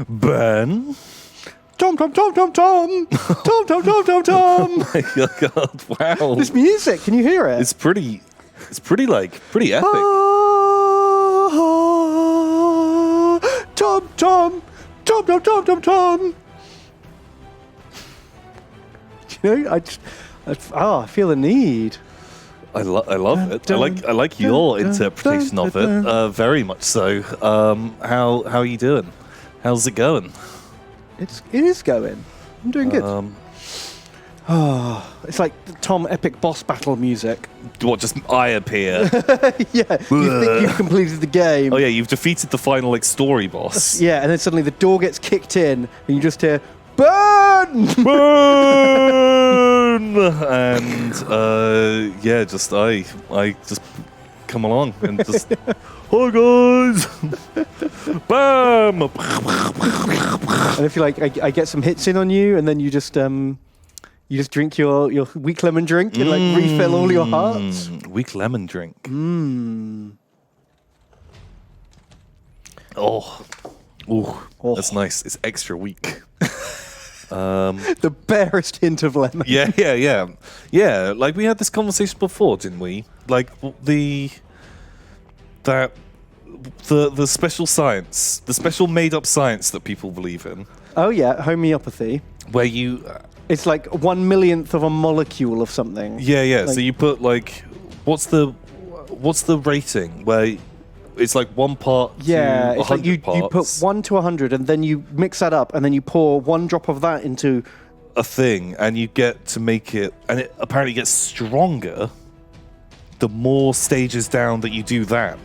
Ben. Tom, Tom, Tom, Tom, Tom, Tom, Tom, Tom, Tom, Tom. Oh God! Wow. This music, can you hear it? It's pretty epic. Tom, Tom, Tom, Tom, Tom, Tom, Tom. You know, I feel the need. I love it. I like your interpretation of it very much so. How are you doing? How's it going? It is going. I'm doing good. It's like the Tom epic boss battle music. What? Just I appear. Yeah, you think you've completed the game. Oh yeah, you've defeated the final story boss. Yeah, and then suddenly the door gets kicked in, and you just hear burn, Burn! And yeah, just I just come along and just hi guys, bam! And if you like, I get some hits in on you, and then you just drink your weak lemon drink and like refill all your hearts. Weak lemon drink. Oh, that's nice. It's extra weak. The barest hint of lemon. Yeah. Like we had this conversation before, didn't we? Like the special science, the special made-up science that people believe in. Oh yeah, homeopathy. Where you, it's like 1/1,000,000th of a molecule of something. Yeah. Like, So you put like, what's the rating where it's like 1 part yeah, to it's like you put 1 to 100, and then you mix that up, and then you pour 1 drop of that into a thing, and you get to make it, and it apparently gets stronger the more stages down that you do that.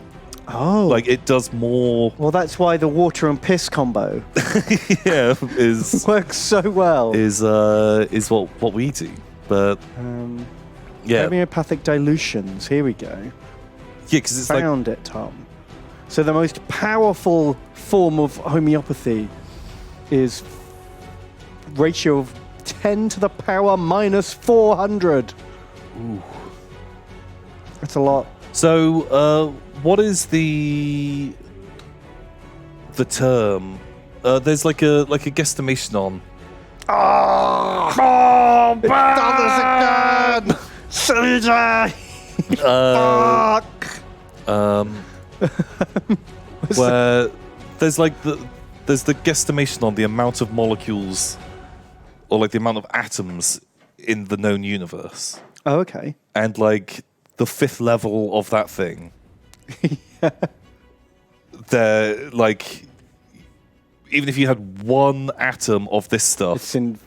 Oh, Like it does more. well, that's why the water and piss combo Yeah, is works so well. is what we do, but yeah, Homeopathic dilutions. Here we go. because it's like Found it, Tom. So the most powerful form of homeopathy is ratio of 10 to the power minus 400. Ooh. That's a lot. So. What is the term? There's like a guesstimation on. Oh, it does again! CJ! Fuck! Where there's the guesstimation on the amount of molecules, or like the amount of atoms in the known universe. Oh, okay. And like the 5th level of that thing. Yeah. They're like, even if you had 1 atom of this stuff, It's in it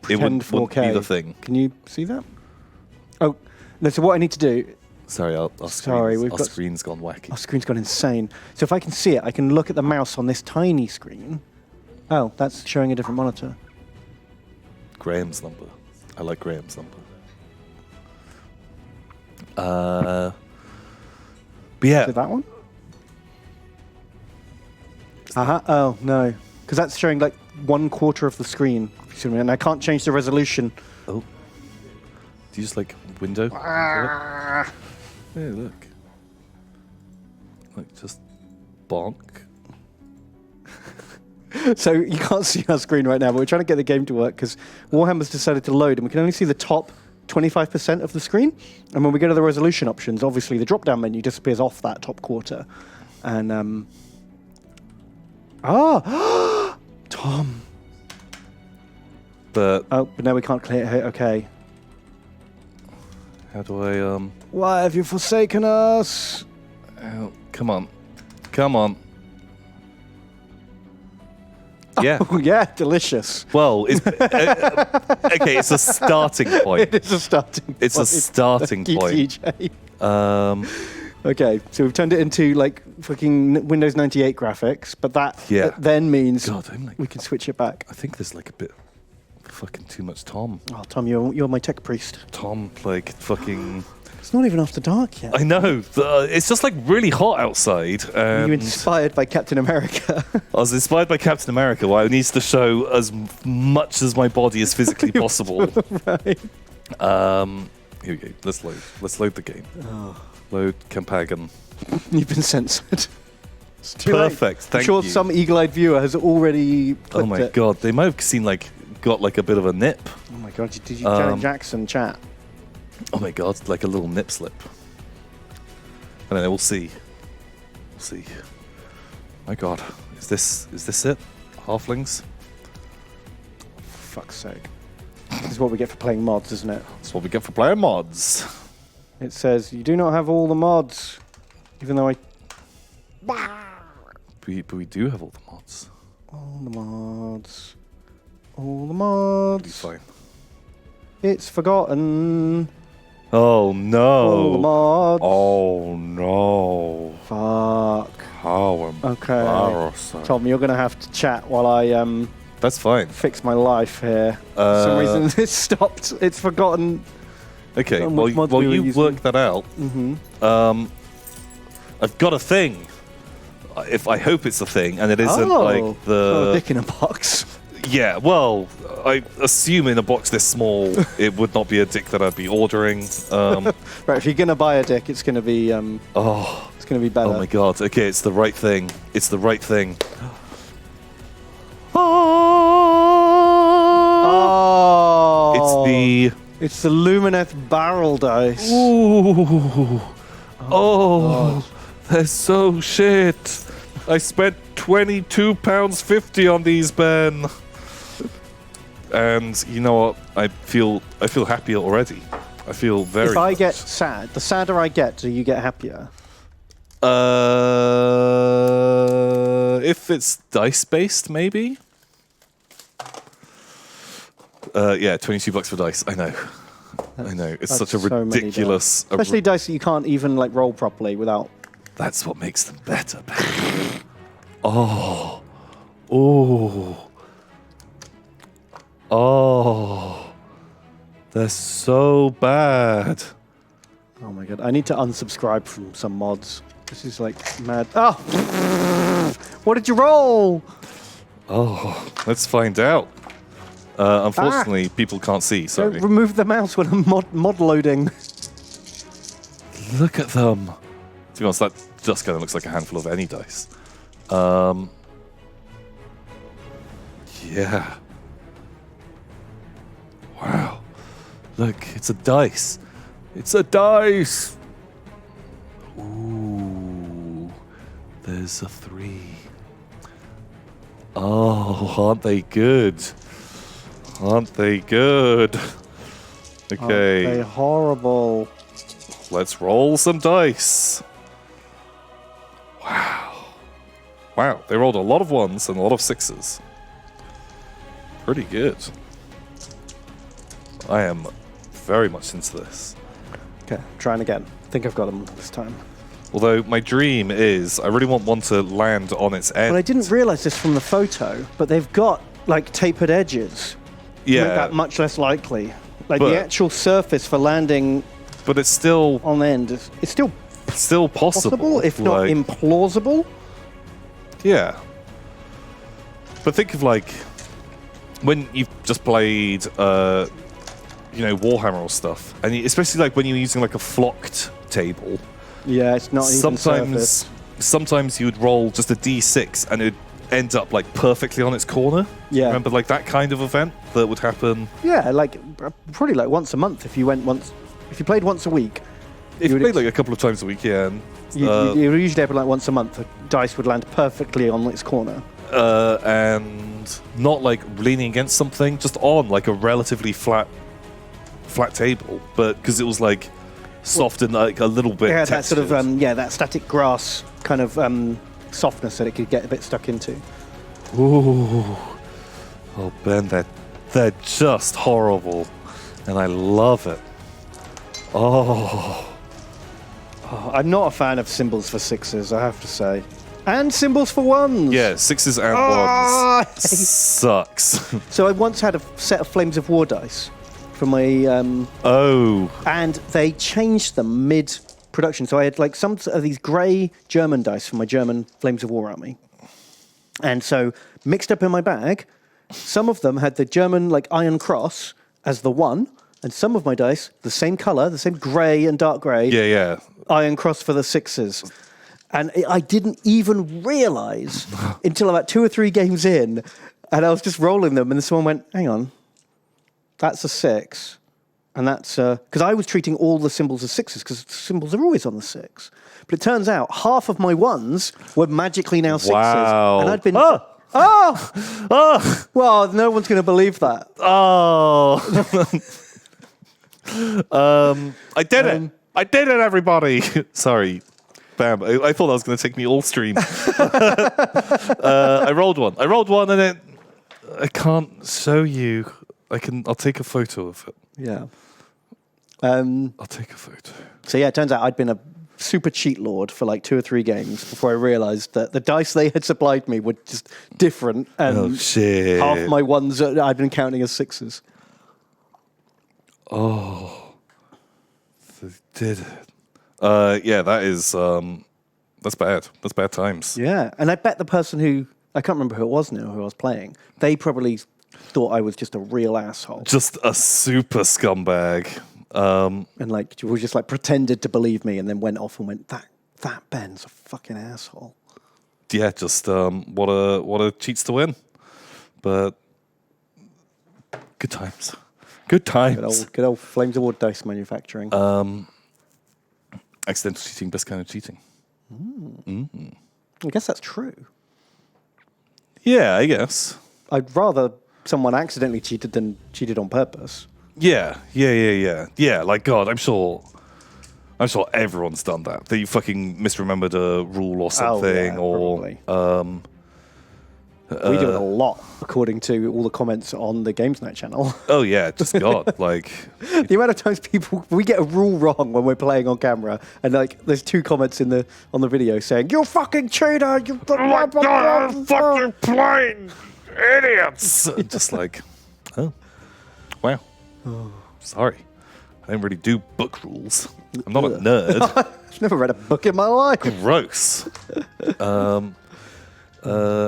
pretend wouldn't 4K. be the thing. Can you see that? Oh, no, so what I need to do... Sorry, our screen's gone wacky. Our screen's gone insane. So if I can see it, I can look at the mouse on this tiny screen. Oh, that's showing a different monitor. Graham's number. I like Graham's number. But yeah. Is it that one? Oh, no. Because that's showing like 1/4 of the screen. And I can't change the resolution. Oh. Do you just like window? Yeah, look. Like just bonk. So you can't see our screen right now, but we're trying to get the game to work because Warhammer's decided to load and we can only see the top 25% of the screen. And when we go to the resolution options, obviously the drop-down menu disappears off that top quarter. And, Tom. But now we can't clear it. Okay. how do I Why have you forsaken us? oh, come on. Yeah. Oh, yeah, delicious. Well, it's okay. It's a starting point. It is a starting point. It's a starting Thank you, point. TJ. Okay, so we've turned it into like fucking Windows 98 graphics, but that then means God, we can switch it back. I think there's like a bit fucking too much Tom. Oh, Tom, you're my tech priest. Tom, like fucking. It's not even after dark yet. I know. It's just like really hot outside. Are you inspired by Captain America? I was inspired by Captain America, where I needs to show as much as my body is physically possible. Right. Here we go. Let's load the game. Load Campagan. You've been censored. It's too late. Perfect. I'm Thank sure you. some eagle-eyed viewer has already Oh clicked my it. god, they might have seen got a bit of a nip. Oh my god, did you Janet Jackson chat? Oh my god, like a little nip slip. And then we'll see. We'll see. My god, is this it? Halflings? For fuck's sake. This is what we get for playing mods, isn't it? That's what we get for playing mods. It says, you do not have all the mods. Even though But we do have all the mods. All the mods. All the Be mods. fine. It's forgotten. Oh no. All the mods. Oh no. Fuck. How Okay. embarrassing. Tom, you're going to have to chat while I That's fine. fix my life here. For some reason, this stopped. It's forgotten. Okay, How well, much mods while we were you using. work that out, I've got a thing. If I hope it's a thing, and it isn't like Oh, the dick in a box. yeah. Well, I assume in a box this small, it would not be a dick that I'd be ordering. Right, if you're going to buy a dick, it's going to be Oh, it's going to be better. oh my god. Okay, it's the right thing. It's the right thing. Oh. It's It's the Lumineth barrel dice. the ooh. Oh, they're so shit. I spent £22.50 on these, Ben. And you know what? I feel happier already. I feel very. If I much. get sad, the sadder I get, do you get happier? If it's dice based, maybe. Yeah, $22 for dice. I know. I know. It's That's such a so many dice. ridiculous. Especially dice that you can't even like roll properly without. That's what makes them better. Ben. Oh. Oh. Oh. They're so bad. Oh my god! I need to unsubscribe from some mods. This is like mad. Oh, what did you roll? Oh, let's find out. Unfortunately, people can't see. Sorry. Don't remove the mouse when I'm mod loading. Look at them. To be honest, that just kind of looks like a handful of any dice. Yeah. Wow. Look, it's a dice. It's a dice. Ooh. There's a 3. Oh, aren't they good? Aren't they good? Okay. They're horrible. Let's roll some dice. Wow. Wow, they rolled a lot of 1s and a lot of 6s. Pretty good. I am very much into this. Okay, trying again. I think I've got them this time. Although my dream is, I really want one to land on its end. Well, I didn't realize this from the photo, but they've got like tapered edges. Yeah, Make that much less likely. Like But- the actual surface for landing but it's still on end is it's still possible. possible, if not like, implausible. Yeah. But think of like when you've just played, Warhammer or stuff, and especially like when you're using like a flocked table. Yeah, it's not even surface. Sometimes you would roll just a d6 and it would end up like perfectly on its corner. Yeah. Remember like that kind of event that would happen? Yeah, like probably like once a month if you played once a week. If you would played like a couple of times a week, yeah. And, You usually happen like once a month. The dice would land perfectly on its corner. and not like leaning against something, just on like a relatively flat table, but because it was like soft and like a little bit Yeah, that sort of textured. that static grass kind of softness that it could get a bit stuck into. Ooh. Oh, Ben, they're just horrible, and I love it. Oh. Oh, I'm not a fan of symbols for 6s, I have to say, and symbols for 1s. Yeah, 6s and Ah, 1s sucks. So I once had a set of Flames of War dice for my Oh. and they changed them mid-production. So I had like some of these grey German dice for my German Flames of War army. And so mixed up in my bag, some of them had the German like Iron Cross as the 1, and some of my dice, the same colour, the same grey and dark grey, Yeah, yeah. Iron Cross for the 6s. And I didn't even realize until about 2 or 3 games in, and I was just rolling them, and someone went, hang on, that's a 6. And that's because I was treating all the symbols as 6s because the symbols are always on the 6. But it turns out half of my 1s were magically now 6s. Wow. And I'd been... Oh! Well, no one's going to believe that. Oh! I did it! I did it, everybody! Sorry. Bam. I thought that was going to take me all stream. I rolled one, and then I can't show you. I'll take a photo of it. Yeah. I'll take a photo. So yeah, it turns out I'd been a super cheat lord for like 2 or 3 games before I realised that the dice they had supplied me were just different, and Oh shit! half my 1s I'd been counting as 6s. Oh, they did it. Yeah, that's bad. That's bad times. Yeah, and I bet the person who I can't remember who it was now who I was playing, they probably thought I was just a real asshole. Just a super scumbag. And like was just like pretended to believe me and then went off and went, that Ben's a fucking asshole. Yeah, just what a cheats to win. But good times. Good times. Good old Flames Award dice manufacturing. Accidental cheating, best kind of cheating. I guess that's true. Yeah, I guess. I'd rather someone accidentally cheated than cheated on purpose. Yeah. Like God, I'm sure everyone's done that. That you fucking misremembered a rule or something, probably. We do it a lot, according to all the comments on the Games Night channel. Oh yeah, just God, like the amount of times we get a rule wrong when we're playing on camera, and like there's 2 comments on the video saying, "You fucking cheater! You fucking playing idiots!" Just like, oh, wow. Sorry, I don't really do book rules. I'm not a nerd. I've never read a book in my life. Gross.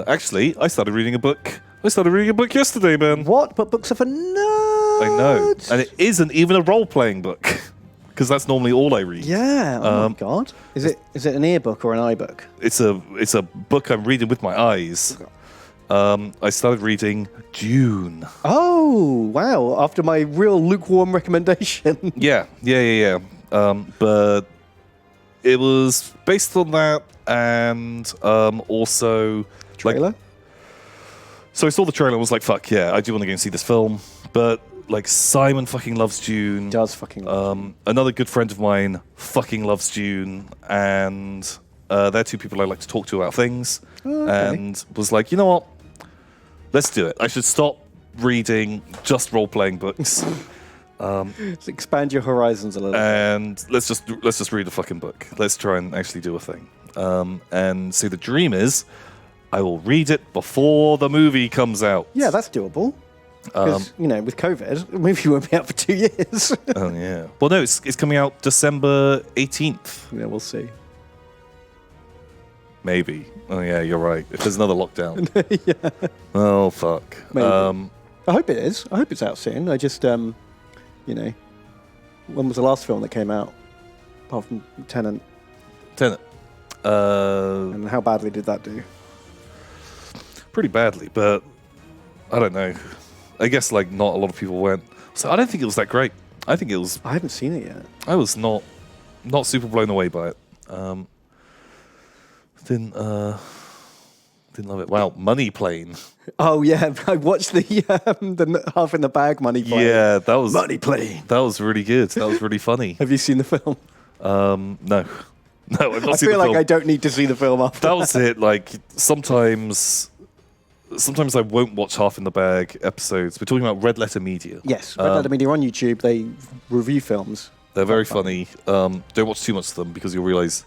Actually, I started reading a book. Yesterday, man. What? But books are for nerds. I know, and it isn't even a role-playing book because that's normally all I read. Yeah. Oh my god. Is it an earbook or an iBook? It's a book I'm reading with my eyes. I started reading Dune. Oh wow! After my real lukewarm recommendation. Yeah. But it was based on that, and also Trailer? So I saw the trailer and was like, fuck yeah, I do want to go and see this film. But like Simon fucking loves Dune. Does fucking love Dune. Another good friend of mine fucking loves Dune, and they're 2 people I like to talk to about things. And was like, you know what? Let's do it. I should stop reading just role-playing books. Let's expand your horizons a little. And let's just read a fucking book. Let's try and actually do a thing. And so the dream is, I will read it before the movie comes out. Yeah, that's doable. Because with COVID, the movie won't be out for 2 years. Oh yeah. Well, no, it's coming out December 18th. Yeah, we'll see. Maybe. Oh yeah, you're right. If there's another lockdown. Yeah. Oh fuck. Maybe. I hope it is. I hope it's out soon. I just, when was the last film that came out? Apart from Tenet. And how badly did that do? Pretty badly, but I don't know. I guess like not a lot of people went. So I don't think it was that great. I think it was. I haven't seen it yet. I was not super blown away by it. Didn't love it. Wow, Money Plane. Oh yeah, I watched the half in the bag Money Plane. Yeah, that was Money Plane. That was really good. That was really funny. Have you seen the film? No, I've not seen the film. I feel like I don't need to see the film after. That was it. Like sometimes I won't watch Half in the Bag episodes. We're talking about Red Letter Media. Yes, Red Letter Media on YouTube. They review films. They're very funny. Don't watch too much of them because you'll realize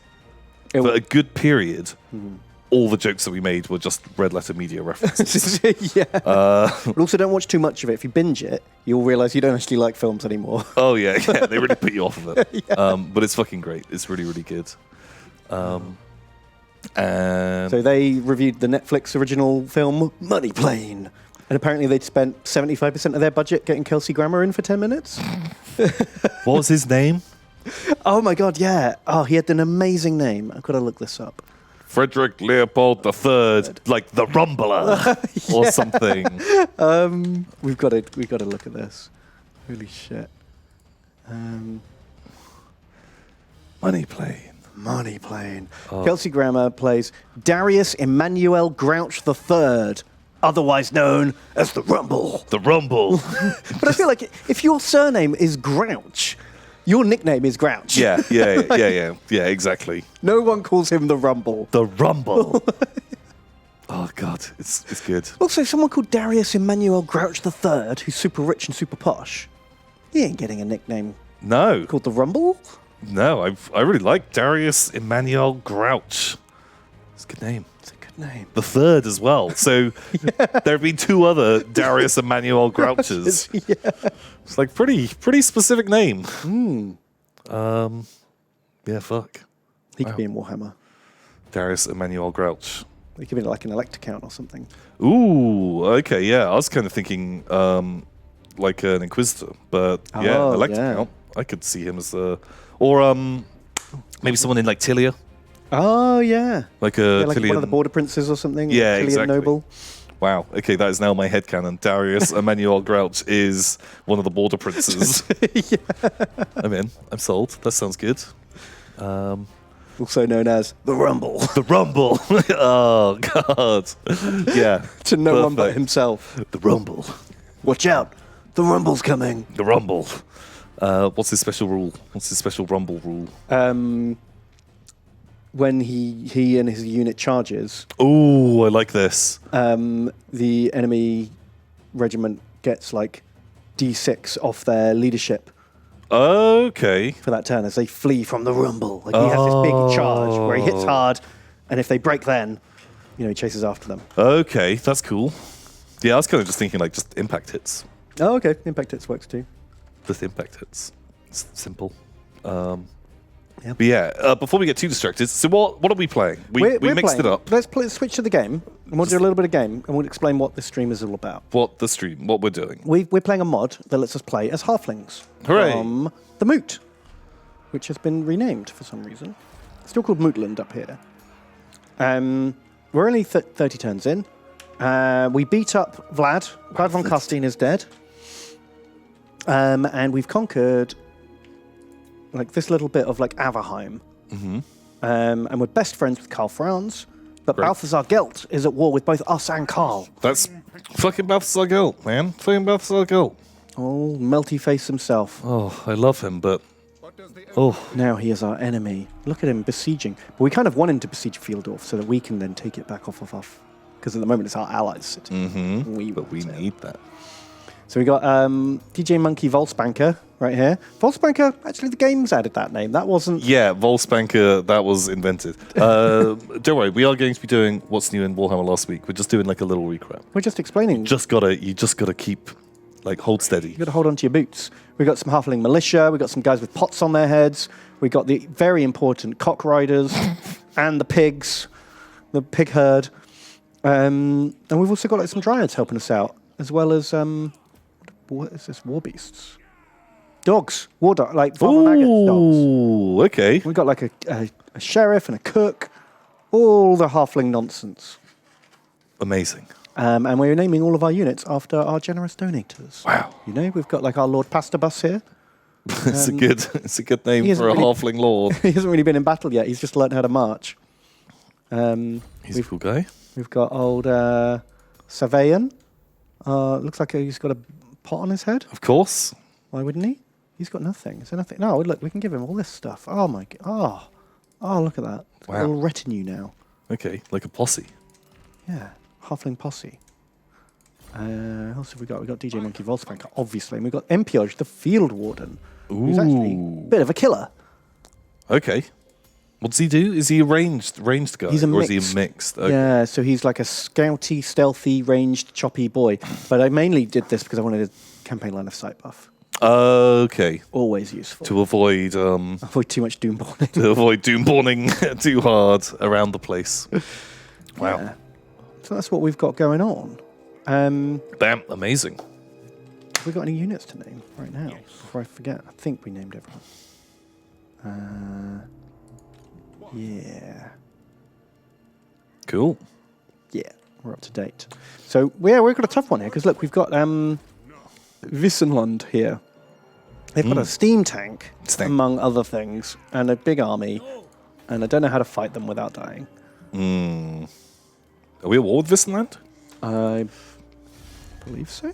for a good period, all the jokes that we made were just Red Letter Media references. Yeah. But also don't watch too much of it. If you binge it, you'll realize you don't actually like films anymore. Oh, yeah. They really put you off of it. Yeah. But it's fucking great. It's really, really good. And so they reviewed the Netflix original film Money Plane. And apparently they'd spent 75% of their budget getting Kelsey Grammer in for 10 minutes. what was his name? Oh my God, yeah. Oh, he had an amazing name. I've got to look this up. Frederick Leopold III, like the Rumbler or something. We've got to look at this. Holy shit. Money Plane. Money Plane. Kelsey Grammer plays Darius Emmanuel Grouch III, otherwise known as the Rumble. The Rumble. But I feel like if your surname is Grouch, your nickname is Grouch. Yeah, exactly. No one calls him the Rumble. The Rumble. Oh, God, it's good. Also, someone called Darius Emmanuel Grouch III, who's super rich and super posh, he ain't getting a nickname No. called the Rumble. No, I really like Darius Emmanuel Grouch. It's a good name. It's a good name. The third as well. So there have been two other Darius Emmanuel Grouches. Yeah. It's like pretty specific name. Yeah, fuck. He could be in Warhammer. Darius Emmanuel Grouch. He could be like an elect account or something. Ooh, okay, yeah. I was kind of thinking like an Inquisitor, but yeah, Oh, an elect yeah. account. I could see him as or maybe someone in like Tilia, Oh, yeah. like a Yeah, like Tilian. one of the border princes or something. Yeah, Tilian exactly. noble. Wow. Okay, that is now my headcanon. Darius Emmanuel Grouch is one of the border princes. I'm in. I'm sold. That sounds good. Also known as the Rumble. The Rumble. Oh, God. Yeah. To no one but Perfect. himself. The Rumble. Watch out. The Rumble's coming. The Rumble. What's his special rule? What's his special Rumble rule? When he and his unit charges, Oh, I like this. the enemy regiment gets like D6 off their leadership Okay. for that turn as they flee from the Rumble. Like he has this big charge where he hits hard, and if they break, then he chases after them. Okay, that's cool. Yeah, I was kind of just thinking like just impact hits. Oh, okay. Impact hits works too. Just impact hits. It's simple. Yeah. But yeah, before we get too distracted, so what are we playing? We mixed it up. Let's switch to the game, and we'll do a little bit of game, and we'll explain what this stream is all about. What we're doing. We're playing a mod that lets us play as halflings. Hooray. From the Moot, which has been renamed for some reason. It's still called Mootland up here. We're only 30 turns in. We beat up Vlad. Vlad von Castine is dead. And we've conquered like this little bit of like Averheim. Mm-hmm. And we're best friends with Karl Franz. But Great. Balthazar Gelt is at war with both us and Karl. That's fucking Balthazar Gelt, man. Fucking Balthazar Gelt. Oh, melty face himself. Oh, I love him, but Now he is our enemy. Look at him besieging. But we kind of want him to besiege Fieldorf so that we can then take it back off of us. Because at the moment it's our allies city. Mm-hmm. We need that. So we got DJ Monkey Volspanker right here. Volspanker, actually the game's added that name. That wasn't... Yeah, Volspanker, that was invented. Don't worry, we are going to be doing what's new in Warhammer last week. We're just doing like a little recap. We're just explaining. You just gotta keep, like, hold steady. You got to hold on to your boots. We got some halfling militia. We got some guys with pots on their heads. We got the very important cock riders and the pigs, the pig herd. And we've also got like some dryads helping us out, as well as what is this? War beasts, dogs, war dog, like Farmer Maggot's dogs. Ooh, okay. We got like a sheriff and a cook, all the halfling nonsense. Amazing. And we're naming all of our units after our generous donators. Wow. We've got like our Lord Pastabus here. It's a good name he for a hasn't really- halfling lord. He hasn't really been in battle yet. He's just learned how to march. He's a cool guy. We've got old Savayan. Looks like he's got a pot on his head. Of course. Why wouldn't he? He's got nothing. Is there nothing? No, look, we can give him all this stuff. Oh, my God. Oh, look at that. It's got a Wow. little retinue now. Okay, like a posse. Yeah, halfling posse. Who else have we got? We've got DJ Monkey Volspanker, obviously. And we've got Empioj, the Field Warden, who's actually a bit of a killer. Okay. What does he do? Is he a ranged guy? He's a or mixed. is he a mixed? Okay. Yeah, so he's like a scouty, stealthy, ranged, choppy boy. But I mainly did this because I wanted a campaign line of sight buff. Okay. Always useful. To avoid Avoid too much doomborning. to avoid doomborning too hard around the place. Wow. Yeah. So that's what we've got going on. Damn, amazing. Have we got any units to name right now? Before I forget, I think we named everyone. Yeah. Cool. Yeah, we're up to date. So, yeah, we've got a tough one here, because look, we've got Wissenland here. They've got a steam tank, among other things, and a big army, and I don't know how to fight them without dying. Are we at war with Wissenland? I believe so.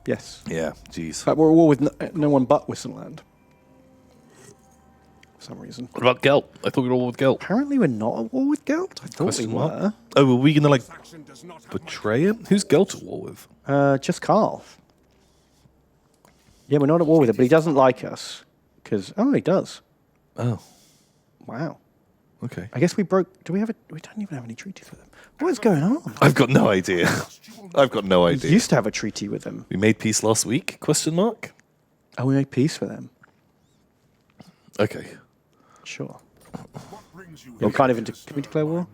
Yes. Yeah, jeez. But we're at war with no one but Wissenland. For some reason. What about Gelt? I thought we were at war with Gelt. Apparently we're not at war with Gelt. I thought we were. Oh, were we going to, like, betray him? Who's Gelt at war with? Just Carl. Yeah, we're not at war with him, but he doesn't like us. Because, he does. Oh. Wow. Okay. I guess we broke... We don't even have any treaties with him. What is going on? I've got no idea. I've got no idea. We used to have a treaty with him. We made peace last week? Question mark? Oh, we made peace with him. Okay. Sure. We're kind of into... Can we declare war?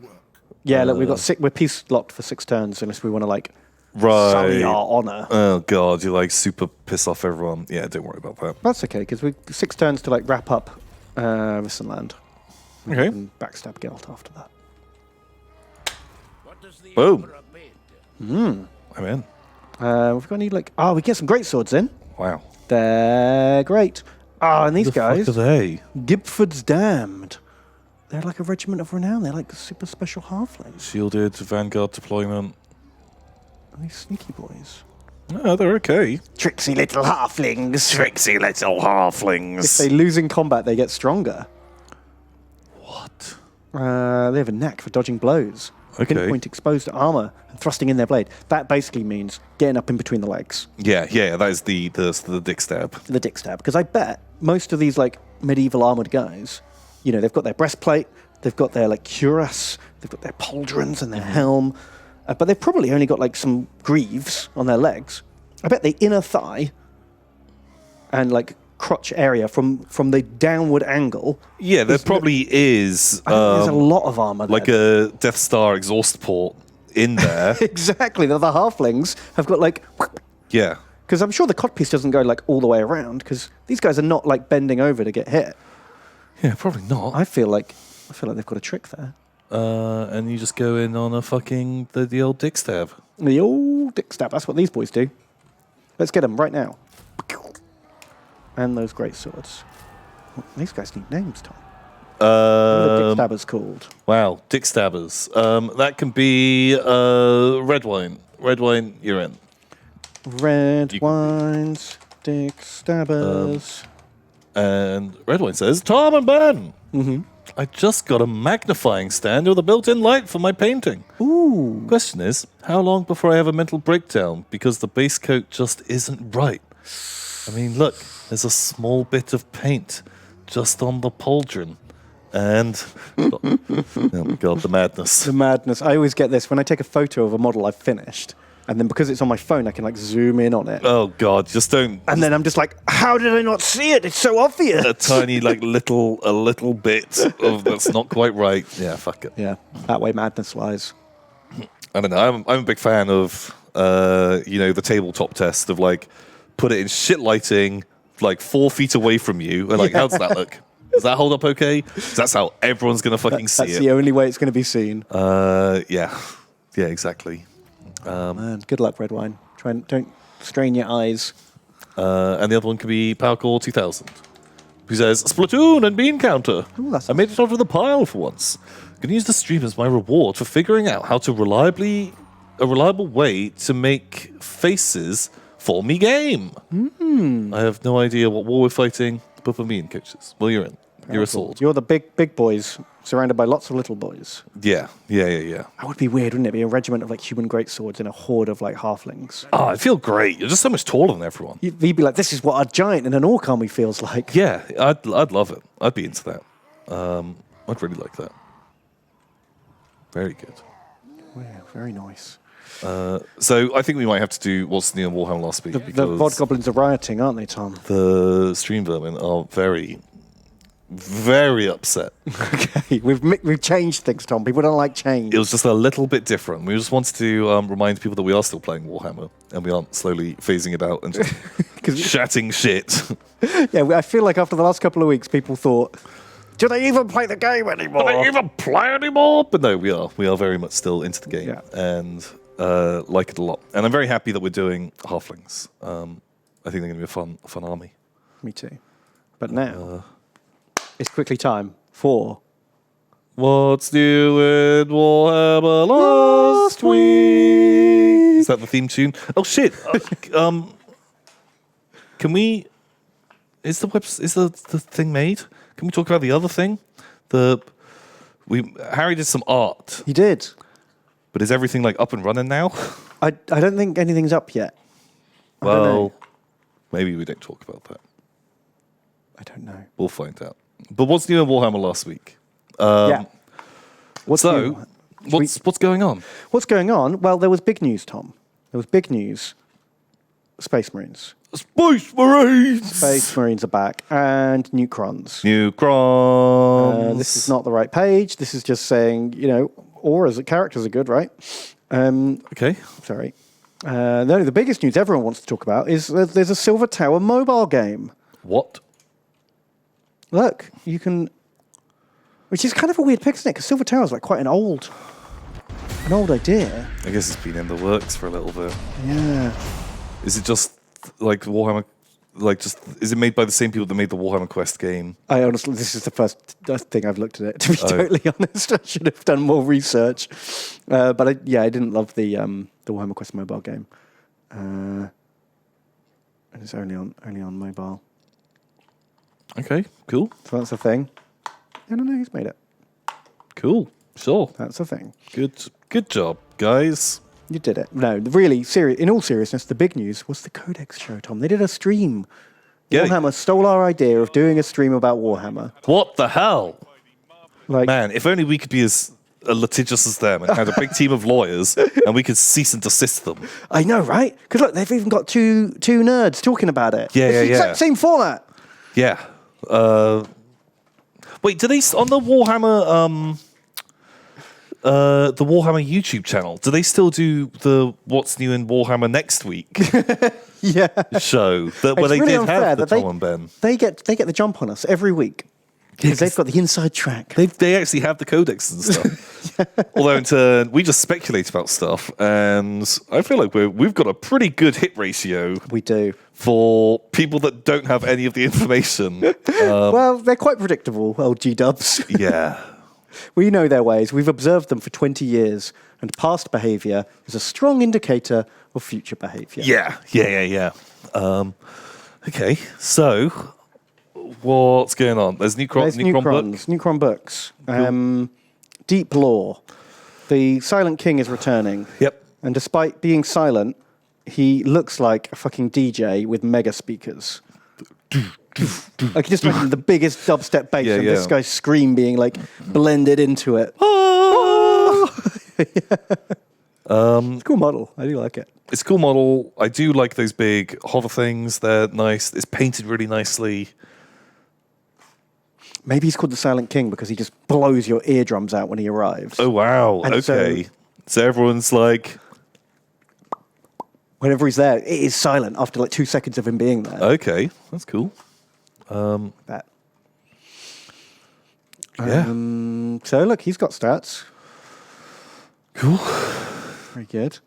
Yeah, look, we're peace locked for 6 turns unless we want to, like... sully our honour. Oh, God, you, like, super piss off everyone. Yeah, don't worry about that. That's okay, because we've 6 turns to, like, wrap up Wissenland. Okay. And backstab Gelt after that. Boom. I'm in. We've got any, like... we get some great swords in. Wow. They're great. And these guys... What are they? Gipford's Damned. They're like a regiment of renown. They're like super special halflings. Shielded, Vanguard deployment. Are these sneaky boys? No, they're okay. Tricksy little halflings. Tricksy little halflings. If they lose in combat, they get stronger. What? They have a knack for dodging blows. Okay. Pinpoint exposed armor and thrusting in their blade. That basically means getting up in between the legs. Yeah, that is the dick stab. The dick stab. Because I bet most of these like medieval armored guys, you know, they've got their breastplate, they've got their like cuirass, they've got their pauldrons and their helm, but they've probably only got like some greaves on their legs. I bet the inner thigh and like crotch area from the downward angle. Yeah, there probably is. There's a lot of armor there. Like a Death Star exhaust port in there. Exactly. The halflings have got like... Yeah. Because I'm sure the codpiece doesn't go like all the way around, because these guys are not like bending over to get hit. Yeah, probably not. I feel like they've got a trick there. And you just go in on a fucking the old dick stab. The old dick stab. That's what these boys do. Let's get them right now. And those great swords. Oh, these guys need names, Tom. What are the dick stabbers called? Wow, dick stabbers. That can be red wine. Red wine, you're in. Red wines, dick stabbers. And red wine says, Tom and Ben. Mm-hmm. I just got a magnifying stand with a built-in light for my painting. Ooh. Question is, how long before I have a mental breakdown because the base coat just isn't right? I mean, look, there's a small bit of paint just on the pauldron. And, oh my God, the madness. The madness. I always get this when I take a photo of a model I've finished. And then because it's on my phone, I can like zoom in on it. Oh God, just don't. And then I'm just like, how did I not see it? It's so obvious. A tiny, like, a little bit of that's not quite right. Yeah, fuck it. Yeah, that way madness lies. I don't know. I'm a big fan of, the tabletop test of like, put it in shit lighting, like 4 feet away from you, and like, how does that look? Does that hold up okay? 'Cause that's how everyone's gonna fucking see it. That's the only way it's going to be seen. Yeah, exactly. Man, good luck, red wine. Don't strain your eyes. And the other one could be Powercore 2000, who says, Splatoon and bean counter. Ooh, that's I made it onto the pile for once. Gonna use the stream as my reward for figuring out how to a reliable way to make faces for me game. I have no idea what war we're fighting, but for me and coaches. Well, you're in. You're a sword. You're the big boys, surrounded by lots of little boys. Yeah. That would be weird, wouldn't it? Be a regiment of like human greatswords in a horde of like halflings. Oh, I feel great. You're just so much taller than everyone. You'd be like, this is what a giant in an orc army feels like. Yeah, I'd love it. I'd be into that. I'd really like that. Very good. Wow, very nice. So I think we might have to do what's new in Warhammer last week. The bod goblins are rioting, aren't they, Tom? The stream vermin are very, very upset. Okay, we've changed things, Tom. People don't like change. It was just a little bit different. We just wanted to remind people that we are still playing Warhammer, and we aren't slowly phasing it out and just chatting shit. Yeah, I feel like after the last couple of weeks, people thought, do they even play the game anymore? Do they even play anymore? But no, we are very much still into the game and like it a lot. And I'm very happy that we're doing halflings. I think they're going to be a fun army. Me too. But now it's quickly time for What's New in Warhammer Last Week? Is that the theme tune? Oh shit! Can we? Is the thing made? Can we talk about the other thing? Harry did some art. He did. But is everything like up and running now? I don't think anything's up yet. Well, maybe we don't talk about that. I don't know. We'll find out. But what's new in Warhammer last week? What's new? What's going on? What's going on? Well, there was big news, Tom. There was big news. Space Marines. Space Marines! Space Marines are back. And Nukrons. Nukrons! This is not the right page. This is just saying, auras, characters are good, right? Okay. Sorry. The biggest news everyone wants to talk about is there's a Silver Tower mobile game. What? Look, you can... Which is kind of a weird pick, isn't it? Because Silver Tower is like quite an old idea. I guess it's been in the works for a little bit. Yeah. Is it just like Warhammer? Is it made by the same people that made the Warhammer Quest game? I honestly, this is the first thing I've looked at it. To be totally honest, I should have done more research. But I didn't love the Warhammer Quest mobile game, and it's only on mobile. Okay, cool. So that's the thing. I don't know who's made it. Cool, sure. That's the thing. Good job, guys. You did it. No, really, in all seriousness, the big news was the Codex show, Tom. They did a stream. Yeah. Warhammer stole our idea of doing a stream about Warhammer. What the hell? Like, Man, if only we could be as litigious as them and had a big team of lawyers and we could cease and desist them. I know, right? Because look, they've even got two nerds talking about it. Yeah, it's yeah, the exact same format. Yeah. Wait, do they on the Warhammer YouTube channel? Do they still do the What's New in Warhammer Next Week Yeah. show where they really did unfair have the that Tom and Ben? They get the jump on us every week because they've got the inside track. They actually have the codex and stuff. Although in turn we just speculate about stuff, and I feel like we've got a pretty good hit ratio. We do. For people that don't have any of the information. Well, they're quite predictable, old G-dubs. Yeah. We know their ways. We've observed them for 20 years, and past behaviour is a strong indicator of future behaviour. Yeah. Okay, so what's going on? There's Nukron books. Deep Lore. The Silent King is returning. Yep. And despite being silent, he looks like a fucking DJ with mega speakers. I can just imagine the biggest dubstep bass and this guy's scream being like blended into it. It's a cool model. I do like it. It's a cool model. I do like those big hover things. They're nice. It's painted really nicely. Maybe he's called the Silent King because he just blows your eardrums out when he arrives. Oh, wow. And okay. So everyone's like... Whenever he's there, it is silent after like 2 seconds of him being there. Okay, that's cool. That. Yeah. So look, he's got stats. Cool. Very good.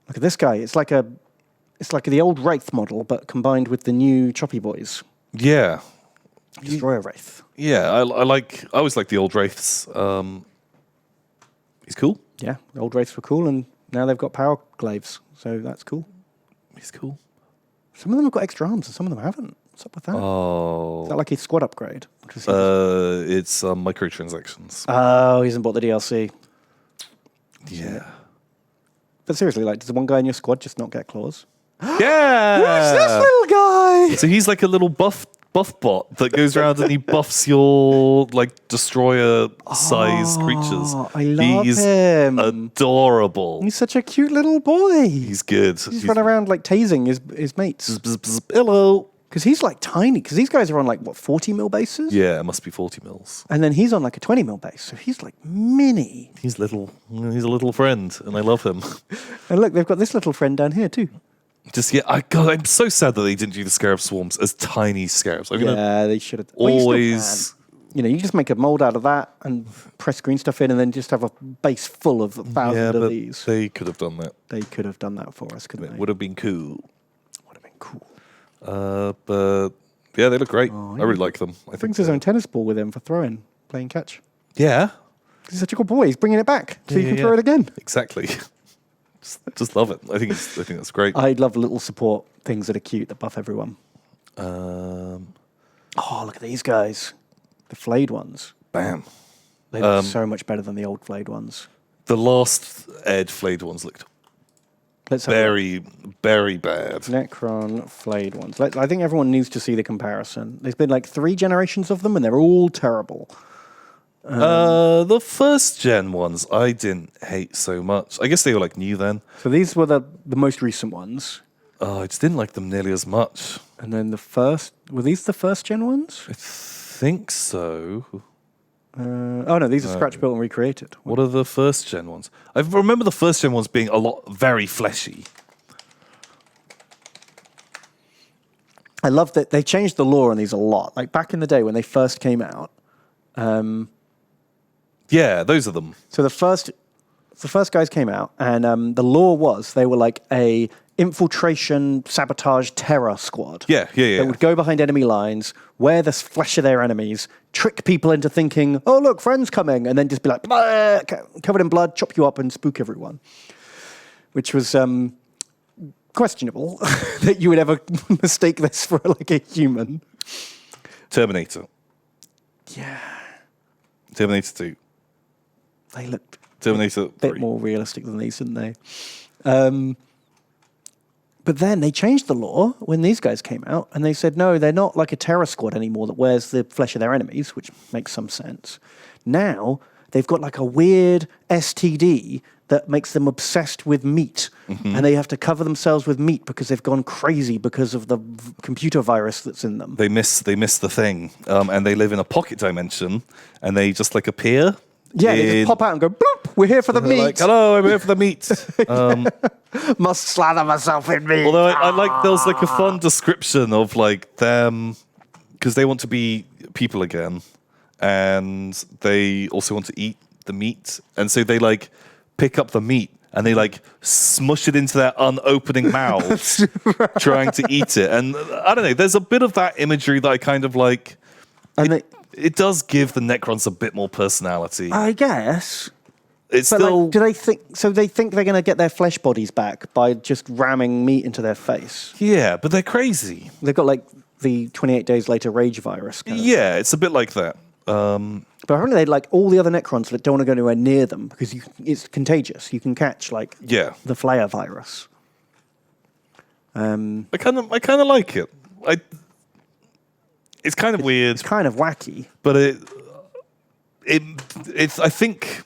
Look at this guy. It's like the old Wraith model, but combined with the new Choppy Boys. Yeah. Destroyer Wraith. Yeah, I always like the old Wraiths. He's cool. Yeah, the old Wraiths were cool, and now they've got power glaives, so that's cool. He's cool. Some of them have got extra arms, and some of them haven't. What's up with that? Oh. Is that like a squad upgrade? It's microtransactions. Oh, he hasn't bought the DLC. Yeah. But seriously, like, does the one guy in your squad just not get claws? Yeah. Who's this little guy? So he's like a little buff bot that goes around and he buffs your like destroyer-sized creatures. I love He's him. Adorable. He's such a cute little boy. He's good. He's run around like tasing his mates. Bzz, bzz, bzz, hello. Because he's like tiny. Because these guys are on like, what, 40 mil bases? Yeah, it must be 40 mils. And then he's on like a 20 mil base. So he's like mini. He's little. He's a little friend, and I love him. And look, they've got this little friend down here too. I'm so sad that they didn't do the scarab swarms as tiny scarabs. I mean, Yeah, they should have. always you just make a mold out of that and press green stuff in, and then just have a base full of thousands of these. They could have done that. They could have done that for us, couldn't they? Would have been cool. Would have been cool. But yeah, they look great. I really like them. I Brings his own tennis ball with him for throwing, playing catch. Yeah. He's such a good boy. He's bringing it back so you can throw it again. Exactly. just love it. I think that's great. I love little support things that are cute that buff everyone. Oh, Look at these guys. The flayed ones. Bam. They look so much better than the old flayed ones. The last Ed flayed ones looked Let's have very, very bad. Necron flayed ones. I think everyone needs to see the comparison. There's been like 3 generations of them, and they're all terrible. The first gen ones I didn't hate so much. I guess they were like new then. So these were the most recent ones. Oh, I just didn't like them nearly as much. And then were these the first gen ones? I think so. Oh no, these are scratch built and recreated. What are the first gen ones? I remember the first gen ones being very fleshy. I love that they changed the lore on these a lot. Like back in the day when they first came out. Yeah, those are them. So the first guys came out, and the lore was they were like a infiltration, sabotage, terror squad. Yeah. That would go behind enemy lines, wear the flesh of their enemies, trick people into thinking, oh, look, friend's coming, and then just be like, covered in blood, chop you up and spook everyone. Which was questionable that you would ever mistake this for like a human. Terminator. Yeah. Terminator 2. They looked Terminator a bit 3. more realistic than these, didn't they? But then they changed the lore when these guys came out, and they said, no, they're not like a terror squad anymore that wears the flesh of their enemies, which makes some sense. Now, they've got like a weird STD that makes them obsessed with meat, and they have to cover themselves with meat because they've gone crazy because of the computer virus that's in them. They miss the thing, and they live in a pocket dimension, and they just like appear. Yeah, they just pop out and go, bloop, we're here for the meat. Like, hello, I'm here for the meat. Must slather myself in meat. Although I like, there was like a fun description of like them, because they want to be people again, and they also want to eat the meat, and so they like pick up the meat and they like smush it into their unopening mouths, trying to eat it. And I don't know, there's a bit of that imagery that I kind of like. And It does give the Necrons a bit more personality. I guess. It's But still. like, do they think so? They think they're going to get their flesh bodies back by just ramming meat into their face. Yeah, but they're crazy. They've got like the 28 days later rage virus. Kind of. Yeah, it's a bit like that. But apparently they like all the other Necrons that don't want to go anywhere near them because it's contagious. You can catch like the Flayer virus. I kind of like it. It's kind of weird. It's kind of wacky. But it's. I think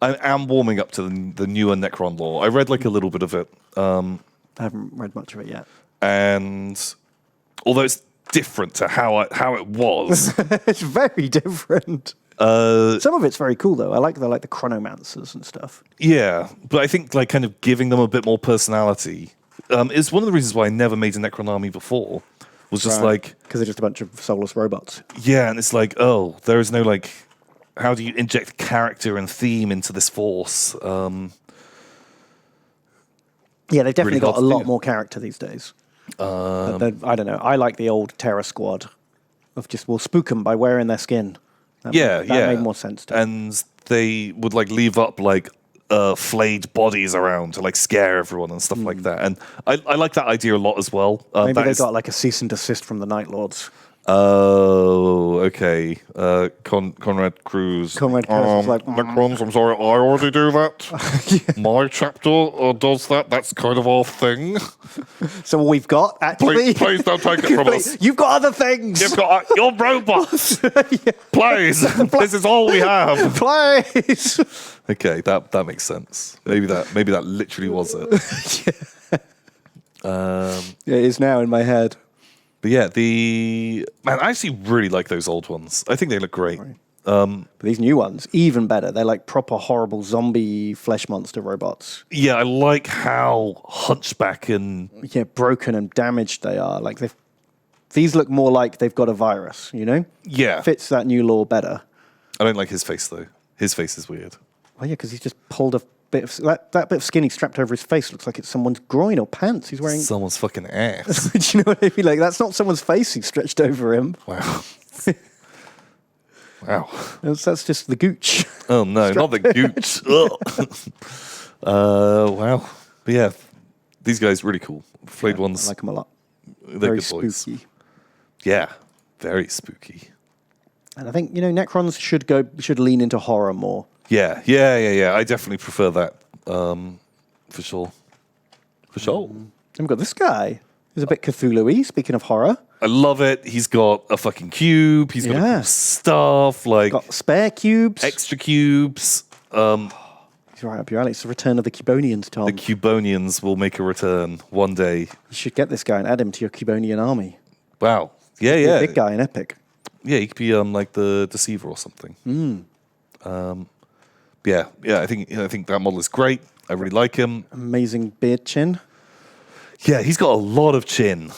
I am warming up to the newer Necron lore. I read like a little bit of it. I haven't read much of it yet. And although it's different to how it was, it's very different. Some of it's very cool though. I like the chronomancers and stuff. Yeah, but I think like kind of giving them a bit more personality is one of the reasons why I never made a Necron army before. Was just like because they're just a bunch of soulless robots. Yeah, and it's like, oh, there is no like, how do you inject character and theme into this force? Yeah, they've definitely got a lot more character these days. I don't know. I like the old Terror Squad of just we'll spook them by wearing their skin. That made more sense to me. And they would like leave up like flayed bodies around to like scare everyone and stuff like that. And I like that idea a lot as well. Maybe they got like a cease and desist from the Night Lords. Oh, okay. Conrad Cruz. Conrad Cruz was like, Necrons, I'm sorry, I already do that. My chapter does that. That's kind of our thing. So we've got actually. Please don't take it from us. You've got other things. You've got your robots. Please, this is all we have. Please. Okay, that makes sense. Maybe that literally was it. Yeah, it is now in my head. But yeah, I actually really like those old ones. I think they look great. But these new ones, even better. They're like proper horrible zombie flesh monster robots. Yeah, I like how hunchback and broken and damaged they are. Like These look more like they've got a virus, you know? Yeah. Fits that new lore better. I don't like his face, though. His face is weird. Oh, yeah, because he's just pulled a bit of... That bit of skin he strapped over his face looks like it's someone's groin or pants. He's wearing... Someone's fucking ass. Do you know what I mean? Like, that's not someone's face he's stretched over him. Wow. Wow. That's just the gooch. Oh, no, not the gooch. Wow. But yeah, these guys really cool. Flayed ones. I like them a lot. They're Very good boys. spooky. Yeah, very spooky. And I think, Necrons should lean into horror more. Yeah. I definitely prefer that, for sure. For sure. Then we've got this guy. He's a bit Cthulhu-y, speaking of horror. I love it. He's got a fucking cube. He's got cool stuff, like Got spare cubes. extra cubes. He's right up your alley. It's the return of the Cubonians, Tom. The Cubonians will make a return one day. You should get this guy and add him to your Cubonian army. Wow. Yeah, He's a yeah. big guy in Epic. Yeah, he could be like the Deceiver or something. Yeah. I think that model is great. I really like him. Amazing beard chin. Yeah, he's got a lot of chin.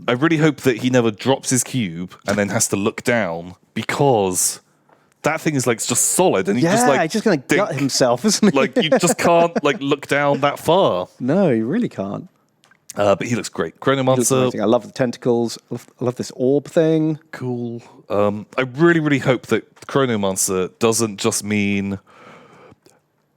I really hope that he never drops his cube and then has to look down, because that thing is like just solid, and he's He's just going to gut himself, isn't he? Like you just can't like look down that far. No, you really can't. But he looks great. He looks Chronomancer, amazing. I love the tentacles. I love this orb thing. cool. I really hope that Chronomancer doesn't just mean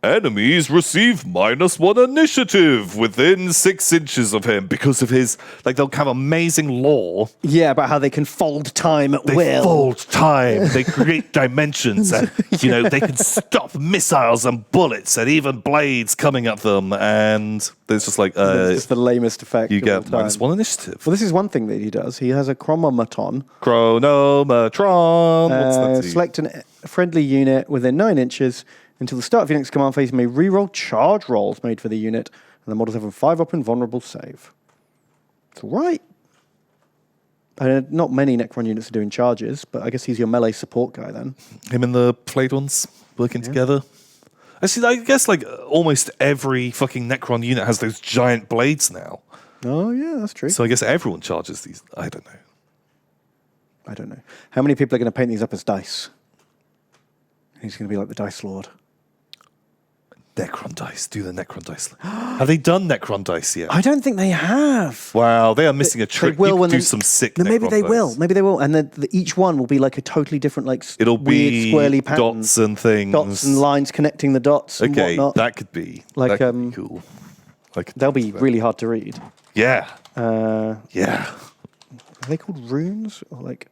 enemies receive -1 initiative within 6 inches of him, because of his, like, they'll have amazing lore. Yeah, about how they can fold time at They will. fold time, they create dimensions, and they can stop missiles and bullets and even blades coming at them, and there's just like It's just the lamest effect. you of all get time. -1 initiative. Well, this is one thing that he does. He has a chromomaton. Chronomatron. What's that? Select a friendly unit within 9 inches. Until the start of your next command phase, you may reroll charge rolls made for the unit, and the models have a 5-up invulnerable save. It's all right. Not many Necron units are doing charges, but I guess he's your melee support guy then. Him and the Flayed ones working together. Actually, I guess like almost every fucking Necron unit has those giant blades now. Oh, yeah, that's true. So I guess everyone charges these. I don't know. I don't know. How many people are going to paint these up as dice? He's going to be like the Dice Lord. Necron dice. Do the Necron dice. Have they done Necron dice yet? I don't think they have. Wow, they are missing a trick. They will You when could do they- some sick No, maybe Necron they dice. will. Maybe they will. And then each one will be like a totally different, like It'll weird, be squirrely pattern. dots and things. Dots and lines connecting the dots and Okay, whatnot. that could be Like, that could be cool. They'll be really hard to read. Yeah. Are they called runes? Or like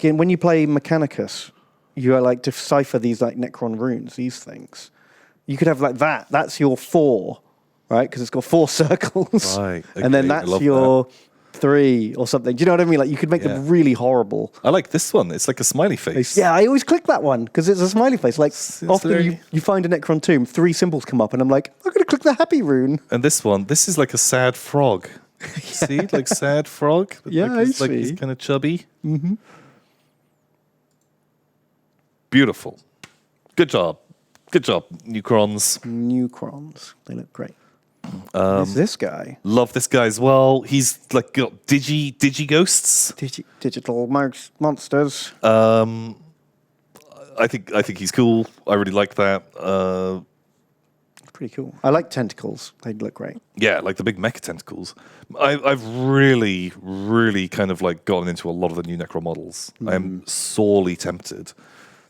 when you play Mechanicus, you are like decipher these like Necron runes, these things. You could have like that. That's your 4, right? Because it's got 4 circles. Right, And then okay, I that's love your 3 or something. Do you know what I mean? Like you could make Yeah. them really horrible. I like this one. It's like a smiley face. Yeah, I always click that one because it's a smiley face. Like often very- you find a Necron tomb, 3 symbols come up, and I'm like, I'm going to click the happy rune. And this one, this is like a sad frog. See, like sad frog. But Yeah, I he's like he's see. kind of chubby. Mm-hmm. Beautiful. Good job. Good job, Necrons. Necrons. They look great. Who's this guy? Love this guy as well. He's like got digi ghosts. Digital monsters. I think he's cool. I really like that. Pretty cool. I like tentacles. They look great. Yeah, like the big mecha tentacles. I've really kind of like gotten into a lot of the new Necro models. I am sorely tempted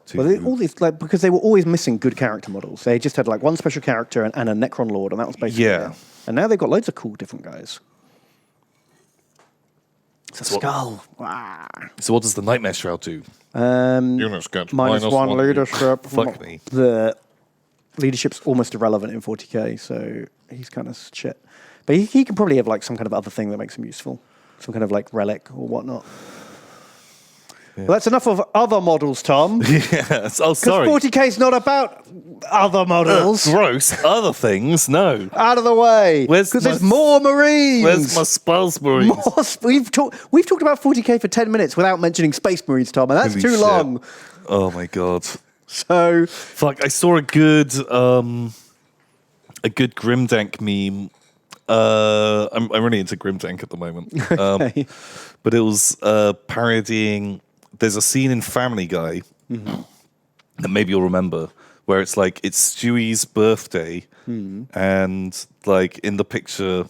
to. Well, all these because they were always missing good character models. They just had like one special character and a Necron Lord, and that was basically Yeah. it. And now they've got loads of cool different guys. It's a So what- skull. Wah. So what does the Nightmare Shroud do? Units get -1 leadership. Fuck me. The leadership's almost irrelevant in 40k, so he's kind of shit. But he can probably have like some kind of other thing that makes him useful, some kind of like relic or whatnot. Well, that's enough of other models, Tom. Yes. Oh, sorry. 40k is not about other models. Gross. Other things? No. Out of the way. Where's Because my- there's more Marines. Where's my Spells Marines? We've talked about 40k for 10 minutes without mentioning Space Marines, Tom, and that's Holy too shit. long. Oh my god. So Fuck, I saw a good Grimdank meme I'm really into Grimdank at the moment. Okay. But it was parodying. There's a scene in Family Guy that maybe you'll remember, where it's like it's Stewie's birthday, and like in the picture,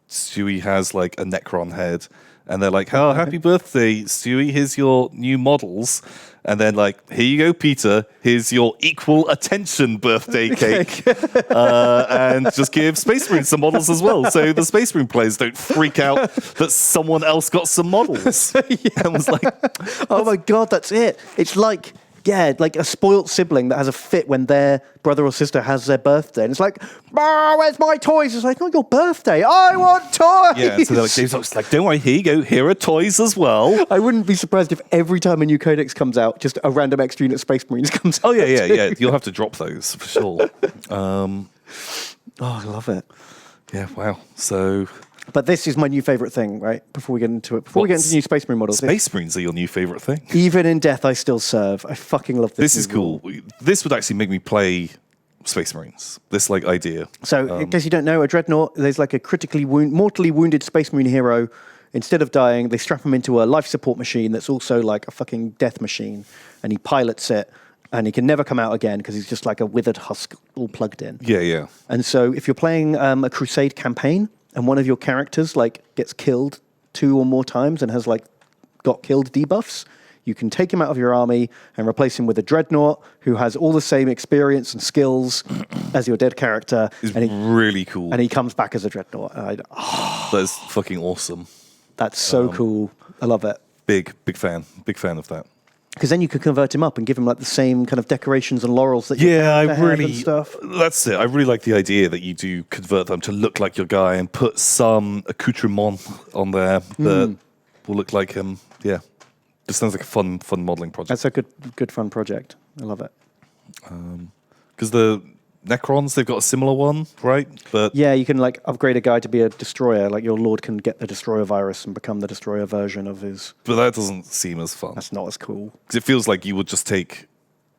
Stewie has like a Necron head, and they're like, "Oh, happy birthday, Stewie! Here's your new models." And then, like, here you go, Peter. Here's your equal attention birthday cake. And just give Space Marine some models as well. So the Space Marine players don't freak out that someone else got some models. And was like, oh my God, that's it. It's like, yeah, like a spoilt sibling that has a fit when their brother or sister has their birthday. And it's like, where's my toys? It's like, not your birthday. I want toys. yeah. So they're like, Dave's like, don't worry, here you go. Here are toys as well. I wouldn't be surprised if every time a new codex comes out, just a random extra unit Space Marines comes out. Oh, yeah. You'll have to drop those for sure. Oh, I love it. Yeah, wow. So But this is my new favorite thing, right? Before we get into it, before we get into new Space Marine models. Space Marines are your new favorite thing. Even in death, I still serve. I fucking love this. This is cool. This would actually make me play Space Marines. This like idea. So, in case you don't know, a dreadnought, there's like a mortally wounded Space Marine hero. Instead of dying, they strap him into a life support machine that's also like a fucking death machine, and he pilots it, and he can never come out again because he's just like a withered husk all plugged in. Yeah. And so, if you're playing a Crusade campaign and one of your characters like gets killed 2 or more times and has like got killed debuffs, you can take him out of your army and replace him with a dreadnought who has all the same experience and skills as your dead character. It's really cool. And he comes back as a dreadnought. That's fucking awesome. That's so cool. I love it. Big fan of that. Because then you could convert him up and give him like the same kind of decorations and laurels that you have and stuff. That's it. I really like the idea that you do convert them to look like your guy and put some accoutrement on there that will look like him. Yeah, just sounds like a fun modeling project. That's a good fun project. I love it. Because the Necrons, they've got a similar one, right? But yeah, you can like upgrade a guy to be a destroyer. Like your lord can get the destroyer virus and become the destroyer version of his. But that doesn't seem as fun. That's not as cool. Because it feels like you would just take,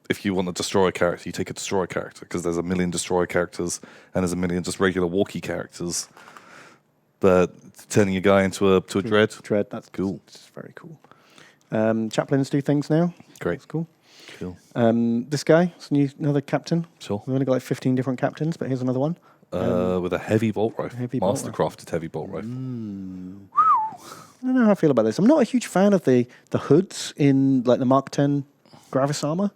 if you want a destroyer character, you take a destroyer character. Because there's a million destroyer characters and there's a million just regular walkie characters. But turning a guy into a dread. Dread, that's cool. It's very cool. Chaplains do things now. Great. That's cool. Cool. This guy, is another captain. Sure. We've only got like 15 different captains, but here's another one. With a heavy bolt rifle. Mastercrafted heavy bolt rifle. I don't know how I feel about this. I'm not a huge fan of the hoods in like the Mark 10 Gravis armor.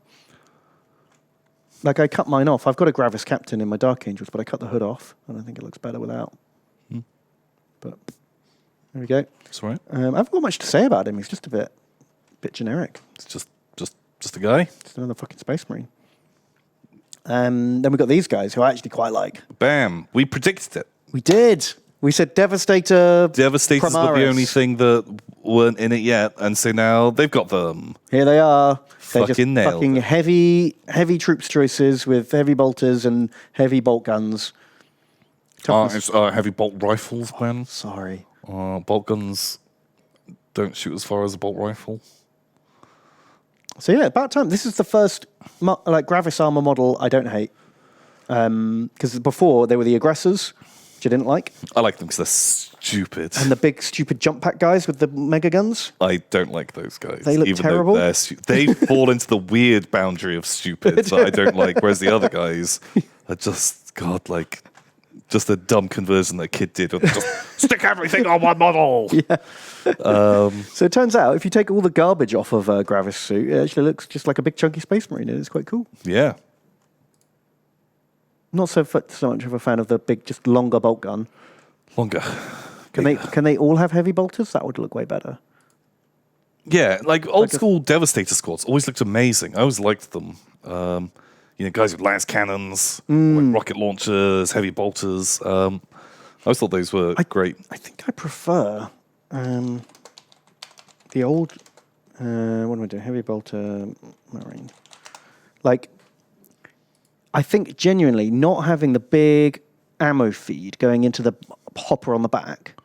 Like I cut mine off. I've got a Gravis captain in my Dark Angels, but I cut the hood off. I don't think it looks better without. But there we go. That's all right. I haven't got much to say about him. He's just a bit generic. It's just a guy. Just another fucking Space Marine. Then we got these guys who I actually quite like. Bam. We predicted it. We did. We said Devastator. Devastators were the Primaris. only thing that weren't in it yet, and so now they've got them. Here they are. They're just Fucking nailed fucking it. heavy troops choices with heavy bolters and heavy bolt guns. It's heavy bolt rifles, man. Sorry. Bolt guns don't shoot as far as a bolt rifle. So yeah, about time. This is the first like Gravis armor model I don't hate. Because before they were the aggressors, which I didn't like, I like them because they're stupid. and the big stupid jump pack guys with the mega guns. I don't like those guys. They look even terrible. Though they fall into the weird boundary of stupid that I don't like, whereas the other guys are just, just a dumb conversion that kid did. Just stick everything on one model. Yeah. So it turns out if you take all the garbage off of a Gravis suit, it actually looks just like a big chunky Space Marine, and it's quite cool. Yeah. Not so much of a fan of the big, just longer bolt gun. Longer. Can they all have heavy bolters? That would look way better. Yeah, like old school Devastator squads always looked amazing. I always liked them. Guys with lance cannons, like rocket launchers, heavy bolters. I always thought those were great. I think I prefer the old. What am I doing? Heavy bolter marine. Like, I think genuinely not having the big ammo feed going into the hopper on the back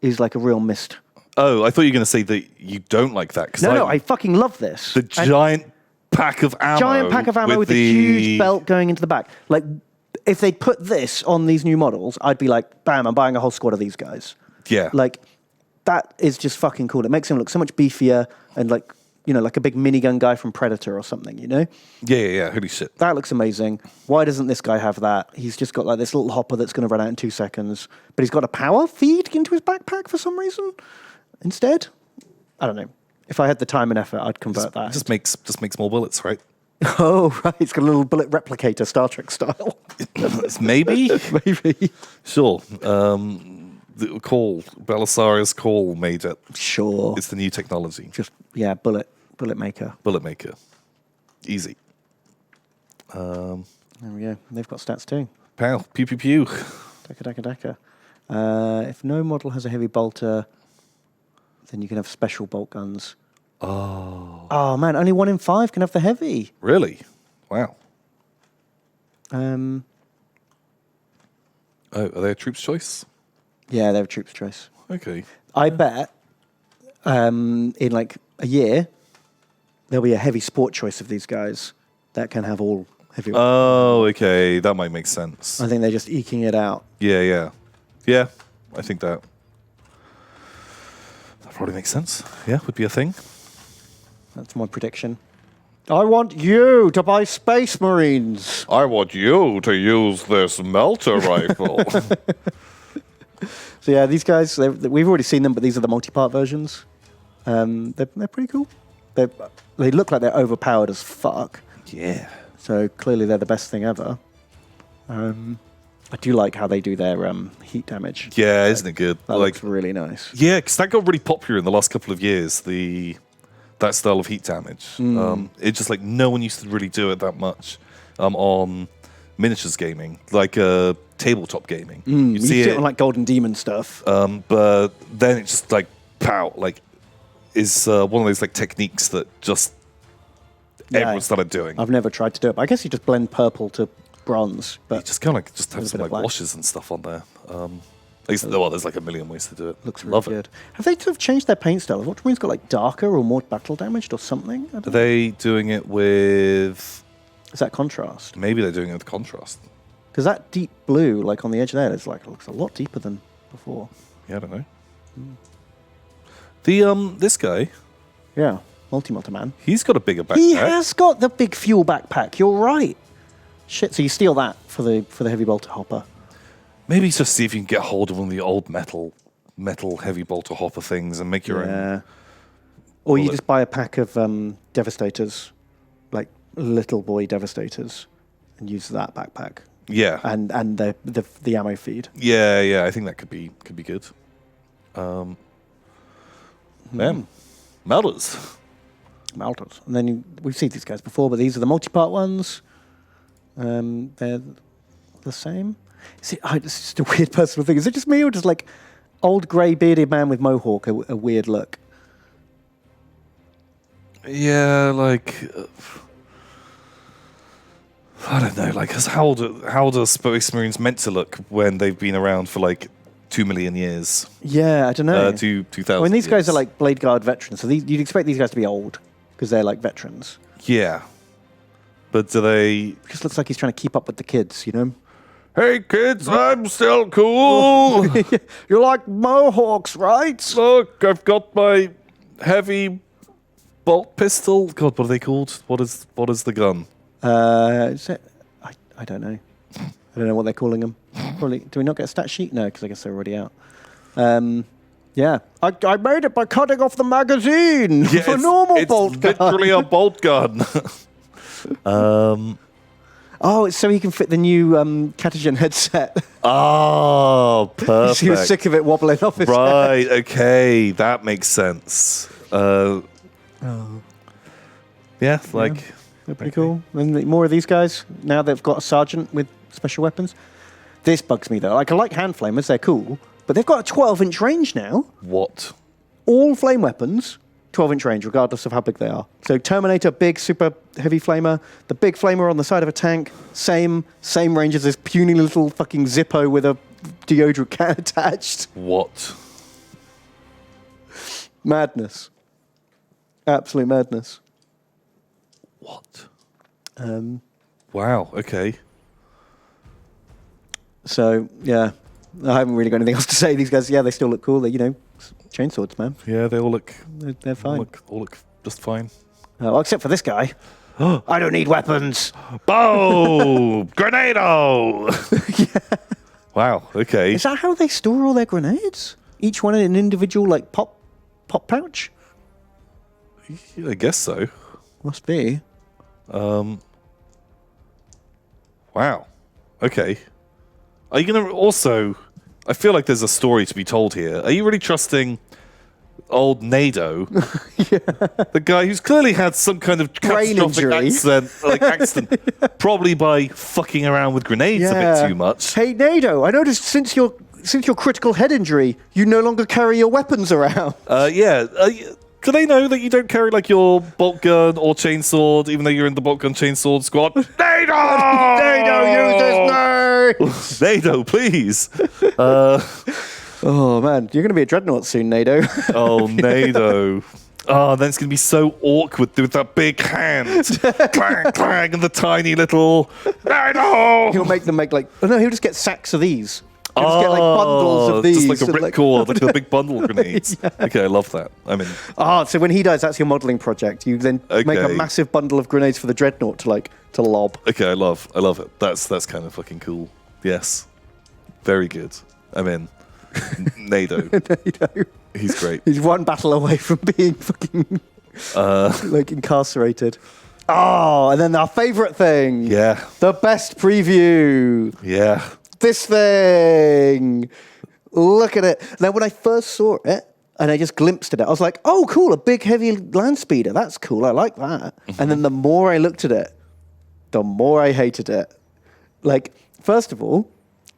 is like a real missed. Oh, I thought you were going to say that you don't like that. No, I fucking love this. The giant pack of ammo. Giant pack of ammo with a huge belt going into the back. Like, if they put this on these new models, I'd be like, bam, I'm buying a whole squad of these guys. Yeah. Like, that is just fucking cool. It makes him look so much beefier and like, like a big minigun guy from Predator or something, Yeah. Holy shit. That looks amazing. Why doesn't this guy have that? He's just got like this little hopper that's going to run out in 2 seconds, but he's got a power feed into his backpack for some reason instead. I don't know. If I had the time and effort, I'd convert that. Just makes more bullets, right? Oh, right. It's got a little bullet replicator, Star Trek style. Maybe. Maybe. Sure. The Belisarius Call made it. Sure. It's the new technology. Just, bullet maker. Bullet maker. Easy. There we go. They've got stats too. Pow. Pew, pew, pew. Dakka. If no model has a heavy bolter, then you can have special bolt guns. Oh, man. Only 1 in 5 can have the heavy. Really? Wow. Oh, are they a troop's choice? Yeah, they're a troop's choice. Okay. I bet in like a year, there'll be a heavy sport choice of these guys that can have all heavy. Oh, okay. That might make sense. I think they're just eking it out. Yeah, I think that probably makes sense. Yeah, would be a thing. That's my prediction. I want you to buy Space Marines. I want you to use this melter rifle. So yeah, these guys, we've already seen them, but these are the multi-part versions. They're pretty cool. They look like they're overpowered as fuck. Yeah. So clearly they're the best thing ever. I do like how they do their heat damage. Yeah, isn't it good? That looks really nice. Yeah, because that got really popular in the last couple of years, that style of heat damage. It's just like no one used to really do it that much on miniatures gaming, like tabletop gaming. You see it on like Golden Demon stuff. But then it's just like, pow, like is one of those like techniques that just everyone started doing. I've never tried to do it, but I guess you just blend purple to bronze. But you just kind of just have some like black. washes and stuff on there. There's like a million ways to do it. Looks really good. Have they sort of changed their paint style? Have Ultramarines got like darker or more battle damaged or something? Are they doing it with? Is that contrast? Maybe they're doing it with contrast. Because that deep blue, like on the edge there, it looks a lot deeper than before. Yeah, I don't know. The this guy. Yeah, multi-multi man. He's got a bigger backpack. He has got the big fuel backpack. You're right. Shit. So you steal that for the heavy bolter hopper. Maybe just see if you can get hold of one of the old metal heavy bolter hopper things and make your own. Or you just buy a pack of Devastators, like little boy Devastators, and use that backpack. Yeah. And the ammo feed. Yeah. I think that could be good. Melters. And then we've seen these guys before, but these are the multi-part ones. They're the same. See, it's just a weird personal thing. Is it just me or just like old grey bearded man with mohawk a weird look? Yeah, like I don't know. Like, how do Space Marines meant to look when they've been around for like 2 million years? Yeah, I don't know. 2,000. I mean, these guys are like Blade Guard veterans, so you'd expect these guys to be old because they're like veterans. Yeah, but do they? It just looks like he's trying to keep up with the kids, Hey kids, I'm still cool. You're like mohawks, right? Look, I've got my heavy bolt pistol. God, what are they called? What is the gun? Is it? I don't know. I don't know what they're calling them. Probably. Do we not get a stat sheet? No, because I guess they're already out. Yeah, I made it by cutting off the magazine for normal bolt gun. It's literally a bolt gun. Oh, it's so he can fit the new Catagen headset. Oh, perfect. He was sick of it wobbling off his Right, head. okay. That makes sense. Yeah, like... Yeah, they're pretty cool. And more of these guys, now they've got a sergeant with special weapons. This bugs me, though. Like, I like hand flamers. They're cool. But they've got a 12-inch range now. What? All flame weapons, 12-inch range, regardless of how big they are. So Terminator, big, super heavy flamer. The big flamer on the side of a tank, same range as this puny little fucking Zippo with a deodorant can attached. What? Madness. Absolute madness. What? Wow, okay. So yeah, I haven't really got anything else to say. These guys, yeah, they still look cool. They, chainswords, man. Yeah, they all look. They're fine. All look just fine. Well, except for this guy. I don't need weapons. Boom! Grenado! Yeah. Wow. Okay. Is that how they store all their grenades? Each one in an individual pop pouch? Yeah, I guess so. Must be. Wow. Okay. Are you going to also... I feel like there's a story to be told here. Are you really trusting old Nado? Yeah. The guy who's clearly had some kind of brain injury. accident, probably by fucking around with grenades a bit too much. Hey, Nado, I noticed since your critical head injury, you no longer carry your weapons around. Yeah. Do they know that you don't carry your bolt gun or chainsword, even though you're in the bolt gun chainsword squad? Nado! Nado, use this name! Nado, please. Oh man, you're going to be a dreadnought soon, Nado. Oh, Nado. Oh, then it's going to be so awkward with that big hand. Clang, clang, and the tiny little... Nado! He'll make them he'll just get sacks of these. He'll just get bundles of these. Just like a ripcord, like a big bundle of grenades. Yeah. Okay, I love that. I mean... so when he dies, that's your modelling project. You then make a massive bundle of grenades for the dreadnought to lob. Okay, I love it. That's kind of fucking cool. Yes. Very good. I'm in. Nado. Nado. He's great. He's one battle away from being fucking incarcerated. Oh, and then our favourite thing. Yeah. The best preview. Yeah. This thing. Look at it. Now, when I first saw it and I just glimpsed at it, I was like, oh, cool, a big, heavy land speeder. That's cool. I like that. And then the more I looked at it, the more I hated it. First of all,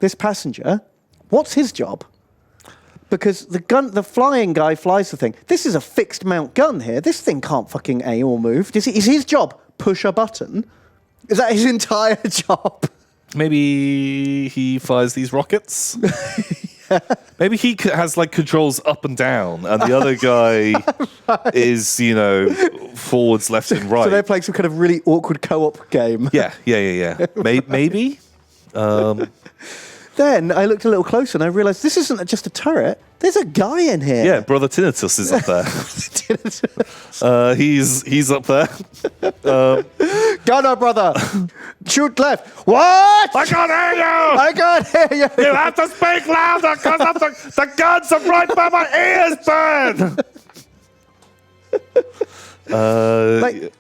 this passenger, what's his job? Because the flying guy flies the thing. This is a fixed mount gun here. This thing can't fucking aim or move. Is his job push a button? Is that his entire job? Maybe he fires these rockets. Yeah. Maybe he has controls up and down, and the other guy is forwards, left, and right. So they're playing some kind of really awkward co-op game. Yeah. Maybe. Then I looked a little closer and I realised this isn't just a turret. There's a guy in here. Yeah, Brother Tinnitus is up there. He's up there. Gunner, brother. Shoot left. What? I can't hear you. I can't hear you. You have to speak louder because the guns are right by my ears, Ben.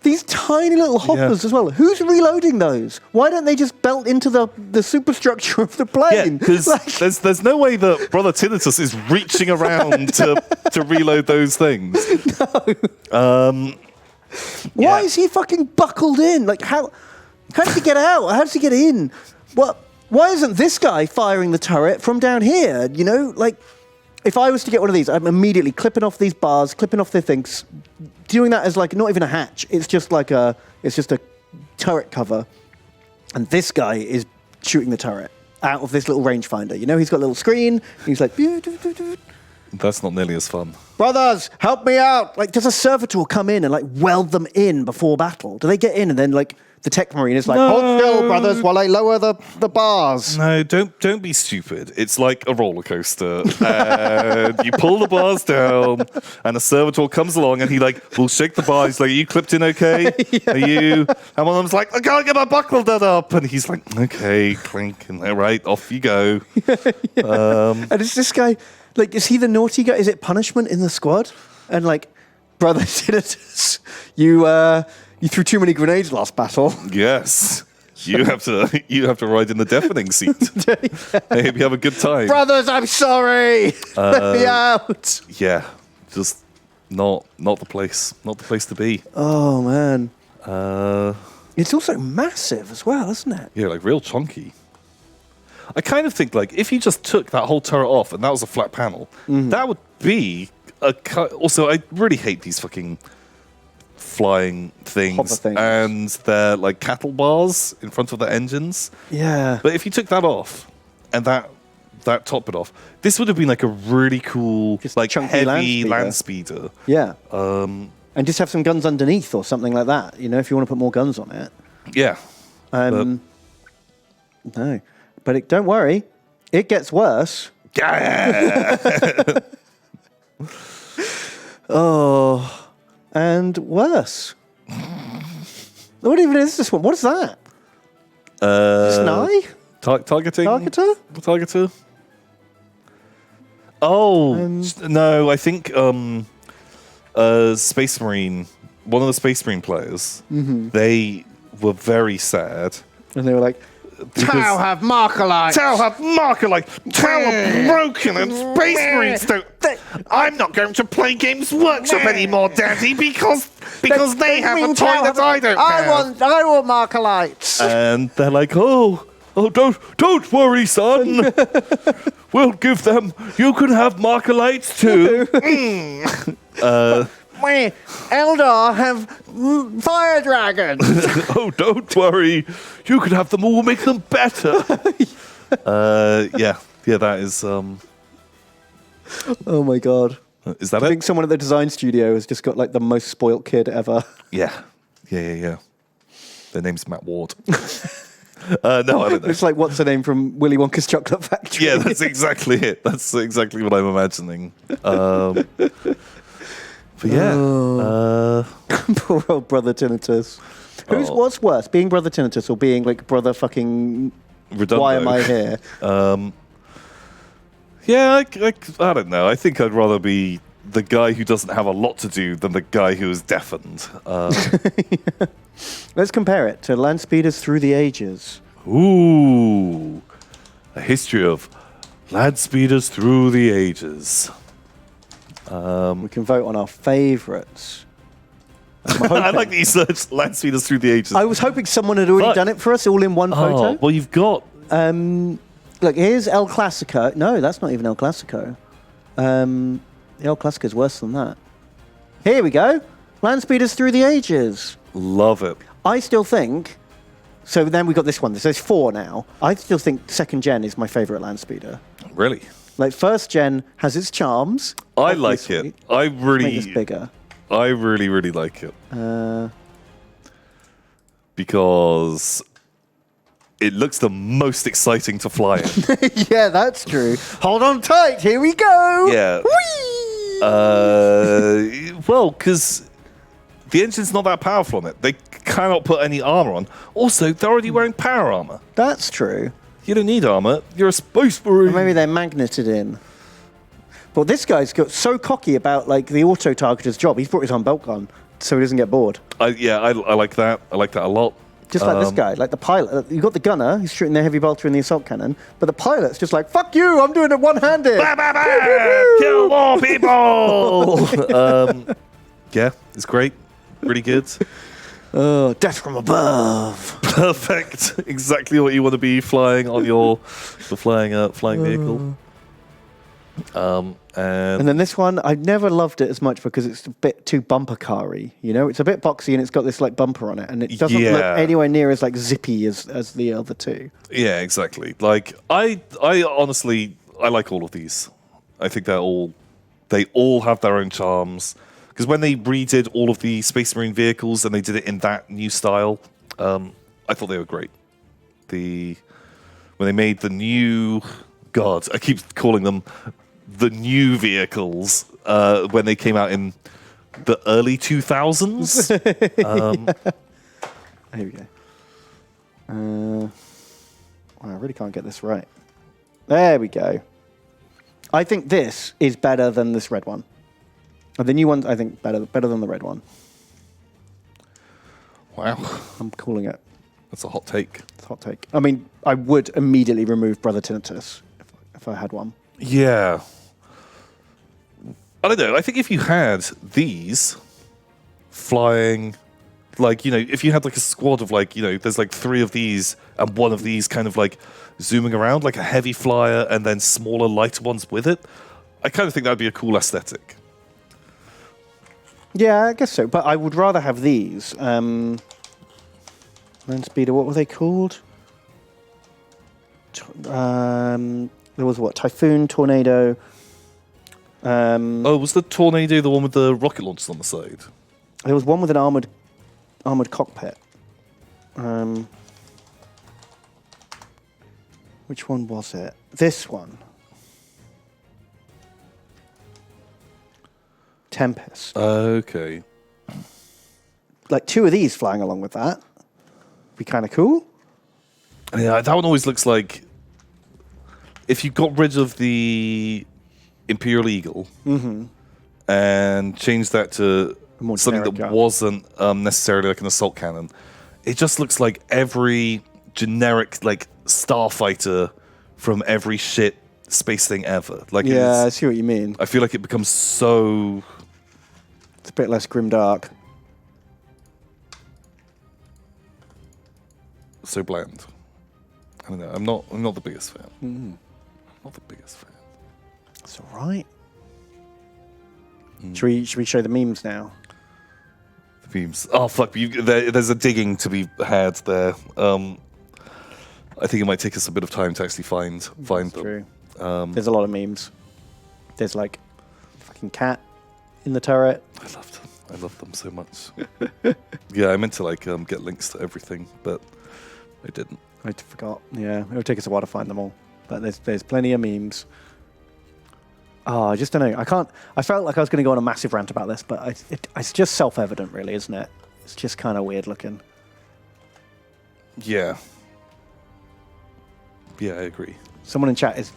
These tiny little hoppers as well. Who's reloading those? Why don't they just belt into the superstructure of the plane? Yeah, because there's no way that Brother Tinnitus is reaching around to reload those things. No. Why is he fucking buckled in? How does he get out? How does he get in? What? Why isn't this guy firing the turret from down here? If I was to get one of these, I'm immediately clipping off these bars, clipping off the things, doing that as not even a hatch. It's just it's just a turret cover. And this guy is shooting the turret out of this little rangefinder. He's got a little screen. He's like... That's not nearly as fun. Brothers, help me out! Does a servitor come in and weld them in before battle? Do they get in and then the tech marine is no. Hold still, brothers, while I lower the bars? No, don't be stupid. It's like a roller coaster. And you pull the bars down, and a servitor comes along, and he will shake the bar. He's like, "Are you clipped in okay? Yeah. Are you?" And one of them's like, "I can't get my buckle done up," and he's like, "Okay, clink, and all right, off you go." And is this guy is he the naughty guy? Is it punishment in the squad? And brother Tinnitus, you threw too many grenades last battle. Yes. You have to ride in the deafening seat. Maybe have a good time. Brothers, I'm sorry. Let me out. Yeah. Just not the place. Not the place to be. Oh man. It's also massive as well, isn't it? Yeah, real chunky. I kind of think if you just took that whole turret off and that was a flat panel, that would be also, I really hate these fucking flying things. And they're cattle bars in front of the engines. Yeah. But if you took that off and that top bit off, this would have been a really cool, just heavy land speeder. Yeah. And just have some guns underneath or something like that, if you want to put more guns on it. Yeah. No. But don't worry, It gets worse. Oh, and worse. What even is this one? What is that? Just an eye? Targeting? Targeter? Oh, no, I think Space Marine, one of the Space Marine players, they were very sad. And they were like, Tau have Markerlight. Tau have Markerlight. Tau are broken and Space Marines don't. I'm not going to play Games Workshop anymore, Daddy, because they have a toy that I don't have. I want Markerlights. And they're like, oh, don't worry, son. We'll give them. You can have Markerlights too. Eldar have fire dragons. Oh, don't worry. You can have them all. We'll make them better. Yeah, that is. oh my god. Is that I it? think someone at the design studio has just got like the most spoilt kid ever. Yeah. Their name's Matt Ward. No, I don't know. It's like, what's the name from Willy Wonka's Chocolate Factory? Yeah, that's exactly it. That's exactly what I'm imagining. But yeah. Poor old Brother Tinnitus. What's worse, being Brother Tinnitus or being like Brother fucking Redundo. Why am I here? Yeah, I don't know. I think I'd rather be the guy who doesn't have a lot to do than the guy who is deafened. Let's compare it to Land Speeders Through the Ages. Ooh. A history of Land Speeders Through the Ages. We can vote on our favourites. I like that you searched Land Speeders Through the Ages. I was hoping someone had already done it for us, all in one photo. Well, you've got... Look, here's El Clasico. No, that's not even El Clasico. The El Clasico's worse than that. Here we go. Land Speeders Through the Ages. Love it. I still think... So then we got this one. There's 4 now. I still think second gen is my favourite Land Speeder. Really? Like, first gen has its charms. I like it. I really... Make this bigger. I really, really like it. Because it looks the most exciting to fly in. Yeah, that's true. Hold on tight. Here we go. Yeah. Whee! Well, because the engine's not that powerful on it. They cannot put any armor on. Also, they're already wearing power armor. That's true. You don't need armor. You're a Space Marine. Or maybe they're magneted in. But this guy's got so cocky about like the auto targeter's job. He's brought his own belt gun so he doesn't get bored. I like that. I like that a lot. Just like this guy, like the pilot. You got the gunner, he's shooting the heavy bolter and the assault cannon, but the pilot's just like, fuck you, I'm doing it one-handed. Bah, bah, bah! Kill more people! Yeah, it's great. Really good. Oh, death from above. Perfect. Exactly what you want to be flying on the flying vehicle. And then this one, I never loved it as much because it's a bit too bumper car-y, you know? It's a bit boxy and it's got this like bumper on it and it doesn't look anywhere near as like zippy as the other two. Yeah, exactly. Like I honestly I like all of these. I think they all have their own charms. Because when they redid all of the Space Marine vehicles and they did it in that new style, I thought they were great. When they made the new... God, I keep calling them the new vehicles when they came out in the early 2000s. Here we go. I really can't get this right. There we go. I think this is better than this red one. The new one's, I think, better than the red one. Wow. I'm calling it. That's a hot take. It's a hot take. I mean, I would immediately remove Brother Tinnitus if I had one. Yeah. I don't know. I think if you had these flying, like, you know, if you had like a squad of like, you know, there's like 3 of these and 1 of these kind of like zooming around, like a heavy flyer and then smaller, lighter ones with it, I kind of think that'd be a cool aesthetic. Yeah, I guess so. But I would rather have these. Land Speeder, what were they called? There was what? Typhoon, Tornado. Was the Tornado the one with the rocket launchers on the side? There was one with an armored cockpit. Which one was it? This one. Tempest. Okay. Like 2 of these flying along with that. Be kind of cool. Yeah, that one always looks like if you got rid of the Imperial Eagle and changed that to more something generic that gun. wasn't necessarily like an assault cannon, it just looks like every generic like starfighter from every shit space thing ever. Like, Yeah, I see what you mean. I feel like it becomes so It's a bit less grimdark. bland. I don't know. I'm not the biggest fan. Not the biggest fan. It's all right. Should we show the memes now? The memes. Oh fuck! There's a digging to be had there. I think it might take us a bit of time to actually find them. True. There's a lot of memes. There's like a fucking cat in the turret. I love them so much. Yeah, I meant to like get links to everything, but I didn't. I forgot. Yeah, it'll take us a while to find them all. But there's plenty of memes. Oh, I just don't know. I felt like I was going to go on a massive rant about this, but it's just self-evident, really, isn't it? It's just kind of weird looking. Yeah. Yeah, I agree. Someone in chat is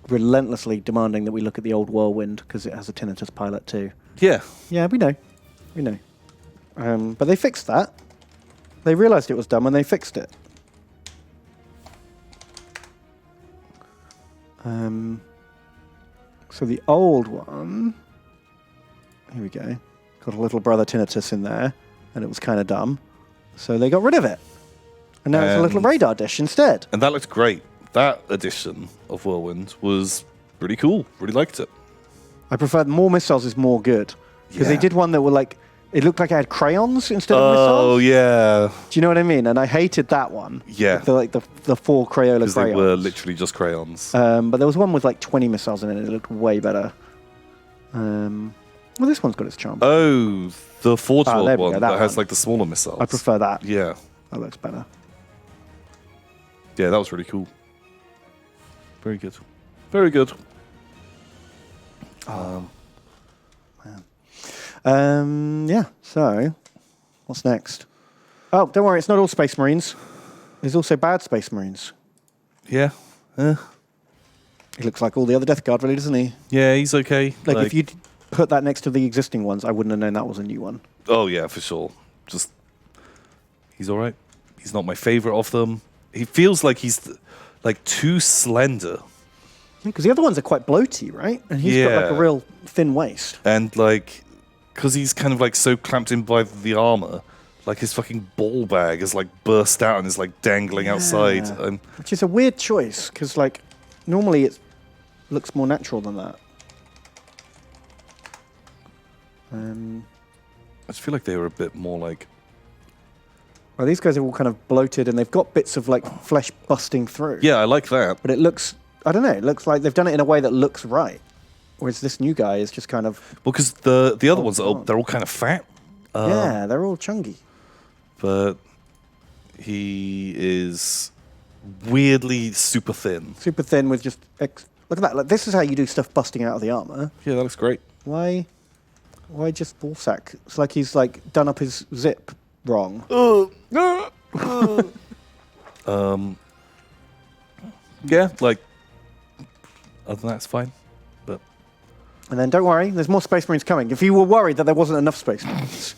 relentlessly demanding that we look at the old Whirlwind because it has a tinnitus pilot too. Yeah. Yeah, we know. We know. But they fixed that. They realised it was dumb and they fixed it. So the old one, here we go, got a little brother tinnitus in there, and it was kind of dumb. So they got rid of it. And now it's a little radar dish instead. And that looked great. That edition of Whirlwind was pretty cool. Really liked it. I preferred more missiles is more good. Because they Yeah. did one that were like, it looked like it had crayons instead of Oh, missiles. yeah. Do you know what I mean? And I hated that one. Yeah. The 4 Crayola Because crayons. they were literally just crayons. But there was one with like 20 missiles in it, and it looked way better. Well, this one's got its charm. Oh, the Forge there World we go, one that that has one. like the smaller missiles. I prefer that. Yeah. That looks better. Yeah, that was really cool. Very good. Very good. Yeah, so what's next? Oh, don't worry, it's not all Space Marines. There's also bad Space Marines. Yeah. He looks like all the other Death Guard, really, doesn't he? Yeah, he's okay. Like if you'd put that next to the existing ones, I wouldn't have known that was a new one. Oh, yeah, for sure. Just, he's all right. He's not my favorite of them. He feels like he's like too slender. Because the other ones are quite bloaty, right? And he's got like a Yeah. real thin waist. And like, because he's kind of like so clamped in by the armor, like his fucking ball bag is like burst out and is like dangling outside. And Which is a weird choice, because like normally it looks more natural than that. I just feel like they were a bit more like, Well, these guys are all kind of bloated, and they've got bits of like flesh busting through. yeah, I like that. But it looks, I don't know, it looks like they've done it in a way that looks right. Whereas this new guy is just kind of, Well, because the other ones, God. they're all kind of fat. yeah, they're all chunky. But he is weirdly super thin. Super thin with just, look at that. Like, this is how you do stuff busting out of the armor. Yeah, that looks great. Why just ballsack? It's like he's like done up his zip wrong. Yeah, like, other than that, it's fine. But And then don't worry, there's more Space Marines coming. If you were worried that there wasn't enough Space Marines,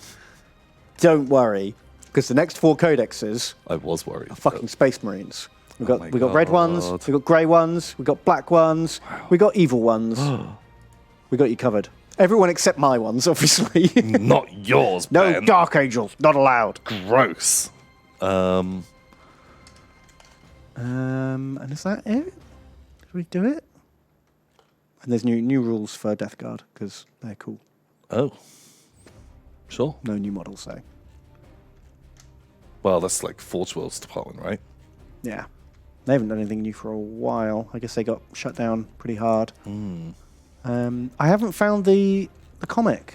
don't worry, because the next 4 codexes I was worried. are fucking Space Marines. We Oh my got red ones, God. we got grey ones, we got black ones, we got evil ones. We got you covered. Everyone except my ones, obviously. Not yours, No Ben. Dark Angels, not allowed. Gross. And is that it? Should we do it? And there's new rules for Death Guard because they're cool. Oh. Sure. No new models though. Well, that's like Forge World's department, right? Yeah, they haven't done anything new for a while. I guess they got shut down pretty hard. I haven't found the comic.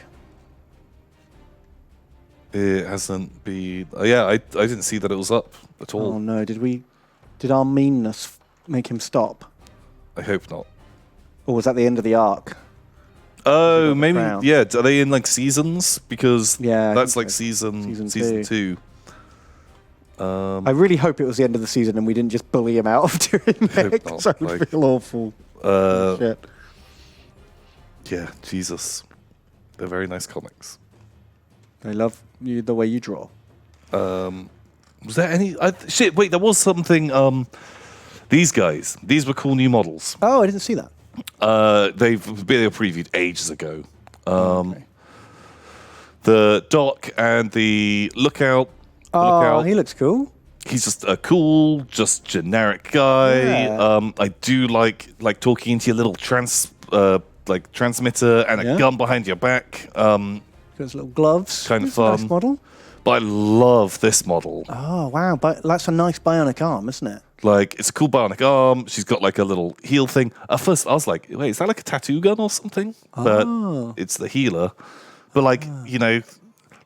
It hasn't been... yeah, I didn't see that it was up at all. Oh no, did our meanness make him stop? I hope not. Or was that the end of the arc? Oh, maybe. crown. Yeah. Are they in like seasons? Because Yeah, I that's think like so. season Season two. I really hope it was the end of the season and we didn't just bully him out of doing hope it. not, 'Cause I would like- feel awful. Shit. Yeah. Jesus. They're very nice comics. I love you the way you draw. Was there any? Shit. Wait. There was something. These guys. These were cool new models. Oh, I didn't see that. They were previewed ages ago. Okay. The Doc and the Lookout. Oh, he looks cool. He's just a cool, just generic guy. Yeah. I do like talking into your little transmitter and a Yeah. gun behind your back. Got his little gloves. Kind of It's a nice fun. model. But I love this model. Oh, wow. But that's a nice bionic arm, isn't it? Like, it's a cool bionic arm. She's got like a little heal thing. At first, I was like, wait, is that like a tattoo gun or something? But it's the healer. But like,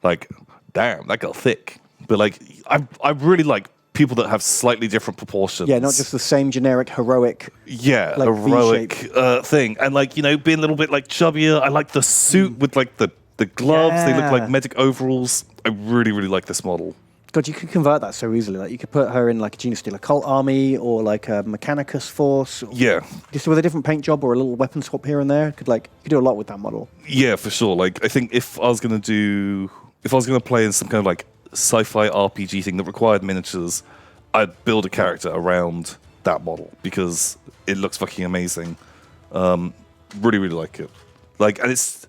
like, damn, that got thick. But like, I really like people that have slightly different proportions. Yeah, not just the same generic heroic. Yeah, like, heroic thing. And like, being a little bit like chubbier. I like the suit with like the gloves. They look Yeah. like medic overalls. I really, really like this model. God, you could convert that so easily. Like you could put her in like a Genius Steel Occult army or like a Mechanicus force. Or Yeah. just with a different paint job or a little weapon swap here and there. You could do a lot with that model. Yeah, for sure. Like, I think if I was gonna play in some kind of like sci-fi RPG thing that required miniatures, I'd build a character around that model because it looks fucking amazing. Really, really like it. Like, and it's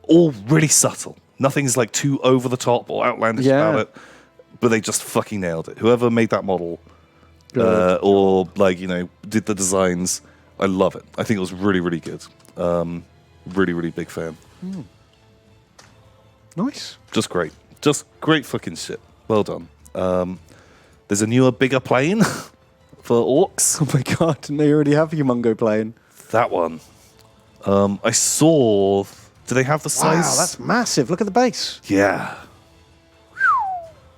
all really subtle. Nothing's like too over the top or outlandish Yeah. about it. But they just fucking nailed it. Whoever made that model, Good. or like did the designs, I love it. I think it was really, really good. Really, really big fan. Nice. Just great fucking shit. Well done. There's a newer, bigger plane for orcs. Oh my god, didn't they already have Humongo playing? That one. I saw. Do they have the size? Wow, that's massive. Look at the base. Yeah.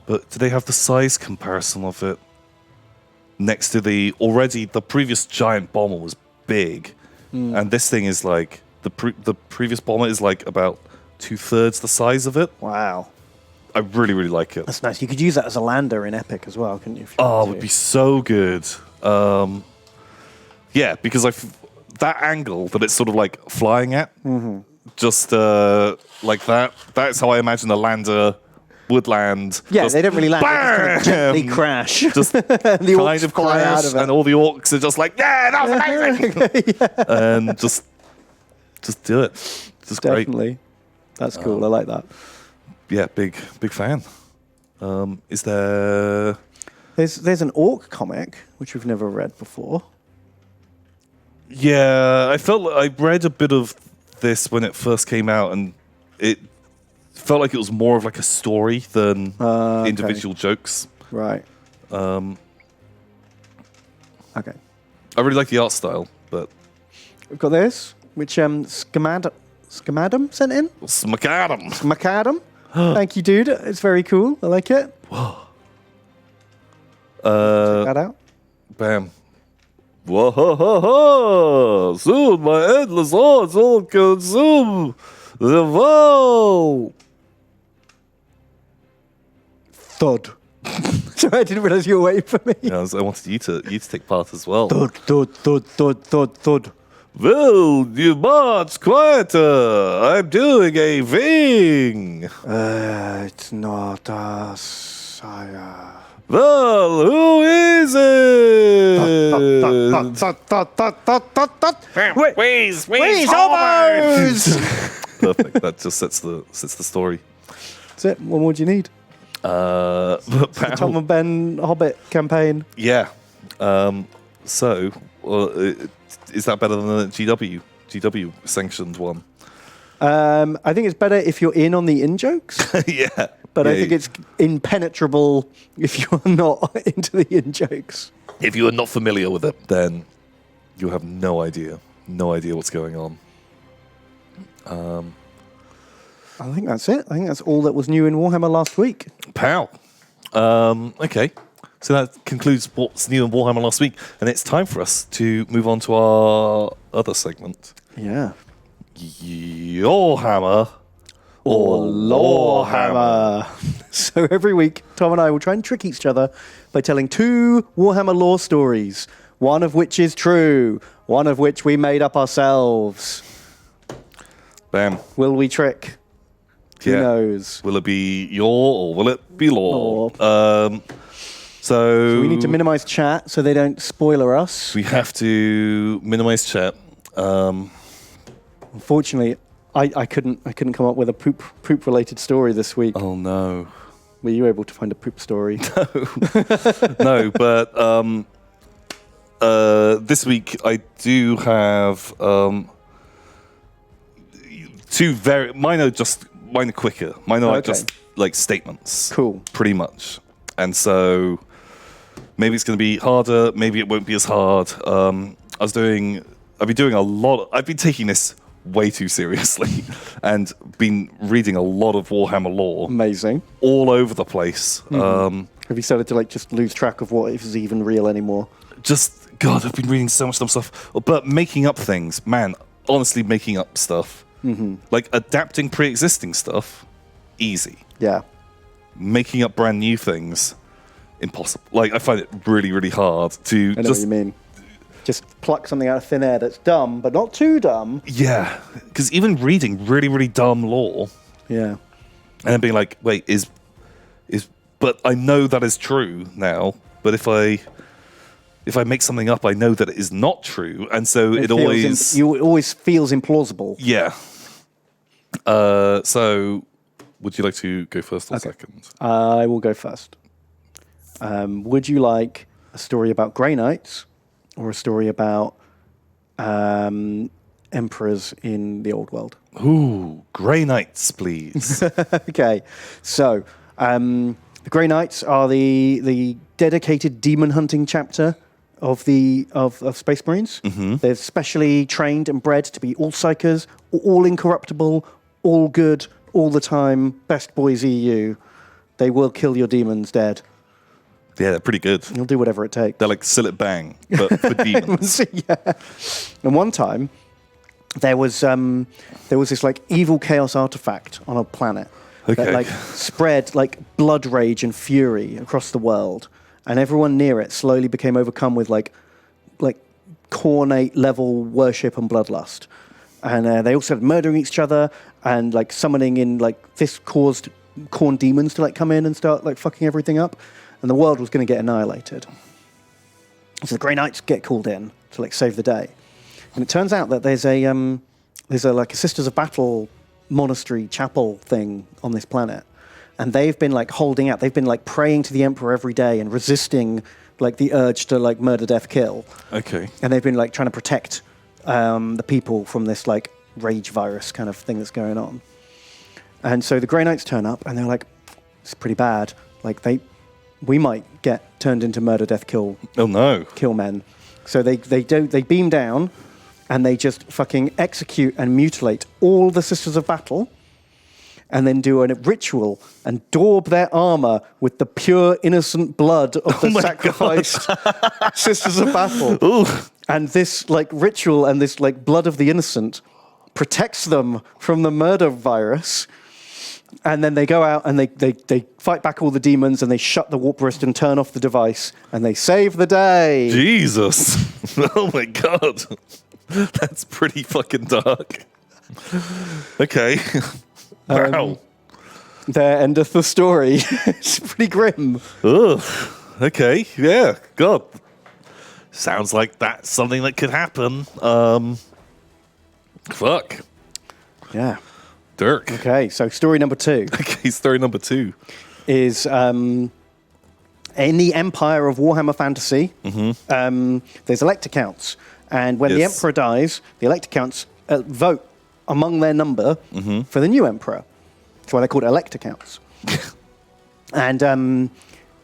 But do they have the size comparison of it next to the previous giant bomber was big, and this thing is like the previous bomber is like about 2/3 the size of it. Wow. I really, really like it. That's nice. You could use that as a lander in Epic as well, couldn't you? if you Oh, it wanted would to? be so good. Yeah, because that angle that it's sort of like flying at, just like that. That's how I imagine a lander would land. Yeah, just they don't really land. They just kind of gently bam! crash. Just the orcs kind of fly out crash, of it. and all the orcs are just like, yeah, that was amazing, and just do it. Just great. Definitely. That's cool. I like that. Yeah, big fan. Is there? There's an orc comic which we've never read before. Yeah, I felt like I read a bit of this when it first came out, and it felt like it was more of like a story than Okay. individual jokes. Right. Okay. I really like the art style, but We've got this, which Scamadum sent in. Smackadam. Macadam. Thank you, dude. It's very cool. I like it. Check that out. Bam. Whoa, soon my endless hordes will consume the world. Thud. Sorry, I didn't realize you were waiting for me. Yeah, I wanted you to take part as well. Thud, thud, thud, thud, thud, thud. Well, you much quieter. I'm doing a thing. It's not us. Well, who is it? Wheeze homos! Perfect. That just sets the story. That's it. What more do you need? The Tom and Ben Hobbit campaign. Yeah. So, is that better than the GW sanctioned one? I think it's better if you're in on the in jokes, Yeah. but I Yeah. think it's impenetrable if you're not into the in jokes. If you are not familiar with it, then you have no idea what's going on. I think that's it. I think that's all that was new in Warhammer last week. Pow. Okay. So that concludes what's new in Warhammer last week, and it's time for us to move on to our other segment. Yeah. Your hammer or Lorehammer. So every week, Tom and I will try and trick each other by telling 2 Warhammer lore stories, one of which is true, one of which we made up ourselves. Bam. Will we trick? Who knows? Will it be your or will it be lore? So we need to minimize chat so they don't spoiler us. We have to minimize chat. Unfortunately, I couldn't come up with a poop related story this week. Oh no. Were you able to find a poop story? No, but this week I do have 2 very mine are quicker. Mine are just like statements. Cool. Pretty much. And so maybe it's going to be harder, maybe it won't be as hard. I've been taking this way too seriously and been reading a lot of Warhammer lore. Amazing. All over the place. Mm-hmm. Have you started to just lose track of what is even real anymore? God, I've been reading so much dumb stuff. But making up things, man, honestly making up stuff. Mm-hmm. Like adapting pre-existing stuff, easy. Yeah. Making up brand new things, impossible. Like, I find it really, really hard to I know what you mean. Just pluck something out of thin air that's dumb, but not too dumb. Yeah, because even reading really, really dumb lore, yeah, and then being like, wait, but I know that is true now. But if I make something up, I know that it is not true, and so it always feels implausible. Yeah. So, would you like to go first or second? I will go first. Would you like a story about Grey Knights or a story about emperors in the old world? Ooh, Grey Knights, please. Okay, so the Grey Knights are the dedicated demon hunting chapter of Space Marines. Mm-hmm. They're specially trained and bred to be all psychers, all incorruptible, all good, all the time, best boys EU. They will kill your demons dead. Yeah, they're pretty good. They'll do whatever it takes. They're like Sillet Bang, but for demons. Yeah. And one time, there was this like evil chaos artifact on a planet that like spread like blood rage and fury across the world, and everyone near it slowly became overcome with like Khornate level worship and bloodlust, and they all started murdering each other and like summoning in this caused Khorne demons to come in and start fucking everything up. And the world was going to get annihilated. So the Grey Knights get called in to save the day. And it turns out that there's a Sisters of Battle monastery chapel thing on this planet. And they've been holding out. They've been praying to the Emperor every day and resisting the urge to murder, death, kill. Okay. And they've been trying to protect the people from this rage virus kind of thing that's going on. And so the Grey Knights turn up and they're like, it's pretty bad. We might get turned into murder, death, kill. Oh no! Kill men. So they beam down, and they just fucking execute and mutilate all the Sisters of Battle, and then do a ritual and daub their armor with the pure, innocent blood of the sacrificed Sisters of Battle. Ooh. And this ritual and this blood of the innocent protects them from the murder virus. And then they go out and they fight back all the demons and they shut the warp wrist and turn off the device and they save the day. Jesus. Oh my God. That's pretty fucking dark. Okay. Wow. There endeth the story. It's pretty grim. Ugh. Okay. Yeah. God. Sounds like that's something that could happen. Fuck. Yeah. Dirk. Okay, so story number 2. Okay, story number 2 is in the Empire of Warhammer Fantasy. Mm-hmm. There's elect accounts, and when the Emperor dies, the elect accounts vote among their number for the new Emperor. That's why they're called elect accounts. And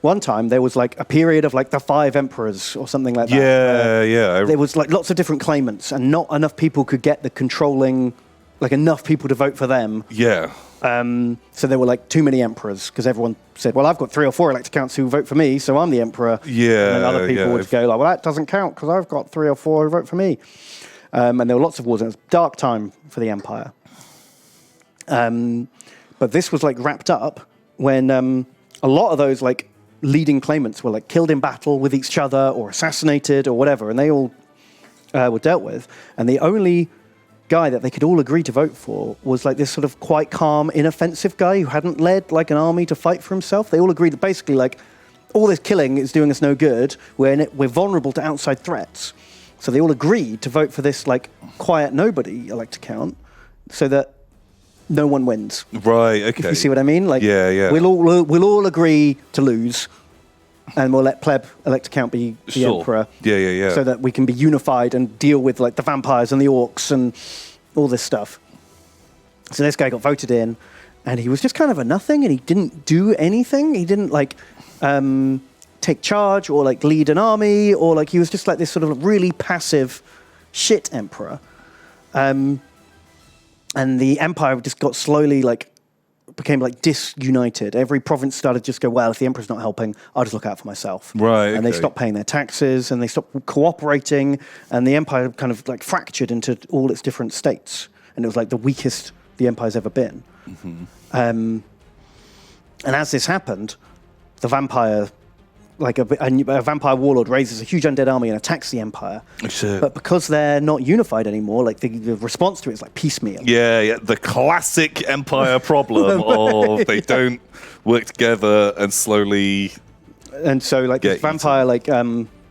one time there was a period of the 5 emperors or something like that. Yeah. There was lots of different claimants, and not enough people could get the controlling like enough people to vote for them. Yeah. So there were like too many emperors because everyone said, well, I've got 3 or 4 elect accounts who vote for me, so I'm the emperor. Yeah. And then other people yeah. would go like, well, that doesn't count because I've got 3 or 4 who vote for me. And there were lots of wars, and it was a dark time for the empire. But this was like wrapped up when a lot of those like leading claimants were like killed in battle with each other or assassinated or whatever, and they all were dealt with. And the only guy that they could all agree to vote for was like this sort of quite calm, inoffensive guy who hadn't led like an army to fight for himself. They all agreed that basically like all this killing is doing us no good. We're vulnerable to outside threats. So they all agreed to vote for this like quiet nobody elect account so that no one wins. Right, okay. If you see what I mean? Like, yeah. We'll all agree to lose, and we'll let pleb elect account be the emperor. Yeah. So that we can be unified and deal with like the vampires and the orcs and all this stuff. So this guy got voted in, and he was just kind of a nothing, and he didn't do anything. He didn't like take charge or like lead an army, or like he was just like this sort of really passive shit emperor. And the empire just got slowly like became like disunited. Every province started to just go, well, if the emperor's not helping, I'll just look out for myself. Right. And they stopped paying their taxes, and they stopped cooperating, and the empire kind of like fractured into all its different states. And it was like the weakest the empire's ever been. Mm-hmm. And as this happened, the vampire, like a vampire warlord raises a huge undead army and attacks the empire. Shit. But because they're not unified anymore, like the response to it is like piecemeal. Yeah, the classic empire problem of they don't work together and slowly. And so like this vampire like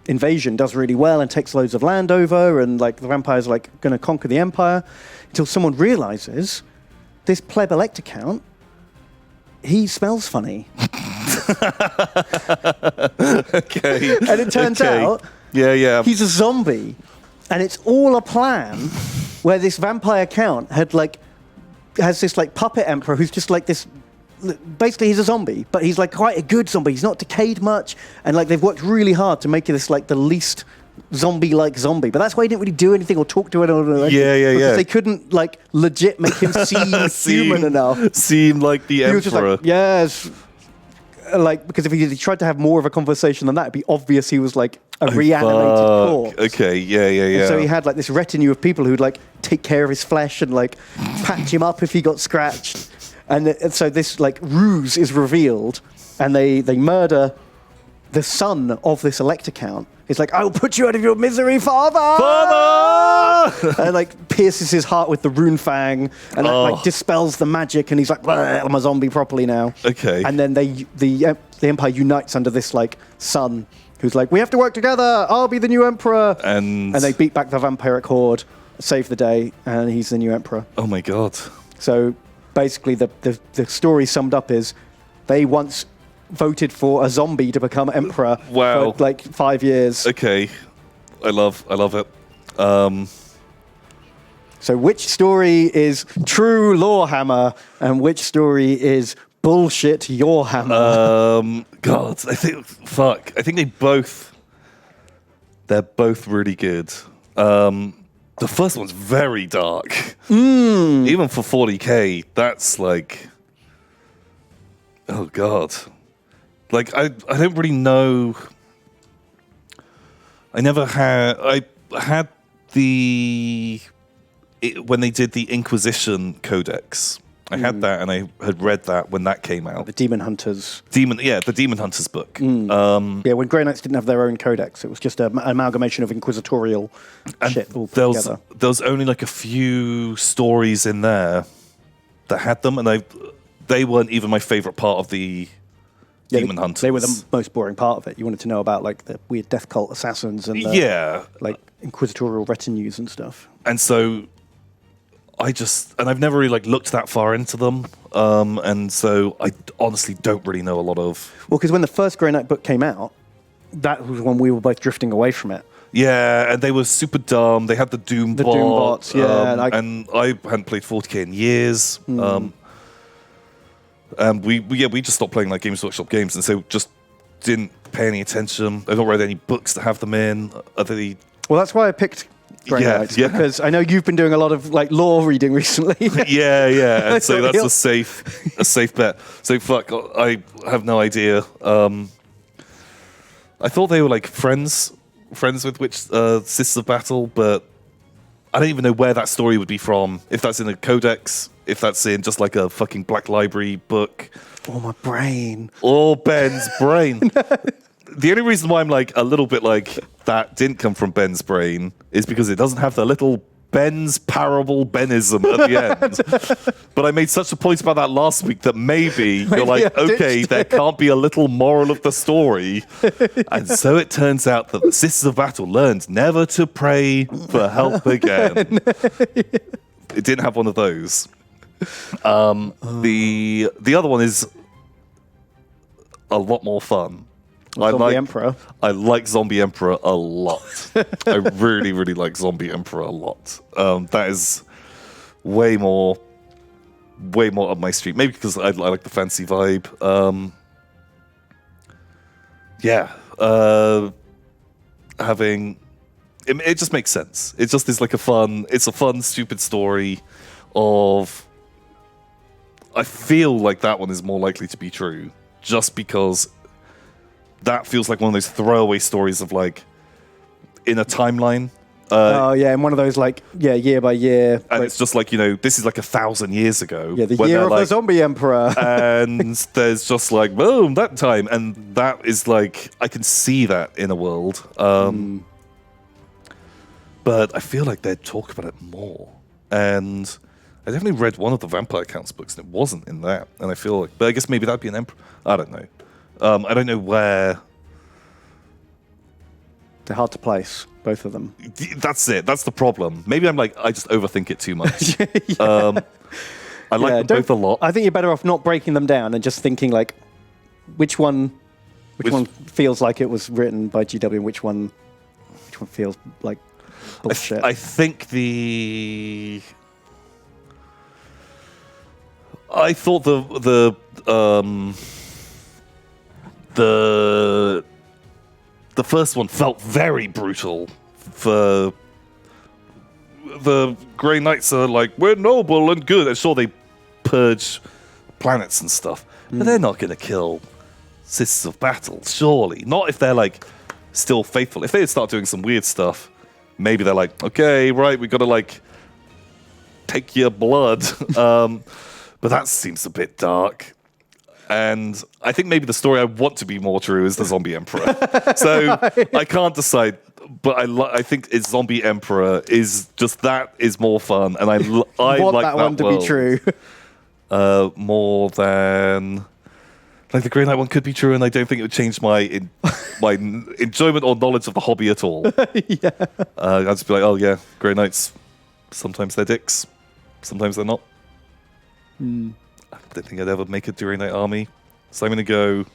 invasion does really well and takes loads of land over, and like the vampire's like going to conquer the empire until someone realizes this pleb elect account, he smells funny. Okay. And it turns out he's a zombie. And it's all a plan where this vampire count has this like puppet emperor who's just like this. Basically, he's a zombie, but he's like quite a good zombie. He's not decayed much, and like they've worked really hard to make this like the least zombie-like zombie. But that's why he didn't really do anything or talk to anyone. Because they couldn't like legit make him seem human enough. Seem like the emperor. He was just like, yes. Like, because if he tried to have more of a conversation than that, it'd be obvious he was like a reanimated corpse. Okay, yeah. And so he had like this retinue of people who'd like take care of his flesh and like patch him up if he got scratched. And so this like ruse is revealed, and they murder the son of this elect account. He's like, I will put you out of your misery, father! And like pierces his heart with the rune fang, and that like dispels the magic, and he's like, I'm a zombie properly now. Okay. And then the empire unites under this like son who's like, we have to work together, I'll be the new emperor. And they beat back the vampiric horde, save the day, and he's the new emperor. Oh my god. So basically the story summed up is they once voted for a zombie to become emperor for like 5 years. Okay. I love it. So which story is true Lorehammer and which story is bullshit your hammer? God, I think they're both really good. The first one's very dark. Even for 40k, that's like, oh god. Like I don't really know. I had when they did the Inquisition Codex. I had that, and I had read that when that came out. The Demon Hunters. The Demon Hunters book. When Grey Knights didn't have their own codex, it was just an amalgamation of inquisitorial shit all put together. There was only like a few stories in there that had them, and they weren't even my favorite part of the Demon Hunters. They were the most boring part of it. You wanted to know about like the weird death cult assassins and like inquisitorial retinues and stuff. And so I've never really like looked that far into them, and so I honestly don't really know a lot of. Well, because when the first Grey Knight book came out, that was when we were both drifting away from it. Yeah, and they were super dumb. They had the Doom bots, yeah. And I hadn't played 40k in years. And we just stopped playing like Games Workshop games, and so just didn't pay any attention. I've not read any books that have them in. Well, that's why I picked Grey Yeah, Knights, yeah. because I know you've been doing a lot of like lore reading recently. Yeah. And so thought that's he'll- a safe bet. So fuck, I have no idea. I thought they were like friends with which Sisters of Battle, but I don't even know where that story would be from. If that's in a codex, if that's in just like a fucking Black Library book, Oh, my brain. or Ben's brain. The only reason why I'm like a little bit like that didn't come from Ben's brain is because it doesn't have the little Ben's parable Benism at the end. But I made such a point about that last week that maybe you're like, I okay, ditched there it. can't be a little moral of the story. And so it turns out that the Sisters of Battle learned never to pray for help again. It didn't have one of those. The other one is a lot more fun. Zombie Emperor. I like Zombie Emperor a lot. I really, really like Zombie Emperor a lot. That is way more up my street. Maybe because I like the fancy vibe. Having it just makes sense. It just is like a fun, stupid story of. I feel like that one is more likely to be true, just because. That feels like one of those throwaway stories of like in a timeline. Oh yeah, and one of those like year by year. And like, it's just like, this is like 1,000 years ago. the when year they're of the like, Zombie Emperor. and there's just like, boom, that time. And that is like, I can see that in a world. But I feel like they'd talk about it more. And I definitely read one of the Vampire Counts books and it wasn't in that. And I feel like, but I guess maybe that'd be an Emperor. I don't know. I don't know where. They're hard to place, both of them. That's it. That's the problem. Maybe I'm like, I just overthink it too much. I like them both a lot. I think you're better off not breaking them down and just thinking like, which one feels like it was written by GW and which one feels like bullshit. I think I thought the first one felt very brutal. For the Grey Knights are like, we're noble and good. And sure, they purge planets and stuff, but they're not going to kill Sisters of Battle, surely. Not if they're like still faithful. If they start doing some weird stuff, maybe they're like, okay, right, we got to like take your blood. But that seems a bit dark. And I think maybe the story I want to be more true is the Zombie Emperor. So I can't decide, but I think it's Zombie Emperor is just that is more fun, and I want like that one to world, be true. more than like the Grey Knight one could be true, and I don't think it would change my my enjoyment or knowledge of the hobby at all. Yeah. I'd just be like, oh yeah, Grey Knights. Sometimes they're dicks, sometimes they're not. I don't think I'd ever make a Grey Knight army, so I'm going to go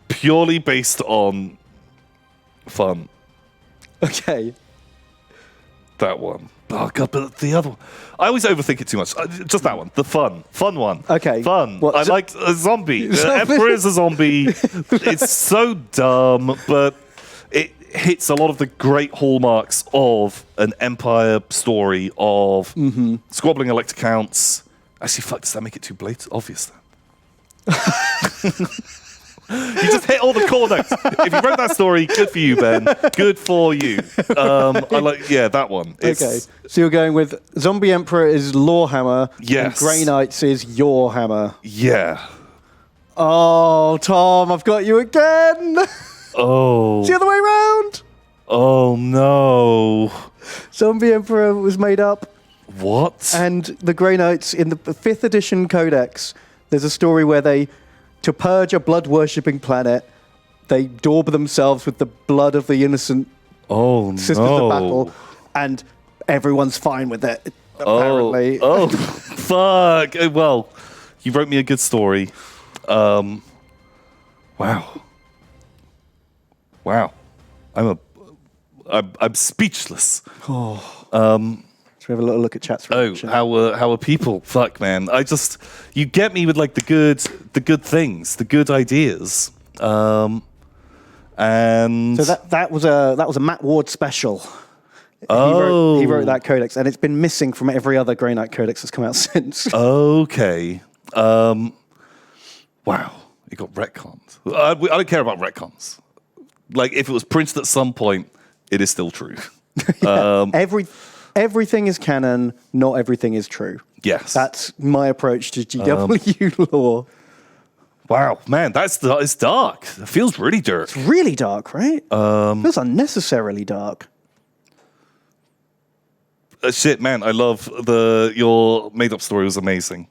purely based on fun. Okay. That one. Oh god, but the other one. I always overthink it too much. Just that one, the fun one. Okay. Fun. What, I like a zombie. The Emperor is a zombie. It's so dumb, but it hits a lot of the great hallmarks of an Empire story of squabbling elect accounts. Actually, fuck, does that make it too blatant? Obvious then. You just hit all the core notes. If you wrote that story, good for you, Ben. Good for you. I like, that one. Okay. So you're going with Zombie Emperor is Lorehammer. Yes. And Grey Knights is your hammer. Yeah. Oh, Tom, I've got you again. Oh. It's the other way around. Oh no. Zombie Emperor was made up, What? and the Grey Knights in the 5th edition codex, there's a story where to purge a blood-worshipping planet, they daub themselves with the blood of the innocent Oh Sisters no. of Battle, and everyone's fine with it, apparently. Oh, fuck. Well, you wrote me a good story. Wow. I'm speechless. Should we have a little look at chat's Oh, reaction? how are people? Fuck, man. You get me with like the good things, the good ideas. And So that was a Matt Ward special. oh, He wrote that codex, and it's been missing from every other Grey Knight codex that's come out since. okay. Wow, it got retcons. I don't care about retcons. Like, if it was printed at some point, it is still true. Everything is canon, not everything is true. Yes. That's my approach to GW lore. Wow, man, it's dark. It feels really dark. It's really dark, right? Feels unnecessarily dark. Shit, man, I love your made-up story was amazing.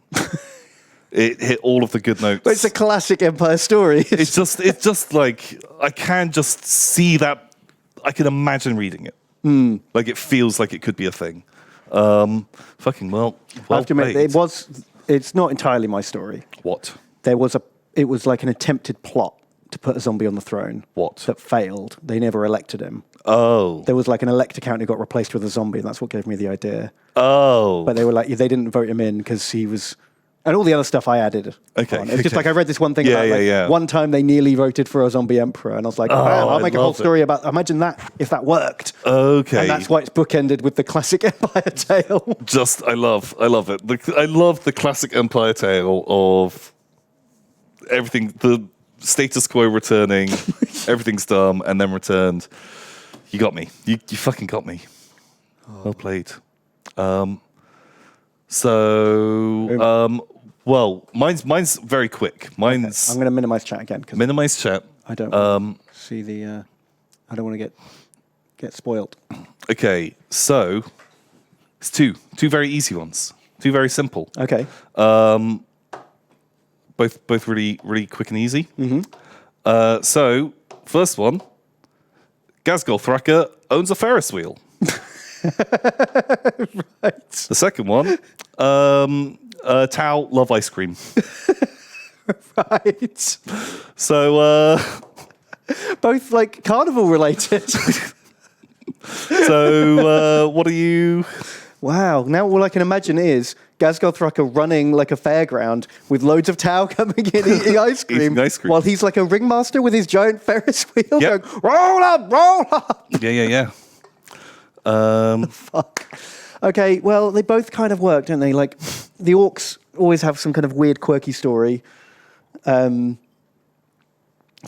It hit all of the good notes. But it's a classic Empire story. It's just like, I can just see that. I can imagine reading it. Like, it feels like it could be a thing. Fucking well I have to admit, played. it's not entirely my story. What? It was like an attempted plot to put a zombie on the throne. What? That failed. They never elected him. Oh. There was like an elect account who got replaced with a zombie, and that's what gave me the idea. Oh. But they were like, they didn't vote him in because he was, and all the other stuff I added. Okay, on. It's just okay. like I read this one thing about one time they nearly voted for a zombie emperor, and I was like, man, I'll make a whole story about. Imagine that if that worked. Okay. And that's why it's bookended with the classic Empire tale. I love it. I love the classic Empire tale of everything, the status quo returning, everything's dumb, and then returned. You got me. You fucking got me. Well played. Well, mine's very quick. Mine's I'm going to minimize chat again because minimize chat. I don't want to see the. I don't want to get spoiled. Okay, so it's two very easy ones. Two very simple. Okay. Both really quick and easy. Mm-hmm. So first one, Ghazghkull Thraka owns a Ferris wheel. Right. The second one, Tau love ice cream. Right. So Both like carnival related. so what are you? Wow. Now all I can imagine is Ghazghkull Thraka running like a fairground with loads of Tau coming in eating ice cream, Eating ice cream. while he's like a ringmaster with his giant Ferris wheel Yep. going, roll up. Yeah. Fuck. Okay, well, they both kind of work, don't they? Like, the orcs always have some kind of weird, quirky story. So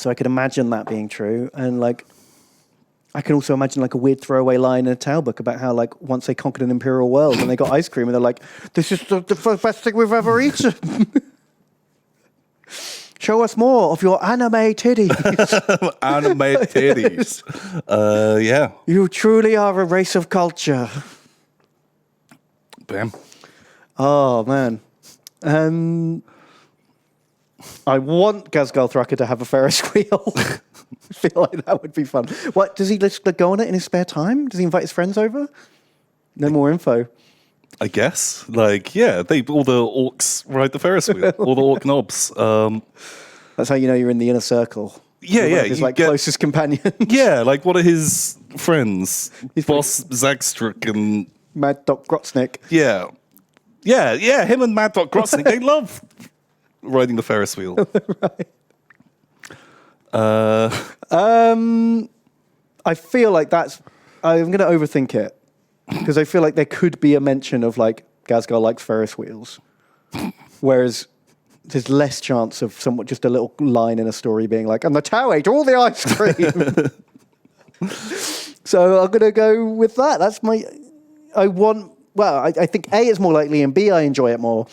I could imagine that being true. And, like, I can also imagine, like, a weird throwaway line in a Tau book about how, like, once they conquered an imperial world and they got ice cream, and they're like, this is the best thing we've ever eaten. Show us more of your anime titties. Anime titties. Yeah. You truly are a race of culture. Bam. Oh, man. I want Ghazghkull Thraka to have a Ferris wheel. I feel like that would be fun. What, does he just go on it in his spare time? Does he invite his friends over? No more info. I guess. Like, yeah, all the orcs ride the Ferris wheel. All the orc knobs. That's how you know you're in the inner circle. Yeah, You're yeah. his like closest companion. Yeah, like what are his friends? His Boss Zagstruck and Mad Doc Grotznick. yeah. Him and Mad Dog Grotznick, they love riding the Ferris wheel. Right. I feel like I'm going to overthink it because I feel like there could be a mention of like Ghazghkull likes Ferris wheels, whereas there's less chance of just a little line in a story being like, and the Tau ate all the ice cream. So I'm going to go with that. That's I think A, it's more likely, and B, I enjoy it more.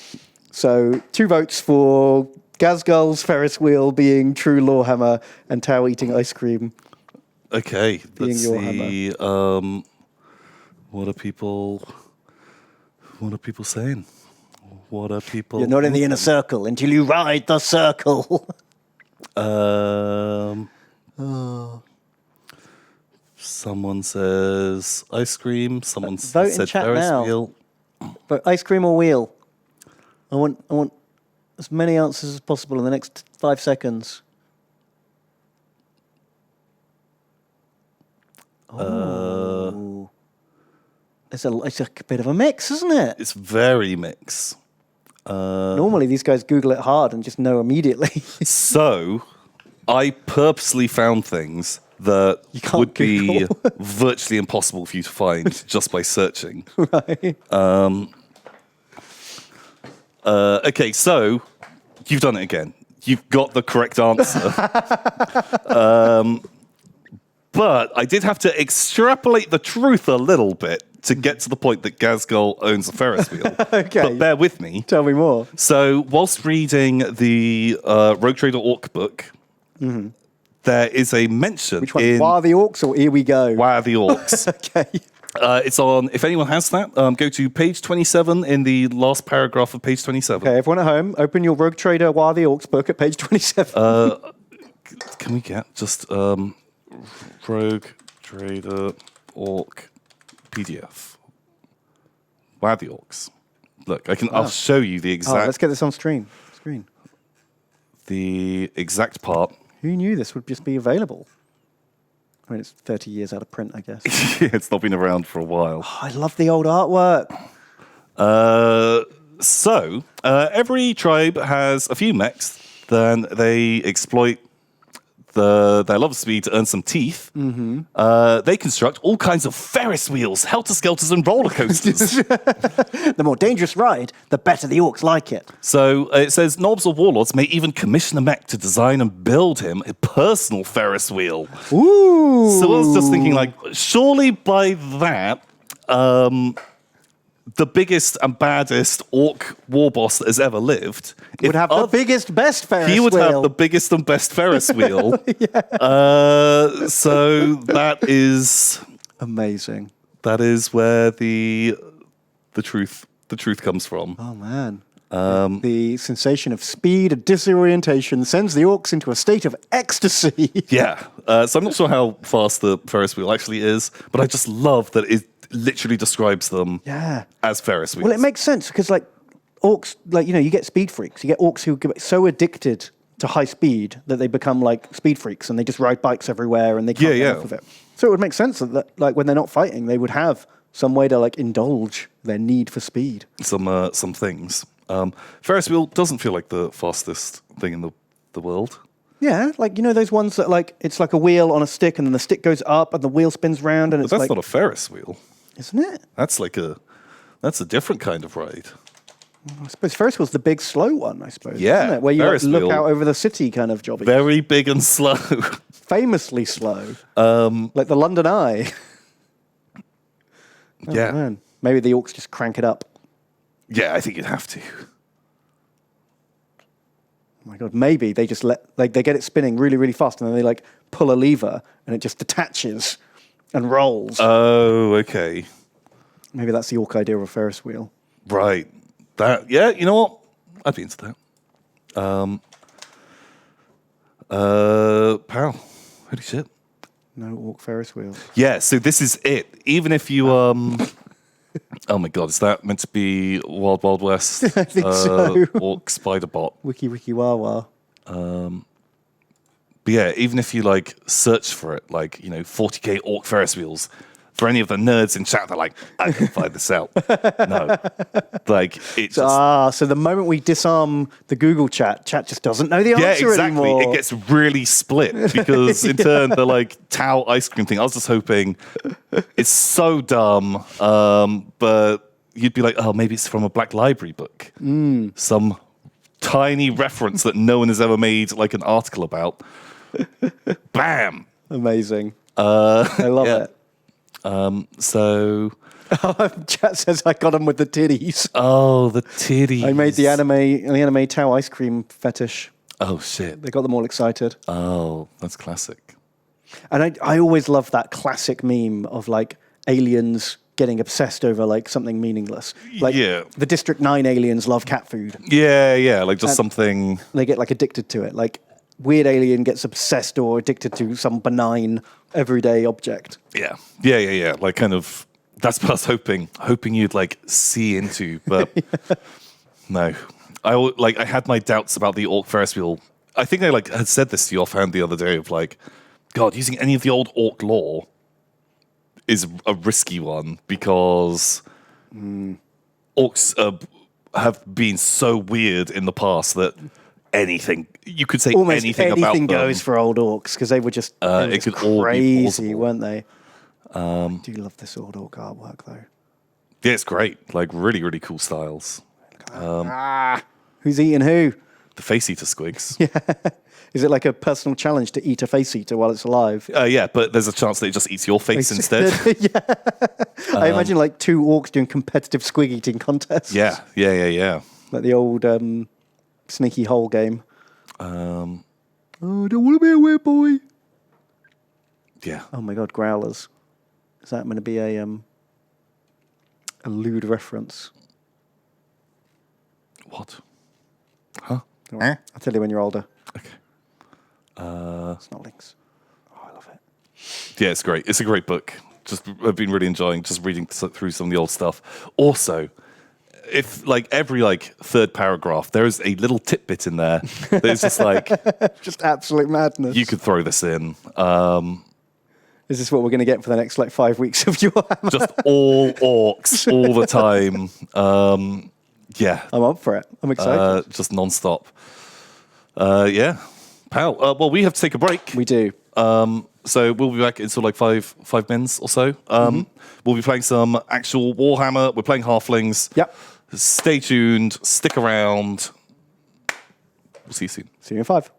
So 2 votes for Ghazghull's Ferris wheel being true Lorehammer and Tau eating ice cream. Okay, let's your see. What are people saying? What are people? You're not in the inner circle until you ride the circle. Someone says ice cream. Someone Vote in said chat Ferris now. wheel. But ice cream or wheel? I want as many answers as possible in the next 5 seconds. Oh. It's a bit of a mix, isn't it? It's very mix. Normally these guys Google it hard and just know immediately. So, I purposely found things that can't would be Google. virtually impossible for you to find just by searching. Right. Okay, so you've done it again. You've got the correct answer. But I did have to extrapolate the truth a little bit to get to the point that Gazgul owns a Ferris wheel. Okay. But bear with me. Tell me more. So, whilst reading the Rogue Trader Orc book, there is a mention Which one? in Why the Orcs or Here We Go? Why the Orcs. Okay. It's on, if anyone has that, go to page 27 in the last paragraph of page 27. Okay, everyone at home, open your Rogue Trader Why the Orcs book at page 27. Can we get just Rogue Trader Orc PDF? Why the Orcs? Look, I'll show you the Let's get this on screen. the exact part. Who knew this would just be available? I mean, it's 30 years out of print, I guess. It's not been around for a while. Oh, I love the old artwork. So every tribe has a few mechs. Then they exploit their love of speed to earn some teeth. They construct all kinds of Ferris wheels, helter-skelters, and roller coasters. The more dangerous ride, the better the Orcs like it. So it says knobs or warlords may even commission a mech to design and build him a personal Ferris wheel. Ooh. So I was just thinking, like, surely by that, the biggest and baddest orc war boss that has ever lived Would have the biggest, best Ferris wheel. He would have the biggest and best Ferris wheel. So that is amazing. That is where the truth comes from. Oh, man. The sensation of speed and disorientation sends the Orcs into a state of ecstasy. Yeah. So I'm not sure how fast the Ferris wheel actually is, but I just love that it literally describes them as Ferris wheels. Well, it makes sense because, like, Orcs, like, you know, you get speed freaks. You get Orcs who get so addicted to high speed that they become like speed freaks and they just ride bikes everywhere and they can't get off of it. So it would make sense that, like, when they're not fighting, they would have some way to, like, indulge their need for speed. Some things. Ferris wheel doesn't feel like the fastest thing in the world. Yeah, like, you know, those ones that, like, it's like a wheel on a stick and then the stick goes up and the wheel spins round and But it's that's like... not a Ferris wheel. Isn't it? That's a different kind of ride. I suppose Ferris wheel's the big slow one, I suppose. Yeah, isn't it? Where you Ferris like, look wheel. out over the city kind of jobbing. Very big and slow. Famously slow. Like the London Eye. Yeah. Man. Maybe the Orcs just crank it up. Yeah, I think you'd have to. Oh my God, maybe they just they get it spinning really, really fast and then they, like, pull a lever and it just detaches and rolls. Oh, okay. Maybe that's the Orc idea of a Ferris wheel. Right. Yeah, you know what? I'd be into that. Pal. Holy shit. No Orc Ferris wheel. Yeah, so this is it. Even if you oh my God, is that meant to be Wild Wild West? I think so. Orc Spider Bot. Wiki wiki wah wah. But yeah, even if you, like, search for it, like, you know, 40k Orc Ferris wheels, for any of the nerds in chat, they're like, I can find this out. No. Like, it's just... So the moment we disarm the Google chat just doesn't know the answer exactly. anymore. It gets really split because in turn, the, like, Tau ice cream thing, I was just hoping it's so dumb, but you'd be like, oh, maybe it's from a Black Library book. Some tiny reference that no one has ever made, like, an article about. Bam! Amazing. I love it. So... Chat says I got him with the titties. Oh, the titties. I made the anime Tau ice cream fetish. Oh, shit. They got them all excited. Oh, that's classic. And I always love that classic meme of, like, aliens getting obsessed over, like, something meaningless. Like, the District 9 aliens love cat food. Yeah, like just something... They get, like, addicted to it. Like, weird alien gets obsessed or addicted to some benign, everyday object. Yeah. Like, kind of... That's what I was hoping you'd, like, see into, but no. I had my doubts about the Orc Ferris wheel. I think I, like, had said this to you offhand the other day of, like, God, using any of the old Orc lore is a risky one because Orcs have been so weird in the past that anything. You could say Almost anything about them. goes for old orcs because they were just It could all be crazy, plausible. weren't they? I do love this old orc artwork though. Yeah, it's great. Like really, really cool styles. Who's eating who? The face eater squigs. Is it like a personal challenge to eat a face eater while it's alive? Yeah, but there's a chance that it just eats your face instead. I imagine like two orcs doing competitive squig eating contests. Yeah. Like the old sneaky hole game. Oh, I don't want to be a weird boy. Yeah. Oh my god, growlers. Is that going to be a lewd reference? What? Huh? Don't worry. I'll tell you when you're older. Okay. It's not links. Oh, I love it. Yeah, it's great. It's a great book. Just I've been really enjoying just reading through some of the old stuff. Also, if like every like third paragraph, there is a little tidbit in there that is just like Just absolute madness. you could throw this in. Is this what we're going to get for the next like 5 weeks of Warhammer? Just all orcs all the time. Yeah, I'm up for it. I'm excited. just non-stop. Yeah, pal. Well, we have to take a break. We do. So we'll be back in sort of like five minutes or so. We'll be playing some actual Warhammer. We're playing Halflings. Yep. Stay tuned. Stick around. We'll see you soon. See you in 5.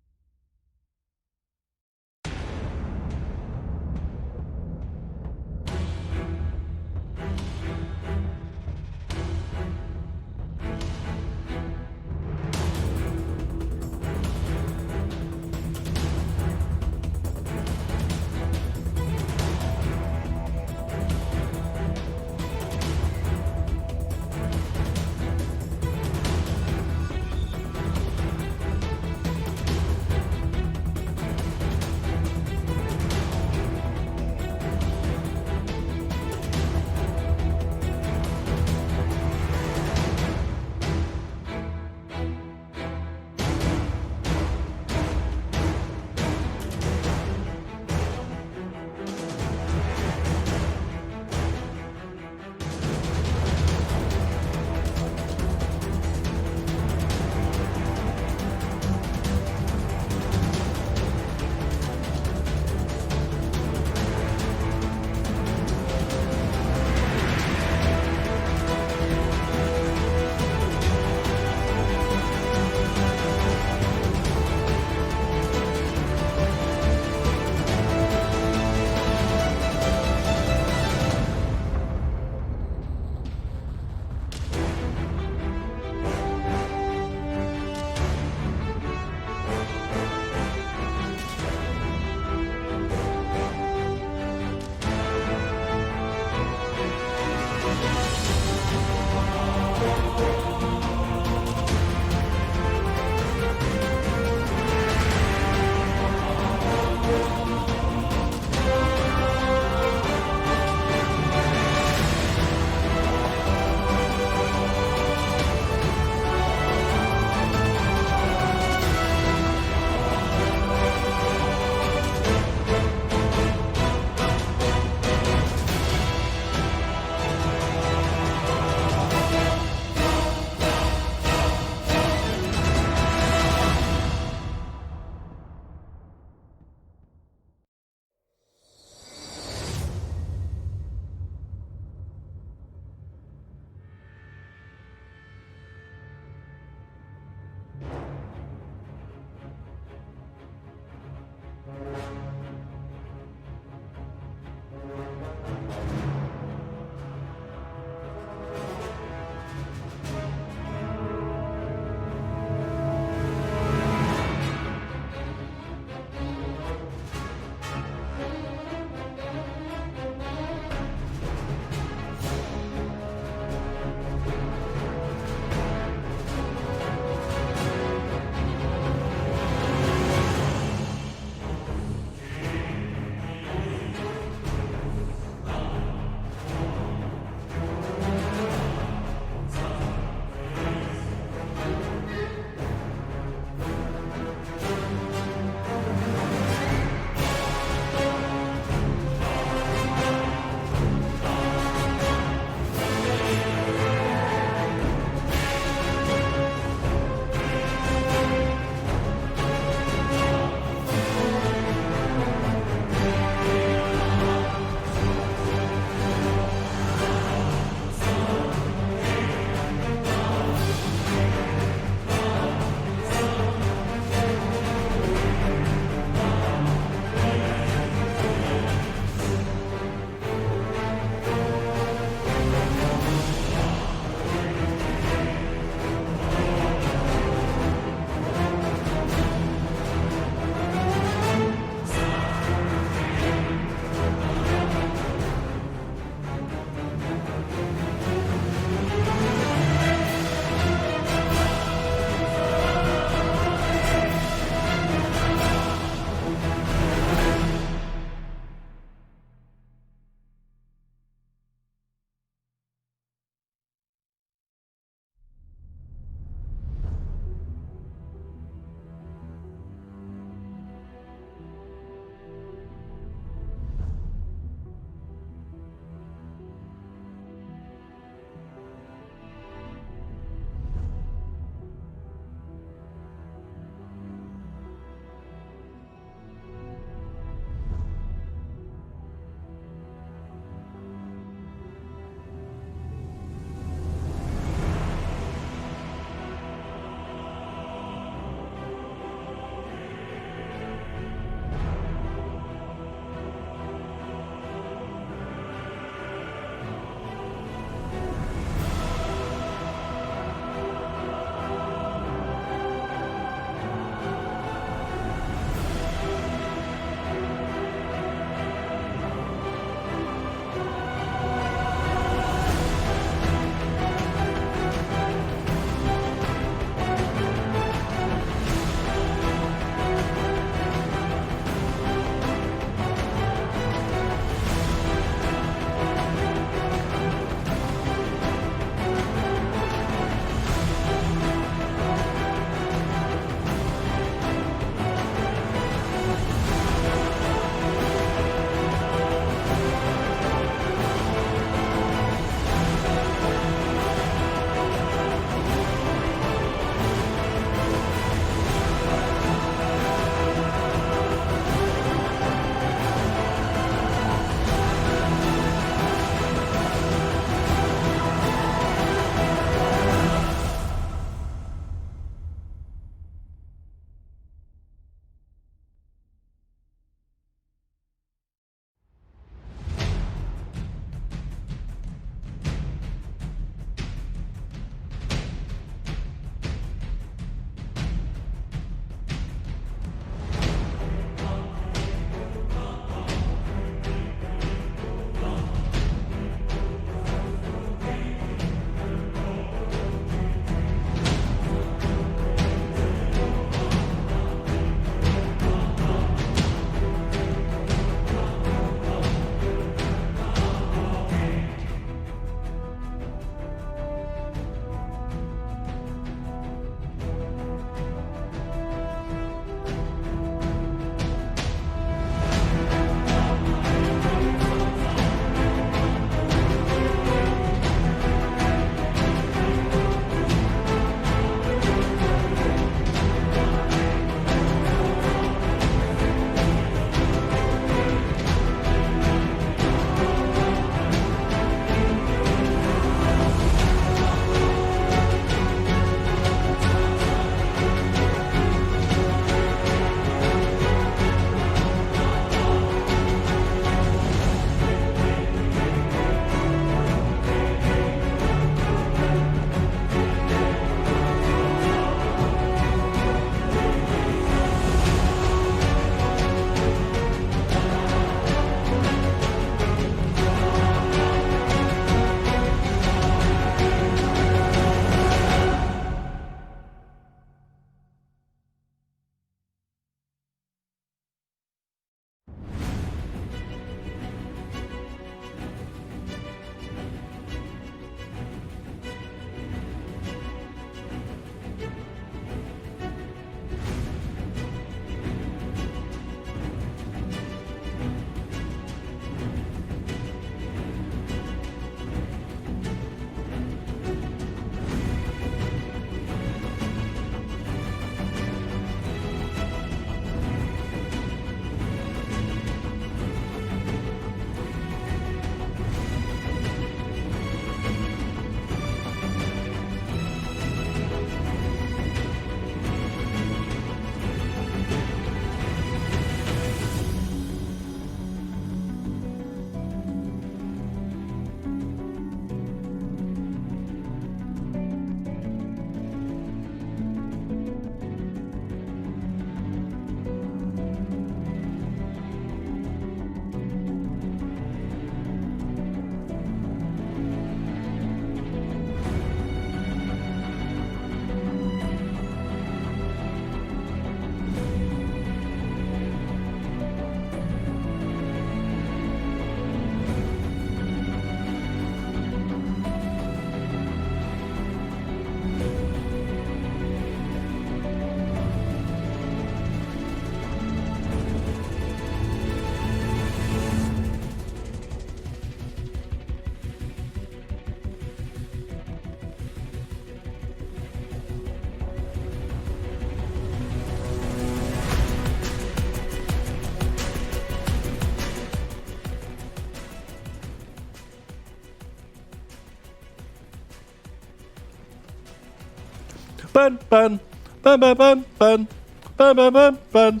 Burn, burn, burn, burn, burn, burn, burn, burn, burn, burn,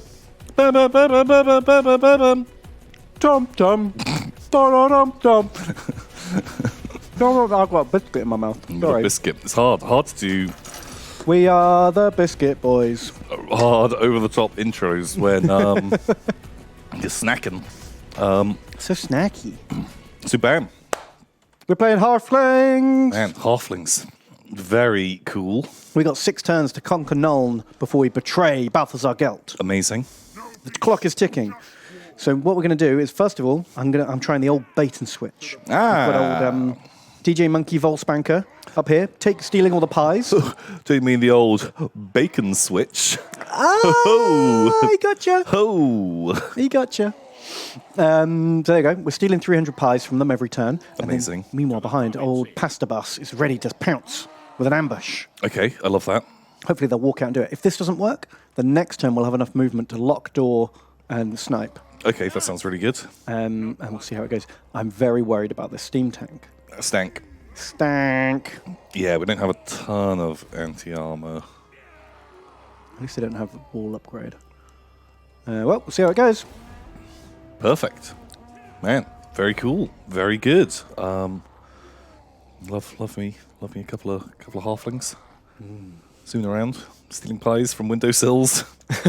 burn, burn, burn, burn, burn, burn, burn, burn, burn. Dum dum. Dum dum. I've got a biscuit in my mouth. The Sorry. biscuit. It's hard to do We are the Biscuit Boys. hard over the top intros when you're snacking. So snacky. So bam, We're playing Halflings. man, halflings, very cool, We got 6 turns to conquer Nuln before we betray Balthazar Gelt. amazing. The clock is ticking. So what we're going to do is, first of all, I'm trying the old bait and switch. Ah. I've got old DJ Monkey Volspanker up here, stealing all the pies. Do you mean the old bacon switch? He gotcha. Oh, He gotcha. So there you go. We're stealing 300 pies from them every turn. And then, Amazing. meanwhile, behind, old Pasta Bus is ready to pounce with an ambush. okay, I love that. Hopefully they'll walk out and do it. If this doesn't work, the next turn we'll have enough movement to lock door and snipe. Okay, that sounds really good. And we'll see how it goes. I'm very worried about this steam tank. Stank. Stank. Yeah, we don't have a ton of anti-armor. At least they don't have the wall upgrade. Well, we'll see how it goes. Perfect, man. Very cool. Very good. Love me a couple of halflings. Zooming around, stealing pies from windowsills.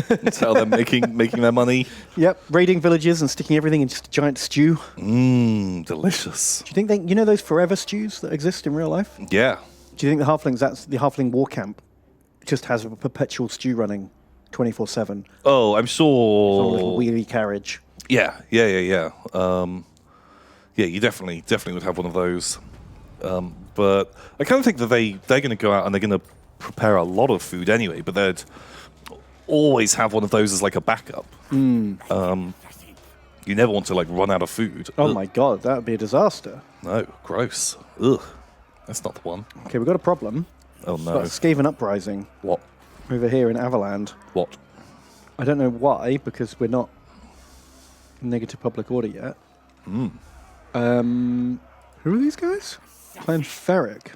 That's how they're making their money. Yep, raiding villages and sticking everything in just a giant stew. Delicious. Do you think you know those forever stews that exist in real life? Yeah. Do you think the halflings, that's the halfling war camp, just has a perpetual stew running 24/7? Oh, I'm On a sure. little wheelie carriage. Yeah. Yeah, you definitely would have one of those. But I kind of think that they're going to go out and they're going to prepare a lot of food anyway, but they'd always have one of those as like a backup. You never want to like run out of food. Oh Ugh. my god, that would be a disaster. No, gross. Ugh. That's not the one. Okay, we've got a problem. Oh We've no. got a Skaven Uprising What? over here in Avaland. What? I don't know why, because we're not in negative public order yet. Who are these guys? Clan Ferric.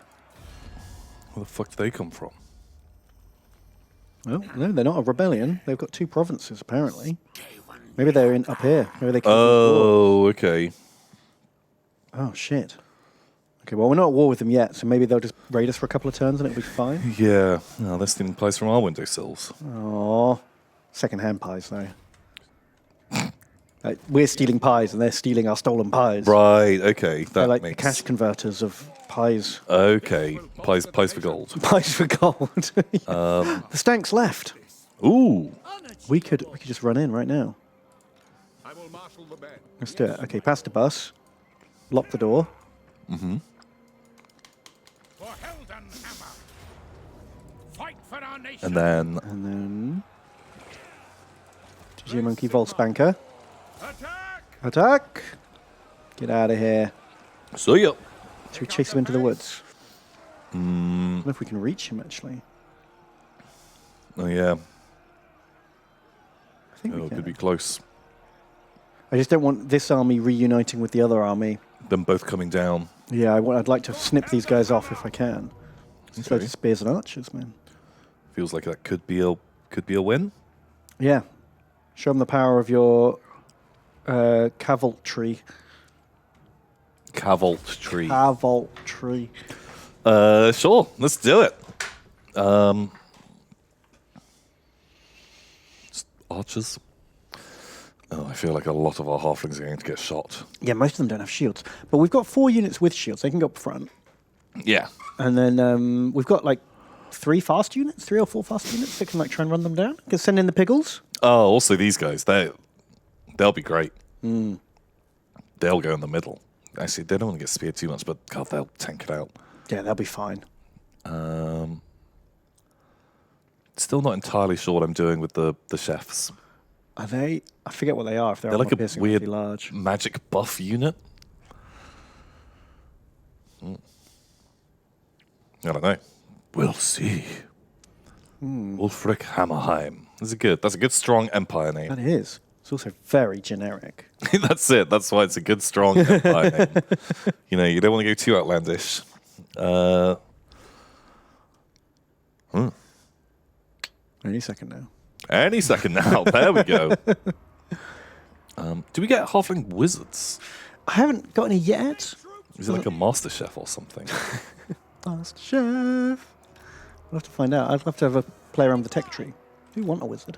Where the fuck do they come from? Well, no, they're not a rebellion. They've got 2 provinces, apparently. Maybe they're up here. Maybe they came from the war. Oh, okay. Oh, shit. Okay, well, we're not at war with them yet, so maybe they'll just raid us for a couple of turns and it'll be fine. Yeah. No, they're stealing pies from our windowsills. Oh, second-hand pies, though. We're stealing pies and they're stealing our stolen pies. Right. Okay. They're That like the makes cash converters of pies. Okay. Pies for gold. Pies for gold. The Stanks left. Ooh. We could just run in right now. I will marshal the men. Let's do it. Okay, past the bus. Lock the door. For Helden Hammer. Fight for our nation. And then And then... DJ Monkey Volspanker. Attack! Attack! Get out of here. so yeah. Should we chase him into the woods? I don't know if we can reach him, actually. Oh yeah. I think Oh, we it can. could be close. I just don't want this army reuniting with the other army. Them both coming down. Yeah, I'd like to snip these guys off if I can. Let's go Okay. to spears and archers, man. Feels like that could be a win. Yeah. Show them the power of your cavalry. Cavalry. Cavalry. Sure. Let's do it. Archers. Oh, I feel like a lot of our halflings are going to get shot. Yeah, most of them don't have shields. But we've got 4 units with shields. They can go up front. Yeah. And then we've got like 3 or 4 fast units that can like try and run them down. Can send in the piggles. Oh, also these guys, they'll be great. They'll go in the middle. Actually, they don't want to get speared too much, but God, they'll tank it out. Yeah, they'll be fine. Still not entirely sure what I'm doing with the chefs. Are they? I forget what they are. If they're, They're like a piercing weird really large. magic buff unit. I don't know. We'll see. Ulfric Hammerheim. That's a good strong empire name. That is. It's also very generic. That's it. That's why it's a good strong empire name. You know, you don't want to go too outlandish. Any second now. Any second now. There we go. Do we get halfling wizards? I haven't got any yet. Is it like a master chef or something? Master Chef. We'll have to find out. I'd love to have a play around the tech tree. Do you want a wizard?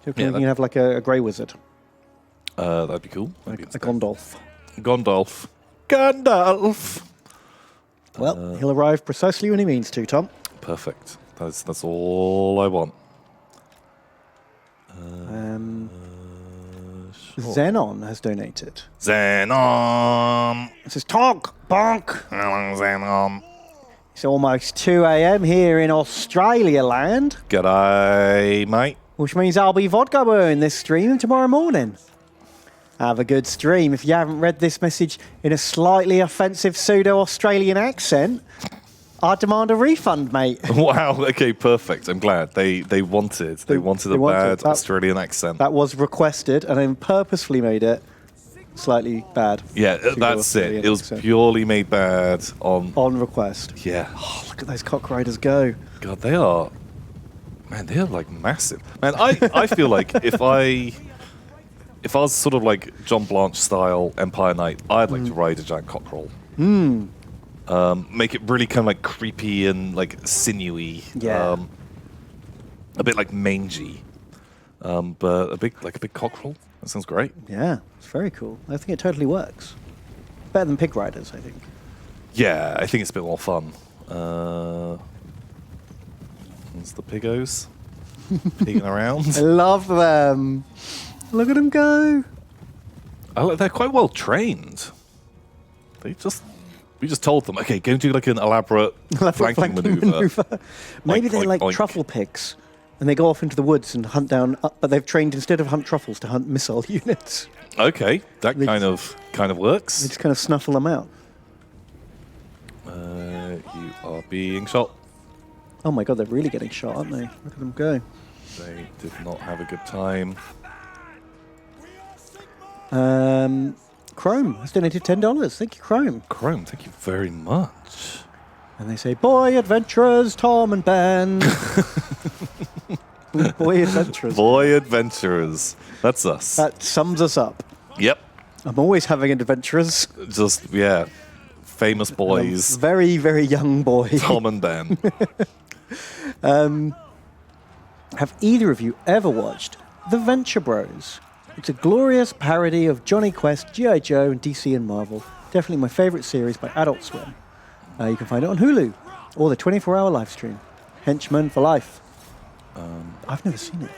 You can have like a grey wizard. That'd be cool. Like a Gondolf. Gondolf. Gandalf. Well, he'll arrive precisely when he means to, Tom. Perfect. That's all I want. Sure. Xenon has donated. Xenon. It says, Tonk, bonk. Xenon. It's almost 2 a.m. here in Australia land, G'day, mate. which means I'll be vodka brewing this stream tomorrow morning. Have a good stream. If you haven't read this message in a slightly offensive pseudo-Australian accent, I demand a refund, mate. Wow. Okay, perfect. I'm glad they wanted a bad Australian accent. That was requested, and I purposefully made it slightly bad. Yeah, that's it. It was accent. purely made bad On request. Yeah. Oh, look at those cock riders go. God, they are like massive. Man, I feel like if I was sort of like John Blanche style Empire Knight, I'd like to ride a giant cockerel. Make it really kind of like creepy and like sinewy. Yeah. A bit like mangy. But a big cockerel. That sounds great. Yeah, it's very cool. I think it totally works. Better than pig riders, I think. Yeah, I think it's a bit more fun. There's the piggos pigging I around. love them. Look at them go. They're quite well trained. We just told them, okay, go and do like an elaborate flanking maneuver. Maybe Oink, they're oink, like oink. truffle pigs, and they go off into the woods and hunt down. But they've trained instead of hunt truffles to hunt missile units. Okay, that They kind of They works. just kind of snuffle them out. You are being shot. Oh my god, they're really getting shot, aren't they? Look at them go. They did not have a good time. Chrome has donated $10. Thank you, Chrome. Chrome, thank you very much. And they say, "Boy adventurers, Tom and Ben." Boy adventurers. Boy adventurers. That's us. That sums us up. Yep. I'm always having adventurers. Just, yeah. Famous boys. Very, very young boy. Tom and Ben. Have either of you ever watched The Venture Bros? It's a glorious parody of Johnny Quest, G.I. Joe, and DC and Marvel. Definitely my favourite series by Adult Swim. You can find it on Hulu or the 24-hour live stream. Henchman for life. I've never seen it.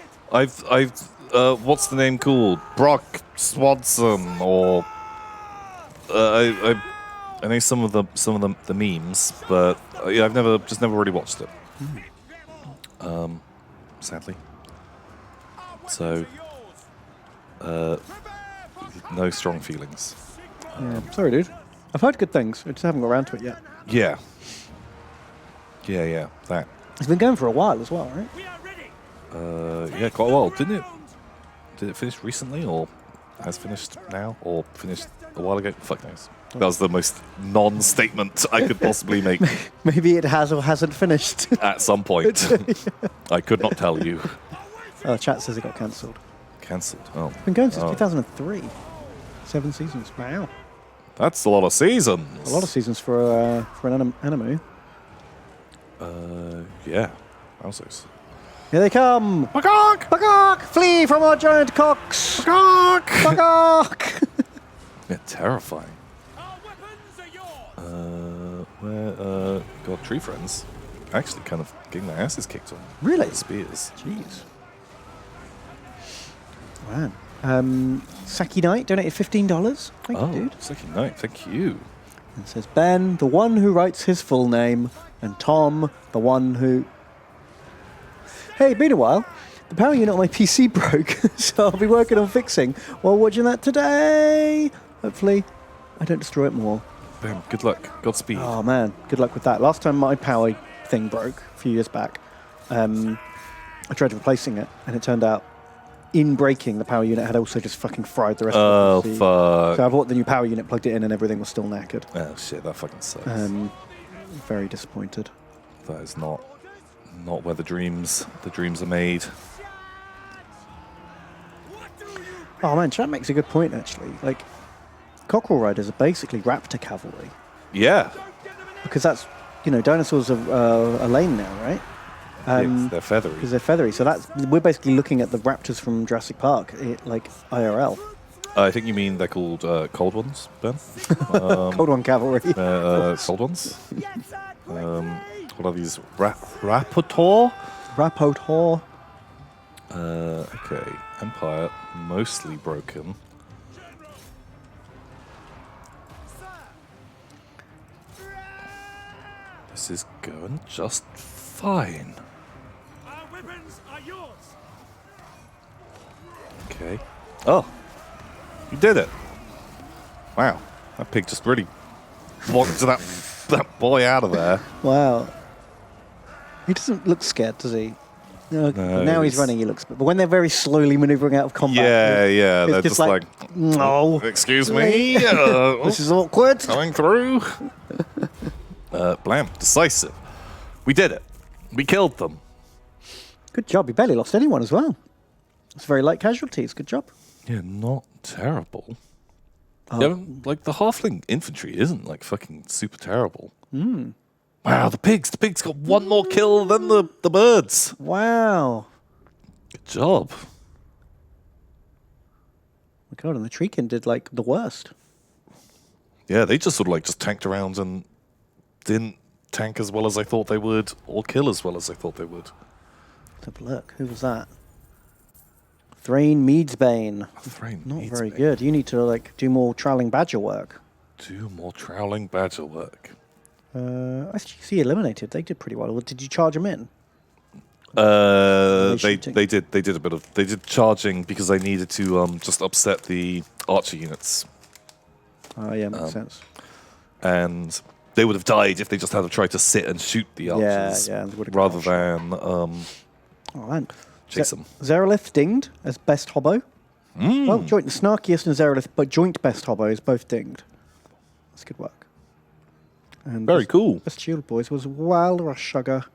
What's the name called? Brock Swanson, or I know some of the memes, but yeah, I've never really watched it. Sadly. So, no strong feelings. Yeah, sorry, dude. I've heard good things. I just haven't got around to it yet. Yeah. Yeah, that. It's been going for a while as well, right? Yeah, quite a while, didn't it? Did it finish recently, or has finished now, or finished a while ago? Fuck knows. That was the most non-statement I could possibly make Maybe it has or hasn't finished. at some point. I could not tell you. Oh, chat says it got cancelled. Cancelled. Oh, It's been going since 2003. 7 seasons. Wow. that's a lot of seasons. A lot of seasons for an anime. Yeah. Wowzers. Here they come! Bagok! Bagok! Flee from our giant cocks! Bagok! Bagok! Yeah, terrifying. Our weapons are yours. God, tree friends. Actually, kind of getting their asses kicked on. Really? Spears. Jeez. Man. Saki Knight donated $15. Thank you, dude. Second night. Thank you. It says, Ben, the one who writes his full name, and Tom, the one who... Hey, been a while. The power unit on my PC broke, so I'll be working on fixing while watching that today. Hopefully, I don't destroy it more. Ben, good luck. Godspeed. Oh, man. Good luck with that. Last time my power thing broke, a few years back, I tried replacing it, and it turned out, in breaking, the power unit had also just fucking fried the rest of the PC. Fuck. So I bought the new power unit, plugged it in, and everything was still knackered. Oh, shit. That fucking sucks. Very disappointed. That is not Not where the dreams are made. Oh man, Chat makes a good point actually. Like, cockerel riders are basically raptor cavalry Yeah. because that's dinosaurs are lame now, right? They're feathery. Because they're feathery. So we're basically looking at the raptors from Jurassic Park, like IRL. I think you mean they're called cold ones, Ben? Cold one cavalry. Cold ones? What are these? Raptor? Rapotor. Okay. Empire, mostly broken. This is going just fine. Our weapons are yours. Okay. Oh, you did it! Wow, that pig just really walked that boy out of there. Wow. He doesn't look scared, does he? No, now he's running, he looks. But when they're very slowly maneuvering out of combat, Yeah, it's they're just just like, no. excuse me, This is awkward. coming through. Blam, decisive. We did it. We killed them. Good job. You barely lost anyone as well. It's very light casualties. Good job. Yeah, not terrible. Yeah, like the halfling infantry isn't like fucking super terrible. Wow, the pigs got one more kill than the birds. Wow. Good job. My God, and the Treekin did like the worst. Yeah, they just sort of like just tanked around and didn't tank as well as I thought they would, or kill as well as I thought they would. Let's have a look. Who was that? Thrain Meadsbane. Thrain Not needs very me. good. You need to like do more troweling badger work. Do more troweling badger work. SGC eliminated. They did pretty well. Or did you charge them in? They shooting? did a bit of charging because I needed to just upset the archer units, Oh yeah, makes sense. and they would have died if they just had tried to sit and shoot the archers yeah, they would've rather crashed. than Oh man. chase them. Zerolith dinged as best hobbo. Well, joint the snarkiest and Zerolith, but joint best hobos both dinged. That's good work. And Very cool. Best shield boys was Wild Rush Sugar.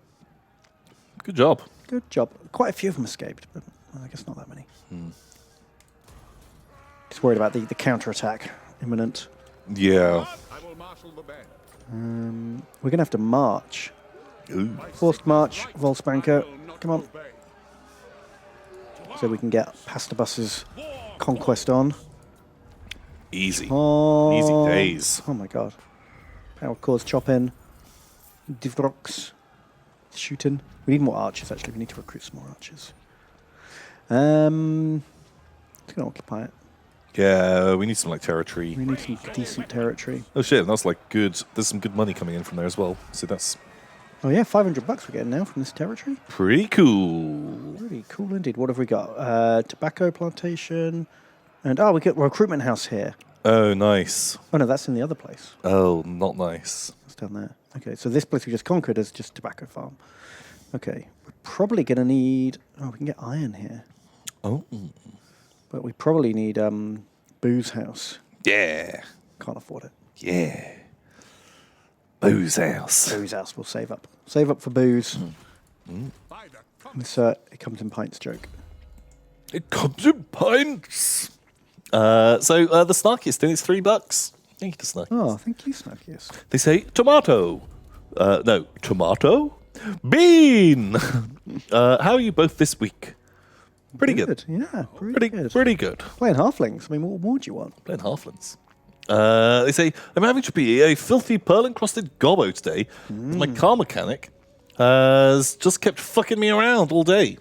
Good job. Good job. Quite a few of them escaped, but I guess not that many. Just worried about the counter-attack imminent. Yeah. I will marshal the band. We're going to have to march. Ooh. Forced march, Volspanker. Will not Come on. obey. So we can get Pastabus's conquest on. Easy. Oh, Easy days. Oh my God. Power cores chop in. Divrox shooting. We need more archers actually. We need to recruit some more archers. It's going to occupy it. Yeah, we need some like territory. We need some decent territory. Oh shit, that's like good. There's some good money coming in from there as well. So that's Oh yeah, $500 we're getting now from this territory. pretty cool. Pretty cool indeed. What have we got? Tobacco plantation, and we get recruitment house here. Oh, nice. Oh no, that's in the other place. Oh, not nice. It's down there. Okay, so this place we just conquered is just tobacco farm. Okay, we're probably gonna need. Oh, we can get iron here, Oh, but we probably need booze house. yeah, Can't afford it. yeah. Booze house. Booze house. We'll save up. Save up for booze. By the cock. Insert it comes in pints joke. It comes in pints. So the snarkiest thing is $3. Thank you to Snarkiest. Oh, thank you, Snarkiest. They say tomato. No, tomato. Bean. How are you both this week? Pretty good. Yeah, pretty good. Pretty good. Playing halflings. I mean, what more do you want? Playing halflings. They say, I'm having to be a filthy pearl-encrusted gobbo today. My car mechanic has just kept fucking me around all day.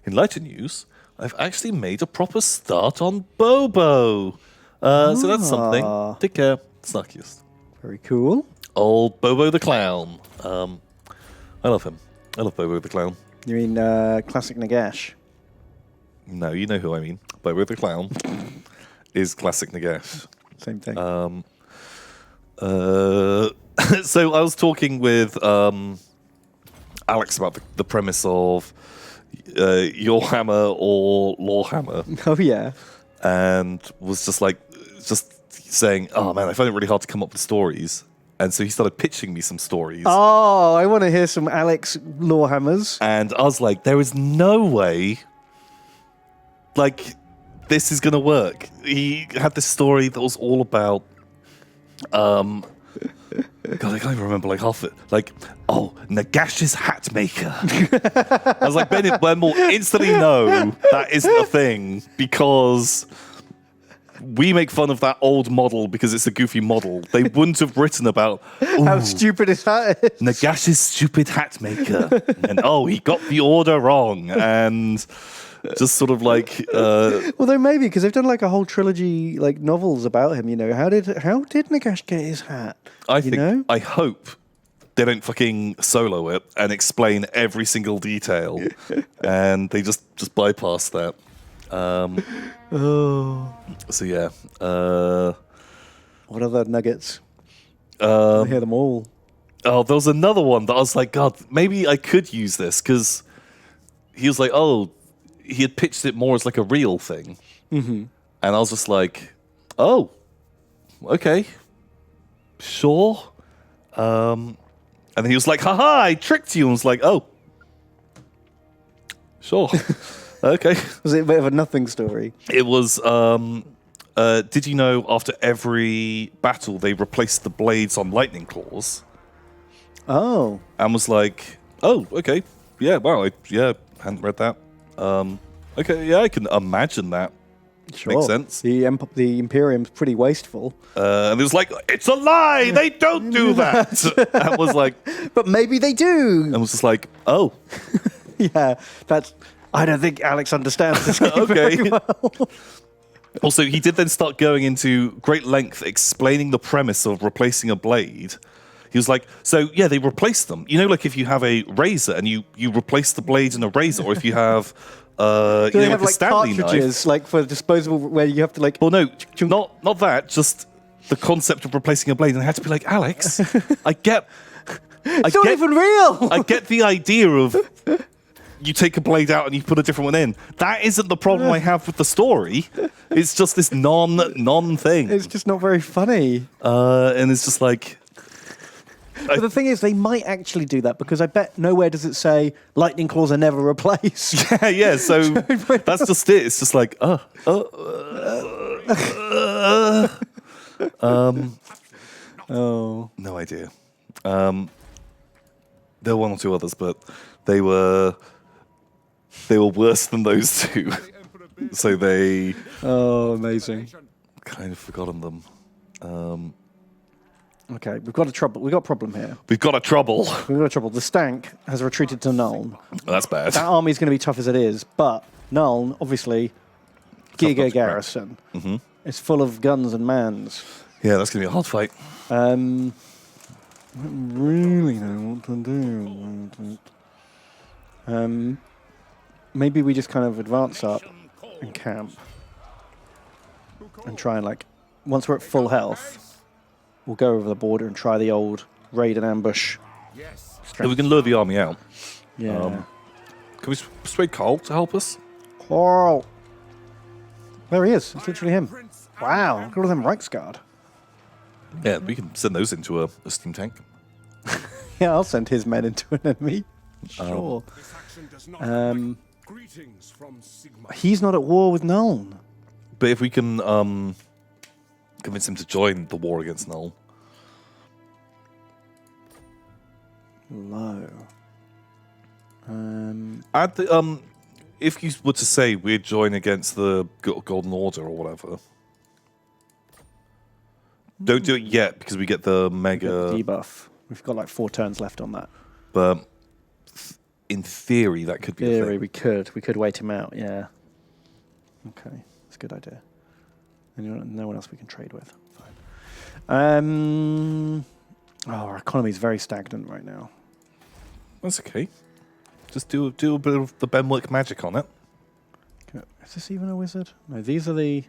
In lighter news, I've actually made a proper start on Bobo. So that's something. Take care. Snarkiest. Very cool. Old Bobo the Clown. I love him. I love Bobo the Clown. You mean classic Nagash? No, you know who I mean. Bobo the Clown is classic Nagash. Same thing. So I was talking with Alex about the premise of Your Hammer or Lorehammer, oh yeah. and was just saying, oh man, I find it really hard to come up with stories. And so he started pitching me some stories. Oh, I want to hear some Alex Lorehammers. And I was like, there is no way, like, this is going to work. He had this story that was all about, God, I can't even remember, like, half it. Like, oh, Nagash's hat maker. I was like, Bennett Wenmore, instantly know that isn't a thing because we make fun of that old model because it's a goofy model. They wouldn't have written about How stupid his hat is. Nagash's stupid hat maker. And oh, he got the order wrong. And just sort of like Although maybe because they've done like a whole trilogy like novels about him. You know, how did Nagash get his hat? I hope they don't fucking solo it and explain every single detail, and they just bypass that. So yeah. What other nuggets? I hear them all. Oh, there was another one that I was like, God, maybe I could use this because he was like, oh, he had pitched it more as like a real thing, and I was just like, oh, okay, sure. And then he was like, haha, I tricked you, and I was like, oh, sure. Okay. Was it a bit of a nothing story? It was, did you know after every battle they replaced the blades on lightning claws? Oh. And was like, oh, okay. Yeah, wow, hadn't read that. Okay, yeah, I can imagine that. Sure. Makes sense. The Imperium's pretty wasteful. And it was like, it's a lie! They don't do that! And was like... But maybe they do! And was just like, oh. Yeah, that's... I don't think Alex understands this game Okay. very well. Also, he did then start going into great length explaining the premise of replacing a blade. He was like, so yeah, they replaced them. You know, like if you have a razor and you replace the blade in a razor, or if you have, Do they have a like Stanley cartridges, knife. like for disposable, where you have to like... Well, no, not that. Just the concept of replacing a blade, and I had to be like, Alex, It's not even real! I get the idea of you take a blade out and you put a different one in. That isn't the problem I have with the story. It's just this non thing. It's just not very funny. And it's just like... But the thing is, they might actually do that because I bet nowhere does it say lightning claws are never replaced. Yeah, so that's just it. It's just like, oh. No idea. There were one or two others, but they were worse than those two. So they Oh, amazing. kind of forgotten them. Okay, we've got a problem here. We've got a trouble. We've got a trouble. The Stank has retreated to Nuln. That's bad. That army is going to be tough as it is, but Nuln, obviously, Giga not to Garrison. It's full of guns and mans. Yeah, that's going to be a hard fight. I don't really know what to do. Maybe we just kind of advance up and camp and try and, like, once we're at full health, we'll go over the border and try the old raid and ambush. Yes. If we can lure the army out. Yeah. Can we persuade Carl to help us? Carl. There he is. It's literally him. Wow. Look at all them Reichsguard. Yeah, we can send those into a steam tank. Yeah, I'll send his men into an enemy. Sure. This action does not greetings from Sigma. He's not at war with Nuln. But if we can convince him to join the war against Null. Low. Add the, if you were to say we'd join against the Golden Order or whatever, don't do it yet because we get the mega Debuff. We've got like 4 turns left on that. But in theory, that could be a thing. We could wait him out. Yeah. Okay, that's a good idea. And no one else we can trade with. Fine. Our economy is very stagnant right now. That's okay. Just do a bit of the Benwick magic on it. Is this even a wizard? No, these are the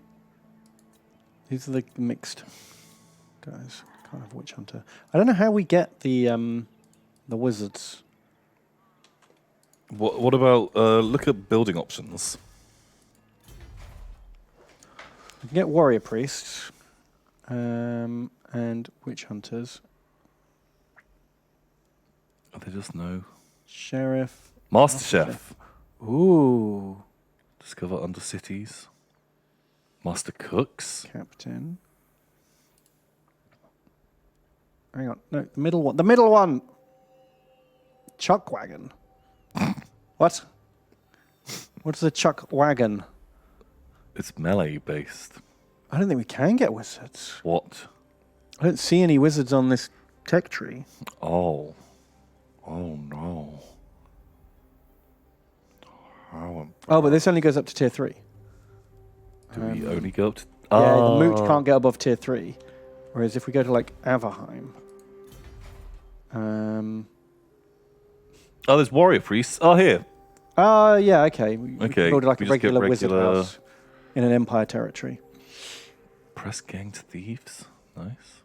mixed guys. Can't have witch hunter. I don't know how we get the wizards. What about look at building options? We can get warrior priests and witch hunters. They just know. Sheriff. Master Chef. Ooh. Discover Undercities. Master Cooks. Captain. Hang on. No, the middle one. The middle one. Chuck wagon. What? What's a chuck wagon? It's melee based. I don't think we can get wizards. What? I don't see any wizards on this tech tree. Oh. Oh no. How Oh, but this only goes up to tier 3. do we only go up to... Yeah, the mooch can't get above tier 3. Whereas if we go to like Averheim. Oh, there's warrior priests. Oh, here. Yeah, okay. We Okay, can build like we a just get regular wizard regular- house in an empire territory. Press gang to thieves. Nice.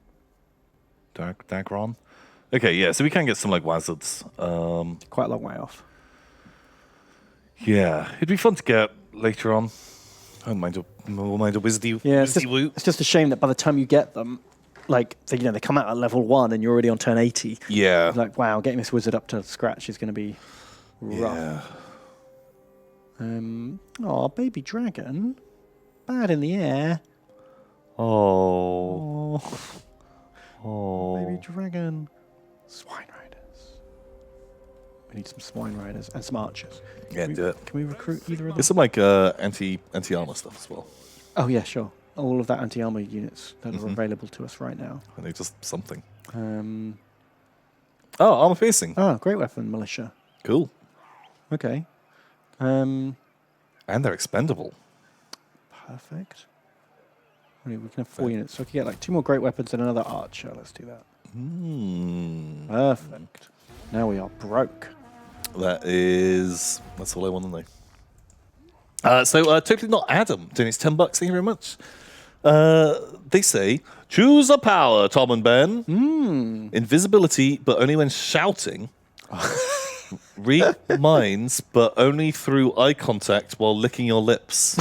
Dagron. Okay, yeah, so we can get some like wizards. Quite a long way off. Yeah, it'd be fun to get later on. I don't mind a wizardy, Yeah, wizardy woot. it's just a shame that by the time you get them, like they come out at level 1 and you're already on turn 80. Yeah. Like, wow, getting this wizard up to scratch is going to be rough. Yeah. Oh, baby dragon. Bad in the air. Oh. Oh, Oh. baby dragon. Swine riders. We need some swine riders and some archers. Yeah, Can we, do it. Can we recruit either of them? There's some like anti-armor stuff as well. Oh, yeah, sure. All of that anti-armor units that are available to us right now. I think just something. Um, Oh, armor piercing. great weapon, militia. Cool. Okay. And they're expendable. Perfect. We can have 4 units, so I could get like 2 more great weapons and another archer. Let's do that. Perfect. Now we are broke. That's all I want to know. So totally not Adam doing his $10. Thank you very much. They say choose a power, Tom and Ben. Invisibility, but only when shouting. Read minds, but only through eye contact while licking your lips.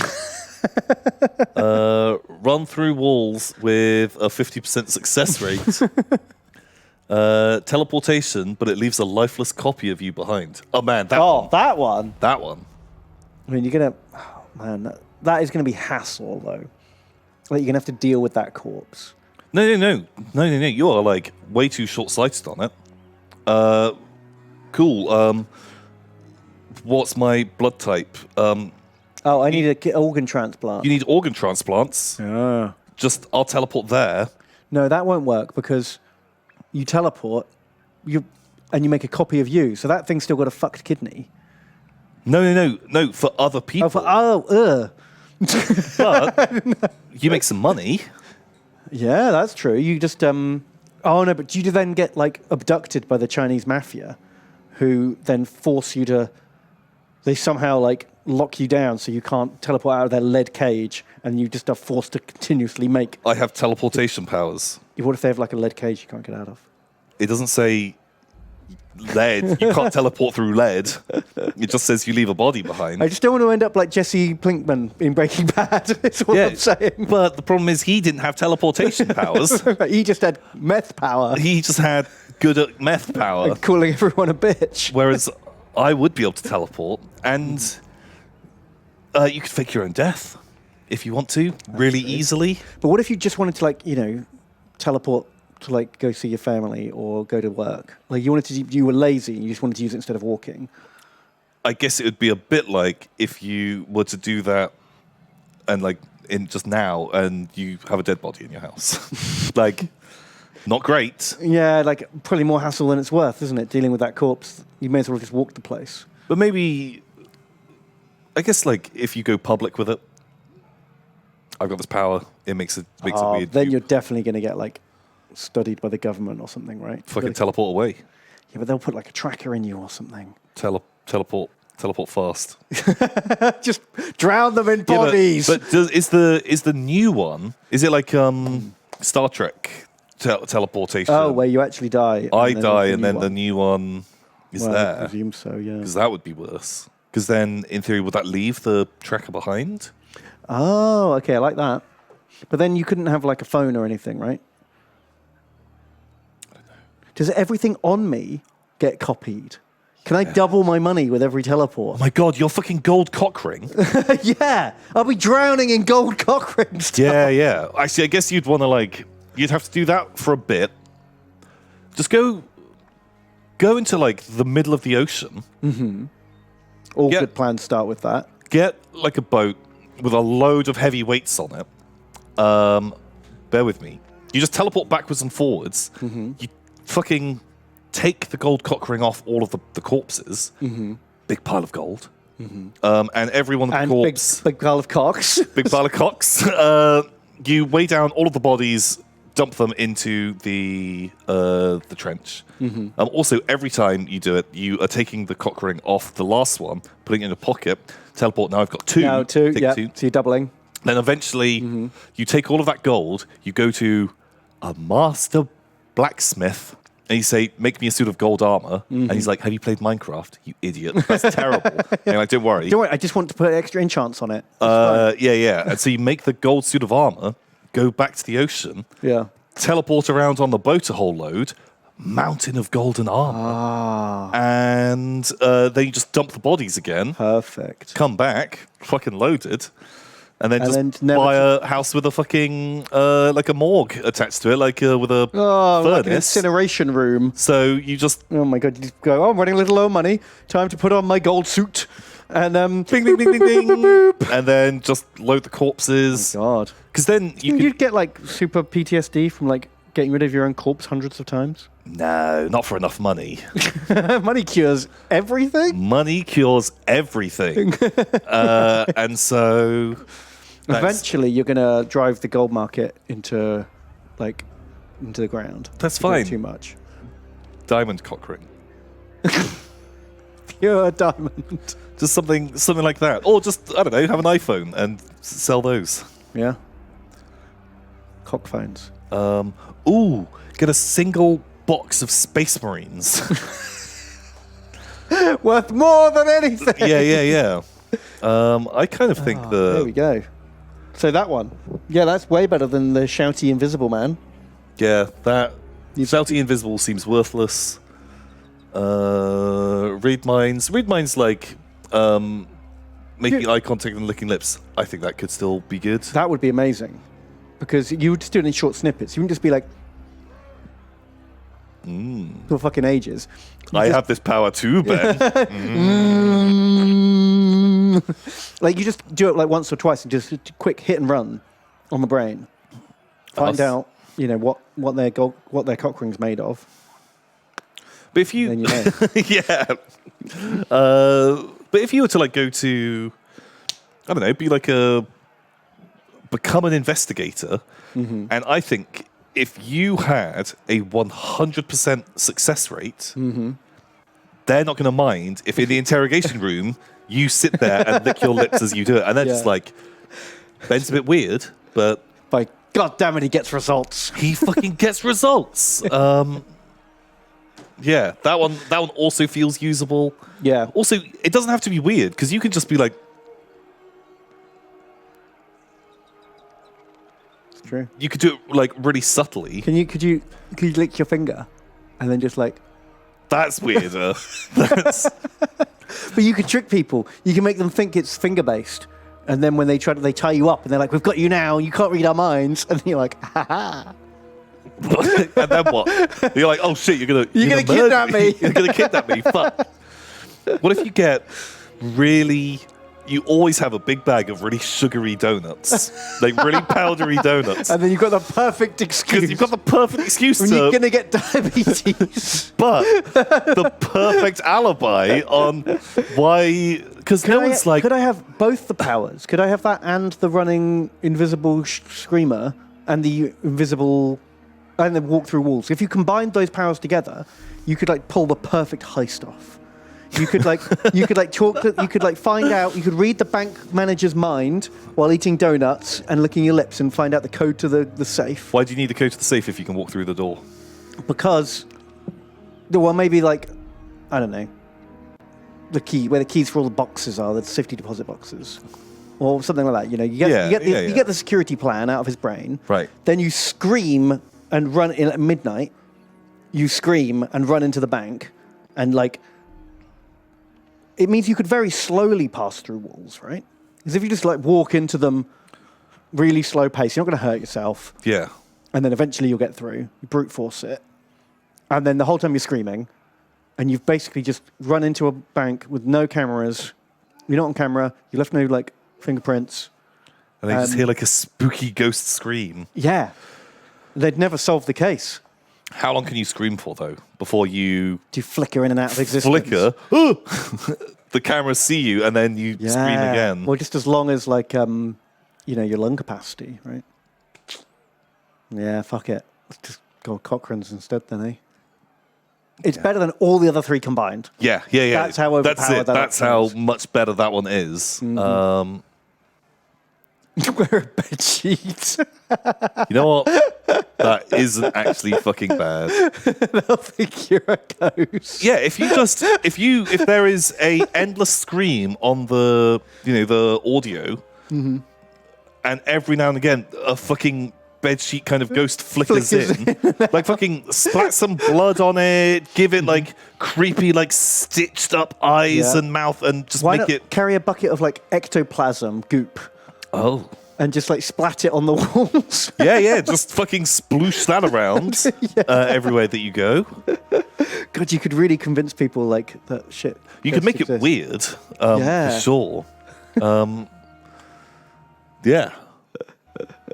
Run through walls with a 50% success rate. Teleportation, but it leaves a lifeless copy of you behind. Oh man, that one. That one. That one. I mean, you're gonna. Oh man, that is gonna be hassle though. Like you're gonna have to deal with that corpse. No. You are like way too short-sighted on it. Cool. What's my blood type? Oh, I need an organ transplant. You need organ transplants. Yeah. I'll teleport there. No, that won't work because you teleport, and you make a copy of you. So that thing's still got a fucked kidney. No. For other people. But you make some money. Yeah, that's true. You just oh no, but you then get like abducted by the Chinese mafia, who then force you to. They somehow like lock you down so you can't teleport out of their lead cage, and you just are forced to continuously make. I have teleportation powers. What if they have like a lead cage you can't get out of? It doesn't say lead. You can't teleport through lead. It just says you leave a body behind. I just don't want to end up like Jesse Pinkman in Breaking Bad. That's what I'm saying. But the problem is he didn't have teleportation powers. He just had meth power. He just had good at meth power. And calling everyone a bitch. Whereas I would be able to teleport, and you could fake your own death if you want to, really easily. But what if you just wanted to like, teleport to like go see your family or go to work? Like you were lazy and you just wanted to use it instead of walking. I guess it would be a bit like if you were to do that and like in just now and you have a dead body in your house. Like, not great. Yeah, like probably more hassle than it's worth, isn't it? Dealing with that corpse. You may as well just walk the place. But maybe, I guess like if you go public with it, I've got this power, it makes it weird. Then you're definitely going to get like studied by the government or something, right? fucking teleport away. Yeah, but they'll put like a tracker in you or something. Teleport fast. Just drown them in bodies. But is the new one? Is it like Star Trek teleportation? Oh, where you actually die. I die, and then the new one is I there. presume so. Yeah. Because that would be worse. Because then, in theory, would that leave the tracker behind? Oh, okay, I like that. But then you couldn't have like a phone or anything, right? I don't know. Does everything on me get copied? Can I double my money with every teleport? Oh my god, your fucking gold cock ring. Yeah, I'll be drowning in gold cock rings. Yeah. Actually, I guess you'd want to you'd have to do that for a bit. Just go into the middle of the ocean. Mm-hmm. All good plans start with that. Get a boat with a load of heavy weights on it. Bear with me. You just teleport backwards and forwards. Mm-hmm. You fucking take the gold cock ring off all of the corpses. Mm-hmm. Big pile of gold. Mm-hmm. And every one of the corpses. Big pile of cocks. Big pile of cocks. You weigh down all of the bodies, dump them into the trench. Mm-hmm. Also, every time you do it, you are taking the cock ring off the last one, putting it in a pocket, teleport. Now I've got two. Now two, Take yeah. two. So you're doubling. Then eventually, you take all of that gold, you go to a master blacksmith, and you say, make me a suit of gold armor. And he's like, have you played Minecraft? You idiot. That's terrible. And you're like, don't worry. Don't worry, I just want to put extra enchants on it. Yeah. And so you make the gold suit of armor, go back to the ocean, teleport around on the boat a whole load, mountain of golden armor. And then you just dump the bodies again. Perfect. Come back, fucking loaded. And then just never buy a house with a fucking, a morgue attached to it, with a furnace. Like an incineration room. So you just... Oh my god, you just go, I'm running a little low on money. Time to put on my gold suit. And bing, bing, bing, bing, bing. And then just load the corpses. Oh god. Because then you'd get super PTSD from getting rid of your own corpse hundreds of times. No, not for enough money. Money cures everything? Money cures everything. And so... Eventually, you're going to drive the gold market into the ground. That's fine. Too much. Diamond cock ring. Pure diamond. Just something like that. Or just, I don't know, have an iPhone and sell those. Yeah. Cock phones. Get a single box of Space Marines. Worth more than anything. Yeah. I kind of think There we go. So that one. Yeah, that's way better than the shouty invisible man. Yeah, that shouty invisible seems worthless. Read minds. Read minds making eye contact and licking lips. I think that could still be good. That would be amazing. Because you would just do it in short snippets. You wouldn't just be for fucking ages. I have this power too, Ben. You just do it once or twice and just a quick hit and run on the brain. Find out, what their cock ring's made of. But if you, then you know. but if you were to go to, I don't know, become an investigator, and I think if you had a 100% success rate, they're not going to mind if in the interrogation room you sit there and lick your lips as you do it, and they're just Ben's a bit weird, but by God damn it, he gets results. He fucking gets results. Yeah, that one also feels usable. Yeah. Also, it doesn't have to be weird because you can just be like. It's true. You could do it really subtly. Could you lick your finger, and then just That's weirder. But you can trick people. You can make them think it's finger based, and then when they tie you up, and they're like, "We've got you now. You can't read our minds," and you're like, "Ha ha." And then what? You're like, oh shit, you're gonna kidnap me. You're gonna kidnap me. Fuck. What if you get really? You always have a big bag of really sugary donuts, really powdery donuts, and then you've got the perfect excuse. Because you've got the perfect excuse when you're gonna get diabetes, but the perfect alibi on why. Because no one's like, could I have both the powers? Could I have that and the running invisible screamer and the invisible and the walk through walls? If you combined those powers together, you could pull the perfect heist off. You could find out. You could read the bank manager's mind while eating donuts and licking your lips and find out the code to the safe. Why do you need the code to the safe if you can walk through the door? Because, well, maybe I don't know, the key where the keys for all the boxes are, the safety deposit boxes, or something like that. You get the security plan out of his brain. Right. Then you scream and run in at midnight. You scream and run into the bank. And like, it means you could very slowly pass through walls, right? Because if you just like walk into them really slow pace, you're not going to hurt yourself. Yeah. And then eventually you'll get through. You brute force it. And then the whole time you're screaming, and you've basically just run into a bank with no cameras. You're not on camera. You left no like fingerprints. And they just hear like a spooky ghost scream. Yeah. They'd never solve the case. How long can you scream for, though, before you Do you flicker in and out of existence? flicker? The cameras see you, and then you scream again. Well, just as long as like your lung capacity, right? Yeah, fuck it. Let's just go with cockerels instead, then, eh? It's better than all the other three combined. Yeah. That's how overpowered That's it. that That's option how is. much better that one is. Wear a bed sheet. You know what? That isn't actually fucking bad. They'll think you're a ghost. Yeah, if there is a endless scream on the audio, and every now and again a fucking bedsheet kind of ghost flickers in, like fucking splat some blood on it, give it like creepy like stitched up eyes and mouth, and just Why make not it. carry a bucket of like ectoplasm goop Oh. and just like splat it on the walls? Yeah, just fucking sploosh that around everywhere that you go. God, you could really convince people like that shit. You could make it exists. weird, Yeah. for sure. Yeah.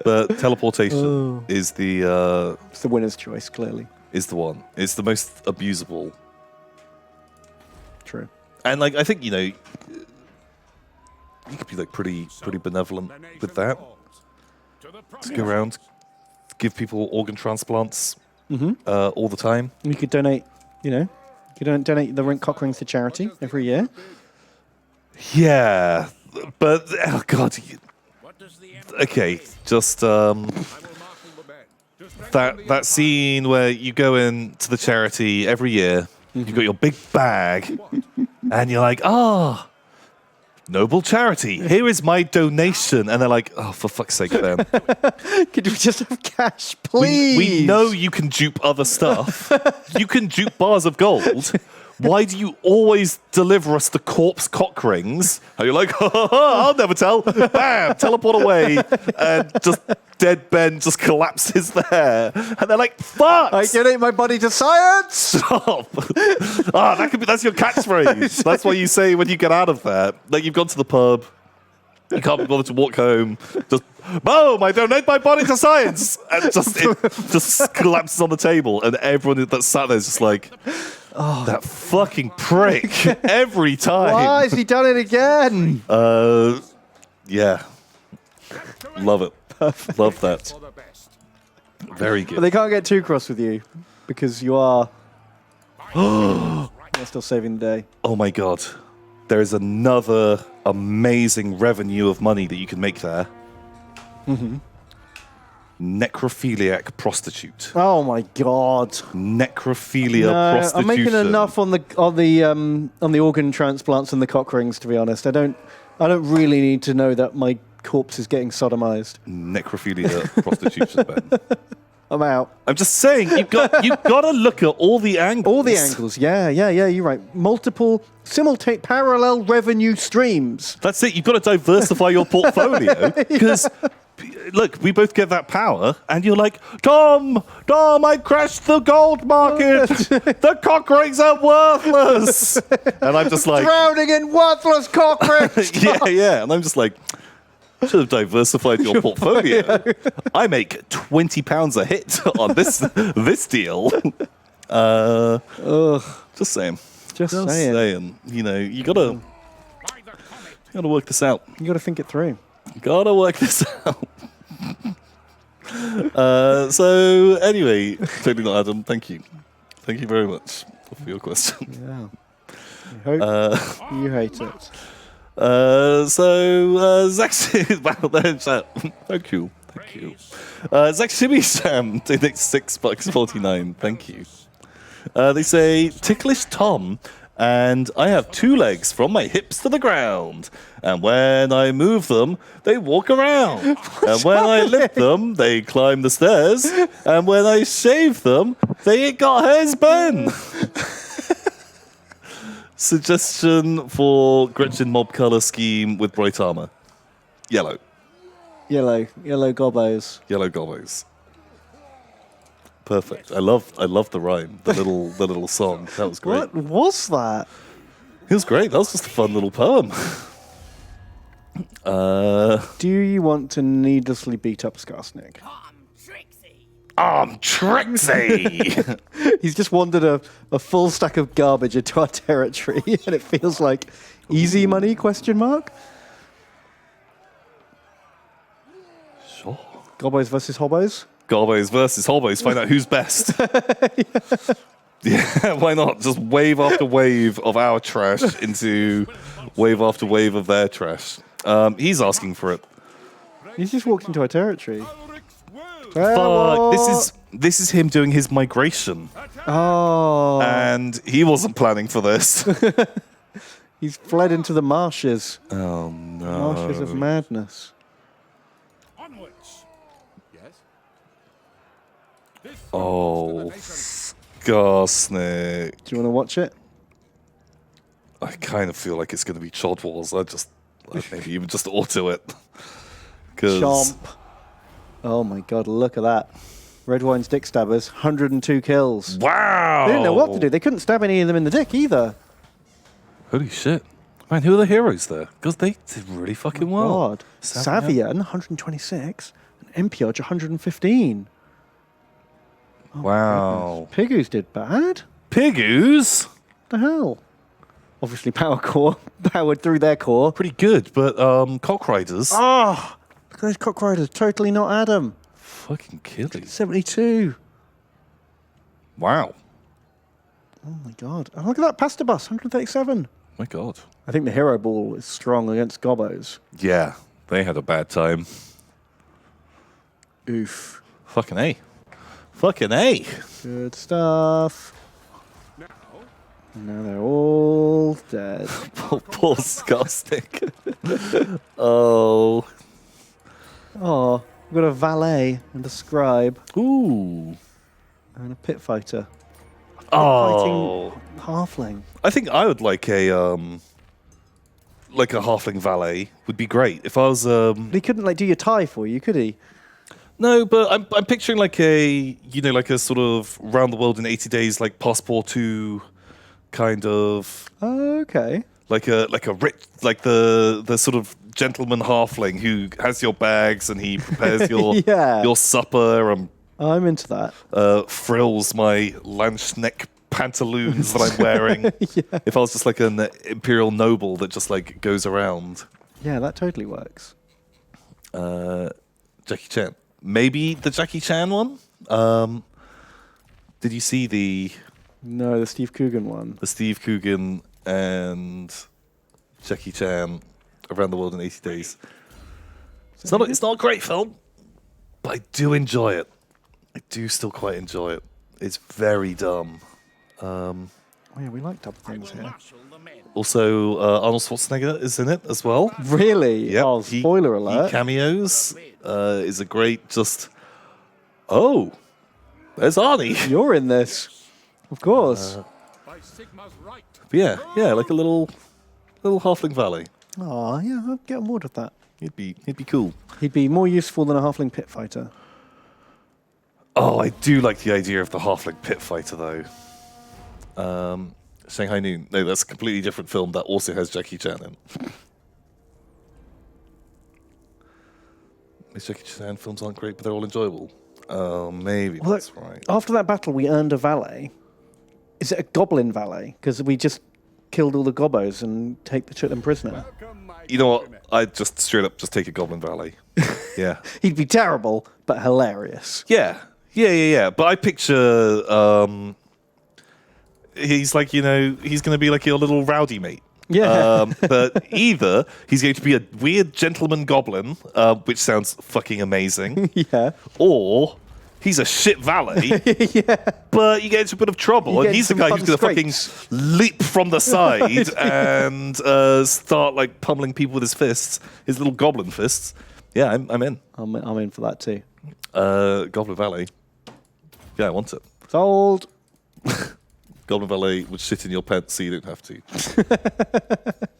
But teleportation is the It's the winner's choice, clearly. is the one. It's the most abusable. True. And like I think, you could be like pretty benevolent with that. Just go around, give people organ transplants all the time. You could donate, donate the cock rings to charity every year. Yeah, but oh god. Okay, just that scene where you go into the charity every year. You've got your big bag, and you're like, noble charity. Here is my donation, and they're like, oh, for fuck's sake, Ben. Could we just have cash, please? We know you can dupe other stuff. You can dupe bars of gold. Why do you always deliver us the corpse cock rings? And you're like, I'll never tell. Bam, teleport away. And just dead Ben just collapses there. And they're like, fuck! I donate my body to science! Stop! That's your catchphrase. That's what you say when you get out of there. Like, you've gone to the pub. You can't be bothered to walk home. Just, boom, I donate my body to science! And it just collapses on the table. And everyone that's sat there is just like, that fucking prick. Every time. Why has he done it again? Yeah. Love it. Perfect. Love that. Very good. But they can't get too cross with you because you are you're still saving the day. Oh my god. There is another amazing revenue of money that you can make there. Necrophiliac prostitute. Oh my god. Necrophilia No, prostitution. I'm making enough on the organ transplants and the cock rings, to be honest. I don't really need to know that my corpse is getting sodomized. Necrophilia prostitution, Ben. I'm out. I'm just saying, you've got to look at all the angles. All the angles. Yeah, you're right. Multiple parallel revenue streams. That's it. You've got to diversify your portfolio because, look, we both get that power, and you're like, Tom, I crashed the gold market. The cock rings are worthless. And I'm just like, Drowning in worthless cock rings. yeah. And I'm just like, should have diversified your portfolio. I make £20 a hit on this deal. Just saying. Just saying. You gotta work this out. You got to think it through. Gotta work this out. So anyway, totally not Adam. Thank you very much for your question. Yeah. I hope you hate it. So Zach, wow, thank you. Zach Shimmy Sam donates $6.49. Thank you. They say ticklish Tom, and I have 2 legs from my hips to the ground, and when I move them, they walk around, and when I lift them, they climb the stairs, and when I shave them, they ain't got hairs, Ben. Suggestion for Gretchen mob color scheme with bright armor. Yellow. Yellow gobbos. Yellow gobos. Perfect. I love the rhyme. The little song. That was great. What was that? It was great. That was just a fun little poem. Do you want to needlessly beat up Skarsnik? I'm Trixie. He's just wandered a full stack of garbage into our territory, and it feels like easy money? Question mark. Sure. Gobbos versus hobos. Gobos versus hobos. Find out who's best. Yeah, why not? Just wave after wave of our trash into wave after wave of their trash. He's asking for it. He's just walked into our territory. Fuck! This is him doing his migration, Oh, and he wasn't planning for this. he's fled into the marshes. Oh no! Marshes of madness. Onwards. Yes. Oh, Skarsnik. Do you want to watch it? I kind of feel like it's going to be Chod Wars. Maybe even just auto it. Chomp. Oh my god, look at that. Red Wine's dick stabbers, 102 kills. Wow! They didn't know what to do. They couldn't stab any of them in the dick either. Holy shit. Man, who are the heroes there? Because they did really fucking well. God. Savian, 126. And Empioj, 115. Wow. Pigoos did bad. Pigoos? What the hell? Obviously power core. Powered through their core. Pretty good, but Cock Riders. Oh! Look at those cock riders. Totally not Adam. Fucking killing. 72. Wow. Oh my god. Oh, look at that pasta bus, 137. My god. I think the hero ball is strong against Gobbos. Yeah, they had a bad time. Oof. Fucking A. Fucking A. Good stuff. Now they're all dead. Poor Skarsnik. Oh. Oh, we've got a valet and a scribe Ooh. and a pit fighter. Oh. Fighting halfling. I think I would like a halfling valet would be great. If I was But he couldn't do your tie for you, could he? No, but I'm picturing like a sort of round the world in 80 days like Passport 2 kind of Okay. like a rich the sort of gentleman halfling who has your bags and he prepares your Yeah. your supper and I'm into that. frills my Lanschneck pantaloons that I'm wearing. Yeah. If I was just like an imperial noble that just like goes around. Yeah, that totally works. Jackie Chan. Maybe the Jackie Chan one? Did you see the No, the Steve Coogan one. Steve Coogan and Jackie Chan Around the World in 80 Days? It's not a great film, but I do enjoy it. I do still quite enjoy it. It's very dumb. Oh yeah, we like double things here. Marshal the men. Also, Arnold Schwarzenegger is in it as well. Really? Yep. Oh, spoiler alert. He cameos. Is a great just. Oh, there's Arnie. You're in this. Of course. By Sigma's right. But yeah, like a little halfling valet. Oh, yeah, I'll get on board with that. He'd be cool. He'd be more useful than a halfling pit fighter. Oh, I do like the idea of the halfling pit fighter though. Shanghai Noon. No, that's a completely different film that also has Jackie Chan in. These Jackie Chan films aren't great, but they're all enjoyable. Oh, maybe Well, that's right. After that battle, we earned a valet. Is it a goblin valet? Because we just killed all the gobbos and took them prisoner. Welcome, my You know what? countrymen. I'd just straight up just take a goblin valet. Yeah. He'd be terrible, but hilarious. Yeah. But I picture he's like, he's going to be like your little rowdy mate. Yeah. But either he's going to be a weird gentleman goblin, which sounds fucking amazing, Yeah. or he's a shit valet, but you get into a bit of trouble, You and get he's the some guy who's going to fucking scrapes. leap from the side and start like pummeling people with his fists, his little goblin fists. Yeah, I'm in. I'm in for that too. Goblin valet. Yeah, I want it. Sold. Goblin Valet would shit in your pants so you don't have to.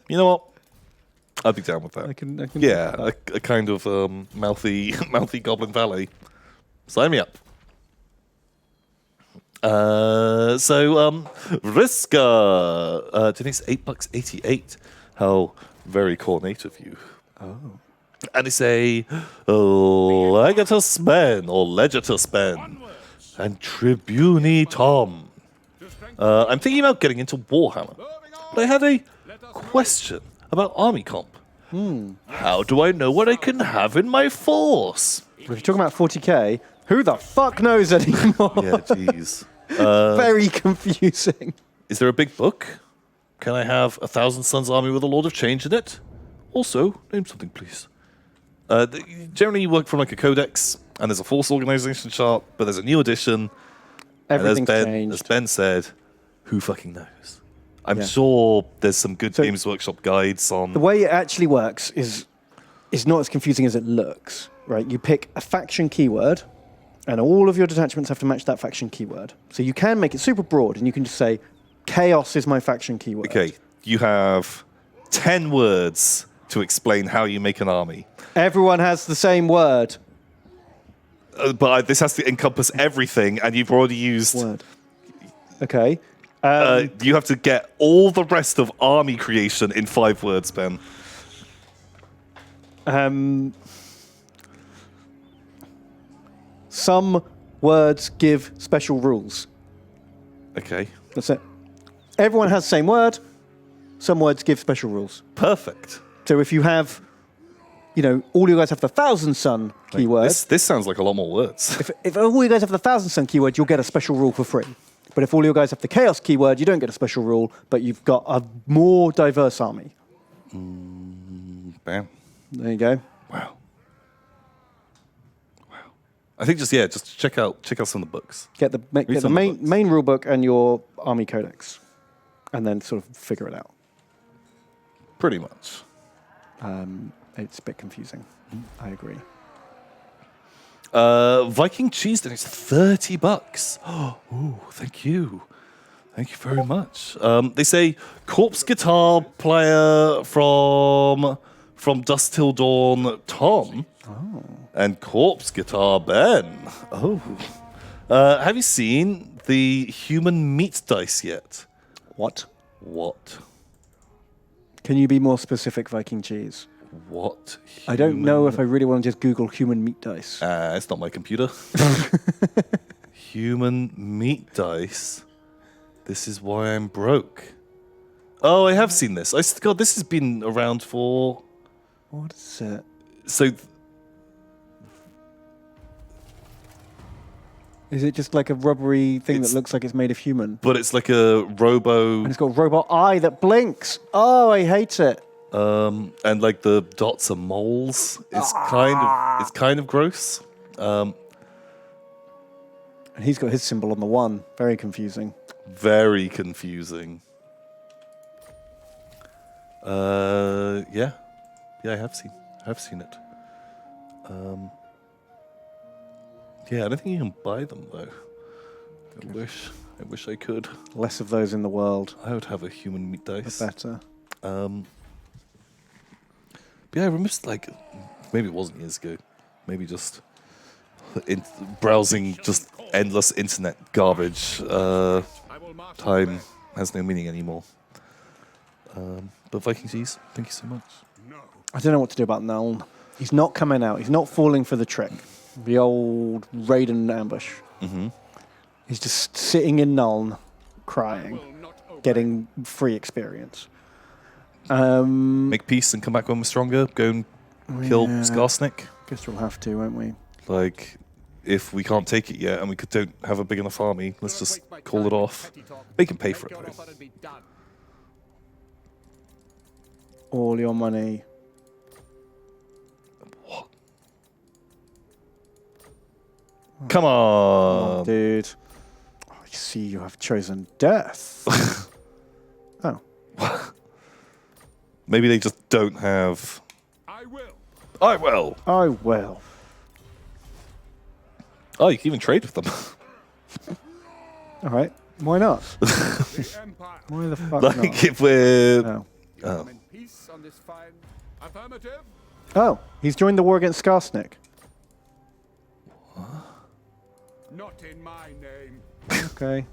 You know what? I'd be down with that. I can Yeah, a kind of mouthy Goblin Valet. Sign me up. Vriska, donates $8.88. How very cornate of you. Oh. And it's a ledger to spend, or ledger to spend. And Tribune Tom. I'm thinking about getting into Warhammer, but I have a question about army comp. How do I know what I can have in my force? If you're talking about 40k, who the fuck knows anymore? Yeah, jeez. Very confusing. Is there a big book? Can I have 1,000 Suns army with a Lord of Change in it? Also, name something, please. Generally, you work from like a codex, and there's a force organization chart, but there's a new edition. Everything's and changed. as Ben said, who fucking knows? I'm sure there's some good Games Workshop guides on. The way it actually works is not as confusing as it looks, right? You pick a faction keyword, and all of your detachments have to match that faction keyword. So you can make it super broad, and you can just say, Chaos is my faction keyword. Okay, you have 10 words to explain how you make an army. Everyone has the same word. But this has to encompass everything, and you've already used. Word. Okay. You have to get all the rest of army creation in 5 words, Ben. Some words give special rules. Okay. That's it. Everyone has the same word. Some words give special rules. Perfect. So if you have, all you guys have the 1,000 Sun keyword. This sounds like a lot more words. If all you guys have the 1,000 Sun keyword, you'll get a special rule for free. But if all you guys have the Chaos keyword, you don't get a special rule, but you've got a more diverse army. Bam. There you go. Wow. I think just check out some of the books. Get the main rule book and your army codex, and then sort of figure it out. Pretty much. It's a bit confusing. I agree. Viking cheese donates $30. Oh, thank you. Thank you very much. They say corpse guitar player from Dusk Till Dawn, Tom. Oh. And corpse guitar Ben. Oh. Have you seen the human meat dice yet? What? What? Can you be more specific, Viking cheese? What? I don't know if I really want to just Google human meat dice. It's not my computer. Human meat dice. This is why I'm broke. Oh, I have seen this. God, this has been around for. What is it? So. Is it just like a rubbery thing that looks like it's made of human? But it's like a robo. And it's got a robot eye that blinks. Oh, I hate it. And like the dots are moles. It's kind of gross. And he's got his symbol on the one. Very confusing. Very confusing. Yeah, I have seen it. Yeah, I don't think you can buy them though. I wish I could. Less of those in the world. I would have a human meat dice. The better. But yeah, I remember maybe it wasn't years ago. Maybe just browsing just endless internet garbage. Time has no meaning anymore. But Viking cheese, thank you so much. I don't know what to do about Nuln. He's not coming out. He's not falling for the trick. The old Raiden ambush. Mm-hmm. He's just sitting in Nuln, crying, getting free experience. Make peace and come back when we're stronger. Go and kill Skarsnik. Guess we'll have to, won't we? Like, if we can't take it yet and we don't have a big enough army, let's just call it off. Make him pay for it, though. All your money. What? Come on. Oh, dude. I see you have chosen death. Oh. Maybe they just don't have... I will. I will. I will. Oh, you can even trade with them. All right. Why not? The Empire. Why the fuck Like not? if we're Oh. I'm in peace on this fine. Affirmative. Oh, he's joined the war against Skarsnik. Not in my name. Okay.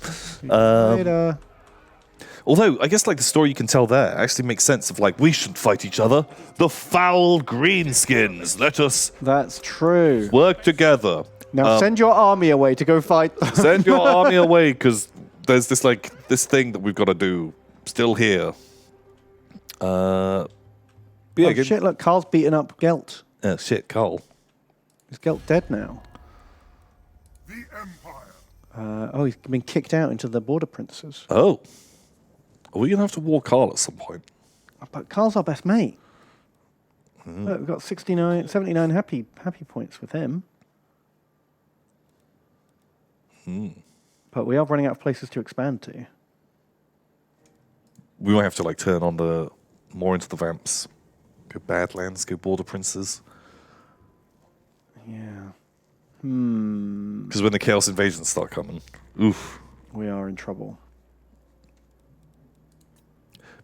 See you later. Although, I guess like the story you can tell there actually makes sense of like, we shouldn't fight each other. The foul greenskins, let us That's true. work together. Now send your army away to go fight them. Send your army away because there's this thing that we've got to do still here. But yeah, Oh good. shit, look, Carl's beating up Gelt. Shit, Carl. Is Gelt dead now? The Empire. Oh, he's been kicked out into the Border Princes. Oh. Are we going to have to war Carl at some point? But Carl's our best mate. Look, we've got 79 happy points with him. But we are running out of places to expand to. We might have to like turn on the more into the vamps. Go Badlands, go Border Princes. Yeah. Because when the Chaos Invasions start coming, oof. We are in trouble.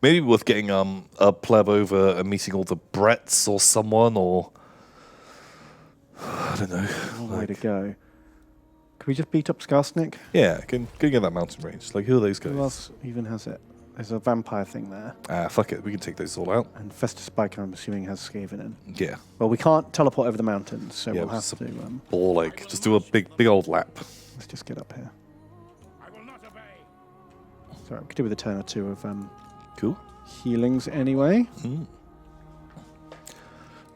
Maybe worth getting a pleb over and meeting all the Bretts or someone, or I don't know. Way to go. Can we just beat up Skarsnik? Yeah, can get that mountain range. Like, who are those guys? Who else even has it? There's a vampire thing there. Fuck it, we can take those all out. And Festus Spiker, I'm assuming, has Skaven in. Yeah, Well, we can't teleport over the mountains, so yeah, we'll have just to. or like just do a big old lap. Let's just get up here. I will not obey. Sorry, we could do with a turn or two of Cool. healings anyway.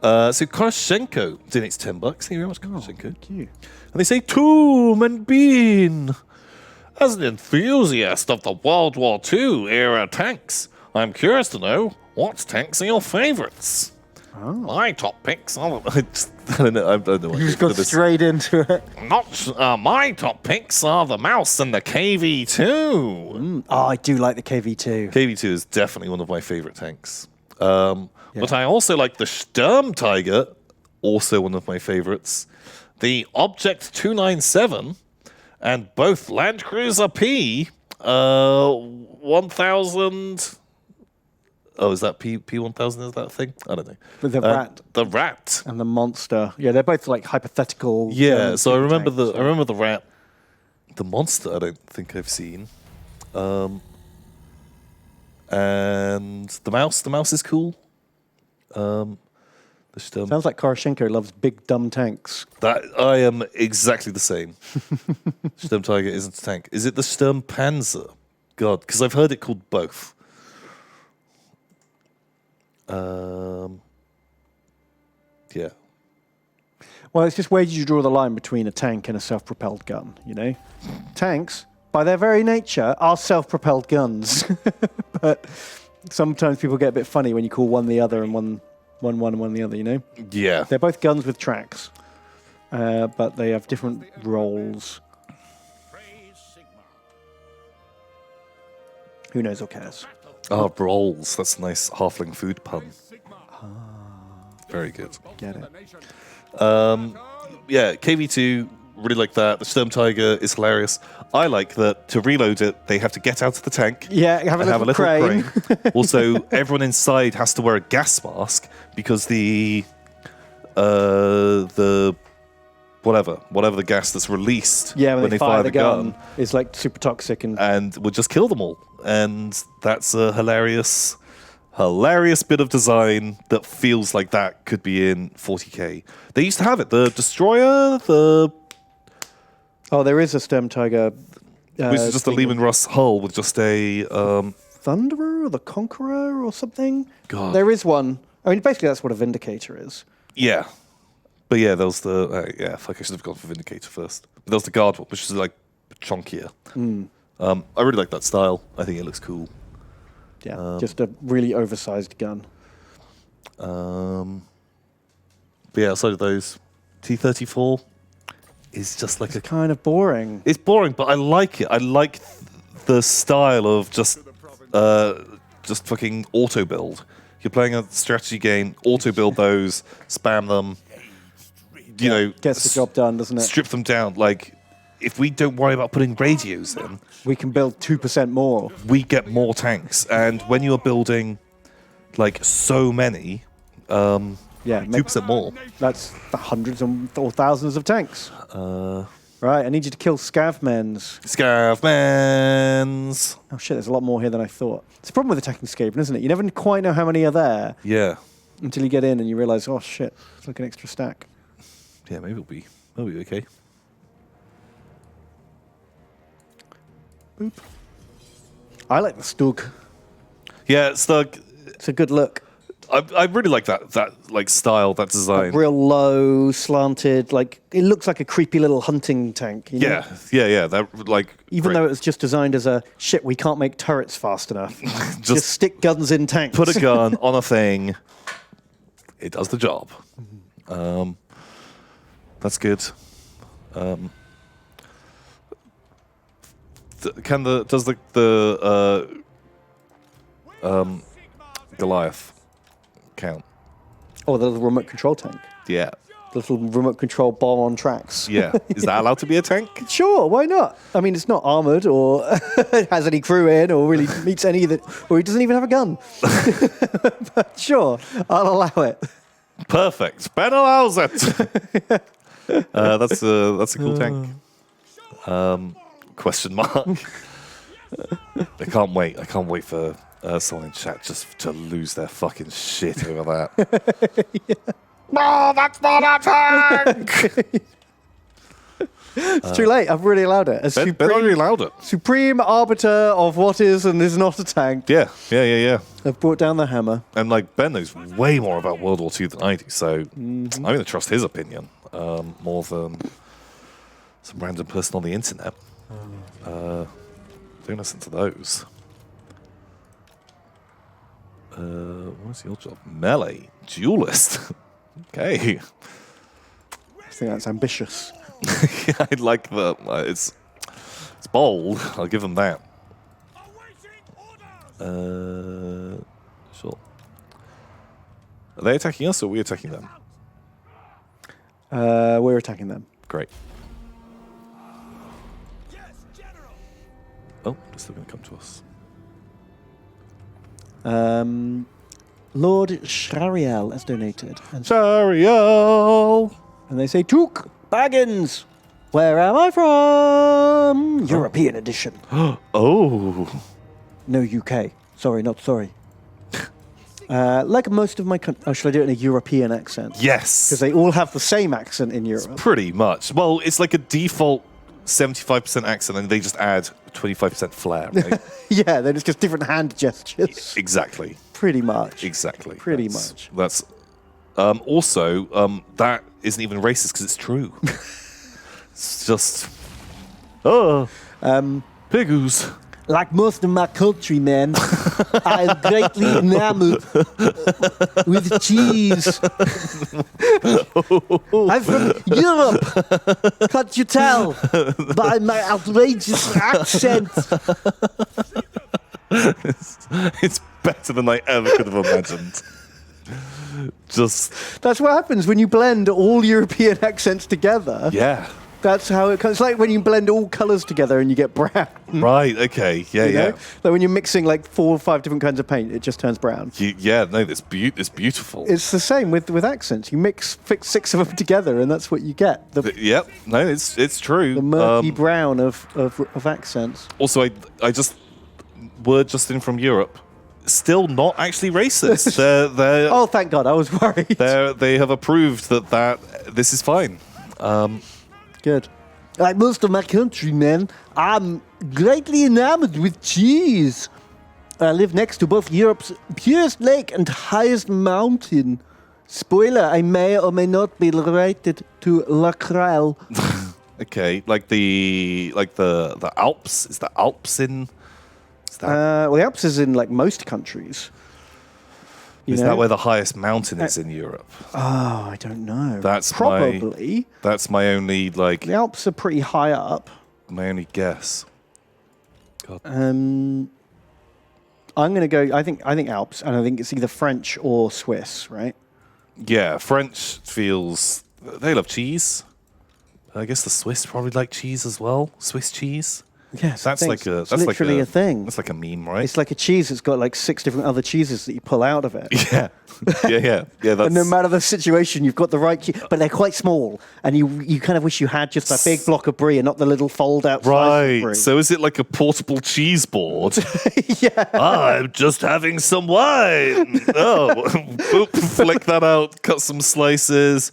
So Koroshenko donates $10. Thank you very much, Koroshenko. Thank you. And they say, Tomb and Bean. As an enthusiast of the World War II era tanks, I'm curious to know what tanks are your favorites. Oh. My top picks are I don't know. I don't know. What You just got straight into it. My top picks are the Mouse and the KV2. Oh, I do like the KV2. KV2 is definitely one of my favorite tanks. But I also like the Sturmtiger, also one of my favorites. The Object 297, and both Land Cruiser P 1000. Oh, is that P1000? Is that a thing? I don't know. With the rat. The rat. And the monster. Yeah, they're both like hypothetical. Yeah. So I remember tanks, I remember the rat. The monster. I don't think I've seen. And the mouse. The mouse is cool. The Sturm. Sounds like Koroshenko loves big dumb tanks. That I am exactly the same. Sturm Tiger isn't a tank. Is it the Sturm Panzer? God, because I've heard it called both. Yeah. Well, it's just where did you draw the line between a tank and a self-propelled gun, you know? Tanks, by their very nature, are self-propelled guns. But sometimes people get a bit funny when you call one the other and one and one the other, you know? Yeah. They're both guns with tracks, but they have different roles. Praise Sigma. Who knows or cares? Rolls. That's a nice halfling food pun. Sigma. Very good. Get it. The nation. Yeah, KV2, really like that. The Sturm Tiger is hilarious. I like that to reload it, they have to get out of the tank. Yeah, have a little crane. Also, everyone inside has to wear a gas mask because the whatever the gas that's released Yeah, when they fire the gun, gun it's like super toxic and would just kill them all. And that's a hilarious bit of design that feels like that could be in 40k. They used to have it. The Destroyer, there is a Sturm Tiger. which is just a thing Lehman Russ hull with just a Thunderer or the Conqueror or something. God. There is one. I mean, basically, that's what a Vindicator is. yeah. But yeah, there was the fuck. I should have gone for Vindicator first. But there was the Guard one, which is like chunkier. I really like that style. I think it looks cool. Yeah, just a really oversized gun. But yeah, outside of those, T-34 is just like It's kind of boring. It's boring, but I like it. I like the style of just fucking auto build. You're playing a strategy game, auto build those, spam them. You know, Gets the job done, doesn't it? strip them down. Like if we don't worry about putting radios in, We can build 2% more. we get more tanks. And when you're building like so many, Yeah, 2% more. that's the hundreds or thousands of tanks. Right, I need you to kill Scavmens. Scavmans. Oh shit, there's a lot more here than I thought. It's a problem with attacking Skaven, isn't it? You never quite know how many are there Yeah. until you get in and you realise, oh shit, it's like an extra stack. Yeah, maybe it'll be okay. Boop. I like the Stug. Yeah, it's like It's a good look. I really like that like style, that design. Real low, slanted, like it looks like a creepy little hunting tank. You know? Yeah. That like Even though it was just designed as a shit, we can't make turrets fast enough. Just stick guns in tanks. put a gun on a thing, it does the job. That's good. Does the Goliath count? Oh, the little remote control tank. Yeah. The little remote control bomb on tracks. Yeah. Is that allowed to be a tank? Sure, why not? I mean, it's not armored or has any crew in or really meets any of the... Or he doesn't even have a gun. But sure, I'll allow it. Perfect. Ben allows it. That's a cool tank. Question mark. I can't wait. I can't wait for someone in chat just to lose their fucking shit over that. No, that's not a tank! It's too late. I've already allowed it. As Ben already allowed it. supreme arbiter of what is and is not a tank. Yeah. I've brought down the hammer. And like Ben knows way more about World War II than I do, so I'm going to trust his opinion more than some random person on the internet. Don't listen to those. What's your job? Melee duelist. Okay. I think that's ambitious. I like that. It's bold. I'll give them that. Sure. Are they attacking us or are we attacking them? We're attacking them. Great. Oh, they're still going to come to us. Lord Shrariel has donated. And Sariel! And they say, Took Baggins. Where am I from? European edition. Oh. No UK. Sorry, not sorry. Like most of my country. Oh, should I do it in a European accent? Yes. Because they all have the same accent in Europe. Pretty much. Well, it's like a default 75% accent and they just add 25% flair, right? Yeah, then it's just different hand gestures. Exactly. Pretty much. Exactly. Pretty much. That's also that isn't even racist because it's true. It's just pigoos. Like most of my countrymen, I am greatly enamored with cheese. I'm from Europe. Can't you tell by my outrageous accent? It's better than I ever could have imagined. Just That's what happens when you blend all European accents together. yeah. That's how it comes. It's like when you blend all colours together and you get brown. Right. Okay. Yeah. You know? Yeah. Like when you're mixing like 4 or 5 different kinds of paint, it just turns brown. Yeah. No, it's beautiful. It's the same with accents. You fix 6 of them together, and that's what you get. Yep. No, it's true. The murky brown of accents. Also, I just word just in from Europe. Still not actually racist. They're Oh, thank God! I was worried. they have approved that this is fine. Good. Like most of my countrymen, I'm greatly enamored with cheese. I live next to both Europe's purest lake and highest mountain. Spoiler: I may or may not be related to Lacrel. Okay, like the Alps. Is the Alps in? Is that, Well, the Alps is in like most countries. You is know? that where the highest mountain is in Europe? Oh, I don't know. That's probably. That's my only The Alps are pretty high up. my only guess. God. I'm gonna go. I think Alps, and I think it's either French or Swiss, right? Yeah, French feels they love cheese. I guess the Swiss probably like cheese as well. Swiss cheese. Yes, That's like a. it's That's literally like a thing. That's like a meme, right? It's like a cheese that's got like 6 different other cheeses that you pull out of it. Yeah, yeah. That's And no matter the situation, you've got the right cheese, but they're quite small, and you kind of wish you had just a big block of brie and not the little fold-out slice of right. brie. So is it like a portable cheese board? Yeah. I'm just having some wine. Oh, boop, flick that out. Cut some slices.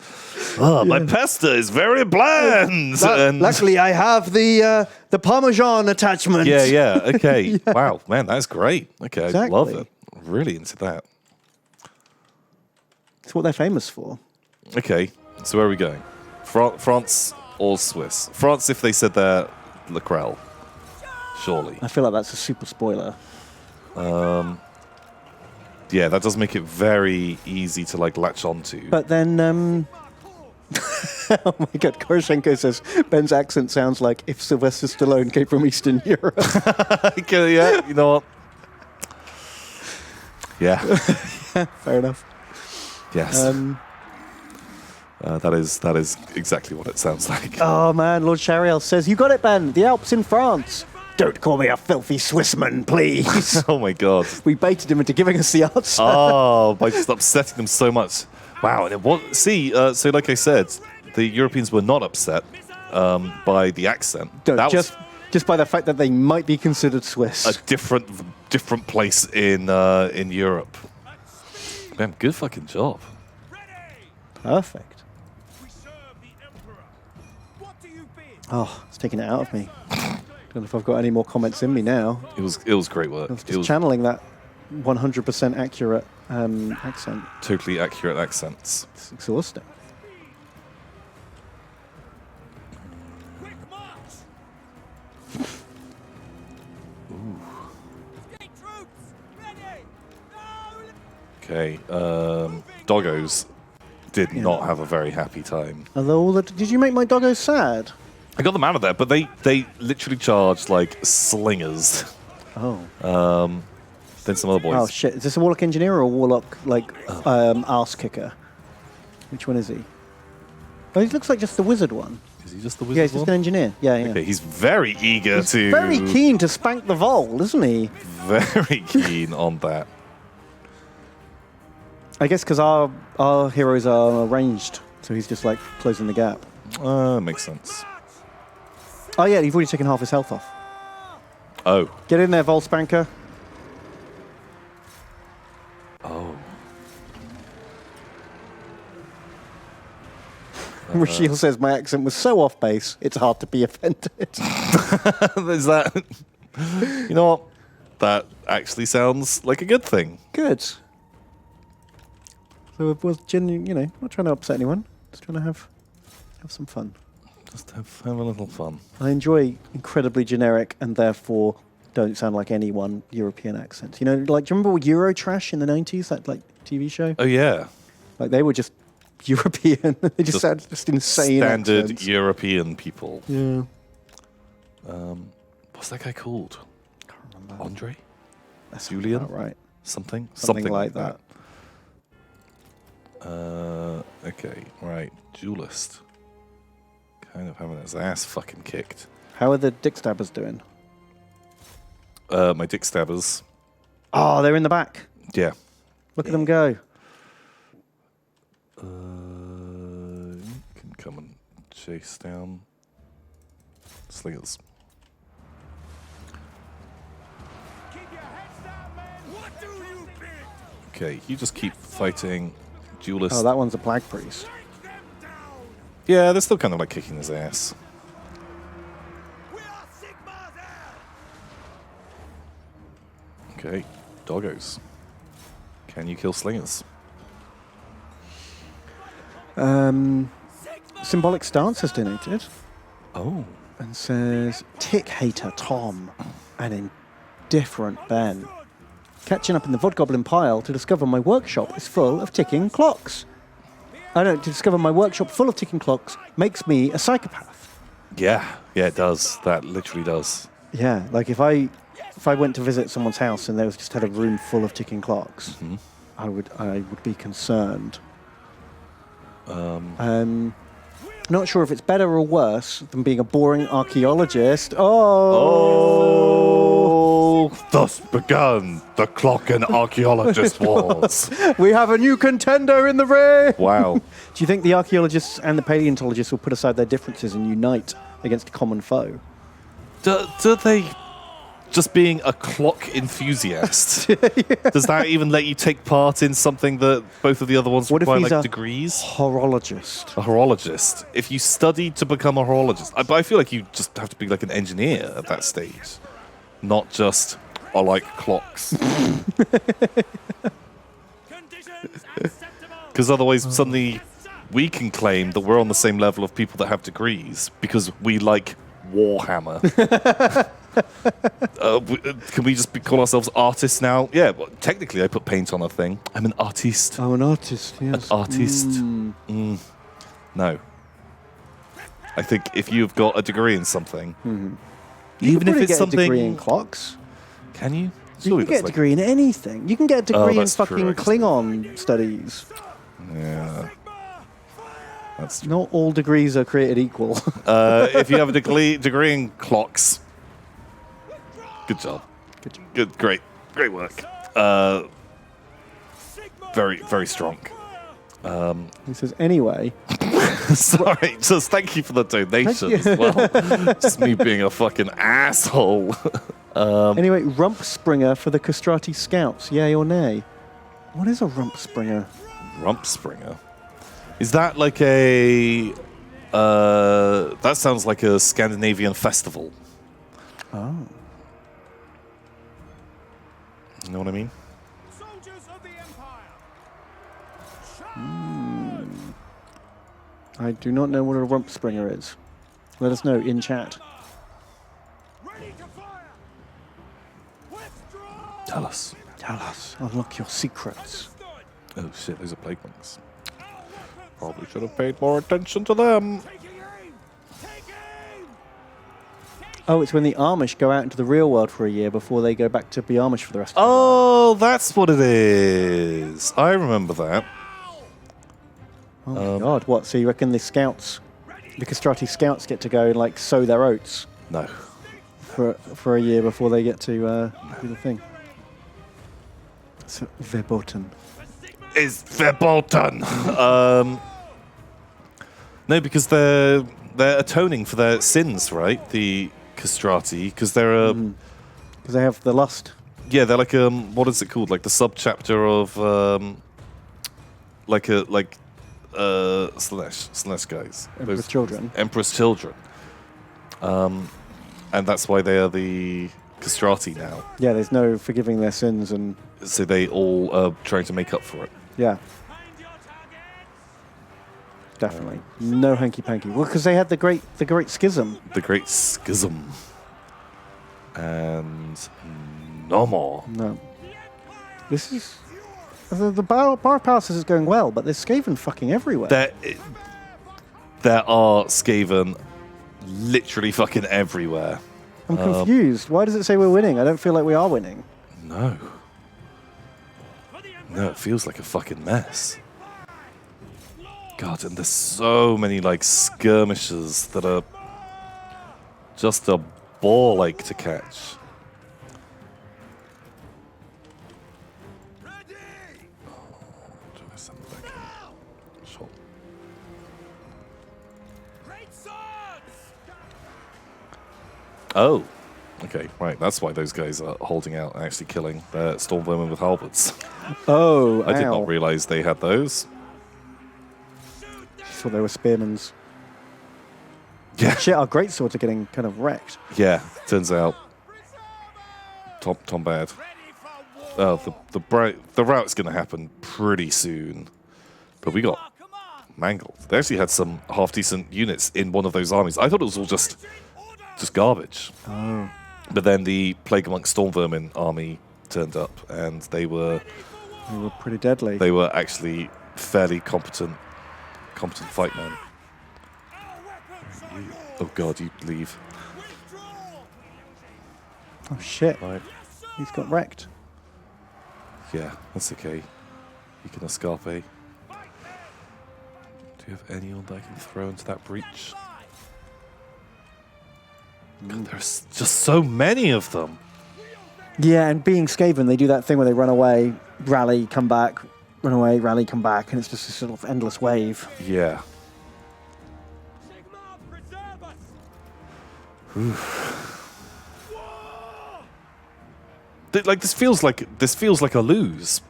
Oh, my pasta is very bland. and Luckily, I have the Parmesan attachment. yeah. Okay. Wow, man, that's great. Okay, I love Exactly. it. Really into that. It's what they're famous for. Okay, so where are we going? France or Swiss? France if they said they're Lacrel. Surely. I feel like that's a super spoiler. Yeah, that does make it very easy to like latch onto. But then, oh my God, Koroshenko says Ben's accent sounds like if Sylvester Stallone came from Eastern Europe. Okay, yeah, you know what? Yeah. Fair enough. Yes. That is exactly what it sounds like. Oh man, Lord Shariel says, "You got it, Ben. The Alps in France. Don't call me a filthy Swissman, please." Oh my god. We baited him into giving us the answer. Oh, by just upsetting them so much. Wow. And it was, so like I said, the Europeans were not upset by the accent. No, That was just by the fact that they might be considered Swiss. a different place in Europe. Man, good fucking job. Perfect. We serve the Emperor. What do you bid? Oh, it's taking it out of me. Don't know if I've got any more comments in me now. It was great work. I was It just was channeling that 100% accurate accent. totally accurate accents. It's exhausting. Quick march! Gate troops, ready! No! Okay. Doggos did not have a very happy time. Although, did you make my doggo sad? I got them out of there, but they literally charged like slingers. Oh. Then some other boys. Oh shit! Is this a warlock engineer or a warlock arse kicker? Which one is he? Oh, he looks like just the wizard one. Is he just the wizard? Yeah, he's just an engineer. Yeah, yeah. Okay, he's very eager He's to. very keen to spank the vole, isn't he? Very keen on that. I guess because our heroes are ranged, so he's just like closing the gap. Makes sense. Oh yeah, you've already taken half his health off. Oh. Get in there, Vol Spanker. Oh. Rashiel says my accent was so off base, it's hard to be offended. There's that. You know what? That actually sounds like a good thing. Good. So it was genuine, you know, not trying to upset anyone, just trying to have some fun. Just have a little fun. I enjoy incredibly generic and therefore don't sound like anyone European accents. You know, like, do you remember Eurotrash in the 90s, that like TV show? Oh yeah. Like they were just European. They just sounded just insane Standard accents. European people. Yeah. What's that guy called? Can't remember. Andre? That's Julian? about right. Something like that. Okay, right. Duelist. Kind of having his ass fucking kicked. How are the dick stabbers doing? My dick stabbers. Oh, they're in the back. Yeah. Look at them go. You can come and chase down slingers. Keep your heads down, men! What do you bid? Okay, you just keep fighting duelist. Oh, that one's a plague priest. Take them down! Yeah, they're still kind of like kicking his ass. We are Sigmar's heir! Okay, doggos. Can you kill slingers? Symbolic Stance has donated Oh. and says, Tick hater Tom, an indifferent Ben. Catching up in the Vodgoblin pile to discover my workshop is full of ticking clocks. To discover my workshop full of ticking clocks makes me a psychopath. Yeah, it does. That literally does. Yeah, like if I went to visit someone's house and they just had a room full of ticking clocks, I would be concerned. Not sure if it's better or worse than being a boring archaeologist. Oh! Thus begun the clock and archaeologist wars. We have a new contender in the ring! Wow. Do you think the archaeologists and the paleontologists will put aside their differences and unite against a common foe? Do they... Just being a clock enthusiast, does that even let you take part in something that both of the other ones What if require, he's like, a degrees? horologist? A horologist. If you studied to become a horologist, I feel like you just have to be like an engineer at that stage, not just, I like clocks. Because otherwise, suddenly, we can claim that we're on the same level of people that have degrees because we like Warhammer. Can we just call ourselves artists now? Yeah, well, technically I put paint on a thing. I'm an artist. Oh, an artist, yes. An artist. No. I think if you've got a degree in something, even if it's get something... a degree in clocks. Can you? You can get a degree in anything. You can get a degree in that's true, fucking actually. Klingon studies. Yeah. That's true. Not all degrees are created equal. If you have a degree in clocks, good job. Good, great work. Very, very strong. He says, anyway. Sorry, just thank you for the donation as well. Just me being a fucking asshole. Anyway, rump springer for the castrati scouts, yay or nay? What is a rump springer? Rump Springer. Is that like a... that sounds like a Scandinavian festival. Oh. You know what I mean? Soldiers of the Empire. I do not know what a rump springer is. Let us know in chat. Ready to fire. Withdraw. Tell us. Tell us. Unlock your secrets. Oh shit, those are plague monks. Probably should have paid more attention to them. Taking aim. Take aim. Oh, it's when the Amish go out into the real world for a year before they go back to be Amish for the rest of Oh, that's what it is. I remember that. their life. Oh my god, what? So you reckon the scouts, the castrati scouts get to go and like sow their oats No. for a year before they get to do the thing? So, verboten. Is verboten. No, because they're atoning for their sins, right? The castrati, because they're a... Because they have the lust. Yeah, they're like what is it called? Like the sub-chapter of Slanesh guys. Emperor's children. Emperor's children. And that's why they are the castrati now. Yeah, there's no forgiving their sins and So they all are trying to make up for it. yeah. Definitely. No hanky panky. Well, because they had the great schism. The Great Schism. And no more. No. This is the bar passes is going well, but there's Skaven fucking everywhere. There are Skaven literally fucking everywhere. I'm confused. Why does it say we're winning? I don't feel like we are winning. No. No, it feels like a fucking mess. God, and there's so many like skirmishes that are just a ball ache to catch. Do I send it back in? Sure. Great swords. Oh, okay, right. That's why those guys are holding out and actually killing Stormvermin with halberds. Oh, I did ow. not realize they had those. I thought they were spearmans. Yeah. Shit, our great swords are getting kind of wrecked. Yeah, turns out Tom Bad. Oh, the route's going to happen pretty soon. But we got mangled. They actually had some half-decent units in one of those armies. I thought it was all just garbage. Oh. But then the Plague Among Stormvermin army turned up, and they were They were pretty deadly. they were actually fairly competent fight men. Oh god, you leave. Oh shit, Right. he's got wrecked. Yeah, that's okay. You can escape. Do you have anyone that I can throw into that breach? God, there's just so many of them. Yeah, and being Skaven, they do that thing where they run away, rally, come back, run away, rally, come back, and it's just a sort of endless wave. Yeah. Like this feels like a lose,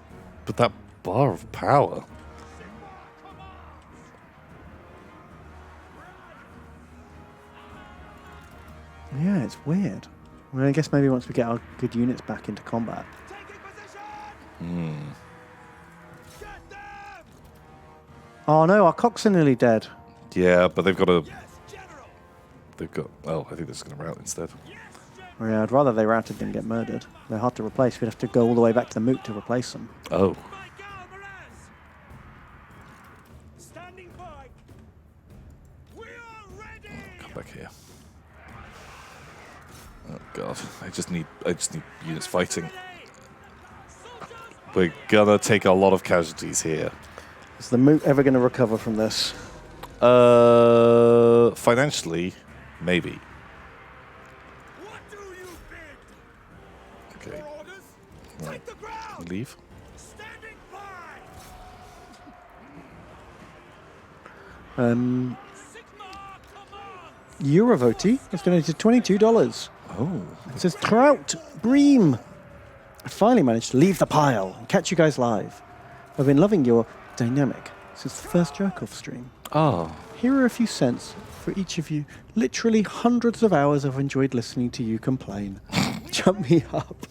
but that bar of power. Yeah, it's weird. Well, I guess maybe once we get our good units back into combat. Oh no, our cocks are nearly dead. Yeah, but they've got a. They've got. Oh, I think they're just going to rout instead. Oh, yeah, I'd rather they routed than get murdered. They're hard to replace. We'd have to go all the way back to the moot to replace them. Oh. Come back here. Oh god, I just need units fighting. We're gonna take a lot of casualties here. Is the moot ever going to recover from this? Financially, maybe. Okay. Right. Leave. Eurovoti has donated $22. Oh. It says, Trout, Bream. I finally managed to leave the pile and catch you guys live. I've been loving your dynamic since the first jerk-off stream. Oh. Here are a few cents for each of you. Literally hundreds of hours I've enjoyed listening to you complain. Jump me up.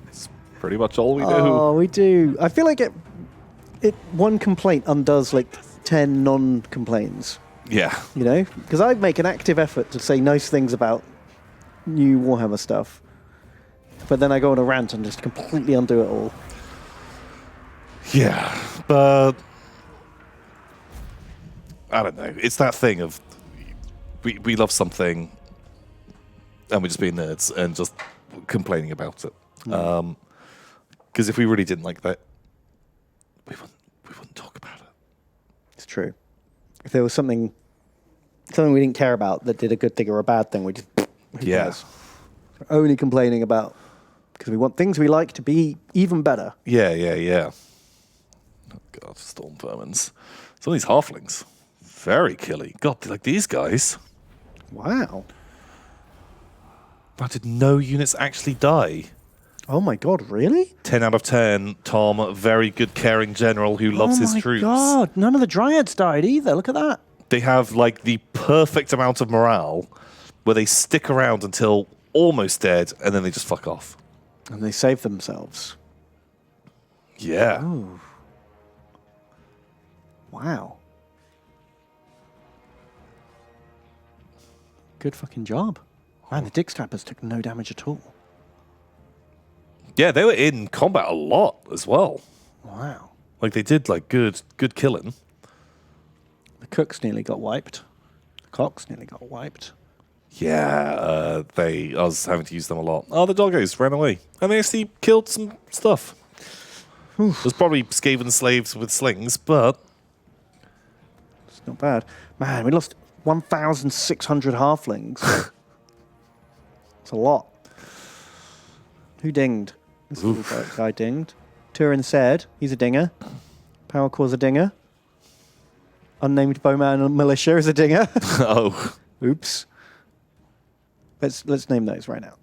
It's pretty much all we do. Oh, we do. I feel like it one complaint undoes like 10 non-complaints. Yeah. You know? Because I make an active effort to say nice things about new Warhammer stuff. But then I go on a rant and just completely undo it all. Yeah, but I don't know. It's that thing of we love something and we're just being nerds and just complaining about it. Because if we really didn't like that, we wouldn't talk about it. It's true. If there was something we didn't care about that did a good thing or a bad thing, we just who cares? We're only complaining about because we want things we like to be even better. Yeah. Oh god, storm vermins. Some of these halflings, very killy. God, like these guys. Wow. How did no units actually die? Oh my god, really? 10 out of 10, Tom. Very good, caring general who loves his troops. Oh my god, none of the Dryads died either. Look at that. They have like the perfect amount of morale where they stick around until almost dead and then they just fuck off. And they save themselves. Yeah. Ooh. Wow. Good fucking job. Man, the dick stabbers took no damage at all. Yeah, they were in combat a lot as well. Wow. Like they did like good killing. The cooks nearly got wiped. The cocks nearly got wiped. Yeah, I was having to use them a lot. Oh, the doggos ran away. And they actually killed some stuff. There's probably Skaven slaves with slings, but It's not bad. Man, we lost 1,600 halflings. It's a lot. Who dinged? This little guy dinged. Turin said he's a dinger. Power Core's a dinger. Unnamed Bowman and Militia is a dinger. oh. Oops. Let's name those right now.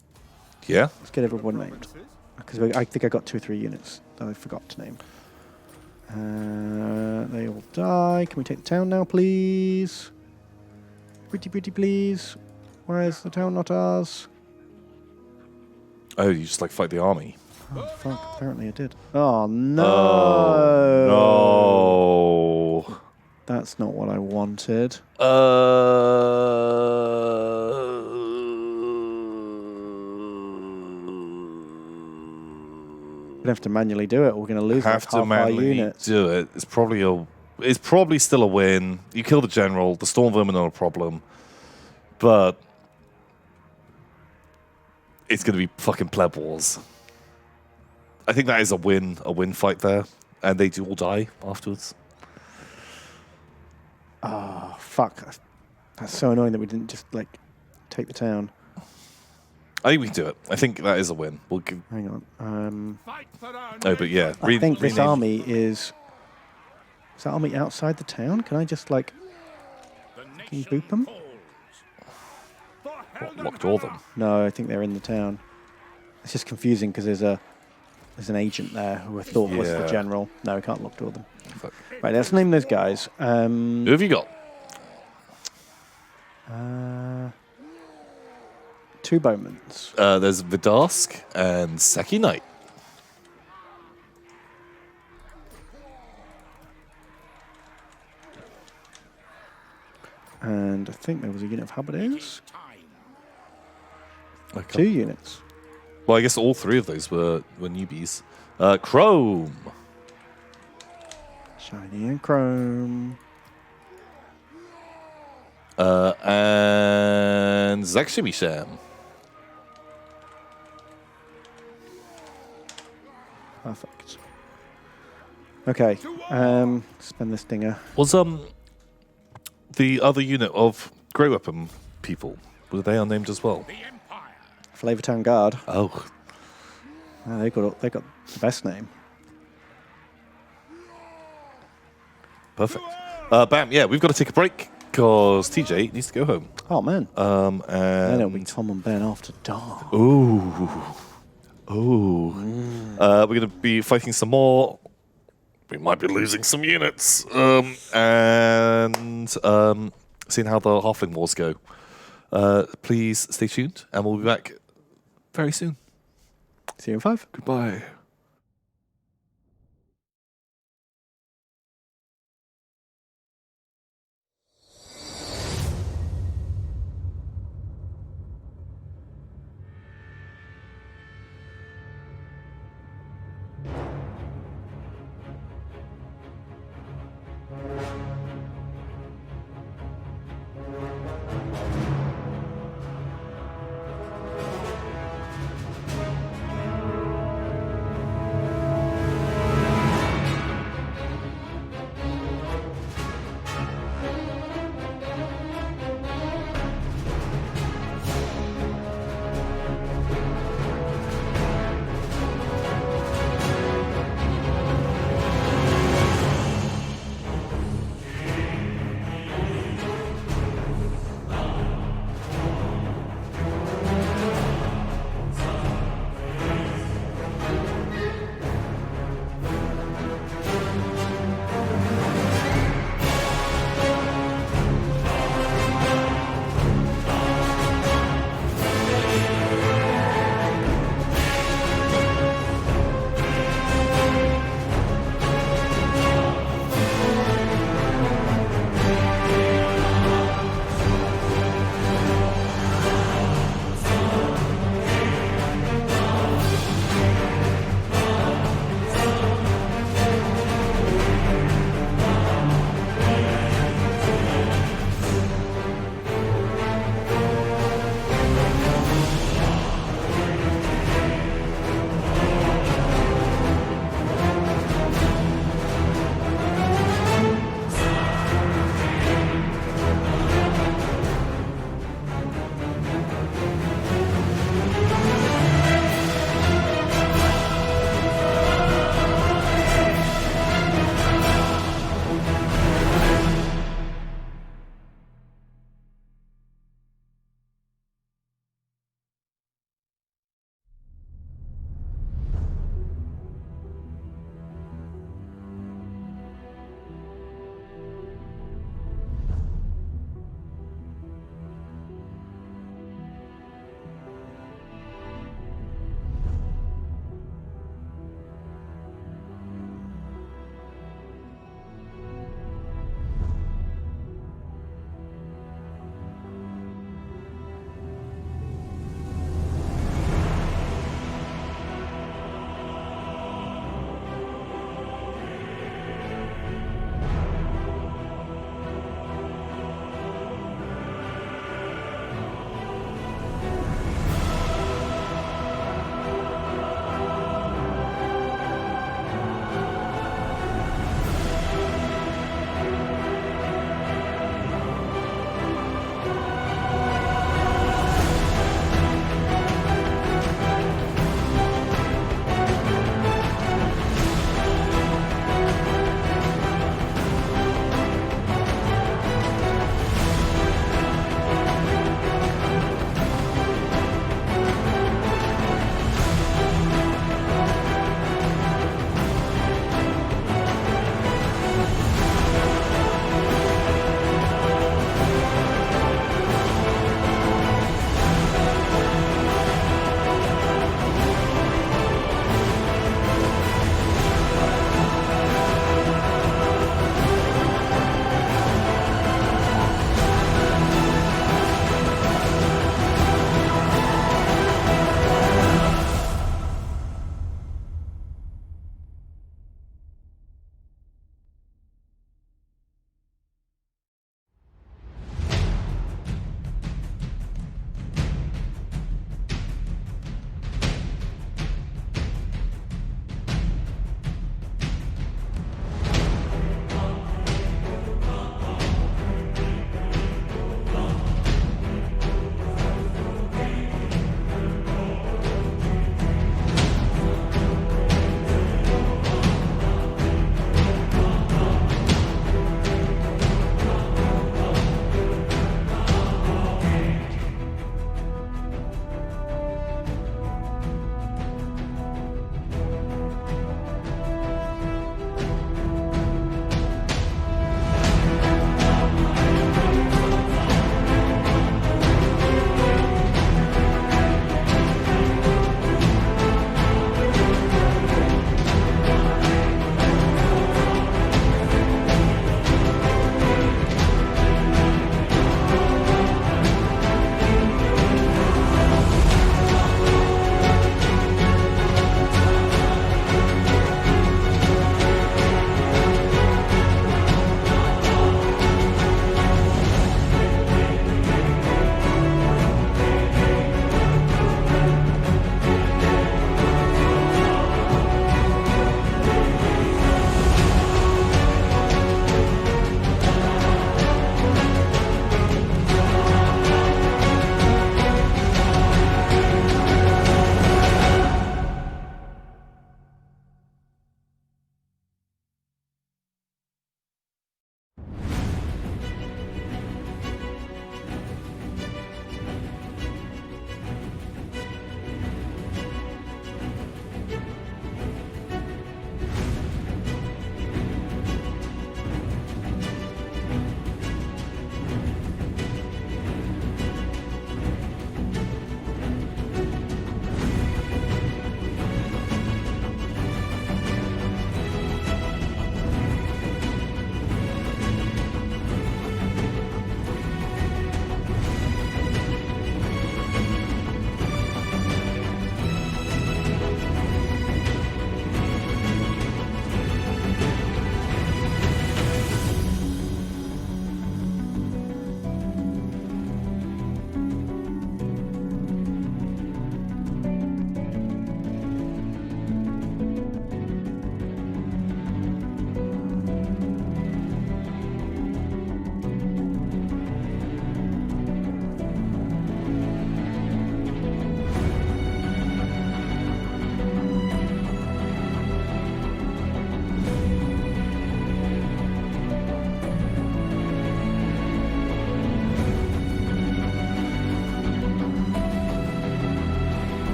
Yeah? Let's get everyone named. Because I think I got 2 or 3 units that I forgot to name. They all die. Can we take the town now, please? Pretty please. Why is the town not ours? Oh, you just like fight the army. Oh, fuck. Apparently I did. Oh, no. Oh, no. That's not what I wanted. We're going to have to manually do it. Or we're going to lose like Have half to our manually units. do it. It's probably still a win. You kill the general. The storm vermin are a problem, but it's going to be fucking pleb wars. I think that is a win fight there, and they do all die afterwards. Oh, fuck. That's so annoying that we didn't just, like, take the town. I think we can do it. I think that is a win. We'll give. Hang on. Fight for our Oh, but yeah. I think this rename- army is... Is that army outside the town? Can I just, like... Can you boot them? Locked all them. No, I think they're in the town. It's just confusing because there's an agent there who I thought was the Yeah. general. No, we can't lock all them. Fuck. Right, let's name those guys. Who have you got? 2 bowmans. There's Vidarsk and Seki Knight. And I think there was a unit of halberdiers. time. 2 units. Well, I guess all 3 of those were newbies. Chrome. Shiny and chrome. And Zakshimisham. Perfect. Okay. Spend this dinger. Was the other unit of Grey Weapon people, were they unnamed as well? The Empire. Flavortown Guard. Oh, Oh, they got the best name. perfect. Bam, yeah, we've got to take a break because TJ needs to go home. Oh man. And Then it'll be Tom and Ben after dark. Ooh. We're going to be fighting some more. We might be losing some units. And seeing how the Halfling Wars go. Please stay tuned, and we'll be back very soon. See you in 5. Goodbye.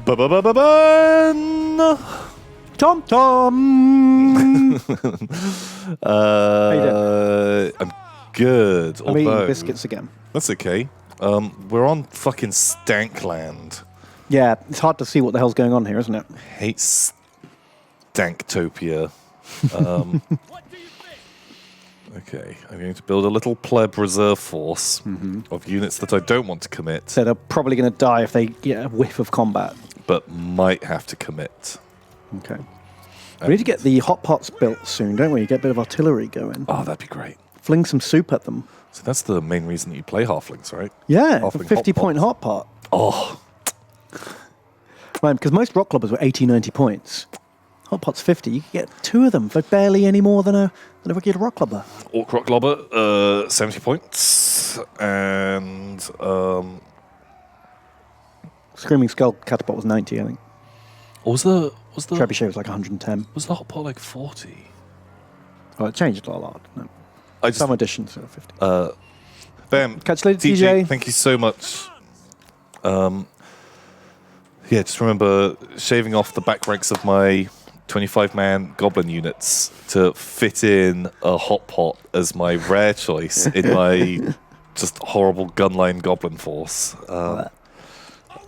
Ba-ba-ba-ba-ban! Tom Tom. I'm good. I'm eating Although biscuits again. that's okay. We're on fucking Stankland. Yeah, it's hard to see what the hell's going on here, isn't it? Hate Stanktopia. What do you think? Okay, I'm going to build a little pleb reserve force of units that I don't want to commit, So they're probably going to die if they get a whiff of combat. but might have to commit. Okay. We need to get the hot pots built soon, don't we? Get a bit of artillery going. Oh, that'd be great. Fling some soup at them. So that's the main reason that you play halflings, right? Yeah, a Halfling 50-point hot pot. Oh, Right, because most rock clubbers were 80, 90 points. Hot pot's 50. You can get 2 of them for barely any more than a regular rock clubber. Orc Rock Lobber, 70 points, and Screaming Skull Catapult was 90, I think. was the Trebuchet was like 110. was the hot pot like 40? Oh, it changed a lot. No. I just Some editions are 50. bam. Catch you later, TJ, TJ. thank you so much. Yeah, just remember shaving off the back ranks of my 25-man goblin units to fit in a hot pot as my rare choice in my just horrible gunline goblin force. You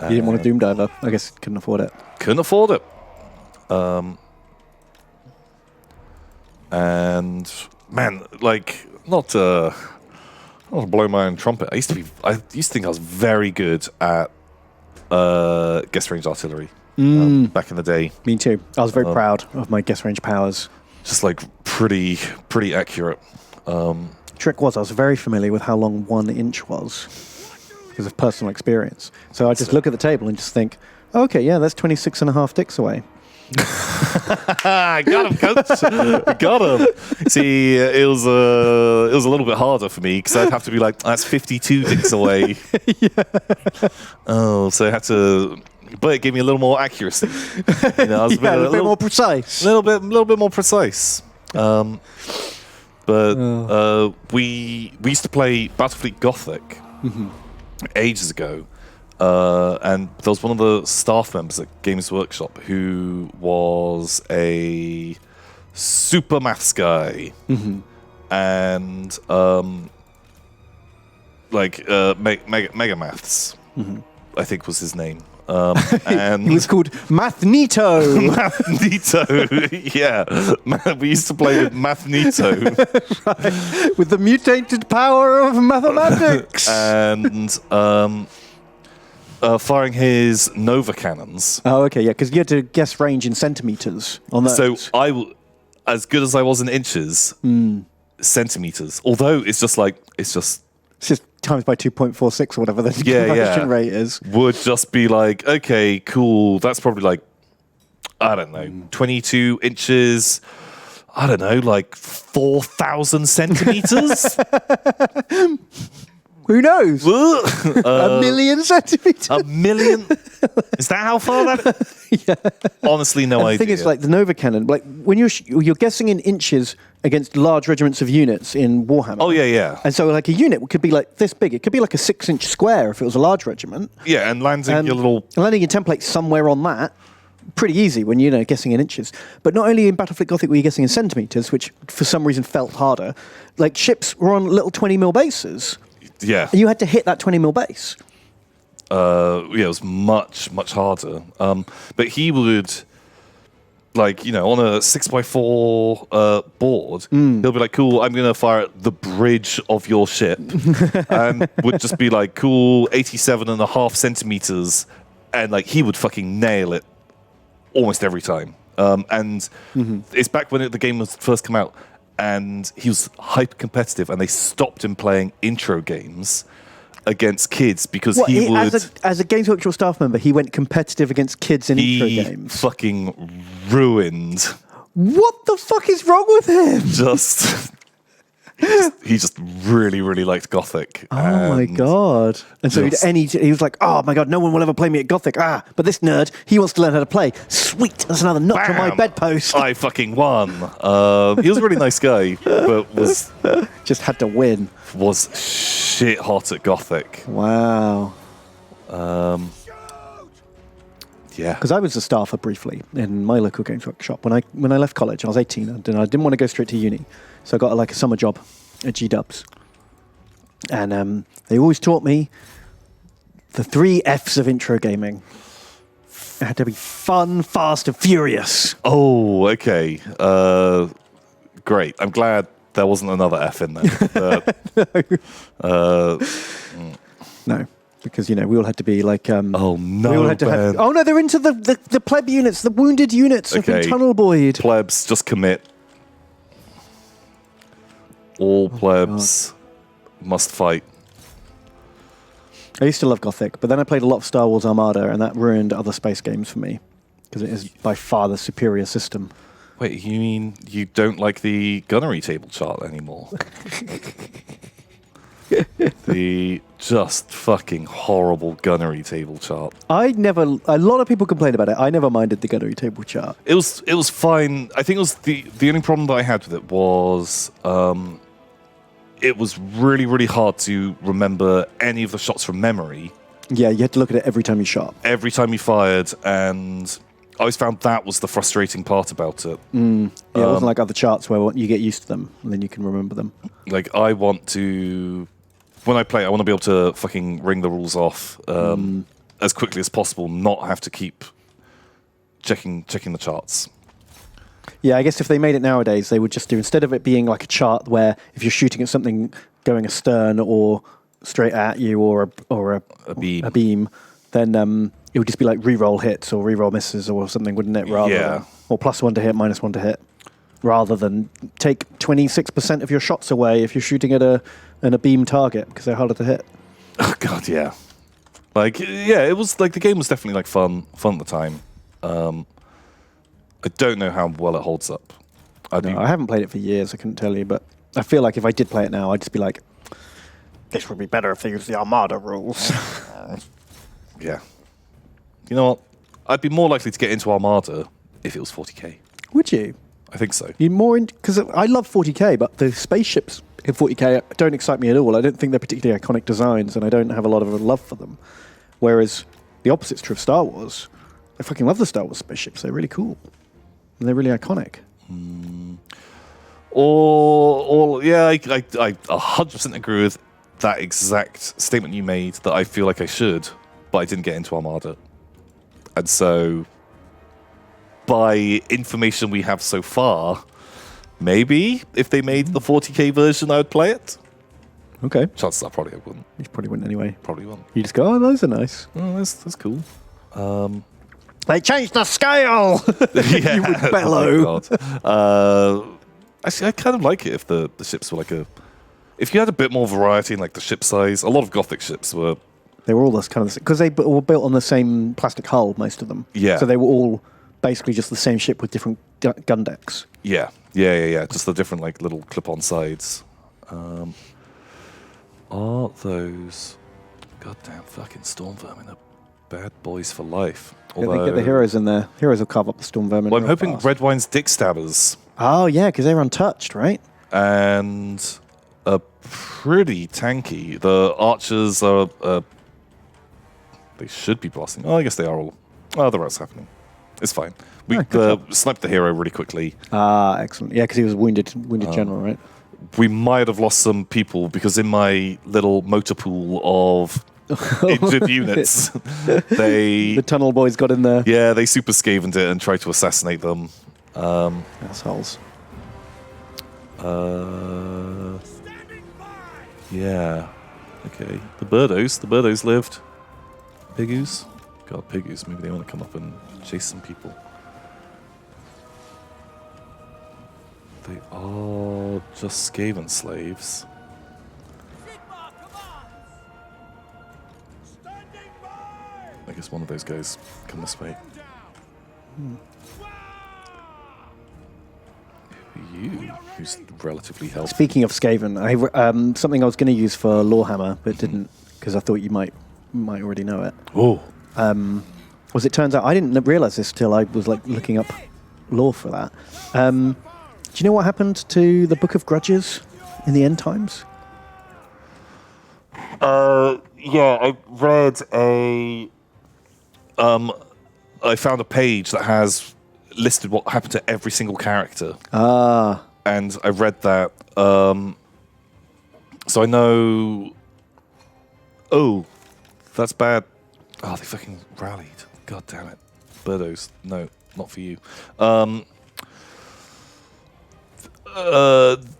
didn't want a Doom Diver. I guess couldn't afford it. Couldn't afford it. And man, like not to blow my own trumpet. I used to think I was very good at guess range artillery back in the day. Me too. I was very proud of my guess range powers. Just like pretty accurate. Trick was I was very familiar with how long 1 inch was because of personal experience. So I just look at the table and just think, okay, yeah, that's 26 and a half dicks away. Got him, coach. Got him. See, it was a little bit harder for me because I'd have to be like, that's 52 dicks away. Oh, so I had to, but it gave me a little more accuracy. You know, I was A bit more precise. a little bit more precise. But we used to play Battlefleet Gothic ages ago. And there was one of the staff members at Games Workshop who was a super maths guy, and mega maths, I think was his name. And He was called Mathnito. Mathnito, yeah, we used to play with Mathnito, With the mutated power of mathematics. and firing his Nova cannons. Oh, okay, yeah, because you had to guess range in centimeters on those. So as good as I was in inches, centimeters. Although it's just It's just times by 2.46 or whatever the conversion rate is. would just be like, okay, cool. That's probably like, I don't know, 22 inches. I don't know, like 4,000 centimeters. Who knows? A 1,000,000 centimeters. A million? Is that how far that? Honestly, no The idea. thing is, like the Nova Cannon, like when you're guessing in inches against large regiments of units in Warhammer. Oh yeah. And so, like a unit could be like this big. It could be like a 6-inch square if it was a large regiment. Yeah, and landing your little. And landing your template somewhere on that, pretty easy when you're guessing in inches. But not only in Battlefleet Gothic were you guessing in centimeters, which for some reason felt harder. Like ships were on little 20mm bases. Yeah. And you had to hit that 20mm base. Yeah, it was much harder. But he would, like, on a 6x4 board, he'll be like, cool, I'm going to fire at the bridge of your ship. And would just be like, cool, 87.5 centimeters. And, like, he would fucking nail it almost every time. And it's back when the game was first come out. And he was hyper competitive, and they stopped him playing intro games against kids because he would. As a Games Workshop staff member, he went competitive against kids in intro games. Fucking ruined. What the fuck is wrong with him? He just really liked Gothic. Oh my god! And so he was like, "Oh my god, no one will ever play me at Gothic." But this nerd, he wants to learn how to play. Sweet, that's another notch on my bedpost. I fucking won. He was a really nice guy, but was just had to win. Was shit hot at Gothic. Wow. Yeah. Because I was a staffer briefly in my local games workshop. When I left college, I was 18, and I didn't want to go straight to uni. So I got a summer job at G-Dubs. And they always taught me the 3 Fs of intro gaming. It had to be fun, fast, and furious. Oh, okay. Great. I'm glad there wasn't another F in there. No, because, we all had to be like... Oh, no, we all had to Ben. oh, no, they're into the pleb units. The wounded units have been Okay. tunnel boyed. Plebs, just commit. All plebs must fight. I used to love Gothic, but then I played a lot of Star Wars Armada, and that ruined other space games for me, because it is by far the superior system. Wait, you mean you don't like the gunnery table chart anymore? The just fucking horrible gunnery table chart. A lot of people complain about it. I never minded the gunnery table chart. It was fine. I think it was the only problem that I had with it was it was really, really hard to remember any of the shots from memory. Yeah, you had to look at it every time you shot. Every time you fired, and I always found that was the frustrating part about it. Yeah, it wasn't like other charts where you get used to them, and then you can remember them. Like, I want to... When I play, I want to be able to fucking ring the rules off as quickly as possible, not have to keep checking the charts. Yeah, I guess if they made it nowadays, they would just do, instead of it being like a chart where if you're shooting at something going astern or straight at you or A beam. a beam, then it would just be like re-roll hits or re-roll misses or something, wouldn't it? Rather than, or +1 to hit, -1 to hit, rather than take 26% of your shots away if you're shooting at a beam target because they're harder to hit. Oh god, yeah. Like, yeah, it was like the game was definitely like fun at the time. I don't know how well it holds up. I haven't played it for years. I couldn't tell you, but I feel like if I did play it now, I'd just be like, this would be better if they used the Armada rules. Yeah. You know what? I'd be more likely to get into Armada if it was 40k. Would you? I think so. You're more in, because I love 40k, but the spaceships in 40k don't excite me at all. I don't think they're particularly iconic designs, and I don't have a lot of a love for them. Whereas the opposite's true of Star Wars. I fucking love the Star Wars spaceships. They're really cool. And they're really iconic. Yeah, I 100% agree with that exact statement you made, that I feel like I should, but I didn't get into Armada. And so, by information we have so far, maybe if they made the 40k version, I would play it. Okay. Chances are probably I wouldn't. You probably wouldn't anyway. Probably wouldn't. You just go, oh, those are nice. Oh, that's cool. They changed the scale! Yeah. You would bellow. Oh, God. Actually, I kind of like it if the ships were like a... If you had a bit more variety in like the ship size. A lot of Gothic ships were... They were all this kind of... Because they were built on the same plastic hull, most of them. Yeah. So they were all basically just the same ship with different gun decks. Yeah. Just the different like little clip-on sides. Are those goddamn fucking storm vermin are bad boys for life? Although, get the heroes in there. Heroes will carve up the storm vermin. Well, I'm real hoping fast. Red Wine's dick stabbers Oh, yeah, because they're untouched, right? and are pretty tanky. The archers are they should be blasting. Oh, I guess they are all. Oh, the rest happening. It's fine. We sniped the hero really quickly. Ah, excellent. Yeah, because he was wounded general, right? We might have lost some people because in my little motor pool of injured units, The tunnel boys got in there. yeah, they super scavened it and tried to assassinate them. Assholes. Standing by! Yeah. Okay. The birdos lived. Pigoos? God, pigoos. Maybe they want to come up and chase some people. They are just Skaven slaves. Sigma commands! Standing by! I guess one of those guys come this way. You, who's relatively healthy. Speaking of Skaven, something I was going to use for Lorehammer, but didn't, because I thought you might already know it. Oh. Was it turns out I didn't realize this till I was like looking up lore for that. Do you know what happened to the Book of Grudges in the end times? Yeah, I read a I found a page that has listed what happened to every single character. Ah. And I read that. So I know. Oh, that's bad. Oh, they fucking rallied. God damn it. Birdos. No, not for you.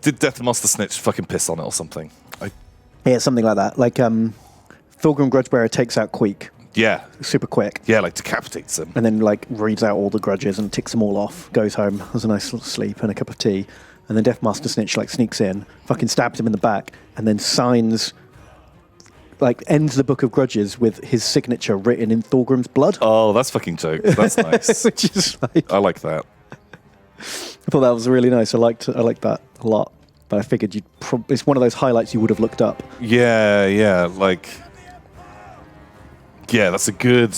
Did Death and Master Snitch fucking piss on it or something? Yeah, something like that. Like, Thorgrim Grudgebearer takes out Queek Yeah. super quick. Yeah, like decapitates him. And then, like, reads out all the grudges and ticks them all off, goes home, has a nice little sleep and a cup of tea. And then Death Master Snitch, like, sneaks in, fucking stabs him in the back, and then signs, like, ends the Book of Grudges with his signature written in Thorgrim's blood. Oh, that's fucking jokes. That's nice. Which is like, I like that. I thought that was really nice. I liked that a lot. But I figured it's one of those highlights you would have looked up. Yeah, like, yeah, that's a good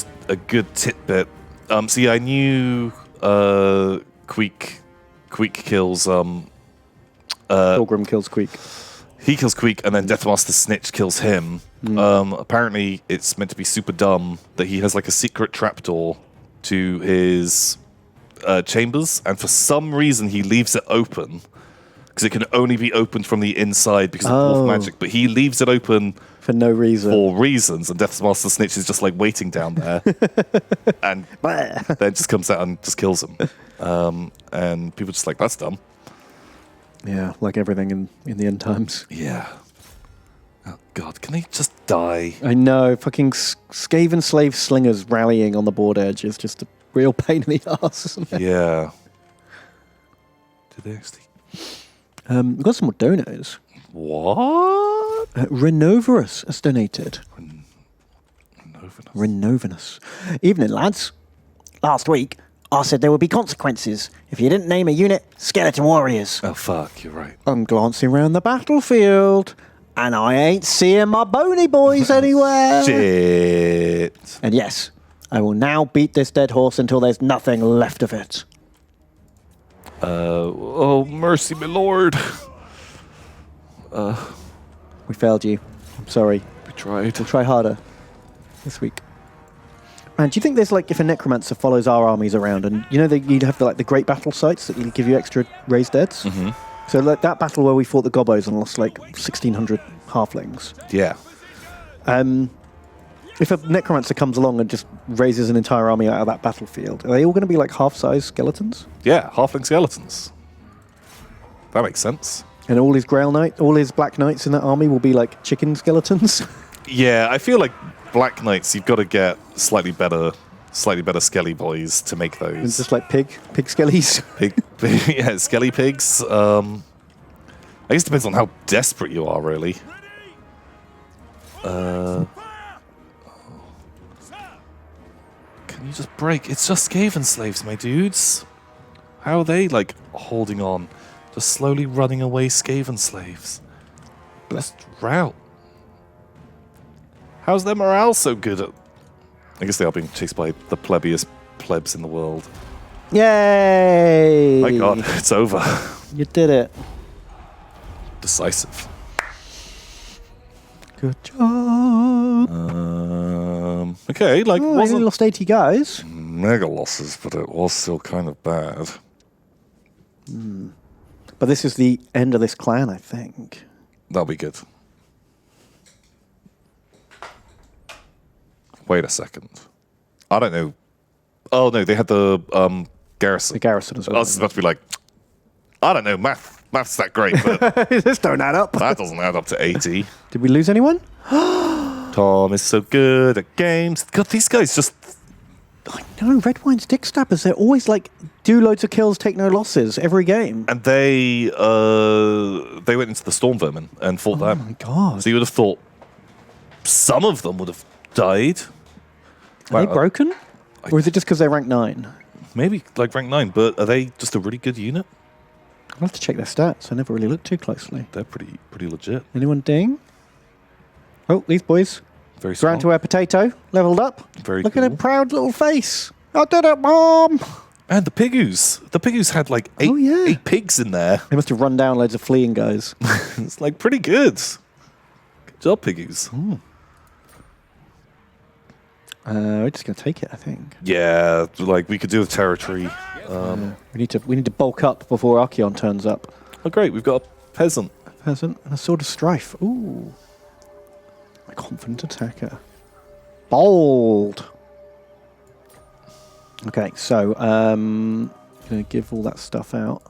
tidbit. So yeah, I knew Queek kills Thorgrim kills Queek. he kills Queek, and then Deathmaster Snitch kills him. Apparently, it's meant to be super dumb that he has like a secret trapdoor to his chambers, and for some reason he leaves it open because it can only be opened from the inside because of dwarf magic. But he leaves it open for no reason. For reasons, and Deathmaster Snitch is just like waiting down there, and then just comes out and just kills him. And people just like, that's dumb. Yeah, like everything in the end times. Yeah. Oh God, can they just die? I know, fucking Skaven slave slingers rallying on the board edge is just a real pain in the ass, isn't it? Yeah. Did they actually? We've got some more donors. What? Renoverus has donated. Renovenus. Evening, lads. Last week, I said there would be consequences if you didn't name a unit Skeleton Warriors. Oh, fuck, you're right. I'm glancing around the battlefield, and I ain't seeing my bony boys anywhere. Shit. And yes, I will now beat this dead horse until there's nothing left of it. Oh, mercy, my lord. We failed you. I'm sorry. We tried. We'll try harder this week. Man, do you think there's like, if a necromancer follows our armies around, and you know you'd have the great battle sites that give you extra raised deads? Mm-hmm. So like that battle where we fought the gobos and lost like 1,600 halflings. Yeah. If a necromancer comes along and just raises an entire army out of that battlefield, are they all going to be like half-size skeletons? Yeah, halfling skeletons. That makes sense. And all his all his black knights in that army will be like chicken skeletons? Yeah, I feel like Black Knights, you've got to get slightly better skelly boys to make those. And just like pig skellies? Yeah, skelly pigs. I guess it depends on how desperate you are, really. Can you just break? It's just Skaven slaves, my dudes. How are they, like, holding on? Just slowly running away Skaven slaves. Best route. How's their morale so good at... I guess they are being chased by the plebeiest plebs in the world. Yay! My God, it's over. You did it. Decisive. Good job. Okay, like, Oh, you wasn't lost 80 guys. mega losses, but it was still kind of bad. But this is the end of this clan, I think. That'll be good. Wait a second. I don't know. Oh, no, they had the garrison. The garrison as well. I was about to be like, I don't know, math's that great, but This don't add up. that doesn't add up to 80. Did we lose anyone? Tom is so good at games. God, these guys just... I know, Red Wine's dick stabbers. They're always like, do loads of kills, take no losses every game. And they went into the Storm Vermin and fought them. Oh my God. So you would have thought some of them would have died. Are they broken? Or is it just because they're rank 9? Maybe like rank 9, but are they just a really good unit? I'll have to check their stats. I never really looked too closely. They're pretty legit. Anyone ding? Oh, these boys. Very strong. Ground to a potato. Leveled up. Very Look cool. at a proud little face. I did it, Mom! And the Pigoos. The Pigoos had like 8, Oh, yeah. 8 pigs in there. They must have run down loads of fleeing guys. It's like pretty good. Good job, Pigoos. We're just going to take it, I think. Yeah, like we could do with territory. We need to bulk up before Archeon turns up. Oh, great, we've got a peasant. Peasant and a sword of strife. Ooh. A confident attacker. Bold. Okay, so going to give all that stuff out.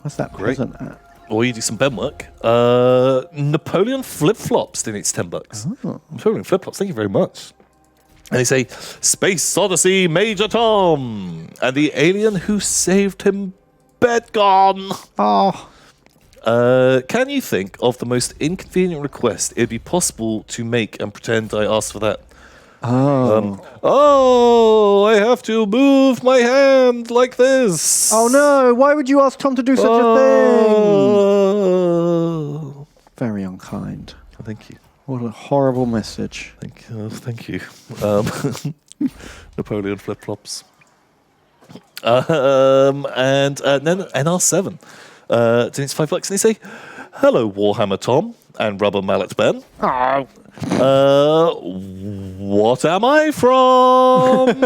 What's that Great. peasant at? Or you do some Ben work. Napoleon flip-flops donates $10. Oh. Napoleon flip-flops, thank you very much. And they say, Space Odyssey Major Tom and the alien who saved him, Bedgon. Oh. Can you think of the most inconvenient request it'd be possible to make and pretend I asked for that? Oh. I have to move my hand like this. Oh no, why would you ask Tom to do such a thing? Oh. Very unkind. Thank you. What a horrible message. Thank you. Napoleon flip-flops. And then NR7. It's $5 and they say, hello, Warhammer Tom and Rubber Mallet Ben. Oh. What am I from?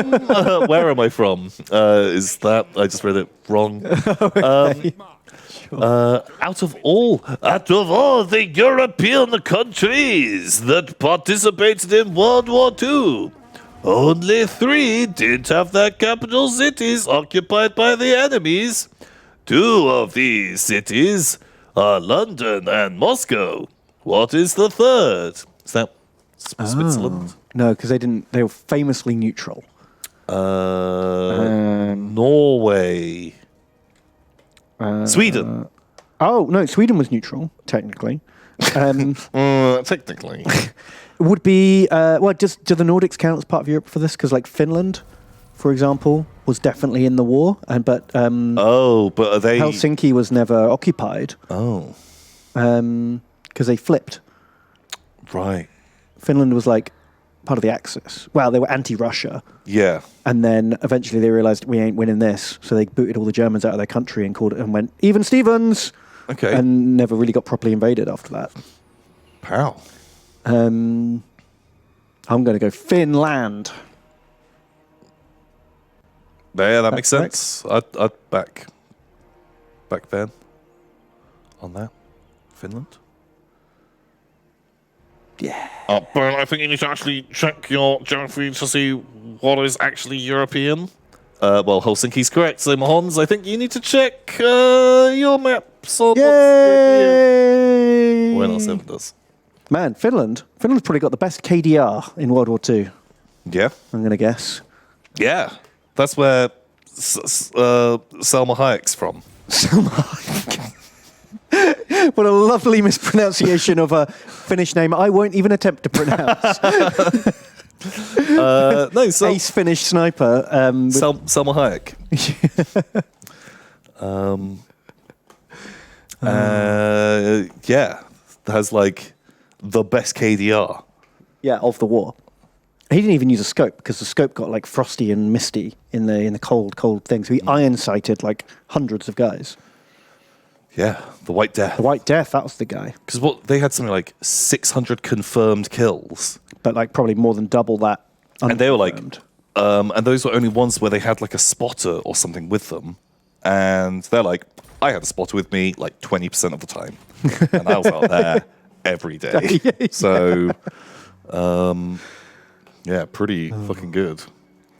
Where am I from? Is that I just read it wrong? Out of all the European countries that participated in World War II, only 3 didn't have their capital cities occupied by the enemies. 2 of these cities are London and Moscow. What is the third? Is that Switzerland? No, because they were famously neutral. Norway. Sweden. Oh, no, Sweden was neutral, technically. Technically. Would be, do the Nordics count as part of Europe for this? Because, like, Finland, for example, was definitely in the war, but but are they... Helsinki was never occupied. Oh. Because they flipped. Right. Finland was, like, part of the Axis. Well, they were anti-Russia. Yeah. And then eventually they realized we ain't winning this, so they booted all the Germans out of their country and called it and went, even Stevens! Okay. And never really got properly invaded after that. Pow. I'm going to go Finland. Yeah, that makes That's sense. I'd back Ben on that. Finland. Yeah. But I think you need to actually check your geography to see what is actually European. Well, Helsinki's correct, so Mahons, I think you need to check your maps on what's European. Or NR7 does. Man, Finland's probably got the best KDR in World War II, Yeah. I'm going to guess. Yeah. That's where Selma Hayek's from. What a lovely mispronunciation of a Finnish name I won't even attempt to pronounce. Ace Finnish sniper. Selma Hayek. Yeah, has like the best KDR. Yeah, of the war. He didn't even use a scope because the scope got like frosty and misty in the cold thing. So he iron sighted like hundreds of guys. Yeah, the White Death. The White Death, that was the guy. Because they had something like 600 confirmed kills, but like probably more than double that. And they were like, unconfirmed. and those were only ones where they had like a spotter or something with them, and they're like, I had a spotter with me like 20% of the time, and I was out there every day. Yeah. So, yeah, pretty fucking good.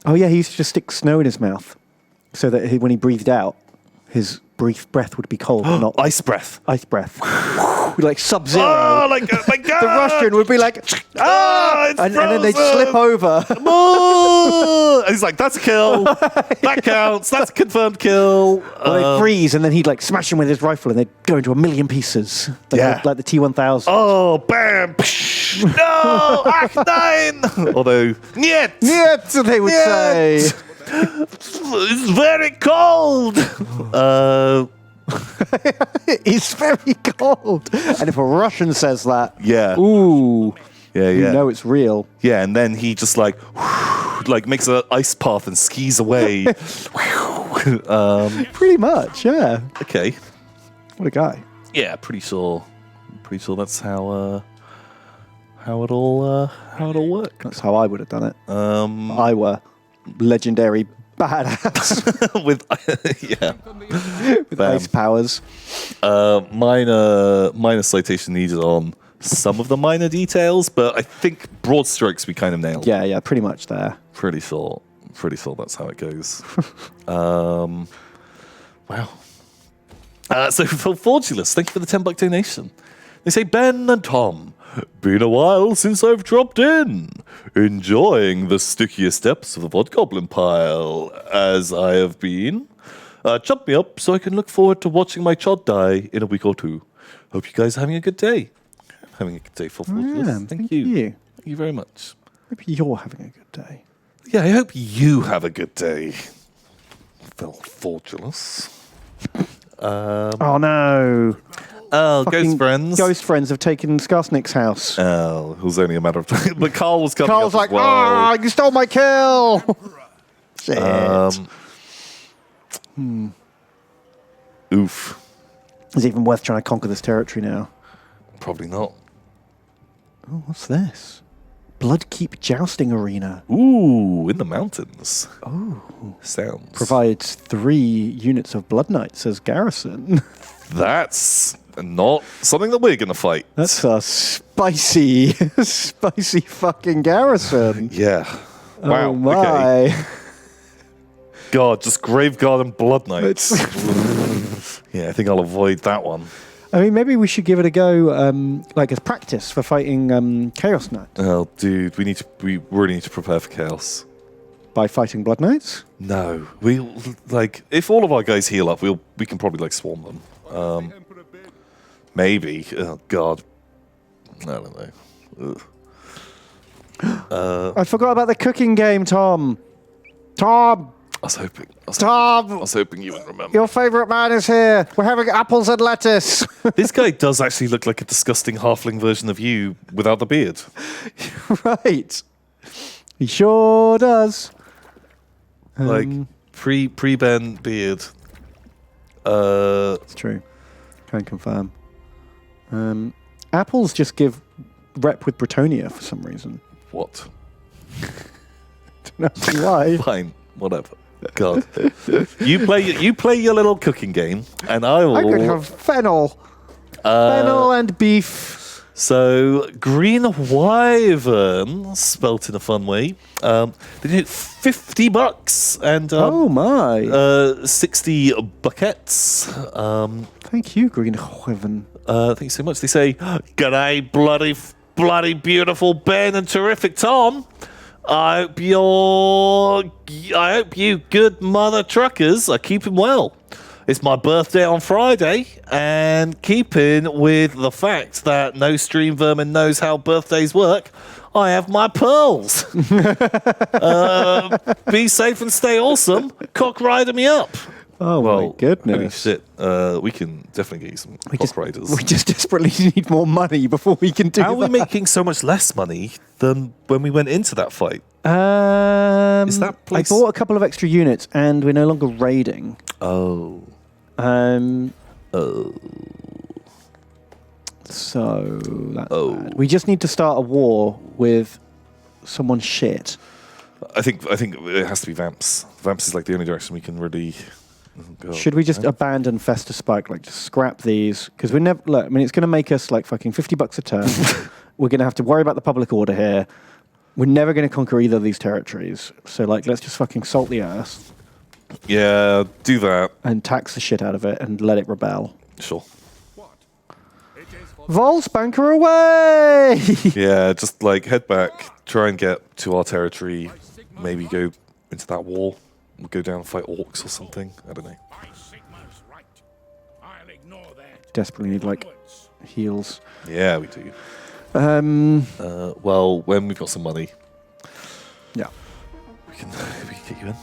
Oh yeah, he used to just stick snow in his mouth, so that when he breathed out, his brief breath would be cold, not Ice breath. ice breath. Like Sub-Zero. Oh, like The Russian would be like, it's and then they'd frozen. slip over. And he's like, that's a kill. That counts. That's a confirmed kill. Or they'd freeze, and then he'd like smash them with his rifle, and they'd go into a million pieces. Like the T-1000. Oh, bam. Psh, no, Act 9. Although, niet. Yeah, so they would say. It's very cold. It's very cold. And if a Russian says that, Yeah. ooh, Yeah, you yeah. know it's real. Yeah, and then he just like makes an ice path and skis away. Pretty much, yeah. Okay. What a guy. Yeah, pretty sure that's how how it all work. That's how I would have done it. Um, I were legendary badass with yeah, with Bam. ice powers. minor citation needed on some of the minor details, but I think broad strokes we kind of nailed. Yeah, pretty much there. Pretty sure that's how it goes. Wow. So for Fortulus, thank you for the $10 donation. They say, Ben and Tom, been a while since I've dropped in. Enjoying the stickiest depths of the Vodgoblin pile, as I have been. Jump me up so I can look forward to watching my chod die in a week or two. Hope you guys are having a good day. Having a good day for Fortulus. Yeah, Thank you. Thank you very much. Hope you're having a good day. Yeah, I hope you have a good day, Phil Fortulus. Oh no! Oh, Fucking ghost friends. Ghost friends have taken Skarsnik's house. Oh, it was only a matter of time. But Carl was coming Carl's up like, as well. you stole my kill! Shit. Oof. Is it even worth trying to conquer this territory now? Probably not. Oh, what's this? Bloodkeep Jousting Arena. Ooh, in the mountains. Oh. Sounds. Provides 3 units of Blood Knights as garrison. That's not something that we're going to fight. That's a spicy, spicy fucking garrison. Yeah. Wow. Oh my. Okay. God, just Graveguard and Blood Knights. Yeah, I think I'll avoid that one. I mean, maybe we should give it a go, like as practice for fighting Chaos Knight. Oh, dude, we really need to prepare for chaos. By fighting Blood Knights? No, if all of our guys heal up, we can probably swarm them. Maybe. Oh God, I don't know. I forgot about the cooking game, Tom. Tom, I was hoping you would remember. your favourite man is here. We're having apples and lettuce. This guy does actually look like a disgusting halfling version of you without the beard. Right. He sure does. Pre-Ben beard. It's true. Can confirm. Apples just give rep with Bretonia for some reason. What? Don't know why. Fine, whatever. God, you play your little cooking game, and I will. I'm going to have fennel. Fennel and beef. So Green Wyvern, spelt in a fun way. They did $50 and Oh my. 60 buckets. Thank you, Green Wyvern. Thank you so much. They say, "G'day, bloody beautiful Ben and terrific Tom. I hope you good mother truckers are keeping well. It's my birthday on Friday, and keeping with the fact that no stream vermin knows how birthdays work, I have my pearls. Be safe and stay awesome. Cock rider me up." Oh my goodness. Holy shit. We can definitely get you some cock riders. We just desperately need more money before we can do How are we that. making so much less money than when we went into that fight? Is that place? I bought a couple of extra units, and we're no longer raiding. Oh. So that's bad. We just need to start a war with someone shit. I think it has to be Vamps. Vamps is the only direction we can really. Oh God. Should we just abandon Festa Spike? Just scrap these? Because we never. Look, I mean, it's going to make us fucking $50 a turn. We're going to have to worry about the public order here. We're never going to conquer either of these territories. So let's just fucking salt the earth. Yeah, do that. And tax the shit out of it and let it rebel. Sure. Volsbanker away! Yeah, just head back, try and get to our territory, maybe go into that wall, we'll go down and fight orcs or something. I don't know. Desperately need heals. Yeah, we do. Well, when we've got some money, yeah, we can get you in.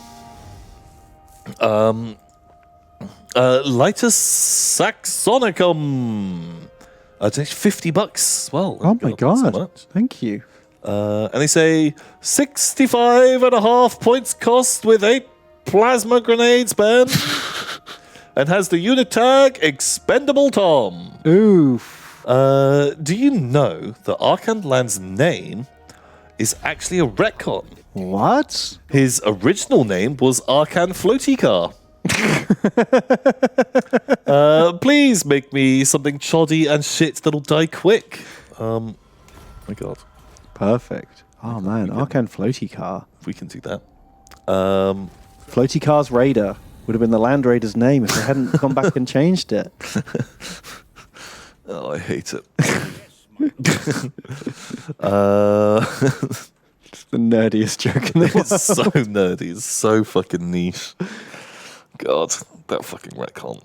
Litus Saxonicum. It's $50. Well, oh my God. So much. Thank you. And they say 65.5 points cost with 8 plasma grenades, Ben. And has the unit tag Expendable Tom. Oof. Do you know that Arkand Land's name is actually a retcon? What? His original name was Arkand Floaty Car. Please make me something choddy and shit that'll die quick. My God. Perfect. Oh man, Arcan Floaty Car. We can do that. Floaty Car's Raider would have been the Land Raider's name if they hadn't gone back and changed it. Oh, I hate it. It's the nerdiest joke in the world. It's so nerdy. It's so fucking niche. God, that fucking retcon.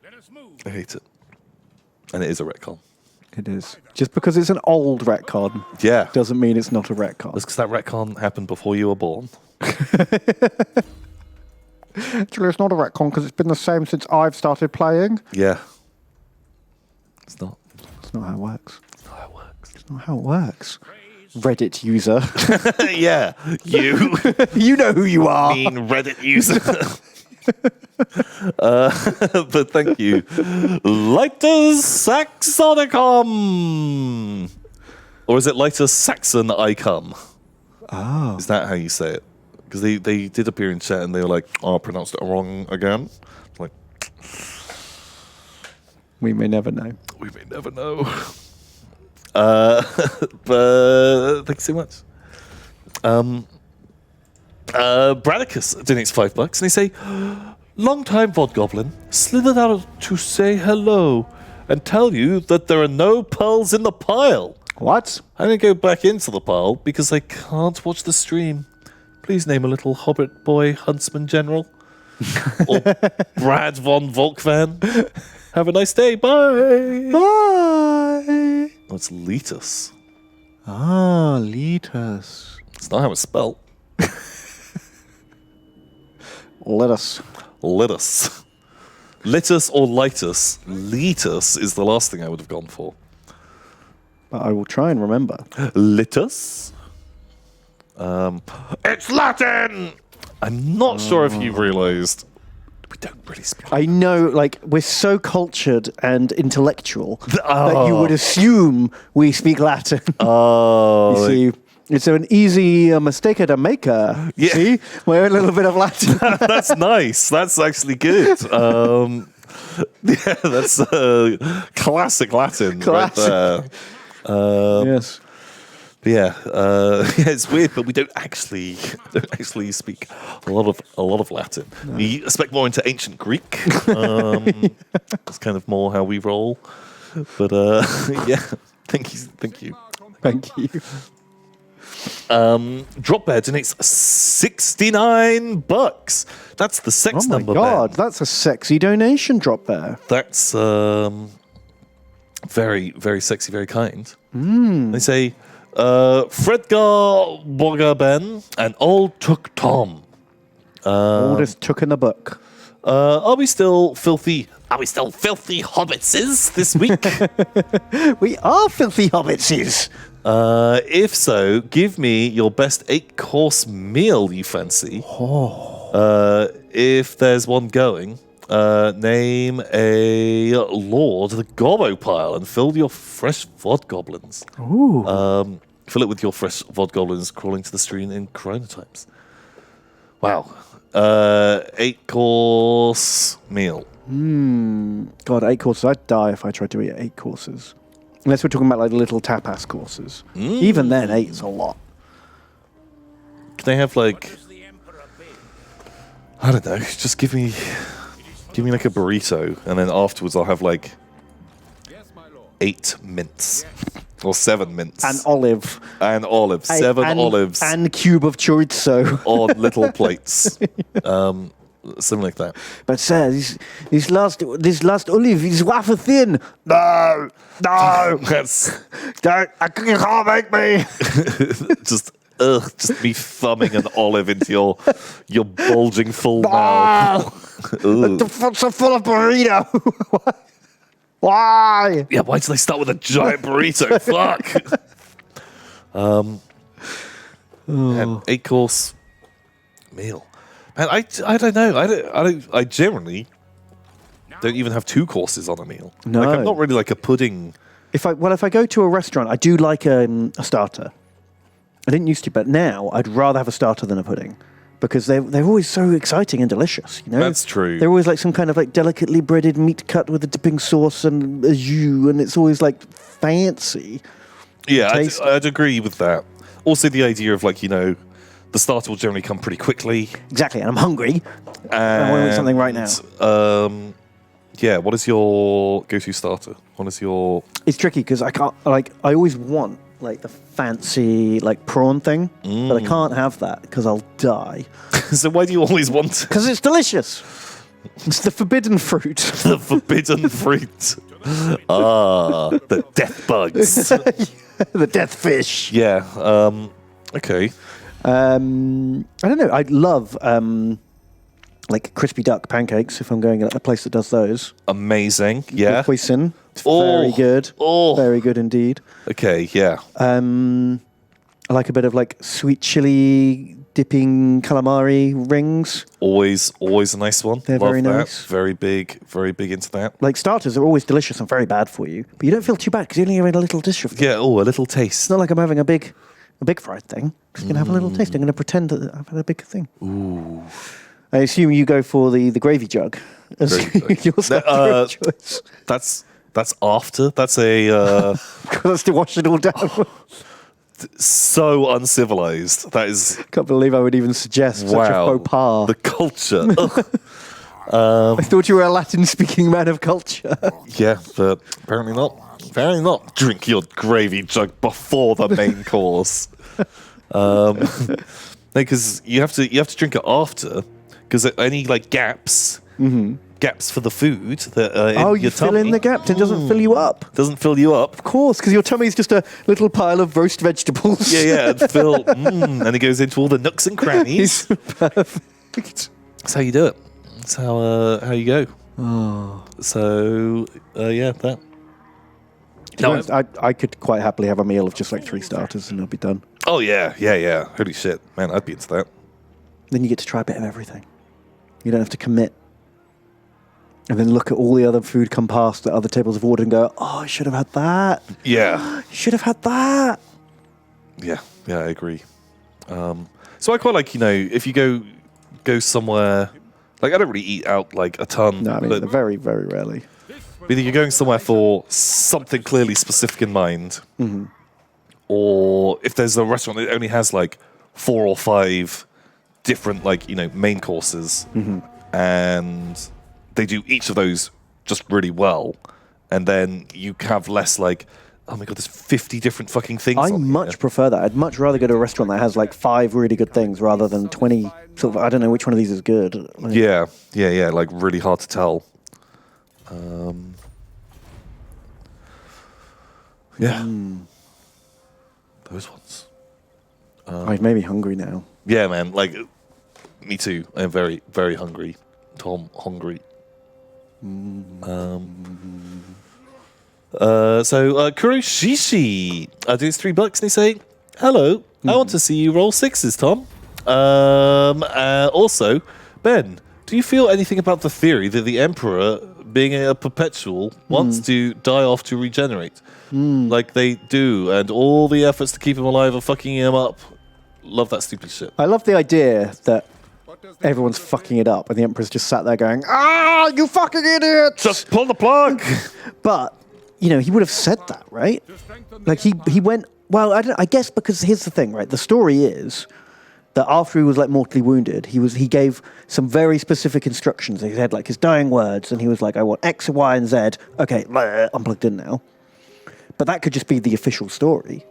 Let us move. I hate it. And it is a retcon. It is. Just because it's an old retcon Yeah. doesn't mean it's not a retcon. That's because that retcon happened before you were born. Actually, it's not a retcon because it's been the same since I've started playing. Yeah. It's not. That's not how it works. That's not how it works. That's not how it works. Reddit user. Yeah. You You know who you are. mean Reddit user. But thank you. Lightus Saxonicum! Or is it Lightus Saxon Icum? Oh. Is that how you say it? Because they did appear in chat and they were like, oh, I pronounced it wrong again. I'm like, We may never know. we may never know. But thanks so much. Bradicus donates $5 and they say, long time Vodgoblin slithered out to say hello and tell you that there are no pearls in the pile. What? I'm going to go back into the pile because I can't watch the stream. Please name a little Hobbit boy huntsman general. Or Brad von Volkvan. Have a nice day. Bye. Bye. Oh, it's Letus. Ah, Letus. It's not how it's spelled. Let us. Litus. Litus or Litus. Letus is the last thing I would have gone for. But I will try and remember. Litus? It's Latin! I'm not sure if you realised. We don't really speak. I know, like, we're so cultured and intellectual that Oh. you would assume we speak Latin. Oh. You see, it's an easy mistake to make. Yeah. See, we're a little bit of Latin. That's nice. That's actually good. Yeah, that's classic Latin Classic. right there. Yes. But yeah, yeah, it's weird, but we don't actually speak a lot of Latin. We expect more into ancient Greek. It's kind of more how we roll. But yeah, thank you. Thank you. Drop Bear donates $69. That's the sex Oh my number. God, Ben. that's a sexy donation drop there. That's very, very sexy, very kind. They say, Fredgar Bogaben and Old Took Tom. Oldest took in the book. Are we still filthy hobbitses this week? We are filthy hobbitses. If so, give me your best 8-course meal you fancy. If there's one going, name a lord, the Gobbo pile, and fill your fresh vodgoblins. Ooh. Fill it with your fresh vodgoblins crawling to the stream in chronotypes. Wow. 8-course meal. God, 8 courses. I'd die if I tried to eat 8 courses. Unless we're talking about like the little tapas courses. Even then, 8's a lot. Can they have like, I don't know, just give me like a burrito, and then afterwards I'll have like 8 mints. Or 7 mints. An olive. And olives. 7 olives. And cube of chorizo. On little plates. Something like that. But sir, this last olive is wafer thin. No. That's Don't, you can't make me. just me thumbing an olive into your bulging full mouth. The foot's are full of burrito. Why? Yeah, why did they start with a giant burrito? Fuck. And 8-course meal. Man, I don't know. I generally don't even have 2 courses on a meal. No. Like, I'm not really like a pudding If I go to a restaurant, I do like a starter. I didn't used to, but now I'd rather have a starter than a pudding because they're always so exciting and delicious. You know, That's true. They're always like some kind of like delicately breaded meat cut with a dipping sauce and a jus, and it's always like fancy. Yeah, Tasty. I'd agree with that. Also, the idea of like the starter will generally come pretty quickly. Exactly, and I'm hungry. And I want to eat something right now. Yeah, what is your go-to starter? What is your? It's tricky because I can't I always want like the fancy like prawn thing, but I can't have that because I'll die. So why do you always want it? Because it's delicious. It's the forbidden fruit. The forbidden fruit. The death bugs. The death fish. Yeah. Okay. I don't know. I love like crispy duck pancakes if I'm going to a place that does those. Amazing. Yeah. Hoisin. Oh, Very good. oh. Very good indeed. Okay. Yeah. I like a bit of like sweet chili dipping calamari rings. Always a nice one. They're Love very that. nice. Very big into that. Like starters are always delicious and very bad for you, but you don't feel too bad because you only have a little dish of them. Yeah. Oh, a little It's taste. not like I'm having a big fried thing. I'm just going to have a little taste. I'm going to pretend that I've had a big thing. Ooh. I assume you go for the gravy jug as Gravy jug. your starter of choice. That's after. That's a Because to wash it all down. so uncivilized. That is Can't believe I would even suggest such a wow. faux pas. The culture. Ugh. I thought you were a Latin-speaking man of culture. Yeah, but apparently not. Apparently not. Drink your gravy jug before the main course. Because you have to drink it after. Because any like gaps for the food that in Oh, your you fill tummy, in the gap. It doesn't fill you up. doesn't fill you up. Of course, because your tummy is just a little pile of roast vegetables. Yeah, and and it goes into all the nooks and crannies. Perfect. That's how you do it. That's how you go. Oh. So yeah, that. To be honest, I could quite happily have a meal of just like 3 starters and I'll be done. Oh yeah. Holy shit, man! I'd be into that. Then you get to try a bit of everything. You don't have to commit. And then look at all the other food come past that other tables have ordered and go, oh, I should have had that. Yeah. Should have had that. Yeah, I agree. So I quite like, if you go somewhere, like I don't really eat out like a ton. No, I mean, but very, very rarely. either you're going somewhere for something clearly specific in mind, or if there's a restaurant that only has like 4 or 5 different like, main courses, and they do each of those just really well, and then you have less like, oh my god, there's 50 different fucking things. I on much here. prefer that. I'd much rather go to a restaurant that has like 5 really good things rather than 20. Sort of, I don't know which one of these is good. Like, Yeah, like really hard to tell. Yeah, those ones. I've made me hungry now. Yeah, man. Like, me too. I'm very, very hungry. Tom, hungry. So Kuroshishi does $3 and they say, hello, I want to see you roll 6s, Tom. Also, Ben, do you feel anything about the theory that the Emperor, being a perpetual, wants to die off to regenerate? Like they do, and all the efforts to keep him alive are fucking him up. Love that stupid shit. I love the idea that everyone's fucking it up and the Emperor's just sat there going, ah, you fucking idiots! Just pull the plug! But, he would have said that, right? Like he went, well, I guess because here's the thing, right? The story is that after he was like mortally wounded, he gave some very specific instructions. He had like his dying words and he was like, I want X, Y, and Z. Okay, I'm plugged in now. But that could just be the official story.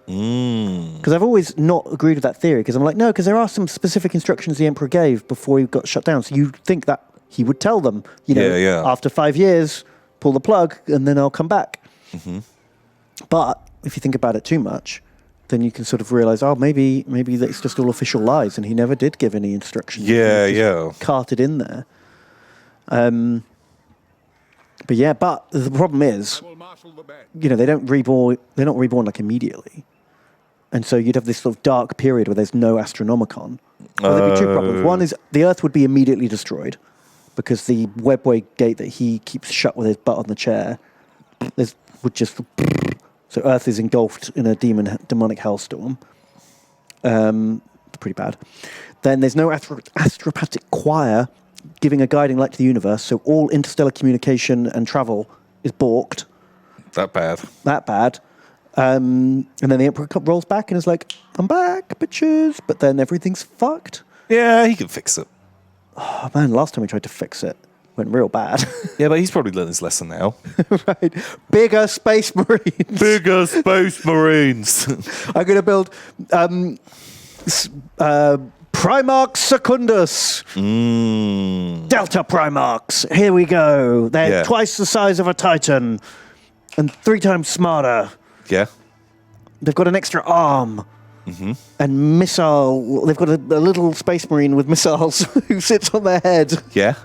Because I've always not agreed with that theory, because I'm like, no, because there are some specific instructions the Emperor gave before he got shut down. So you'd think that he would tell them, after 5 years, pull the plug, and then I'll come back. But if you think about it too much, then you can sort of realize, oh, maybe that's just all official lies, and he never did give any instructions. Yeah. Carted in there. But the problem is, they don't reborn. They're not reborn like immediately, and so you'd have this sort of dark period where there's no Astronomicon. Well, there'd be 2 problems. One is the Earth would be immediately destroyed because the webway gate that he keeps shut with his butt on the chair would just so Earth is engulfed in a demonic hellstorm. It's pretty bad. Then there's no astropathic choir giving a guiding light to the universe, so all interstellar communication and travel is balked. That bad. That bad. And then the Emperor rolls back and is like, I'm back, bitches. But then everything's fucked. Yeah, he can fix it. Oh, man, last time we tried to fix it, went real bad. Yeah, but he's probably learned his lesson now. Right. Bigger Space Marines. Bigger Space Marines. I'm going to build Primarch Secundus. Delta Primarchs. Here we go. They're twice the size of a Titan and 3 times smarter. Yeah. They've got an extra arm. And missile. They've got a little Space Marine with missiles who sits on their head. Yeah.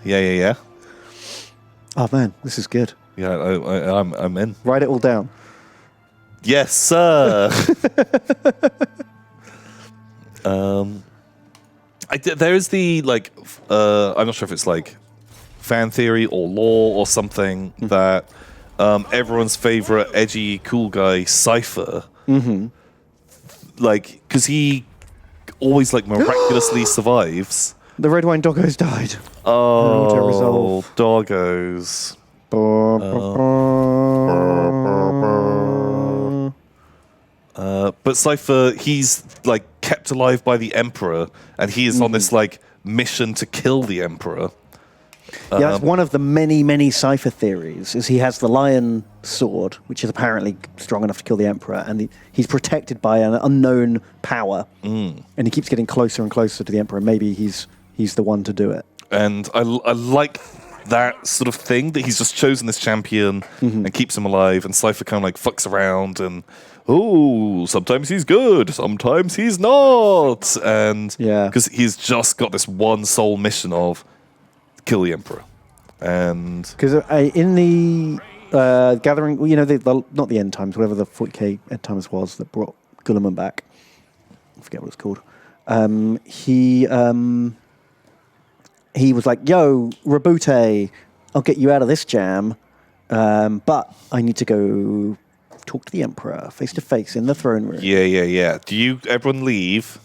Oh, man, this is good. Yeah, I'm in. Write it all down. Yes, sir. There is the, like, I'm not sure if it's, like, fan theory or lore or something that everyone's favorite edgy, cool guy, Cypher, like, because he always, like, miraculously survives. The red wine doggos died. Oh, doggos. But Cypher, he's like kept alive by the Emperor, and he is on this like mission to kill the Emperor. Yeah, that's one of the many, many Cypher theories, is he has the lion sword, which is apparently strong enough to kill the Emperor, and he's protected by an unknown power, and he keeps getting closer and closer to the Emperor. Maybe he's the one to do it. And I like that sort of thing, that he's just chosen this champion and keeps him alive, and Cypher kind of like fucks around and sometimes he's good, sometimes he's not, and because he's just got this one sole mission of kill the Emperor. And because in the gathering, you know, not the end times, whatever the 40k end times was that brought Guilliman back, I forget what it's called. He was like, yo, Rabute, I'll get you out of this jam, but I need to go talk to the Emperor face to face in the throne room. Yeah. Do everyone leave?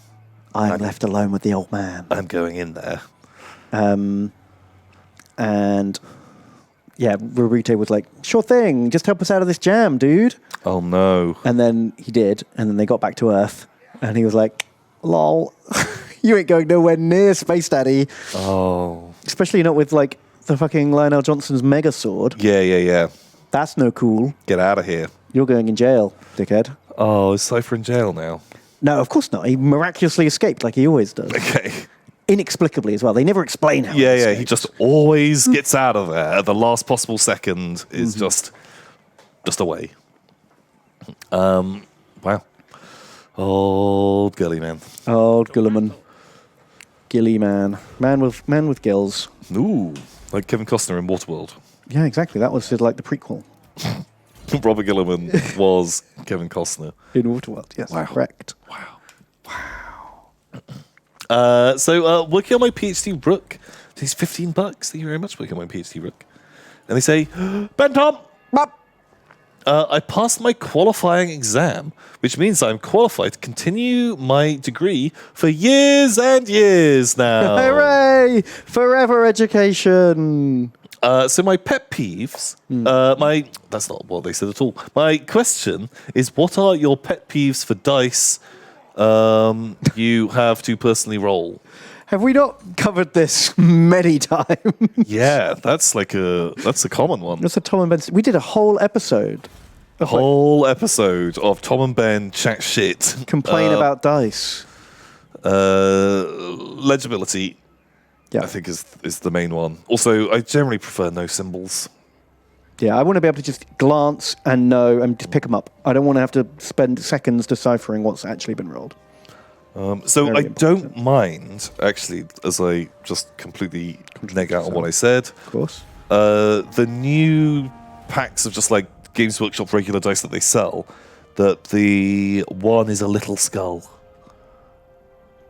I'm left alone with the old man. I'm going in there. And yeah, Rabute was like, sure thing, just help us out of this jam, dude. Oh no. And then he did, and then they got back to Earth, and he was like, lol, you ain't going nowhere near Space Daddy. Oh. Especially not with like the fucking Lionel Johnson's mega sword. Yeah. That's no cool. Get out of here. You're going in jail, dickhead. Oh, is Cypher in jail now? No, of course not. He miraculously escaped like he always does. Okay. Inexplicably as well. They never explain how Yeah, he just always gets out of there at the last possible second, is just away. Wow. Old Gilly man. Old Guilliman. Gilly man. Man with gills. Ooh, like Kevin Costner in Waterworld. Yeah, exactly. That was like the prequel. Robert Gilliman was Kevin Costner. In Waterworld, yes. Wow. Correct. Wow. So working on my PhD Rook. It's $15. Thank you very much, working on my PhD Rook. And they say, Ben Tom, I passed my qualifying exam, which means I'm qualified to continue my degree for years and years now. Hooray! Forever education. So my pet peeves, that's not what they said at all. My question is, what are your pet peeves for dice you have to personally roll? Have we not covered this many times? Yeah, that's a common one. That's a Tom and Ben. We did a whole episode. A whole episode of Tom and Ben chat shit. Complain about dice. Legibility. Yeah. I think is the main one. Also, I generally prefer no symbols. Yeah, I want to be able to just glance and know and just pick them up. I don't want to have to spend seconds deciphering what's actually been rolled. So Very I don't mind, actually, as I just completely neg out on what I said. Of course. The new packs of just like Games Workshop regular dice that they sell, that the one is a little skull.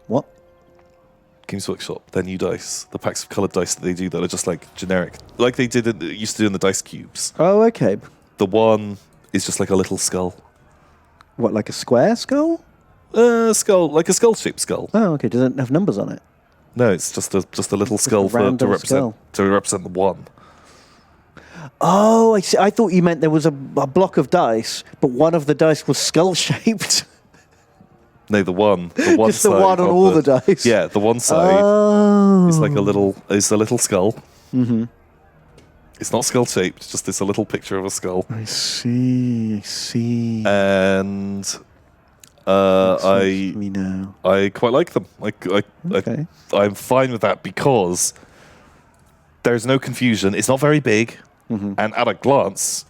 What? Games Workshop, their new dice, the packs of coloured dice that they do that are just like generic, like they used to do in the dice cubes. Oh, okay. the one is just like a little skull. What, like a square skull? Skull, like a skull-shaped skull. Oh, okay. Does it have numbers on it? No, it's just a little skull to random represent skull. the one. Oh, I see. I thought you meant there was a block of dice, but one of the dice was skull-shaped. No, the one Just the side one on of all the dice. Yeah, the one side Oh. is like a little skull. Mm-hmm. It's not skull-shaped, just it's a little picture of a skull. I see. And Me now. I quite like them. Okay. I'm fine with that because there's no confusion. It's not very big, and at a glance,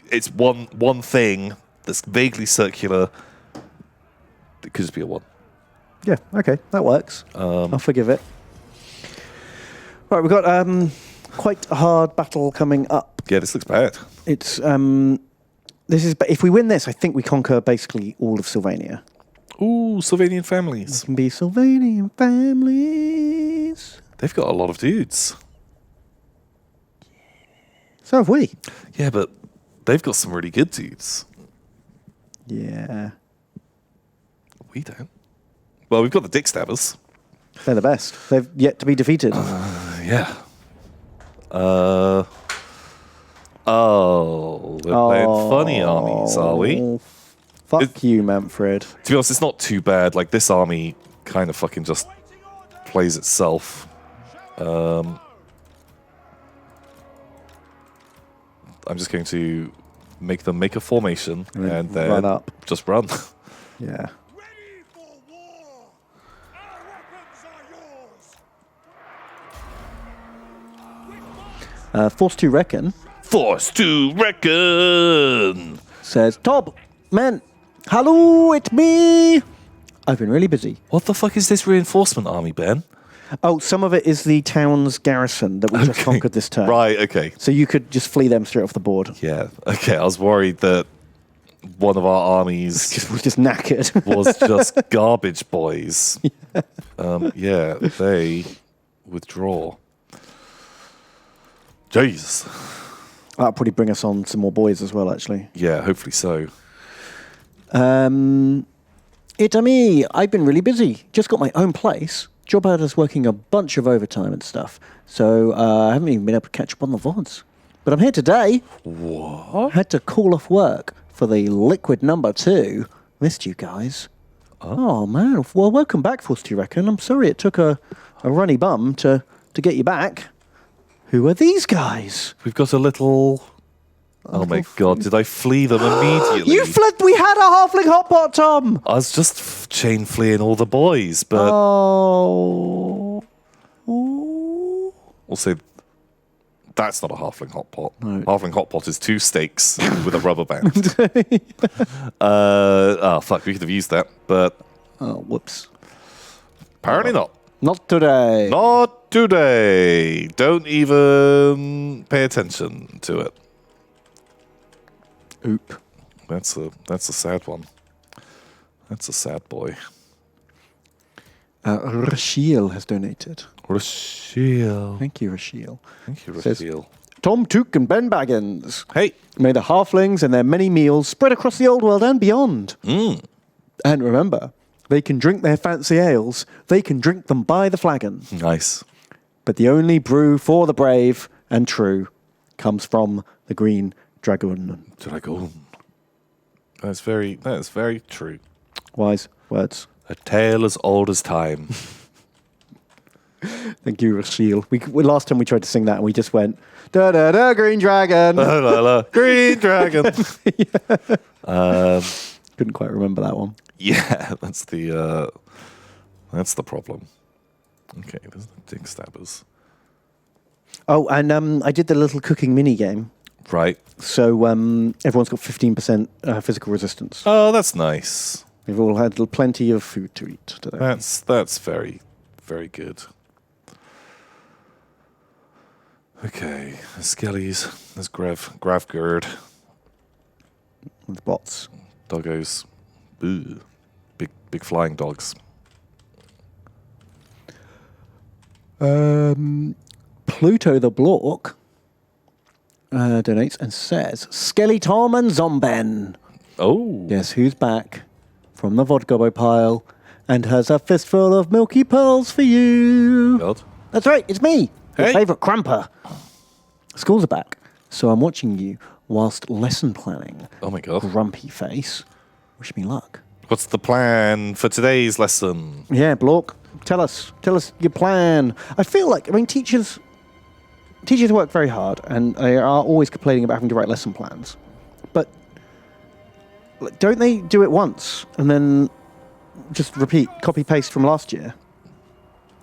it's one thing that's vaguely circular. It could just be a one. Yeah, okay, that works. I'll forgive it. Right, we've got quite a hard battle coming up. Yeah, this looks bad. It's if we win this, I think we conquer basically all of Sylvania. Ooh, Sylvanian families. Can be Sylvanian families. They've got a lot of dudes. So have we. Yeah, but they've got some really good dudes. Yeah, We don't. Well, we've got the dick stabbers. they're the best. They've yet to be defeated. Yeah. Oh, we're playing funny armies, are we? Fuck you, Manfred. To be honest, it's not too bad. Like, this army kind of fucking just plays itself. I'm just going to make them make a formation and then run up. Just run. Yeah. Ready for war! Our weapons are yours! Force to Reckon Force to reckon. says, Tob, man, hello, it's me. I've been really busy. What the fuck is this reinforcement army, Ben? Oh, some of it is the town's garrison that we just conquered this turn. Right. Okay. So you could just flee them straight off the board. Yeah. Okay. I was worried that one of our armies We're just knackered. was just garbage boys. Yeah, they withdraw. Jesus. That'll probably bring us on some more boys as well, actually. Yeah, hopefully so. It's me. I've been really busy. Just got my own place. Job had us working a bunch of overtime and stuff. So I haven't even been able to catch up on the VODs. But I'm here today. What? Had to call off work for the liquid number 2. Missed you guys. Oh, man. Well, welcome back, Force, do you reckon? I'm sorry it took a runny bum to get you back. Who are these guys? We've got a little... Oh my god, did I flee them immediately? You fled! We had a halfling hotpot, Tom! I was just chain fleeing all the boys, but... Oh. We'll say that's not a halfling hotpot. No. Halfling hotpot is 2 steaks with a rubber band. Oh, fuck, we could have used that, but Oh, whoops. apparently not. Not today. Not today. Don't even pay attention to it. Oop. That's a sad one. That's a sad boy. Rashiel has donated. Rashiel. Thank you, Rashiel. Thank you, Says- Rashiel. Tom Took and Ben Baggins. Hey. May the halflings and their many meals spread across the old world and beyond. And remember, they can drink their fancy ales. They can drink them by the flagon. Nice. But the only brew for the brave and true comes from the Green Dragoon. Dragoon. That is very true. Wise words. A tale as old as time. Thank you, Rashiel. We last time we tried to sing that and we just went, da da da, Green Dragon. La, la, la. Green dragon. Couldn't quite remember that one. Yeah, that's the problem. Okay, there's the dick stabbers. Oh, and I did the little cooking mini game. Right. So everyone's got 15% physical resistance. Oh, that's nice. We've all had plenty of food to eat today. That's very, very good. Okay, there's Skellies, there's Gravgird, With bots. doggos, ooh, big flying dogs. Pluto the Blork donates and says, Skelly Tom and Zomben. Oh. Guess who's back from the Vodgobo pile and has a fistful of milky pearls for you. God. That's right, it's me, your Hey. favourite crumper. Schools are back, so I'm watching you whilst lesson planning. Oh my God. Grumpy face. Wish me luck. What's the plan for today's lesson? Yeah, Blork, tell us your plan. I feel like, teachers work very hard and they are always complaining about having to write lesson plans. But don't they do it once and then just repeat, copy paste from last year?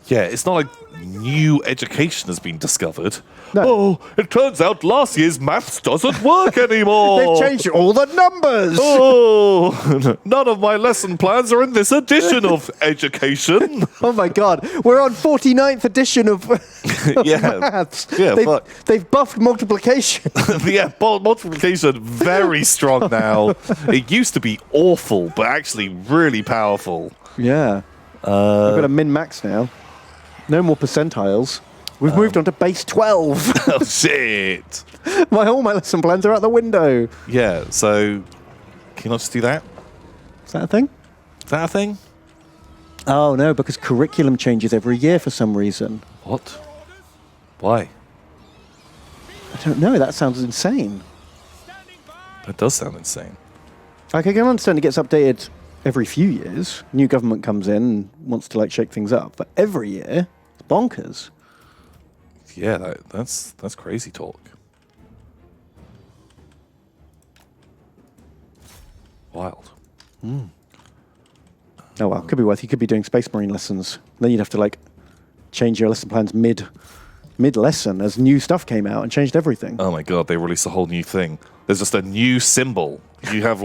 Yeah, it's not like new education has been discovered. No. Oh, it turns out last year's maths doesn't work anymore. They've changed all the numbers. Oh, none of my lesson plans are in this edition of education. Oh my God, we're on 49th edition of Yeah. maths. Yeah, fuck. They've buffed multiplication. Yeah, multiplication very strong now. It used to be awful, but actually really powerful. Yeah. I've got a min-max now. No more percentiles. We've moved on to base 12. Oh shit! All my lesson plans are out the window. Yeah, so can you not just do that? Is that a thing? Is that a thing? Oh no, because curriculum changes every year for some reason. What? Why? I don't know, that sounds insane. That does sound insane. Like, I can understand it gets updated every few years. New government comes in and wants to shake things up. But every year, it's bonkers. Yeah, that's crazy talk. Wild. Oh well, could be worth. You could be doing Space Marine lessons. Then you'd have to change your lesson plans mid lesson as new stuff came out and changed everything. Oh my God, they released a whole new thing. There's just a new symbol. You have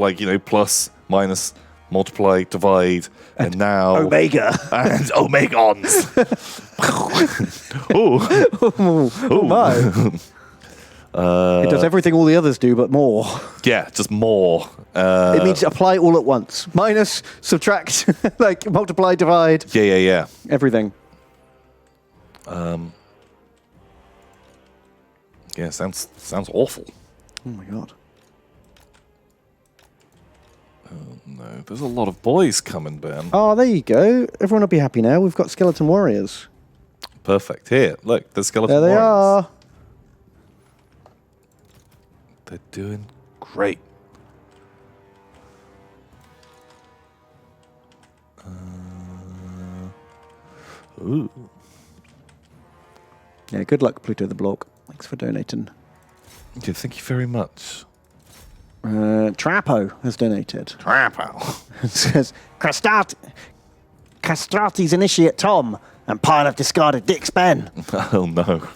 plus, minus, multiply, divide, and now Omega. and omegons. Oh my. It does everything all the others do, but more. Yeah, just more. It means apply all at once. Minus, subtract, multiply, divide, Yeah. everything. Yeah, sounds awful. Oh my God. No, there's a lot of boys coming, Ben. Oh, there you go. Everyone will be happy now. We've got skeleton warriors. Perfect. Here, look, there's skeleton There they warriors. are. They're doing great. Ooh. Yeah, good luck, Pluto the Blork. Thanks for donating. Yeah, thank you very much. Trapo has donated. Trapo. It says, Castrate's initiate Tom and pile of discarded dicks Ben. Oh no.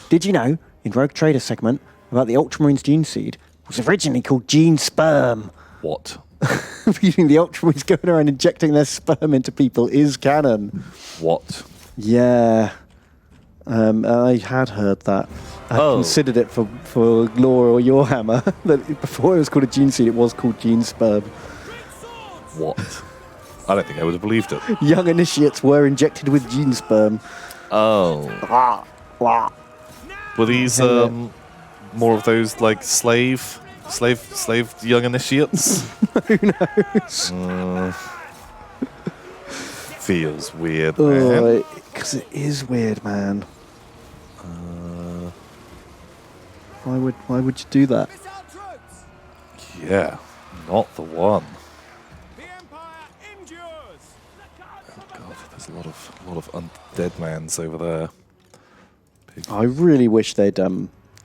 Did you know, in Rogue Trader segment, about the Ultramarines gene seed was originally called gene sperm? What? Feeding the Ultramarines going around injecting their sperm into people is canon. What? Yeah. I had heard that. I Oh. considered it for lore or your hammer. That before it was called a gene seed, it was called gene sperm. What? I don't think I would have believed it. Young initiates were injected with gene sperm. Oh. Were these more of those slave young initiates? Who knows? Feels weird, man. Because it is weird, man. Why would you do that? Yeah, not the one. The Empire endures. God, there's a lot of undead mans over there. I really wish they'd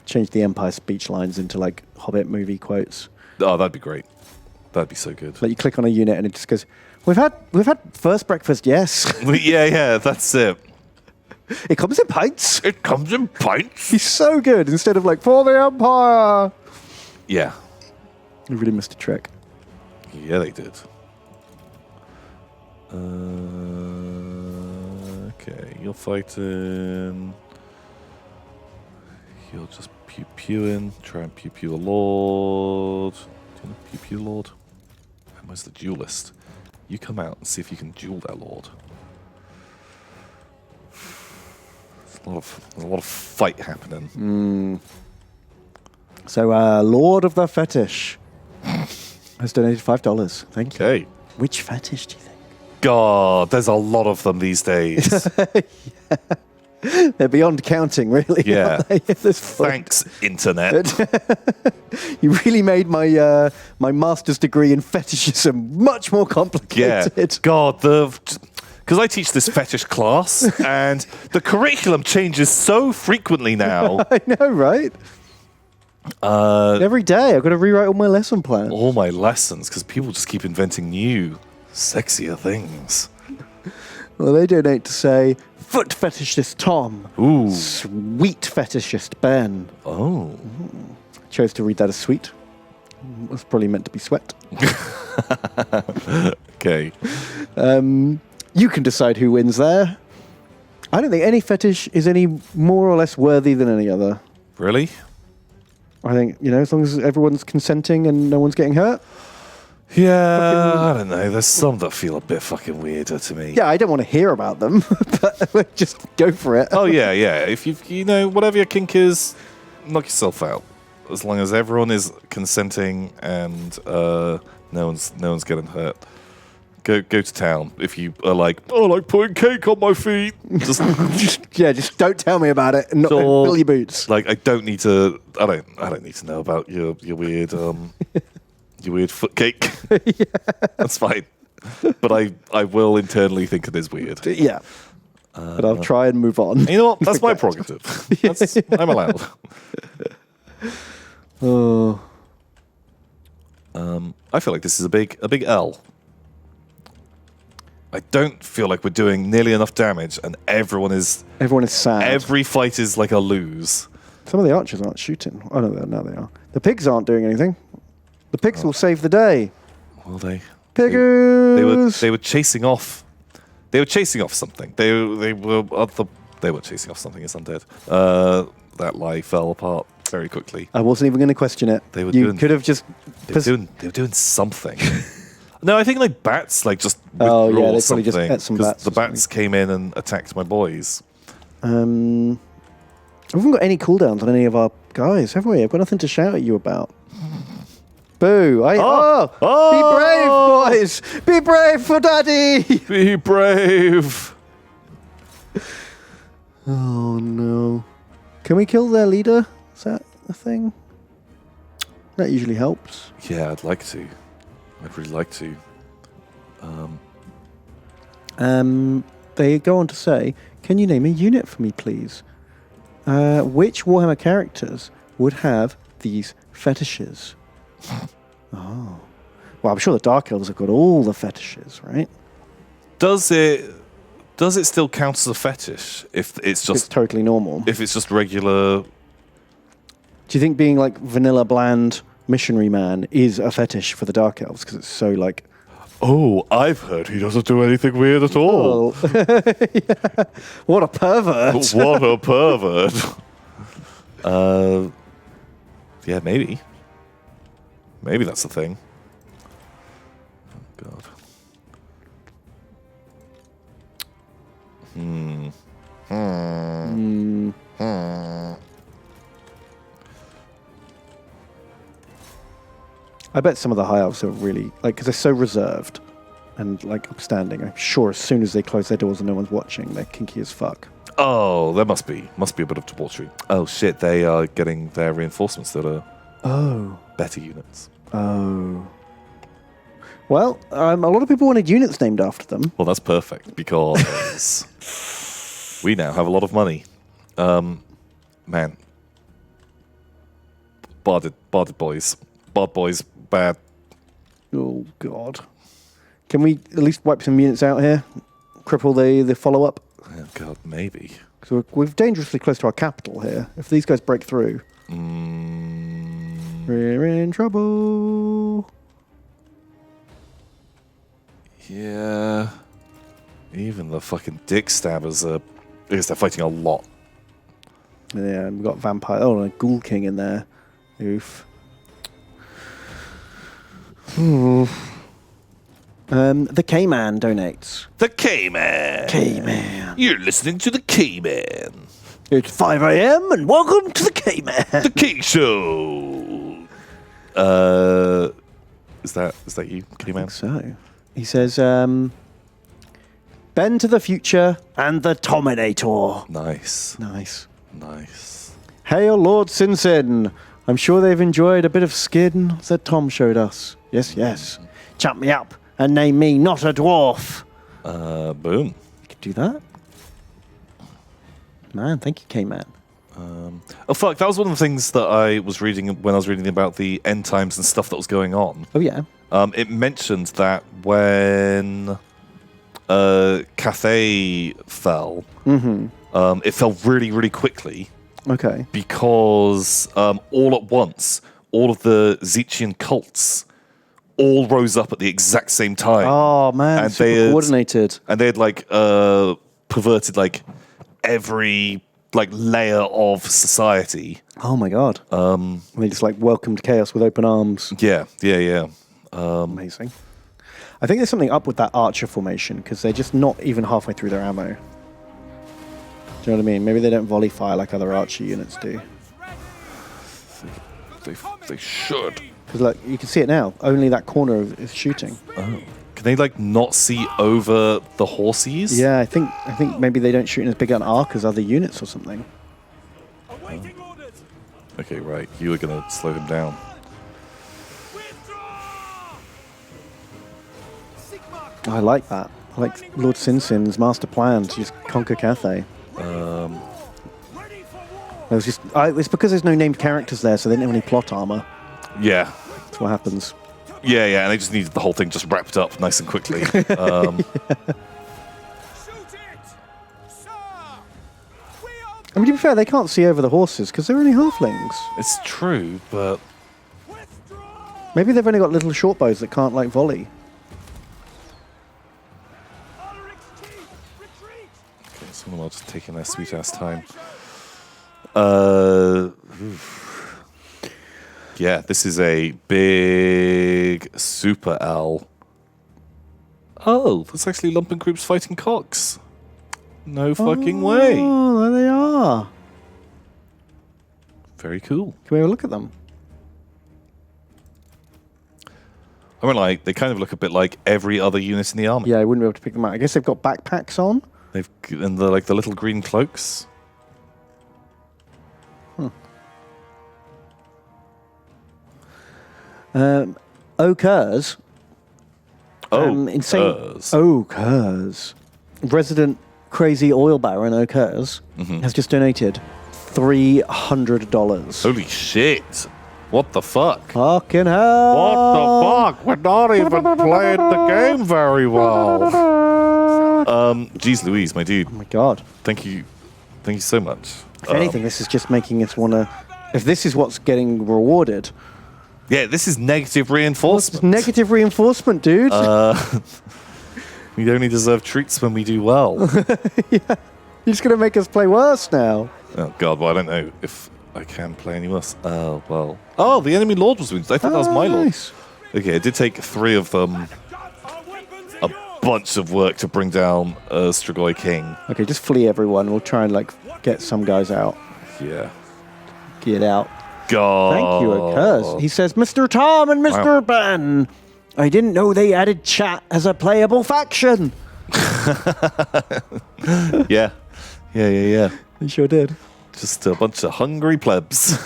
change the Empire speech lines into Hobbit movie quotes. Oh, that'd be great. That'd be so good. You click on a unit and it just goes, "We've had first breakfast, yes." Yeah, that's it. It comes in pints. It comes in pints. He's so good. Instead of for the Empire. Yeah. They really missed a trick. Yeah, they did. Okay, you're fighting. You'll just pew-pewing. Try and pew-pew a lord. Do you want to pew-pew lord? And where's the duelist? You come out and see if you can duel that lord. There's a lot of fight happening. So, Lord of the Fetish has donated $5. Thank you. Okay. Which fetish do you think? God, there's a lot of them these days. They're beyond counting, really. Yeah. aren't they, at this point? Thanks, internet. You really made my my master's degree in fetishism much more Yeah. complicated. God, because I teach this fetish class, and the curriculum changes so frequently now. I know, right? Every day I've got to rewrite all my lesson plans. All my lessons, because people just keep inventing new, sexier things. Well, they donate to say, foot fetishist Tom. Ooh. Sweet fetishist Ben. Oh. Chose to read that as sweet. It was probably meant to be sweat. Okay. You can decide who wins there. I don't think any fetish is any more or less worthy than any other. Really? I think, as long as everyone's consenting and no one's getting hurt. Yeah, I don't know. There's some that feel a bit fucking weirder to me. Yeah, I don't want to hear about them, but just go for it. Oh, yeah. If whatever your kink is, knock yourself out. As long as everyone is consenting and no one's getting hurt. Go to town. If you are like, I like putting cake on my feet. Just just don't tell me about it and not Or- fill your boots. like I don't need to know about your weird your weird foot cake. That's fine. But I will internally think it is weird. Yeah. But I'll try and move on. And you know what? That's my prerogative. I'm allowed. Oh. I feel like this is a big L. I don't feel like we're doing nearly enough damage, and everyone is sad. every fight is like a lose. Some of the archers aren't shooting. Oh, no, now they are. The pigs aren't doing anything. The pigs will save the day. Well, they Piggers! were chasing off. They were chasing off something. They were chasing off something. It's undead. That lie fell apart very quickly. I wasn't even going to question it. They were you doing- could have just... They were doing something. No, I think like bats just Oh, withdraw yeah, they probably something. just ate some 'cause bats the or bats came in and attacked my boys. We haven't got any cooldowns on any of our guys, have we? I've got nothing to shout at you about. Boo! Be brave, boys! Be brave for daddy! Be brave. Oh no! Can we kill their leader? Is that a thing? That usually helps. Yeah, I'd like to. I'd really like to. They go on to say, "Can you name a unit for me, please? Which Warhammer characters would have these fetishes?" Oh, well, I'm sure the Dark Elves have got all the fetishes, right? Does it still count as a fetish if it's It's just totally normal. if it's just regular? Do you think being like vanilla, bland missionary man is a fetish for the Dark Elves because it's so like? Oh, I've heard he doesn't do anything weird at all. Yeah. What a pervert! What a pervert. Yeah, maybe. Maybe that's the thing. Oh, God. I bet some of the high elves are really like because they're so reserved and like upstanding. I'm sure as soon as they close their doors and no one's watching, they're kinky as fuck. Oh, there must be a bit of debauchery. Oh shit, they are getting their reinforcements that are better units. Oh. Well, a lot of people wanted units named after them. Well, that's perfect because we now have a lot of money. Man, barded boys, bad. Oh God. Can we at least wipe some units out here? Cripple the follow up. Oh God, maybe. Because we're dangerously close to our capital here. If these guys break through, we're in trouble. Yeah. Even the fucking dick stabbers are. Because they're fighting a lot. Yeah, and we've got vampire. Oh, and a ghoul king in there. Oof. The K-Man donates. The K-Man. K-Man. You're listening to the K-Man. It's 5 a.m. and welcome to the K-Man. The K Show. Is that you, Kittyman? So, he says, bend to the future and the Tominator. Nice. Nice. Nice. Hail Lord Sin. I'm sure they've enjoyed a bit of skin that Tom showed us. Yes, yes. Chop me up and name me not a dwarf. Boom. You could do that. Man, thank you, K-Man. Oh, fuck. That was one of the things that I was reading when I was reading about the end times and stuff that was going on. Oh, yeah. It mentioned that when Cathay fell, it fell really, really quickly. Okay. Because all at once, all of the Zechian cults all rose up at the exact same time. Oh, man. And super coordinated. And they had, like, perverted, like, every, like, layer of society. Oh, my God. And they just, like, welcomed chaos with open arms. Yeah. Amazing. I think there's something up with that archer formation, because they're just not even halfway through their ammo. Do you know what I mean? Maybe they don't volley fire like other archer units do. They should. Because, like, you can see it now. Only that corner is shooting. Oh. Can they, like, not see over the horses? Yeah, I think maybe they don't shoot in as big an arc as other units or something. Okay, right. You were going to slow them down. I like that. I like Lord Sin's master plan to just conquer Cathay. It's because there's no named characters there, so they didn't have any plot armor. Yeah. That's what happens. Yeah, and they just needed the whole thing just wrapped up nice and quickly. I mean, to be fair, they can't see over the horses because they're only halflings. It's true, but... Maybe they've only got little short bows that can't, like, volley. Okay, some of them are just taking their sweet-ass time. Yeah, this is a big super L. Oh, that's actually lumpen groups fighting cocks. No fucking way. Oh, there they are. Very cool. Can we have a look at them? I mean, like, they kind of look a bit like every other unit in the army. Yeah, I wouldn't be able to pick them out. I guess they've got backpacks on. And the like the little green cloaks. Okers. Insane. Okers. Resident crazy oil baron Okers has just donated $300. Holy shit. What the fuck? Fucking hell. What the fuck? We're not even playing the game very well. Jeez Louise, my dude. Oh my God. Thank you so much. If anything, this is just making us want to... If this is what's getting rewarded... Yeah, this is negative reinforcement. Negative reinforcement, dude. We only deserve treats when we do well. Yeah. You're just going to make us play worse now. Oh, God, well, I don't know if I can play any worse. Oh, well. Oh, the enemy lord was wounded. I thought that was my lord. Nice. Okay, it did take 3 of them a bunch of work to bring down Strigoi King. Okay, just flee everyone. We'll try and, like, get some guys out. Yeah. Get out. God. Thank you, Okers. He says, Mr. Tom and Mr. Ben, I didn't know they added chat as a playable faction. Yeah. He sure did. Just a bunch of hungry plebs.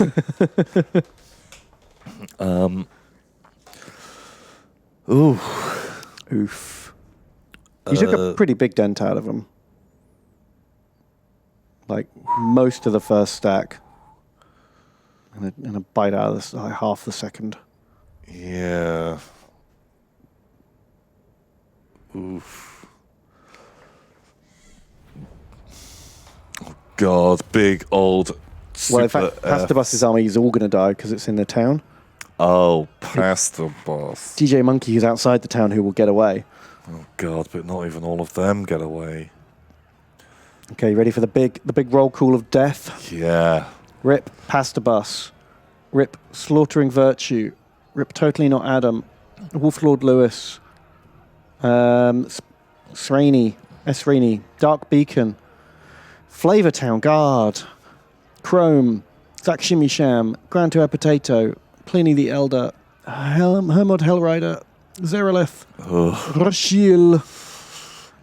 Oof. You took a pretty big dent out of them. Like, most of the first stack. And a bite out of this, like, half the second. Yeah. Oof. Oh, God. Big old Well, in fact, Pastabus's army is all going to die because it's in the town. Oh, Pasta Boss. DJ Monkey, who's outside the town, who will get away. Oh, God, but not even all of them get away. Okay, ready for the big roll call of death? Yeah. Rip Pastabus. Rip Slaughtering Virtue. Rip Totally Not Adam. Wolf Lord Lewis. Sraney. Esraney. Dark Beacon. Flavortown Guard. Chrome. Zach Shimmy Sham. Grand Tour Potato. Pliny the Elder. Hermod Hellrider, Zerelith, Rashil,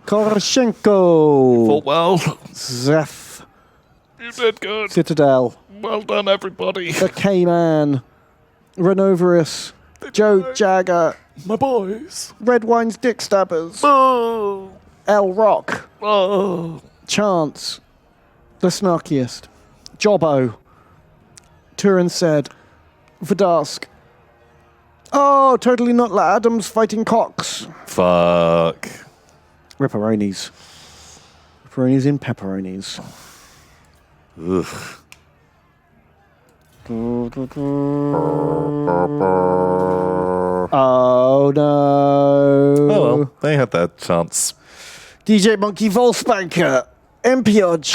Koroshenko, Fought well. Zeth, You did good. Citadel, Well done, everybody. the K-Man, Renoverus, Joe Jagger, My boys. Red Wine's Dick Stabbers, Oh. L Rock, Oh. Chance, the Snarkiest, Jobbo, Turin said, Vidask. Oh, totally not La Adams fighting cocks. Fuck. Ripperonis. Ripperonis in pepperonis. Ugh. Oh no. Oh well, they had their chance. DJ Monkey Volspanker, Empiodge,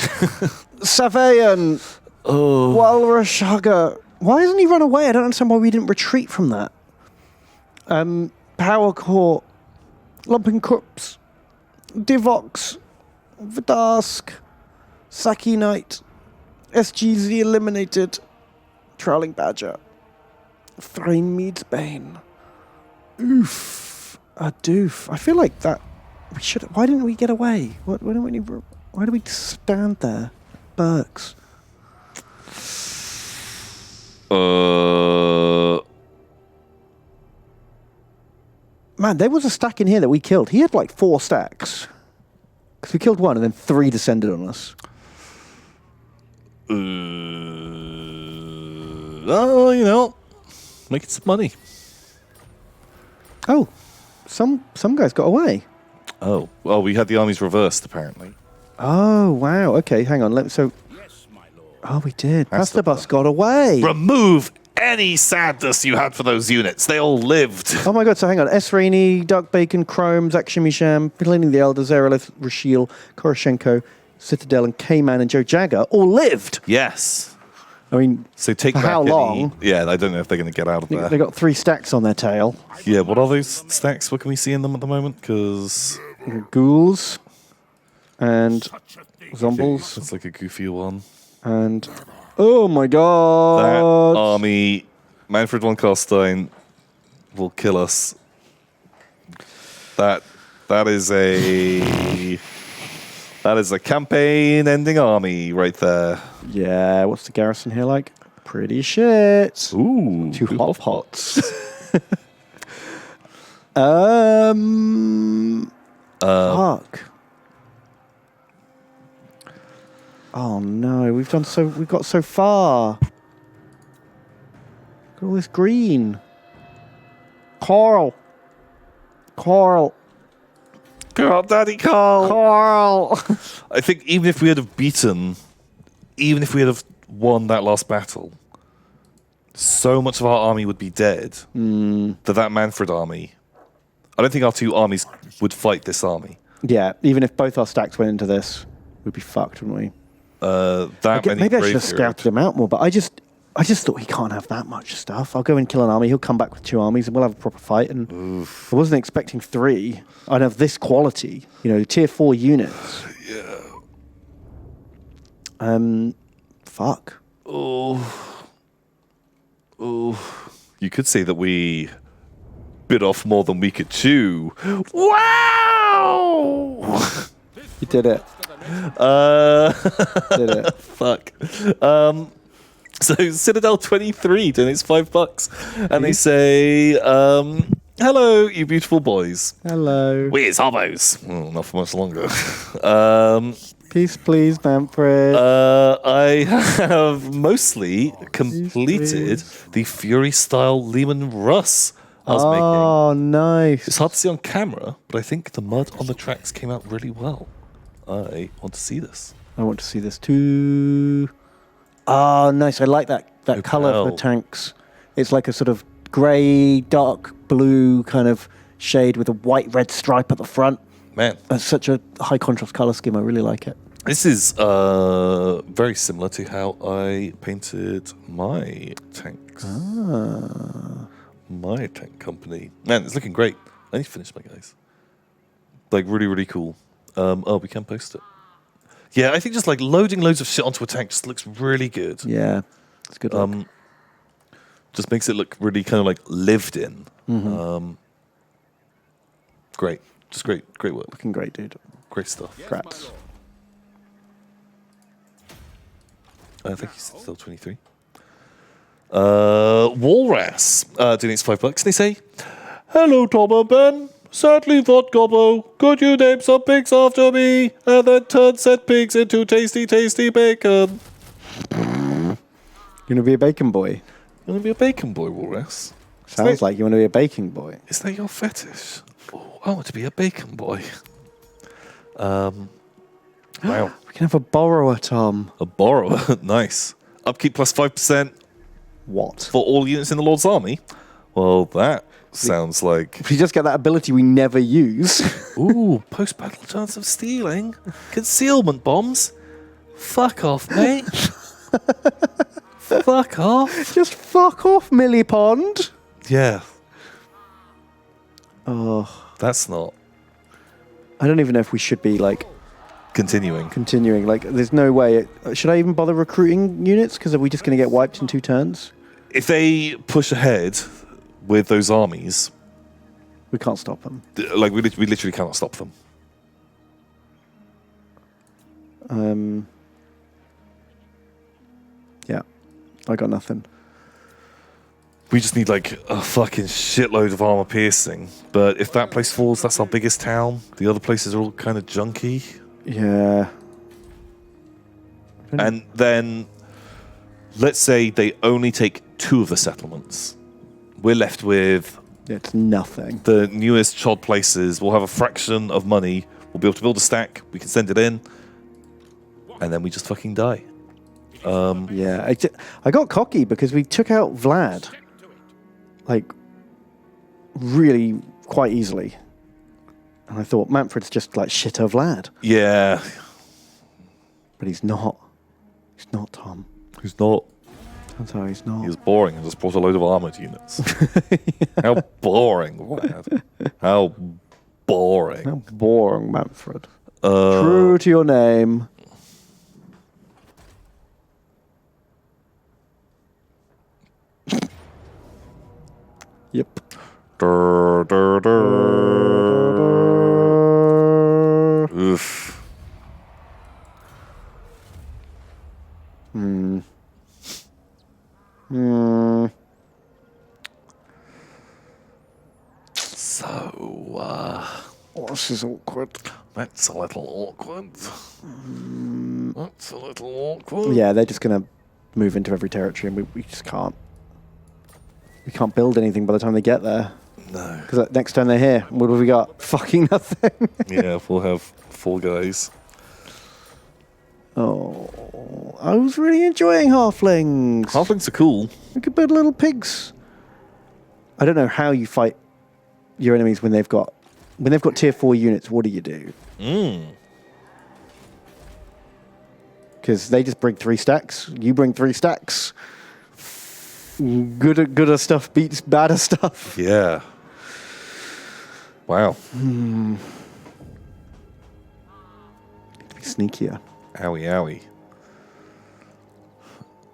Savayan, Walrus Hugger. Why hasn't he run away? I don't understand why we didn't retreat from that. Power Core, Lumping Krups, Divox, Vidask, Saki Knight, SGZ Eliminated, Trolling Badger, Thrain Meads Bane. Oof. A doof. I feel like that. We should. Why didn't we get away? Why do we stand there? Burks. Man, there was a stack in here that we killed. He had like 4 stacks. Because we killed one and then 3 descended on us. Oh, you know, making some money. Oh, some guys got away. Oh, well, we had the armies reversed, apparently. Oh, wow. Okay, hang on. Yes, my lord. Oh, we did. That's the Pastor Bus got away. Remove any sadness you had for those units. They all lived. Oh my god, so hang on. S. Rainey, Duck Bacon, Chrome, Zach Shimisham, Cleaning the Elder, Zerelith, Rashil, Koroshenko, Citadel, and K-Man and Joe Jagger all lived. Yes. I mean, So take for back how any- long? Yeah, I don't know if they're going to get out of there. They got 3 stacks on their tail. Yeah, what are those stacks? What can we see in them at the moment? Because Ghouls and Such a thing. Zombles it's like a goofy one. and... Oh my That god! army, Manfred von Carstein, will kill us. That is a campaign-ending army right there. Yeah, what's the garrison here like? Pretty shit. Ooh, 2 hot pots. Fuck. Oh no, we've got so far. Look at all this green. Coral. Carl, Daddy Carl. Coral. I think even if we had have won that last battle, so much of our army would be dead that Manfred army. I don't think our 2 armies would fight this army. Yeah, even if both our stacks went into this, we'd be fucked, wouldn't we? Many Maybe I should have Grave scouted him out more, but I just thought he can't have that much stuff. I'll go and kill an army. He'll come back with 2 armies, and we'll have a proper fight. And I wasn't expecting 3. I'd have this quality, tier 4 units. Yeah. Fuck. Oh. You could say that we bit off more than we could chew. Wow! You did it. Did it. Fuck. So Citadel 23 donates $5, and they say, "Hello, you beautiful boys. Hello. Where's hobos? Not for much longer." Peace, please, Manfred. I have mostly completed please. the Fury-style Lehman Russ I was making. Oh, nice. It's hard to see on camera, but I think the mud on the tracks came out really well. I want to see this. I want to see this too. Oh, nice. I like that colour for the hell. tanks. It's like a sort of grey, dark blue kind of shade with a white-red stripe at the front. Man, That's such a high contrast colour scheme. I really like it. this is very similar to how I painted my tanks. My tank company. Man, it's looking great. I need to finish my guys. Like, really, really cool. We can post it. Yeah, I think just like loading loads of shit onto a tank just looks really good. Yeah, it's good. Look. Just makes it look really kind of like lived in. Great. Just great work. Looking great, dude. Great stuff. Crats. I think he's still 23. Walrus donates $5, and they say, "Hello, Tom and Ben. Sadly thought Gobbo, could you name some pigs after me, and then turn said pigs into tasty, tasty bacon?" You want to be a bacon boy? You want to be a bacon boy, Walrus? Sounds like you want to be a baking boy. Is that your fetish? Oh, I want to be a bacon boy. Wow. We can have a borrower, Tom. A borrower. Nice. Upkeep plus 5% What? for all units in the Lord's army. Well, that sounds like... If you just get that ability we never use. Ooh, post-battle chance of stealing. Concealment bombs. Fuck off, mate. Fuck off. Just fuck off, Millipond. Yeah, Oh, that's not I don't even know if we should be like continuing. continuing. Like, there's no way. Should I even bother recruiting units? Because are we just going to get wiped in 2 turns? If they push ahead with those armies, We can't stop them. like we literally cannot stop them. Yeah, I got nothing. We just need like a fucking shitload of armor piercing. But if that place falls, that's our biggest town. The other places are all kind of junky. Yeah. And then, let's say they only take 2 of the settlements. We're left with It's nothing. the newest chod places. We'll have a fraction of money. We'll be able to build a stack. We can send it in. And then we just fucking die. Yeah, I got cocky because we took out Vlad, like, really quite easily. And I thought, Manfred's just like shitter Vlad. Yeah. But he's not. He's not, Tom. He's not. I'm sorry, he's not. He was boring and just brought a load of armored units. How boring. Vlad. How boring. How boring, Manfred. True to your name. Yep. Durr, durr, durr. Oof. So, Oh, this is awkward. that's a little awkward. That's a little awkward. Yeah, they're just going to move into every territory and we just can't. We can't build anything by the time they get there. No. Because next time they're here, what have we got? Fucking nothing. Yeah, we'll have 4 guys. Oh, I was really enjoying halflings. Halflings are cool. We could build little pigs. I don't know how you fight your enemies when they've got tier 4 units. What do you do? Because they just bring 3 stacks. You bring 3 stacks. Gooder stuff beats badder stuff. Yeah. Wow. Need to be sneakier. Owie, owie.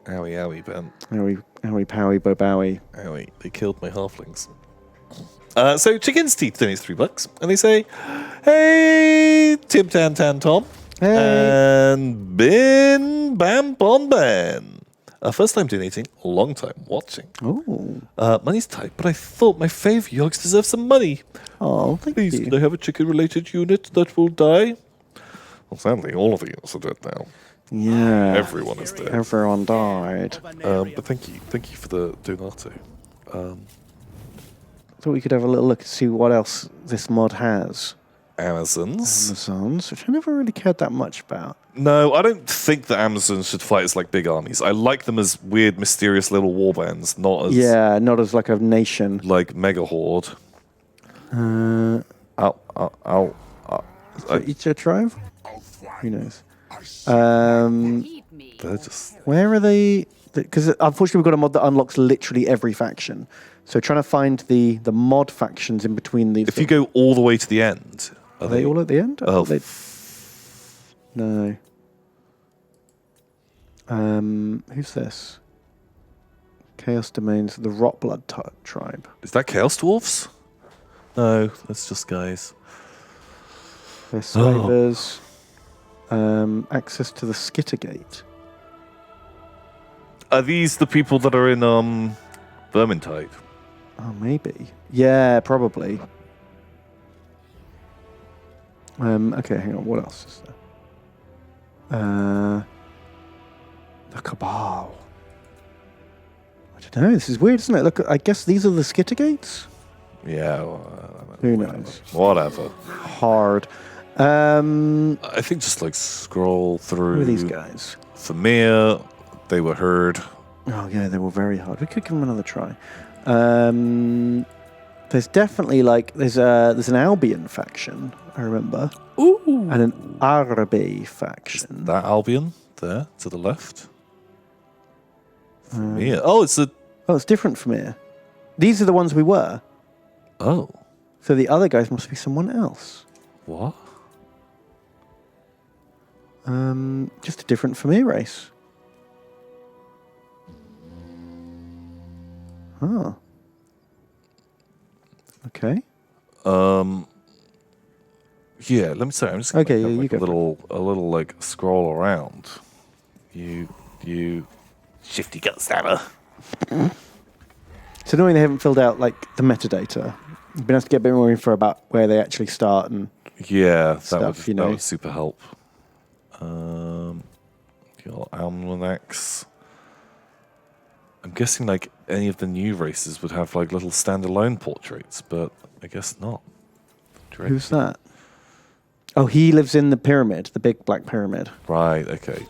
Owie, owie, Ben. Owie, powie, bowie. Owie. They killed my halflings. So Chicken's Teeth donates $3, and they say, "Hey, Tim Tan Tan Tom, Hey. and Bin Bam Bon Ben. First time donating, long time watching. Oh, Money's tight, but I thought my fave Yogs deserves some money. oh, thank Please, you. can I have a chicken-related unit that will die?" Well, sadly, all of the units are dead now. Yeah, Everyone is dead. everyone died. But thank you for the donato. Thought we could have a little look and see what else this mod has. Amazons. Amazons, which I never really cared that much about. No, I don't think that Amazons should fight as like big armies. I like them as weird, mysterious little warbands, not as Not as like a nation. like mega horde. Each a tribe? Who knows? They're just Where are they? Because unfortunately we've got a mod that unlocks literally every faction. So trying to find the mod factions in between these. if you go all the way to the end, Are they all at the end? I Oh, thought no. Who's this? Chaos Domains, the Rotblood tribe. Is that Chaos Dwarfs? No, that's just guys. They're slavers. Access to the Skittergate. Are these the people that are in Vermintide? Oh, maybe. Yeah, probably. Okay, hang on. What else is there? The Cabal. I don't know. This is weird, isn't it? Look, I guess these are the Skittergates? Yeah. Who knows? Whatever. Hard. I think just like scroll through. Who are these guys? Thamir, they were heard. Oh, yeah, they were very hard. We could give them another try. There's definitely there's an Albion faction, I remember. Ooh. And an Arabe faction. That Albion there to the left. Thamir. Oh, it's a. Oh, it's different from here. These are the ones we were. Oh. So the other guys must be someone else. What? Just a different Famir race. Oh. Okay. Yeah, let me say. I'm just gonna Okay, have, you like, go a little like scroll around. You shifty gut stabber. It's annoying they haven't filled out the metadata. You've been able to get a bit more info about where they actually start and Yeah, that stuff, would that would super help. Your almanacs. I'm guessing any of the new races would have little standalone portraits, but I guess not. Who's that? Oh, he lives in the pyramid, the big black pyramid. Right. Okay.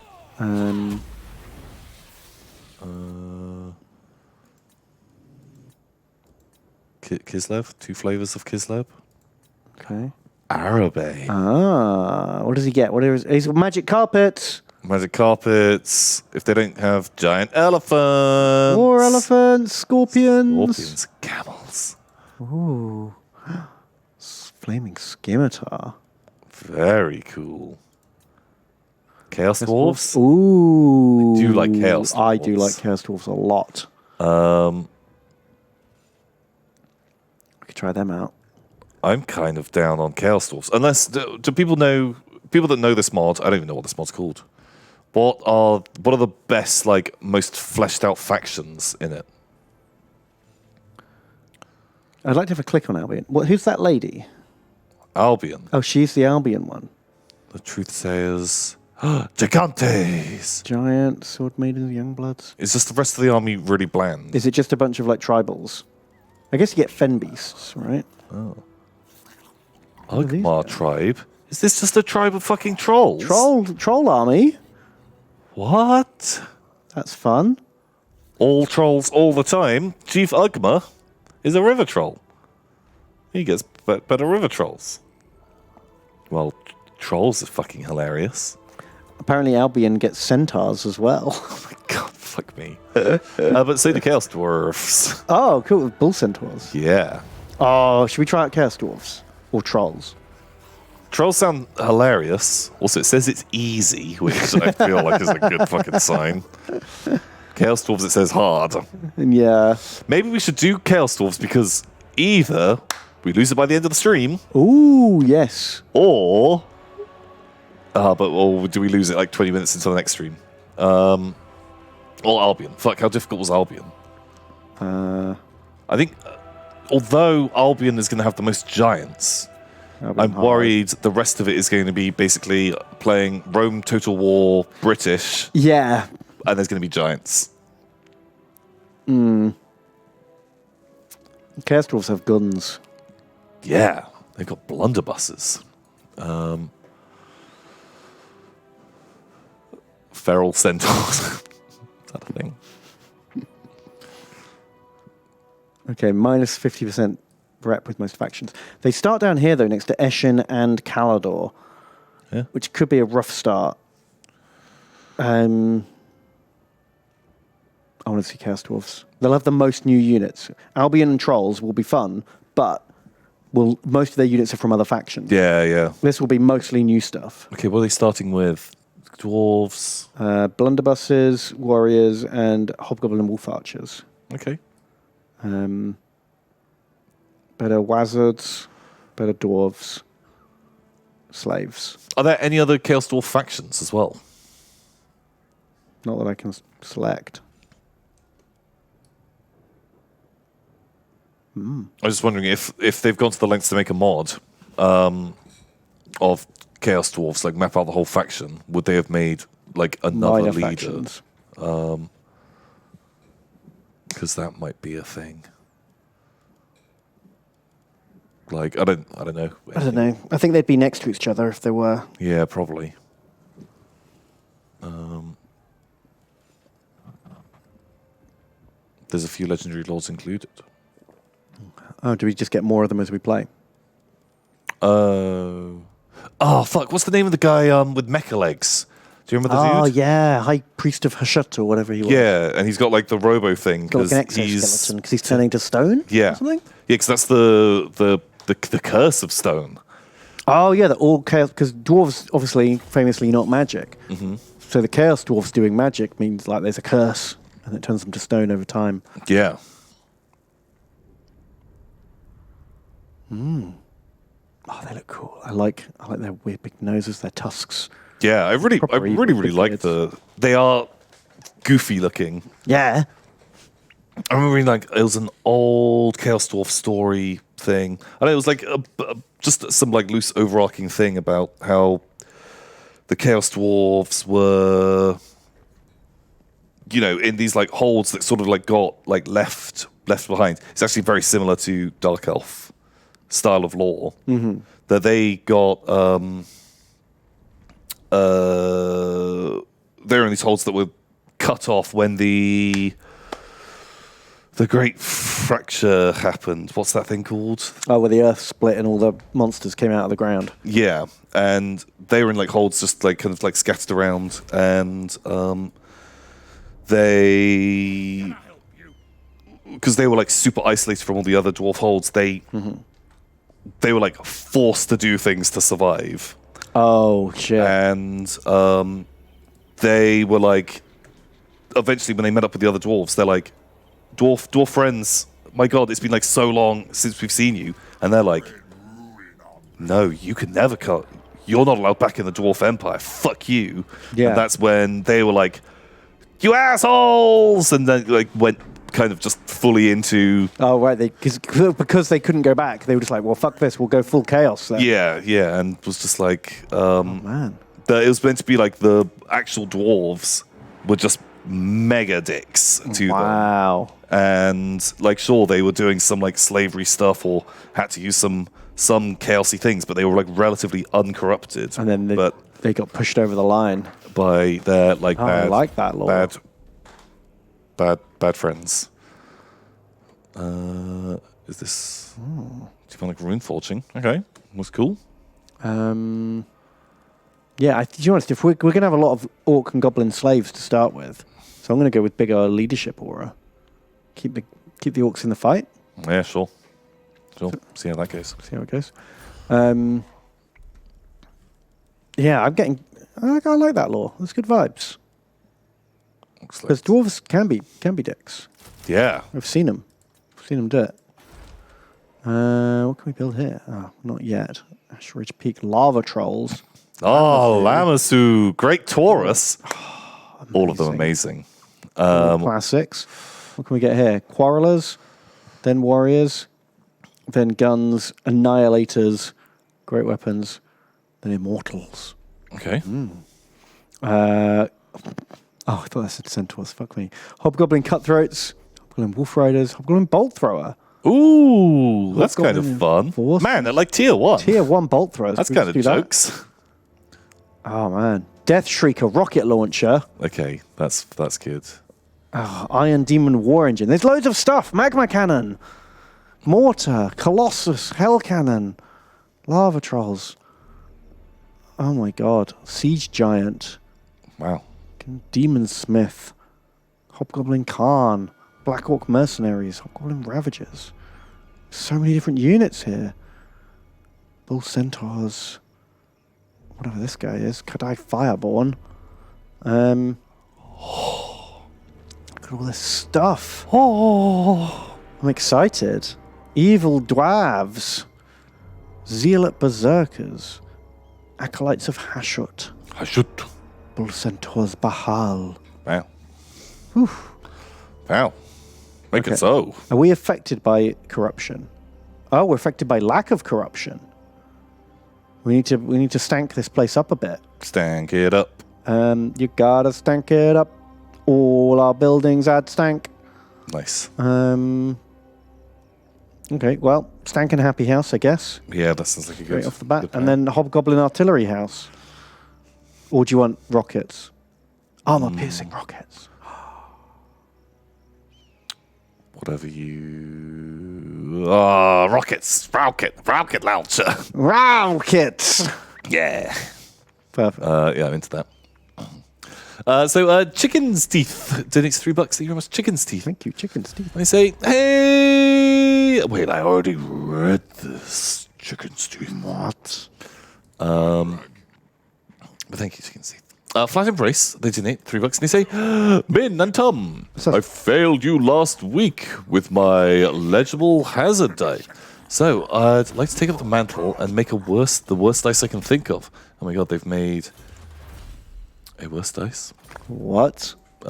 Kislev. 2 flavors of Kislev. Okay. Arabe. Ah, what does he get? What is he's got magic carpets. Magic carpets. If they don't have giant elephants. More elephants, scorpions. Scorpions. Camels. Ooh. Flaming scimitar. Very cool. Chaos Dwarves. Ooh. I do like Chaos I do Dwarves. like Chaos Dwarves a lot. We could try them out. I'm kind of down on Chaos Dwarves. Unless, do people that know this mod, I don't even know what this mod's called. What are the best, most fleshed out factions in it? I'd like to have a click on Albion. Who's that lady? Albion. Oh, she's the Albion one. The Truthsayers. Gigantes! Giant, sword maidens, young bloods. Is just the rest of the army really bland? Is it just a bunch of tribals? I guess you get fen beasts, right? Ugmar tribe? Is this just a tribe of fucking trolls? Troll army? What? That's fun. All trolls all the time? Chief Ugma is a river troll. He gets better river trolls. Well, trolls are fucking hilarious. Apparently Albion gets centaurs as well. Oh my god, fuck me. But say the Chaos Dwarfs. Oh, cool. Bull centaurs. Yeah. Oh, should we try out Chaos Dwarfs? Or trolls? Trolls sound hilarious. Also, it says it's easy, which I feel like is a good fucking sign. Chaos Dwarves, it says hard. Yeah. Maybe we should do Chaos Dwarves because either we lose it by the end of the stream, Ooh, yes. or do we lose it 20 minutes into the next stream? Or Albion. Fuck, how difficult was Albion? I think, although Albion is going to have the most giants, I'm worried the rest of it is going to be basically playing Rome Total War British, Yeah. and there's going to be giants. Chaos Dwarfs have guns. Yeah, they've got blunderbusses. Feral centaurs. Is that a thing? Okay, minus 50% rep with most factions. They start down here, though, next to Eshin and Calador, Yeah. which could be a rough start. I want to see Chaos Dwarfs. They'll have the most new units. Albion and Trolls will be fun, but most of their units are from other factions. Yeah. This will be mostly new stuff. Okay, what are they starting with? Dwarves. Blunderbusses, warriors, and hobgoblin wolf archers. Okay. Better wizards, better dwarves, slaves. Are there any other Chaos Dwarf factions as well? Not that I can select. I was just wondering if they've gone to the lengths to make a mod of Chaos Dwarfs, like map out the whole faction, would they have made like another Minor leader? factions. Because that might be a thing. Like I don't know. I don't know. I think they'd be next to each other if they were. Yeah, probably. There's a few legendary lords included. Oh, do we just get more of them as we play? Oh, fuck! What's the name of the guy with mecha legs? Do you remember the Oh, dude? yeah. High Priest of Hashut or whatever he was. Yeah, and he's got like the robo thing Got like an because exoskeleton because he's turning to stone? yeah, Or something? yeah, because that's the curse of stone. Oh, yeah. All chaos. Because dwarves, obviously, famously not magic. Mm-hmm. So the chaos dwarves doing magic means like there's a curse and it turns them to stone over time. Yeah, Oh, they look cool. I like their weird big noses, their tusks. yeah. I really Proper evil really like kids. They are goofy looking. Yeah. I remember reading like it was an old Chaos Dwarf story thing, and it was like just some like loose overarching thing about how the Chaos Dwarfs were, you know, in these like holds that sort of like got like left behind. It's actually very similar to Dark Elf style of lore that they got. They're in these holds that were cut off when the great fracture happened. What's that thing called? Oh, where the earth split and all the monsters came out of the ground. Yeah, and they were in like holds just like kind of like scattered around, and they, because they were like super isolated from all the other dwarf holds, they were like forced to do things to survive, Oh, shit. and they were like, eventually when they met up with the other dwarves, they're like, dwarf friends, my god, it's been like so long since we've seen you, and they're like, no, you can never cut. You're not allowed back in the dwarf empire. Fuck you. Yeah. And that's when they were like, you assholes, and then like went kind of just fully into Oh, right. Because they couldn't go back, they were just like, well, fuck this. We'll go full chaos then. yeah, and was just like Man. it was meant to be like the actual dwarves were just mega dicks to them. Wow. And like sure they were doing some like slavery stuff or had to use some chaosy things, but they were like relatively uncorrupted. And then but they got pushed over the line. by their like Oh, I like that lore. bad friends. Is this do you find like rune forging? Okay. Was cool. Yeah, to be honest, if we're going to have a lot of orc and goblin slaves to start with, so I'm going to go with bigger leadership aura. Keep the orcs in the fight. Yeah, sure. See how that goes. See how it goes. Yeah, I like that lore. There's good vibes. Looks Because dwarves can be dicks. yeah. I've seen them. Do it. What can we build here? Oh, not yet. Ash Ridge Peak lava trolls. Oh, Lamasu, great Taurus. All of them amazing. Classics. What can we get here? Quarrelers, then warriors, then guns, annihilators, great weapons, then immortals. Okay. I thought that said centaurs. Fuck me. Hobgoblin cutthroats, hobgoblin wolf riders, hobgoblin bolt thrower. Ooh, that's kind of Hobgoblin fun. Force. Man, they're like tier 1. Tier 1 bolt throwers. That's Can we kind of just do that? jokes. Oh man. Death Shrieker rocket launcher. Okay, that's good. Oh, Iron Demon war engine. There's loads of stuff. Magma cannon, mortar, colossus, hell cannon, lava trolls. Oh my god. Siege giant, Wow. demon smith, hobgoblin Khan, black orc mercenaries, hobgoblin ravagers. So many different units here. Bull centaurs. Whatever this guy is. Kadai Fireborn. at all this stuff. Oh. I'm excited. Evil dwarves. Zealot berserkers. Acolytes of Hashut. Hashut. Bull centaurs Bahal. Wow. Whew. Wow. Make Okay. it so. Are we affected by corruption? Oh, we're affected by lack of corruption. We need to stank this place up a bit. Stank it up. You gotta stank it up. All our buildings add stank. Nice. Okay, well, stank and happy house, I guess. Yeah, that sounds like a good. Straight off the bat. good And plan. then hobgoblin artillery house. Or do you want rockets? Armor piercing rockets. Whatever you. Ah, rockets. Rocket launcher. Rockets! Yeah. Perfect. Yeah, I'm into that. So, Chicken's Teeth donates $3. Thank you very much. Chicken's Teeth. Thank you, Chicken Steve. They say, hey. Wait, I already read this. Chicken's Teeth. What? But thank you, Chicken's Teeth. Flat Embrace, they donate $3 and they say, Min and Tom, So- I failed you last week with my legible hazard die. So I'd like to take up the mantle and make the worst dice I can think of. Oh my god, they've made a worse dice. What? Keep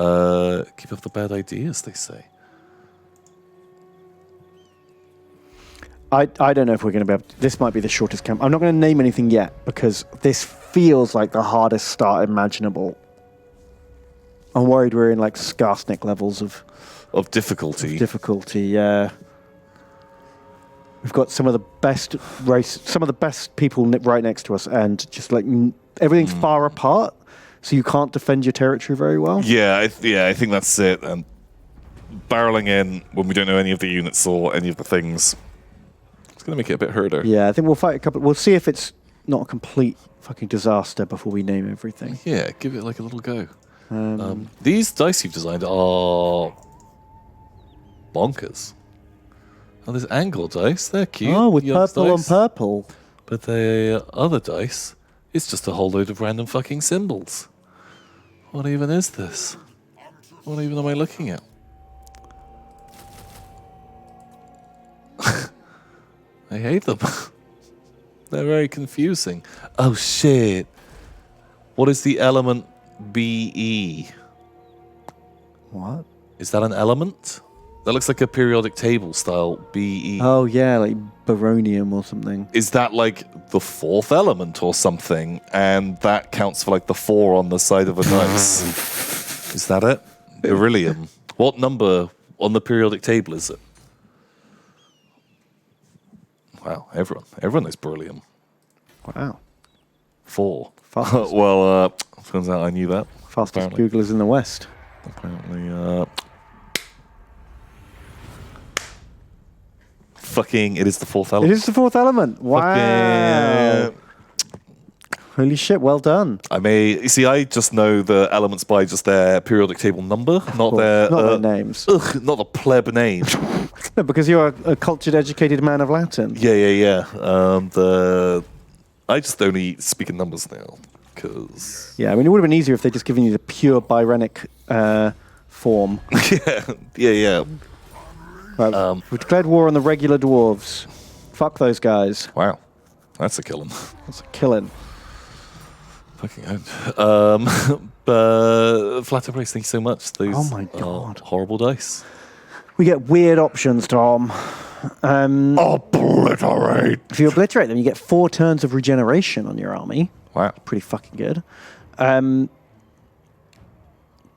up the bad ideas, they say. I don't know if we're going to be able to, this might be the shortest camp. I'm not going to name anything yet because this feels like the hardest start imaginable. I'm worried we're in like Skarsnik levels of Of difficulty. difficulty, yeah. We've got some of the best people right next to us, and just like everything's far apart, so you can't defend your territory very well. Yeah, I think that's it. And barreling in when we don't know any of the units or any of the things, it's going to make it a bit harder. Yeah, I think we'll fight a couple. We'll see if it's not a complete fucking disaster before we name everything. Yeah, give it like a little go. These dice you've designed are bonkers. Oh, there's angle dice. They're cute. Oh, with Yogs purple on dice. purple. But the other dice, it's just a whole load of random fucking symbols. What even is this? What even am I looking at? I hate them. They're very confusing. Oh shit. What is the element BE? What? Is that an element? That looks like a periodic table style BE. Oh yeah, like baronium or something. Is that like the fourth element or something? And that counts for like the 4 on the side of a dice. Is that it? Beryllium. What number on the periodic table is it? Wow, everyone knows beryllium. Wow. 4. Fastest. Well, turns out I knew that. Fastest Apparently. Googlers in the West. Apparently, fucking, it is the 4th It element. is the fourth element. Wow. Fucking- Holy shit, well done. I just know the elements by just their periodic table number, not their Not their names. not the pleb name. No, because you're a cultured, educated man of Latin. Yeah. I just only speak in numbers now, because Yeah, I mean, it would have been easier if they'd just given you the pure Byrenic form. yeah. Right, we've declared war on the regular dwarves. Fuck those guys. Wow, that's a killing. That's a killing. Fucking out. But Flat Embrace, thank you so much. Those Oh my are God. horrible dice. We get weird options, Tom. Obliterate. If you obliterate them, you get 4 turns of regeneration on your army. Wow. Pretty fucking good.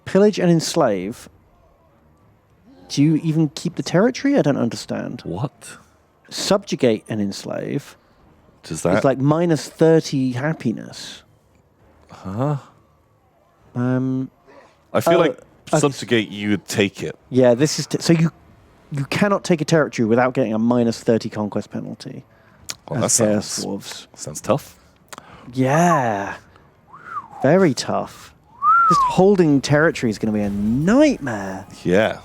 Pillage and enslave. Do you even keep the territory? I don't understand. What Subjugate and enslave. does that? It's like minus 30 happiness. Huh? I I feel like subjugate. You would take it. Yeah, this is so you cannot take a territory without getting a minus 30 conquest penalty. Well, that as Chaos sounds Dwarves. tough. Yeah, very tough. Just holding territory is going to be a nightmare. Yeah,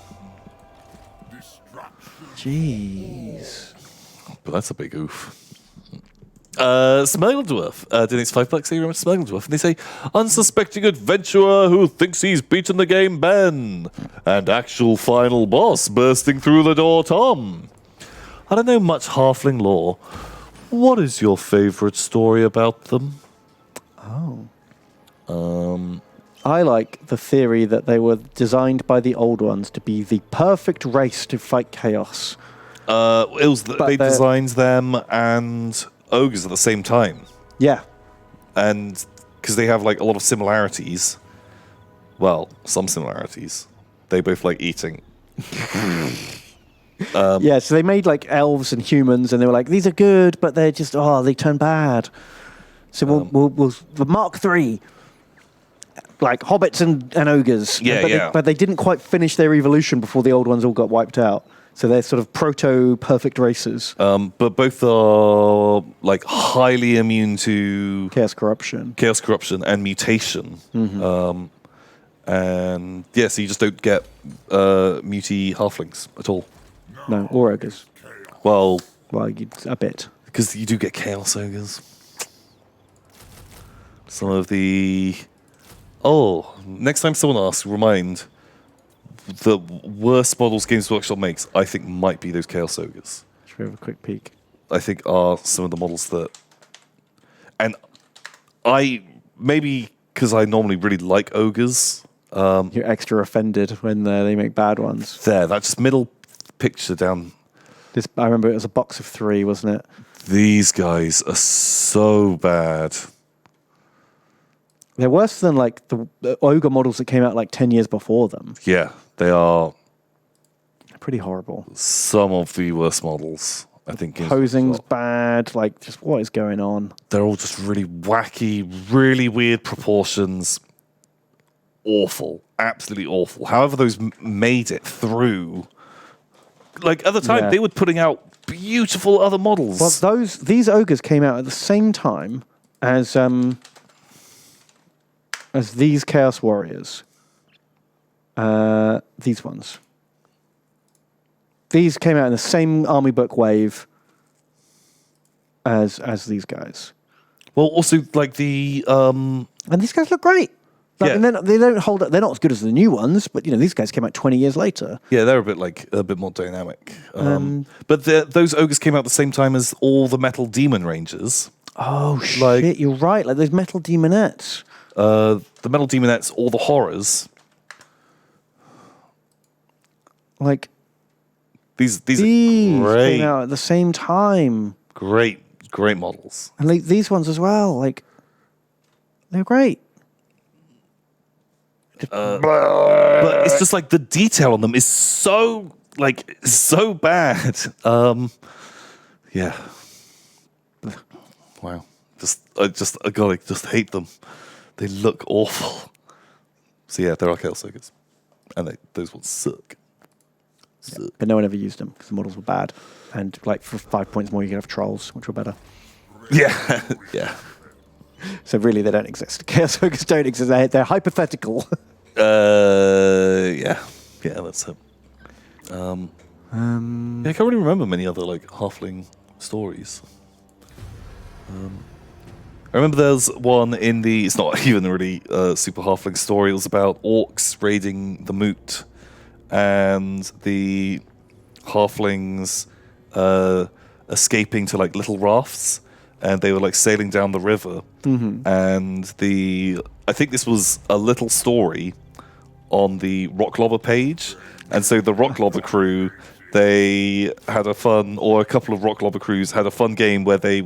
Jeez. but that's a big oof. Smuggledwarf donates $5. Thank you very much, Smuggledwarf. And they say, unsuspecting adventurer who thinks he's beaten the game, Ben. And actual final boss bursting through the door, Tom. I don't know much halfling lore. What is your favorite story about them? I like the theory that they were designed by the old ones to be the perfect race to fight chaos. It was they designed them and ogres at the same time. Yeah. And because they have like a lot of similarities. Well, some similarities. They both like eating. Yeah, so they made like elves and humans, and they were like, these are good, but they're just, they turn bad. So we'll Mark III, like hobbits and ogres. Yeah, But they didn't quite finish their evolution before the old ones all got wiped out. So they're sort of proto-perfect races. But both are like highly immune to Chaos corruption and mutation. And yeah, so you just don't get muty halflings at all. No, or ogres. Well, A bit. because you do get chaos ogres. Some of the... Oh, next time someone asks, remind, the worst models Games Workshop makes, I think, might be those chaos ogres. Should we have a quick peek? I think are some of the models that... And I... Maybe because I normally really like ogres. You're extra offended when they make bad ones. That just middle picture down. I remember it was a box of 3, wasn't it? These guys are so bad. They're worse than like the ogre models that came out like 10 years before them. Yeah, they are Pretty horrible. some of the worst models, I think. Posing's bad. Like, just what is going on? They're all just really wacky, really weird proportions. Awful. Absolutely awful. However those made it through... Like, at the time, they were putting out beautiful other models. Well, these ogres came out at the same time as these Chaos Warriors. These ones. These came out in the same army book wave as these guys. Well, also, like, the... And these guys look great. Like, Yeah. and they don't hold up. They're not as good as the new ones, but these guys came out 20 years later. Yeah, they're a bit more dynamic. But those ogres came out at the same time as all the Metal Demon Rangers. Oh shit! You're right. Like those metal demonettes. The Metal Demonettes, all the horrors. Like These are came great, out at the same time, great models. and like these ones as well. Like they're great. But it's just like the detail on them is so bad. Yeah. Wow. I just hate them. They look awful. So yeah, there are Chaos Ogres. And those ones suck. But no one ever used them because the models were bad. And like for 5 points more, you could have trolls, which were better. Yeah. Yeah. So really, they don't exist. Chaos Ogres don't exist. They're hypothetical. Yeah. Yeah, that's it. Yeah, I can't really remember many other like halfling stories. I remember there's one in the... It's not even a really super halfling story. It was about orcs raiding the moot. And the halflings escaping to like little rafts. And they were like sailing down the river. And I think this was a little story on the Rock Lobber page. And so the Rock Lobber crew, they had a couple of Rock Lobber crews had a fun game where they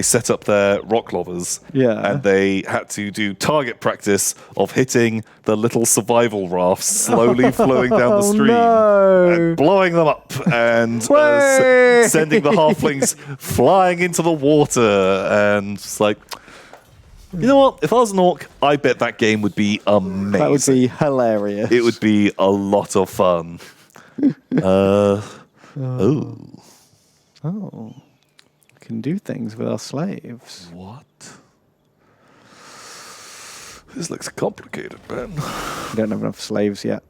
set up their rock lobbers, and they had to do target practice of hitting the little survival rafts slowly flowing down the stream and blowing them up and sending the halflings flying into the water. And it's like, you know what? If I was an orc, I bet that game would be amazing. That would be hilarious. It would be a lot of fun. Can do things with our slaves. What? This looks complicated, man. We don't have enough slaves yet.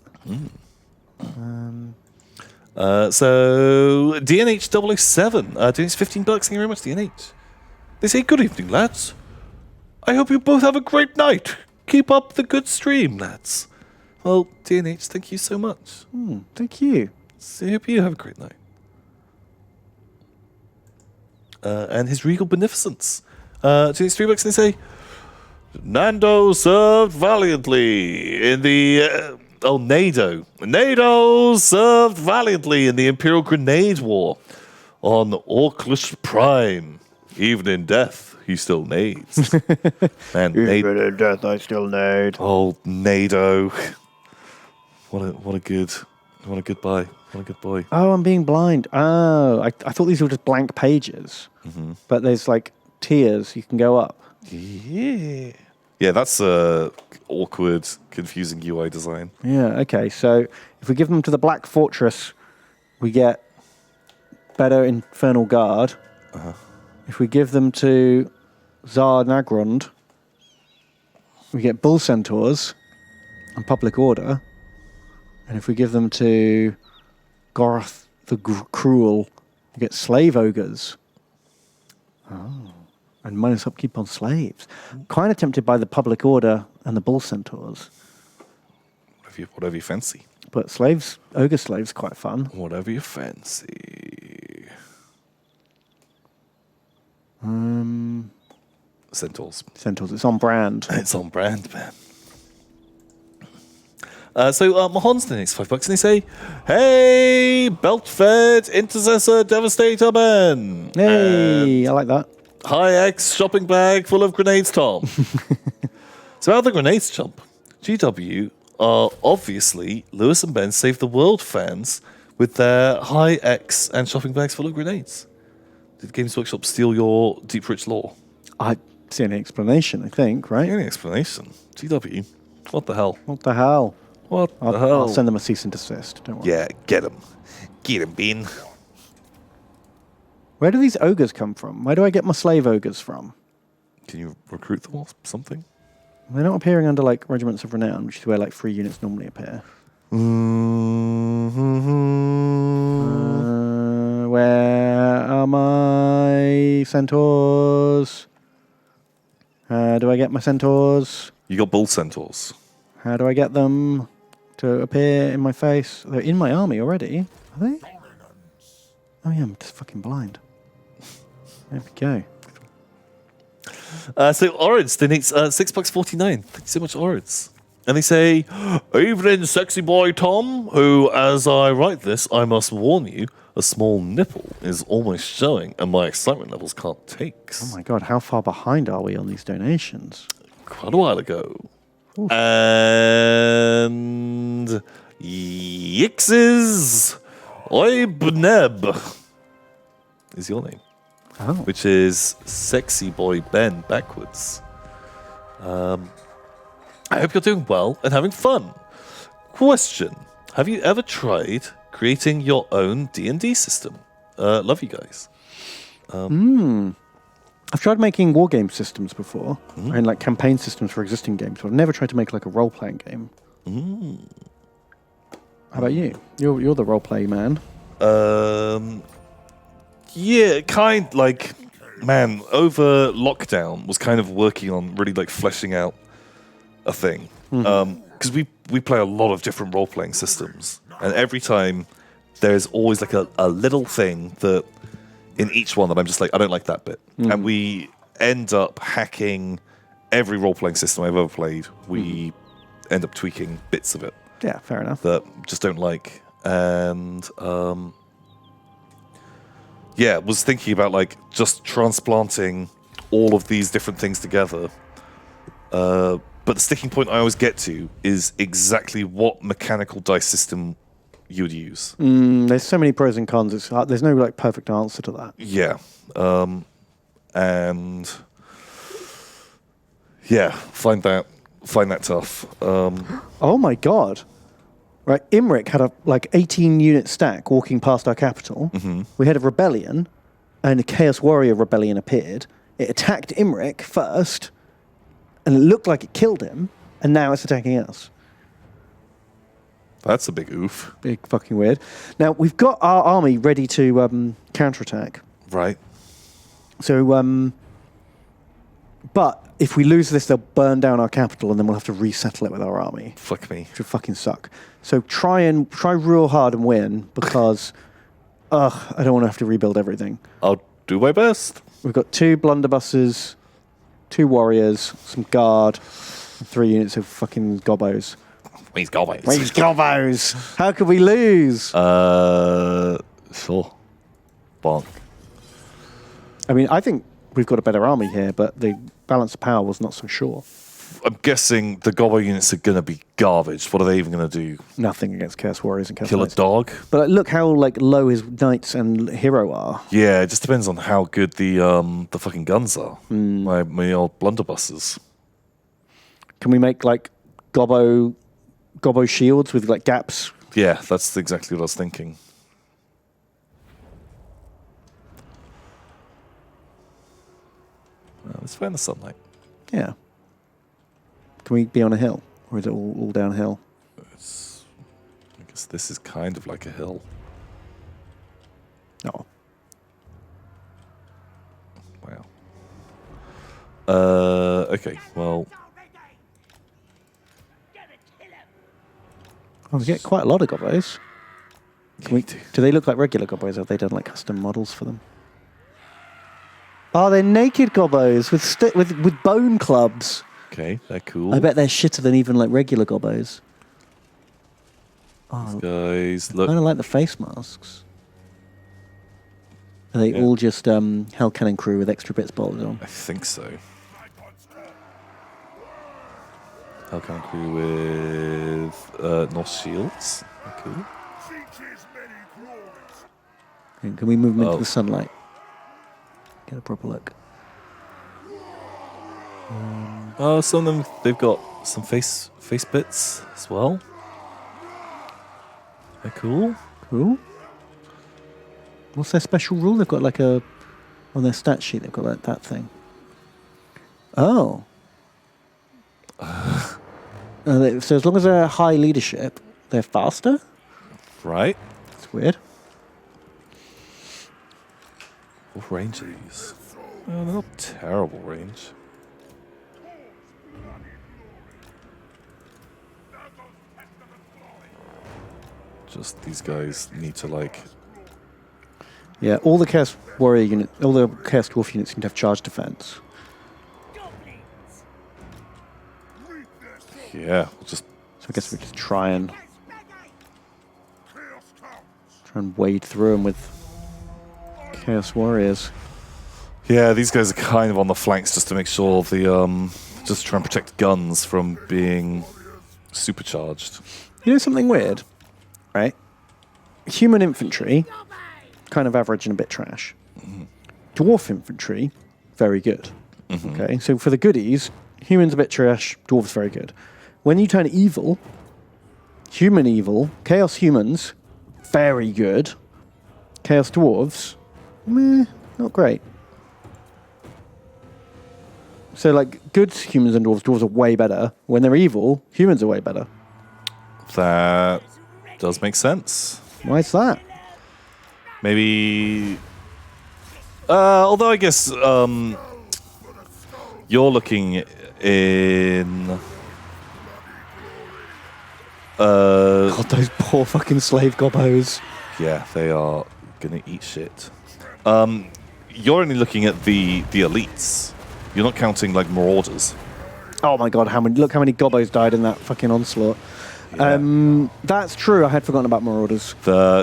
So DNH 007 doing $15. Thank you very much, DNH. They say, "Good evening, lads. I hope you both have a great night. Keep up the good stream, lads." Well, DNH, thank you so much. Thank you. So I hope you have a great night. And His Regal Beneficence. To these $3, and they say, Nando served valiantly in the... Nado. Nado served valiantly in the Imperial Grenade War on Orclish Prime. Even in death, he still nades. Man, Even in death, I still nade. Oh, Nado. What a good boy. What a good boy. Oh, I'm being blind. Oh, I thought these were just blank pages. But there's like tiers you can go up. Yeah. Yeah, that's awkward, confusing UI design. Yeah, okay. So if we give them to the Black Fortress, we get better Infernal Guard. If we give them to Zar Nagrond, we get Bull Centaurs and Public Order. And if we give them to Goroth the Cruel, we get Slave Ogres. Oh. And minus upkeep on slaves. Kind of tempted by the Public Order and the Bull Centaurs. Whatever you fancy. But ogre slaves, quite fun. Whatever you fancy. Centaurs. Centaurs, it's on brand. It's on brand, man. Mahon's the next $5, and they say, "Hey, belt-fed intercessor devastator man. Hey, I like that. High X shopping bag full of grenades, Tom." So how the grenades jump? GW are obviously Lewis and Ben Save the World fans with their High X and shopping bags full of grenades. Did Games Workshop steal your deep rich lore? I see any explanation, I think, right? Any explanation? GW, what the hell? What the hell? What the hell? I'll send them a cease and desist, don't worry. Yeah, get him. Get him, Bean. Where do these ogres come from? Where do I get my slave ogres from? Can you recruit them or something? They're not appearing under like Regiments of Renown, which is where like 3 units normally appear. Where are my centaurs? How do I get my centaurs? You got bull centaurs. How do I get them to appear in my face? They're in my army already. Are they? Oh yeah, I'm just fucking blind. There we go. So Orids, they need $6.49. Thank you so much, Orids. And they say, "Evening, sexy boy Tom, who, as I write this, I must warn you, a small nipple is almost showing, and my excitement levels can't take." Oh my god, how far behind are we on these donations? Quite a while ago. Oof. And Yix's Oibneb is your name. Oh. Which is Sexy Boy Ben backwards. I hope you're doing well and having fun. Question: have you ever tried creating your own D&D system? Love you guys. I've tried making wargame systems before, and like campaign systems for existing games, but I've never tried to make like a role-playing game. How about you? You're the role-play man. Yeah, over lockdown was kind of working on really like fleshing out a thing. Because we play a lot of different role-playing systems, and every time there's always like a little thing that in each one that I'm just like, I don't like that bit. And we end up hacking every role-playing system I've ever played. We end up tweaking bits of it. Yeah, fair enough. That just don't like. And was thinking about like just transplanting all of these different things together. But the sticking point I always get to is exactly what mechanical dice system you would use. There's so many pros and cons. It's hard. There's no like perfect answer to that. Yeah. And yeah, find that tough. Oh my god. Right, Imric had a like 18-unit stack walking past our capital. We had a rebellion, and a Chaos Warrior rebellion appeared. It attacked Imric first, and it looked like it killed him, and now it's attacking us. That's a big oof. Big fucking weird. Now, we've got our army ready to counterattack. Right. So But if we lose this, they'll burn down our capital, and then we'll have to resettle it with our army, Fuck me. which would fucking suck. So try real hard and win, because I don't want to have to rebuild everything. I'll do my best. We've got 2 blunderbusses, 2 warriors, some guard, and 3 units of fucking gobos. He's gobos. These gobos! How could we lose? Sure. Bonk. I mean, I think we've got a better army here, but the balance of power was not so sure. I'm guessing the gobbo units are going to be garbage. What are they even going to do? Nothing against Chaos Warriors and Chaos Kill a Knights. dog? But look how low his knights and hero are. Yeah, it just depends on how good the fucking guns are. My old blunderbusses. Can we make gobbo shields with gaps? Yeah, that's exactly what I was thinking. Let's find the sunlight. Yeah. Can we be on a hill, or is it all downhill? I guess this is kind of like a hill. No. Wow. Okay, well, Oh, we get quite a lot of gobbos. Do they look like regular gobbos, or have they done custom models for them? Oh, they're naked gobbos with bone clubs. okay, they're cool. I bet they're shitter than even regular gobbos. Oh, Guys, I look. kind of like the face masks. Are they all just Hell Cannon crew with extra bits bolted on? I think so. Hellcan crew with North Shields. Cool. Can we move them into Oh. the sunlight? Get a proper look. Oh, some of them, they've got some face bits as well. They're cool. Cool. What's their special rule? They've got on their stat sheet, they've got that thing. Oh. So as long as they're high leadership, they're faster? Right. That's weird. What range are these? Oh, they're not terrible range. Just these guys need to Yeah, all the Chaos Warrior units, all the Chaos Dwarf units seem to have charge defense. Yeah, we'll just So I guess we just try and wade through them with Chaos Warriors. yeah, these guys are kind of on the flanks just to make sure just try and protect guns from being supercharged. You know something weird, right? Human infantry, kind of average and a bit trash. Dwarf infantry, very good. Okay, so for the goodies, humans a bit trash, dwarves very good. When you turn evil, human evil, chaos humans, very good. Chaos dwarves, meh, not great. So good humans and dwarves are way better. When they're evil, humans are way better. That does make sense. Why is that? Maybe. Although I guess you're looking in. God, those poor fucking slave gobbos. Yeah, they are gonna eat shit. You're only looking at the elites. You're not counting Marauders. Oh my god, look how many gobbos died in that fucking onslaught. Yeah. That's true, I had forgotten about Marauders.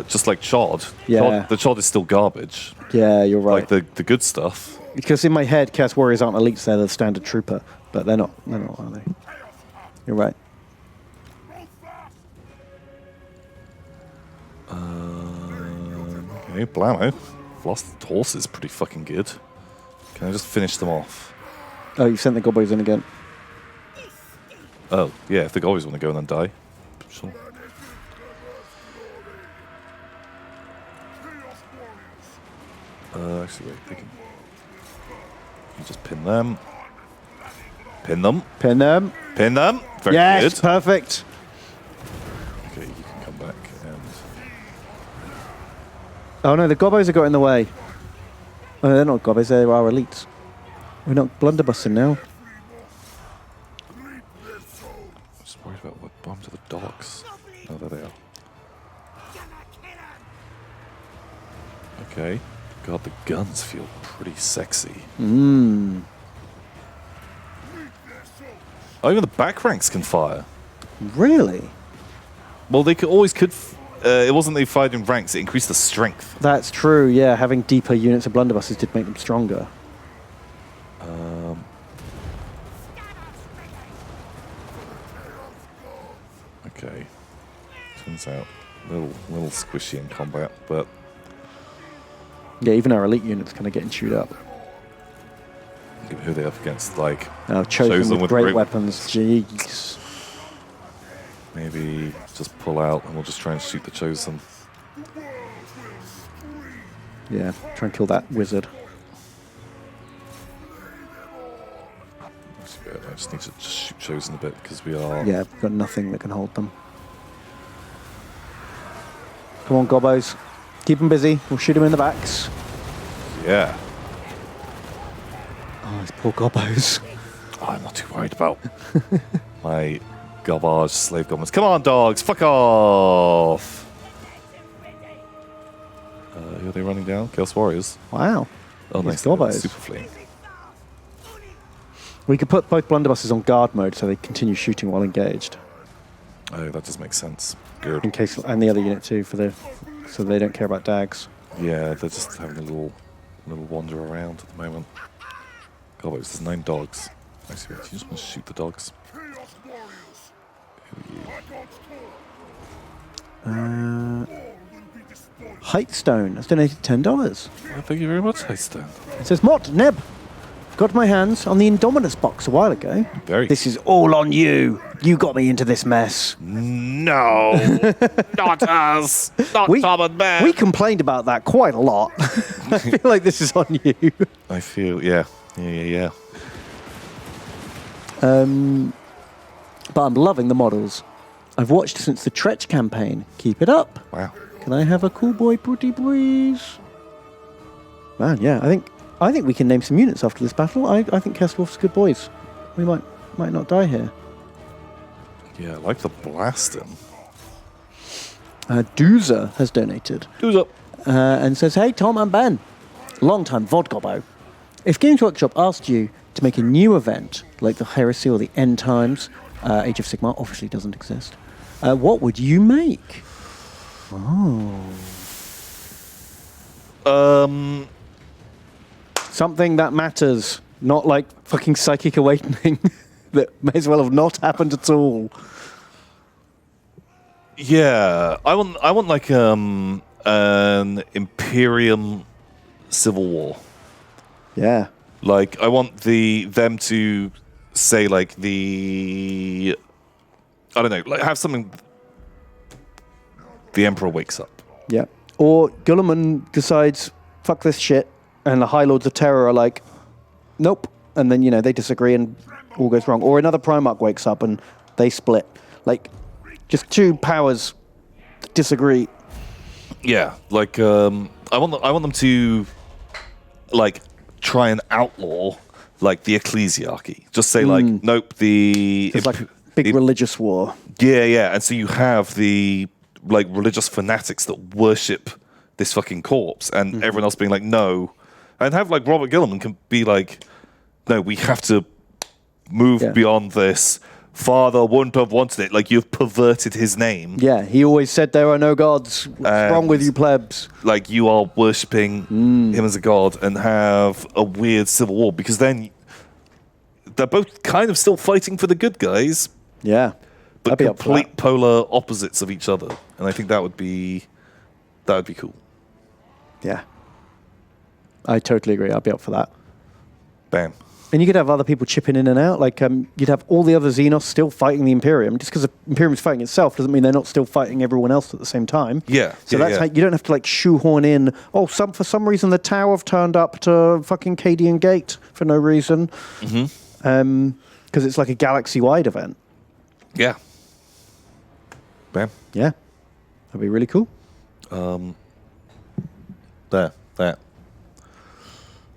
Just like Chod. Yeah. The Chod is still garbage. Yeah, you're right. The good stuff. Because in my head, Chaos Warriors aren't elites, they're the standard trooper. But they're not, are they? You're right. Okay, blammo. Lost horse is pretty fucking good. Can I just finish them off? Oh, you sent the gobbos in again. Oh, yeah, if the goalies want to go and then die. Sure. Actually, wait, they can... You just pin them. Pin them. Pin them. Pin them. Very Yes, good. perfect. Okay, you can come back and... Oh no, the gobbos have got in the way. Oh, they're not gobbos, they are elites. We're not blunderbussing now. I'm just worried about what bomb to the dogs. Oh, there they are. Okay. God, the guns feel pretty sexy. Mmm. Oh, even the back ranks can fire. Really? Well, they could it wasn't they fired in ranks, it increased the strength. That's true, yeah. Having deeper units of blunderbusses did make them stronger. Okay. Turns out a little squishy in combat, but Yeah, even our elite units kind of getting chewed up. who they up against, like Chosen with great weapons. Jeez. maybe just pull out and we'll just try and shoot the Chosen. Yeah, try and kill that wizard. I just need to just shoot Chosen a bit because we are. Yeah, we've got nothing that can hold them. Come on, Gobbos. Keep them busy. We'll shoot them in the backs. Yeah. Oh, these poor Gobbos. Oh, I'm not too worried about my garbage slave goblins. Come on, dogs. Fuck off. Who are they running down? Chaos Warriors. Wow. Oh, These nice. Gobbos. Super fleeing. We could put both blunderbusses on guard mode so they continue shooting while engaged. Oh, that does make sense. Good. In case, and the other unit too, so they don't care about dags. Yeah, they're just having a little wander around at the moment. God, there's 9 dogs. I see. You just want to shoot the dogs. Heightstone has donated $10. Well, thank you very much, Heistone. It says, Mott, Neb, got my hands on the Indominus box a while ago. Very. This is all on you. You got me into this mess. No, not us, not Tom and Ben. We complained about that quite a lot. I feel like this is on you. I feel, yeah. But I'm loving the models. I've watched since the Tretch campaign. Keep it up. Wow. Can I have a cool boy pretty please? Man, yeah, I think we can name some units after this battle. I think Kesselwolf's good boys. We might not die here. Yeah, I like the blasting. Doozer has donated. Who's up? And says, hey, Tom and Ben, long-time Vodgobbo. If Games Workshop asked you to make a new event, like the Heresy or the End Times, Age of Sigmar obviously doesn't exist, what would you make? Something that matters, not like fucking Psychic Awakening that may as well have not happened at all. Yeah, I want like an Imperium civil war. Yeah. Like I want them to say like I don't know, like have something. The Emperor wakes up. Yeah. Or Guilliman decides, fuck this shit, and the High Lords of Terror are like, nope. And then, they disagree and all goes wrong. Or another Primarch wakes up and they split. Like, just two powers disagree. Yeah, like I want them to like try and outlaw like the ecclesiarchy. Just say like, nope, It's like a big religious war. Yeah, and so you have the like religious fanatics that worship this fucking corpse, and everyone else being like, no, and have like Robert Gilliman can be like, no, we have to move beyond this. Father wouldn't have wanted it. Like, you've perverted his name. Yeah, he always said there are no gods. What's wrong with you plebs? Like, you are worshipping him as a god, and have a weird civil war, because then they're both kind of still fighting for the good guys. Yeah. But complete polar opposites of each other. And I think that would be cool. Yeah. I totally agree. I'd be up for that. Bam. And you could have other people chipping in and out. Like, you'd have all the other Xenos still fighting the Imperium. Just because the Imperium's fighting itself doesn't mean they're not still fighting everyone else at the same time. Yeah. So that's how you don't have to, like, shoehorn in, for some reason the Tau have turned up to fucking Cadian Gate for no reason. Because it's like a galaxy-wide event. Yeah. Bam. Yeah. That'd be really cool. There.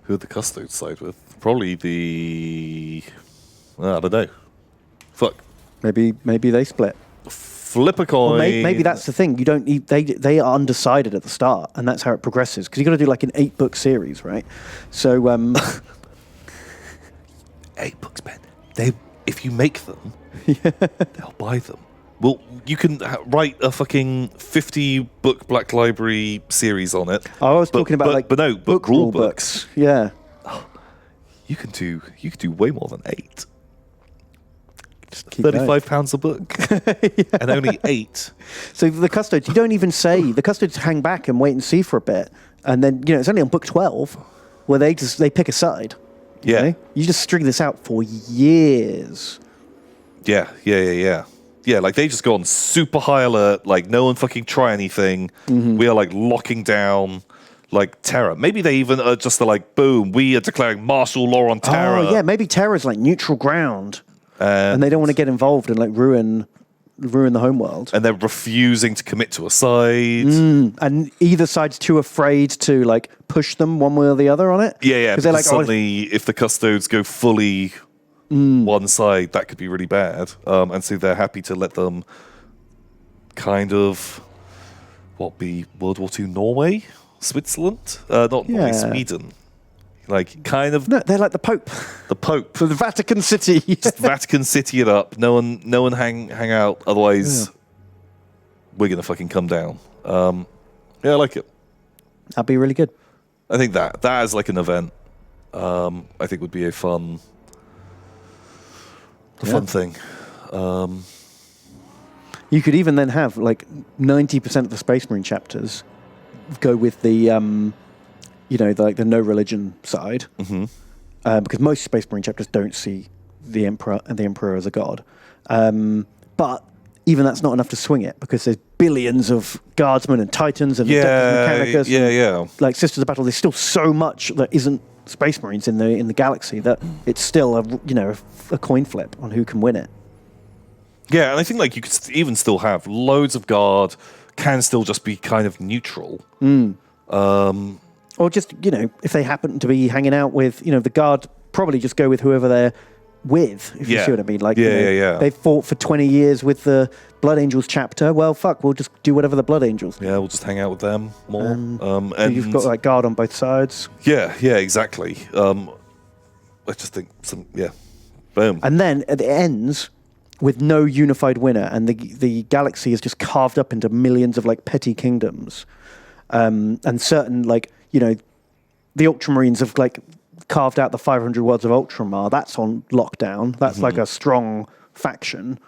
Who would the Custodes side with? Probably the... I don't know. Fuck. Maybe they split. Flip a coin. Or maybe that's the thing. You don't need, they are undecided at the start, and that's how it progresses. Because you've got to do like an 8-book series, right? So 8 books, Ben. If you make them, they'll buy them. Well, you can write a fucking 50-book Black Library series on it. I was talking about book rule books. Yeah. You can do way more than 8. Just keep going. £35 a book, and only 8. So the custodes, you don't even say. The custodes hang back and wait and see for a bit, and then it's only on book 12 where they pick a side. Yeah, know? You just string this out for years. Yeah. Like they just go on super high alert. Like no one fucking try anything. We are like locking down like terror. Maybe they even are just like, boom, we are declaring martial law on terror. Oh yeah, maybe terror's like neutral ground. And they don't want to get involved and like ruin the homeworld. And they're refusing to commit to a side. And either side's too afraid to like push them one way or the other on it. Yeah. Because they're like, suddenly, if the custodes go fully one side, that could be really bad. And so they're happy to let them kind of be World War II Norway, Switzerland, not Norway, Sweden. Like, kind of... No, they're like the Pope. The Pope. For the Vatican City. Just Vatican City it up. No one hang out. Otherwise, we're going to fucking come down. Yeah, I like it. That'd be really good. I think that is like an event. I think would be a fun thing. You could even then have like 90% of the Space Marine chapters go with the... the no religion side, because most Space Marine chapters don't see the Emperor and the Emperor as a god. But even that's not enough to swing it, because there's billions of guardsmen and titans and mechanicus. Yeah. Like Sisters of Battle, there's still so much that isn't Space Marines in the galaxy that it's still a coin flip on who can win it. Yeah, and I think like you could even still have loads of guard, can still just be kind of neutral. Or just, if they happen to be hanging out with, the guard probably just go with whoever they're with, if you see what I mean. Like, they've fought for 20 years with the Blood Angels chapter. Well, fuck, we'll just do whatever the Blood Angels do. Yeah, we'll just hang out with them more. And you've got, like, guard on both sides. Yeah, exactly. I just think boom. And then it ends with no unified winner, and the galaxy is just carved up into millions of, like, petty kingdoms. And certain, like... the Ultramarines have like carved out the 500 worlds of Ultramar. That's on lockdown. That's like a strong faction,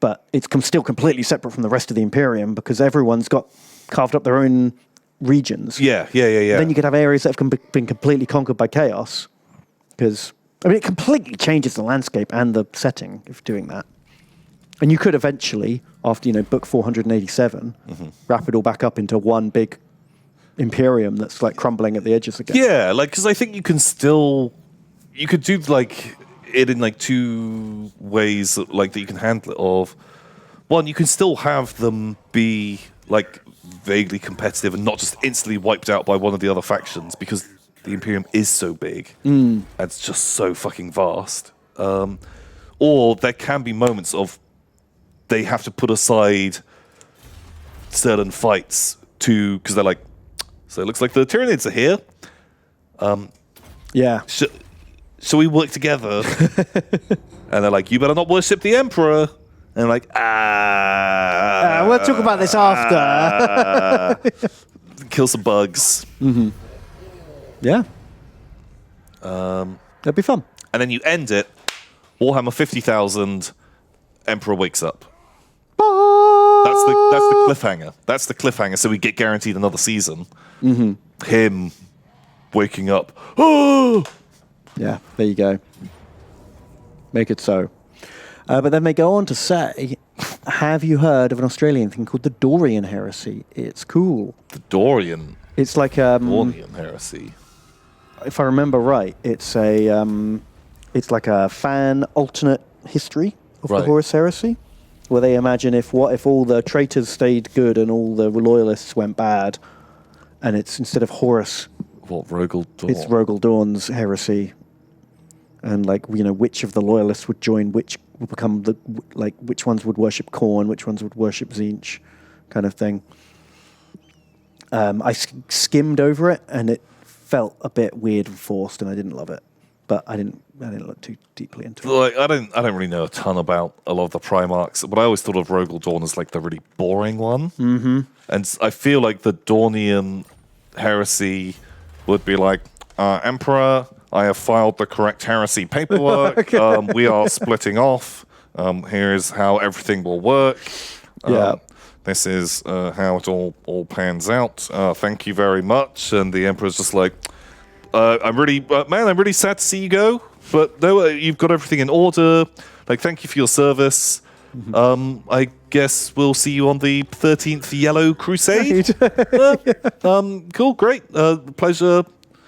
but it's still completely separate from the rest of the Imperium because everyone's got carved up their own regions. Yeah. Then you could have areas that have been completely conquered by chaos, because it completely changes the landscape and the setting if doing that. And you could eventually, after book 487, wrap it all back up into one big Imperium that's like crumbling at the edges again. Yeah, like because I think you could do like it in like 2 ways like that you can handle it. Of one, you can still have them be like vaguely competitive and not just instantly wiped out by one of the other factions, because the Imperium is so big and it's just so fucking vast. Or there can be moments of they have to put aside certain fights because they're like, so it looks like the Tyranids are here. Shall we work together? And they're like, you better not worship the Emperor. And I'm like, we'll talk about this after. Kill some bugs. Yeah. That'd be fun. And then you end it, Warhammer 50,000, Emperor wakes up. That's the cliffhanger. That's the cliffhanger, so we get guaranteed another season. Him waking up. Oh! Yeah, there you go. Make it so. But then they go on to say, have you heard of an Australian thing called the Dorian Heresy? It's cool. The Dorian? It's like Dorian Heresy. If I remember right, it's like a fan alternate history of the Horus Heresy, where they imagine if all the traitors stayed good and all the loyalists went bad, and it's instead of Horus, Rogel Dawn? It's Rogel Dawn's heresy, and like which of the loyalists would join, which would become which ones would worship Khorne, which ones would worship Tzeentch, kind of thing. I skimmed over it, and it felt a bit weird and forced, and I didn't love it. But I didn't look too deeply into it. Like, I don't really know a ton about a lot of the Primarchs, but I always thought of Rogel Dawn as like the really boring one. Mm-hmm. And I feel like the Dornian heresy would be like, Emperor, I have filed the correct heresy paperwork. We are splitting off. Here's how everything will work. Yeah. This is how it all pans out. Thank you very much. And the Emperor's just like, I'm really sad to see you go. But no, you've got everything in order. Like, thank you for your service. Mm-hmm. I guess we'll see you on the 13th Yellow Crusade. Cool, great. Pleasure.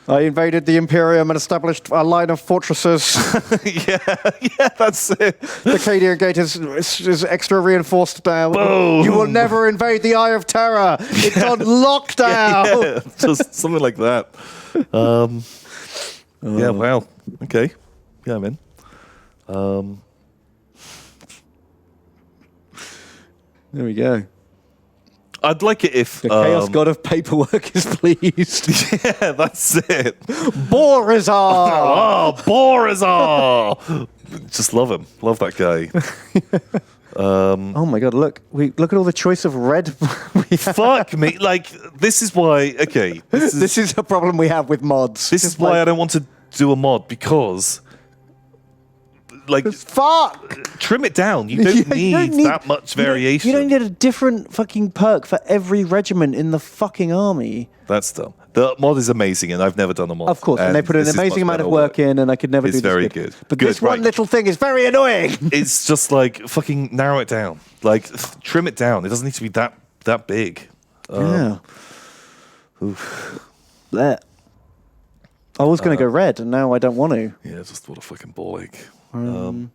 I invaded the Imperium and established a line of fortresses. yeah, that's it. The Cadia Gate is extra reinforced now. Boom. You will never invade the Eye of Terror. It's on lockdown. Yeah, just something like that. Yeah, wow. Okay. Yeah, I'm in. There we go. I'd like it if the Chaos God of Paperwork is pleased. Yeah, that's it. Borazar! Oh, Borazar! Just love him. Love that guy. Oh my god! Look at all the choice of red. Fuck me! Like, this is why. Okay, this is a problem we have with mods. This is why I don't want to do a mod, because, like, fuck. Trim it down. You don't need that much variation. You don't need a different fucking perk for every regiment in the fucking army. That's dumb. The mod is amazing, and I've never done a mod. Of course, and they put an amazing amount of work in, and I could never do this. It's very good. But this one little thing is very annoying. It's just like, fucking narrow it down. Like, trim it down. It doesn't need to be that big. Yeah. Blech. I was going to go red, and now I don't want to. Yeah, just what a fucking ball ache. One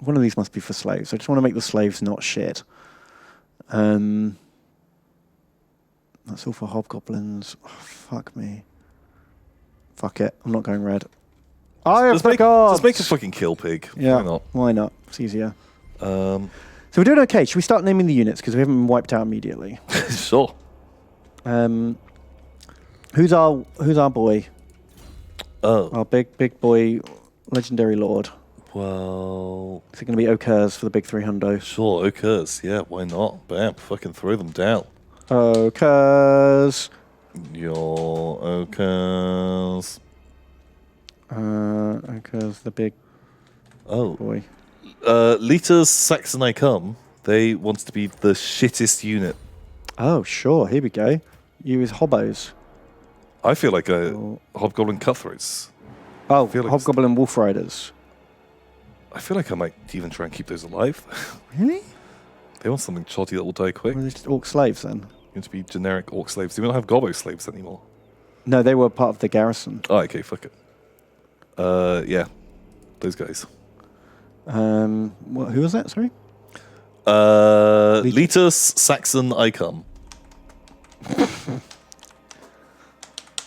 of these must be for slaves. I just want to make the slaves not shit. That's all for hobgoblins. Oh, fuck me. Fuck it. I'm not going red. Just make a fucking kill pig. Yeah. Why not? Why not? It's easier. So we're doing okay. Should we start naming the units, because we haven't been wiped out immediately? Sure. Who's our boy? Oh. Our big boy, legendary lord. Well, is it going to be Okurs for the big 300? Sure, Okurs. Yeah, why not? Bam, fucking throw them down. Okurs. Your Okurs. Okurs, the big boy. Lita's Saxon I Come, they want to be the shittest unit. Oh, sure. Here we go. You as hobos. I feel like Hobgoblin Cutthroats. Oh, Hobgoblin Wolf Riders. I feel like I might even try and keep those alive. Really? They want something shoddy that will die quick. Or are they just orc slaves then? Going to be generic orc slaves. Do we not have gobbo slaves anymore? No, they were part of the garrison. Oh, okay, fuck it. Yeah, those guys. Who was that? Sorry. Litus Saxon I Come.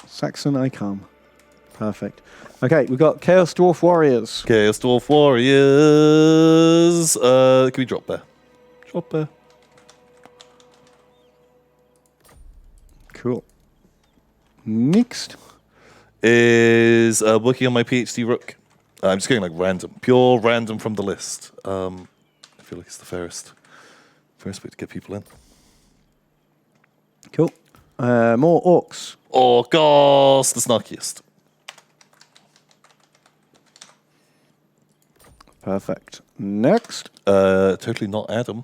Saxon I Come. Perfect. Okay, we've got Chaos Dwarf Warriors. Chaos Dwarf Warriors. Can we drop there? Drop there. Cool. Next is working on my PhD Rook. I'm just going like random, pure random from the list. I feel like it's the fairest way to get people in. Cool. More orcs. Orcos, the snarkiest. Perfect. Next. Totally not Adam.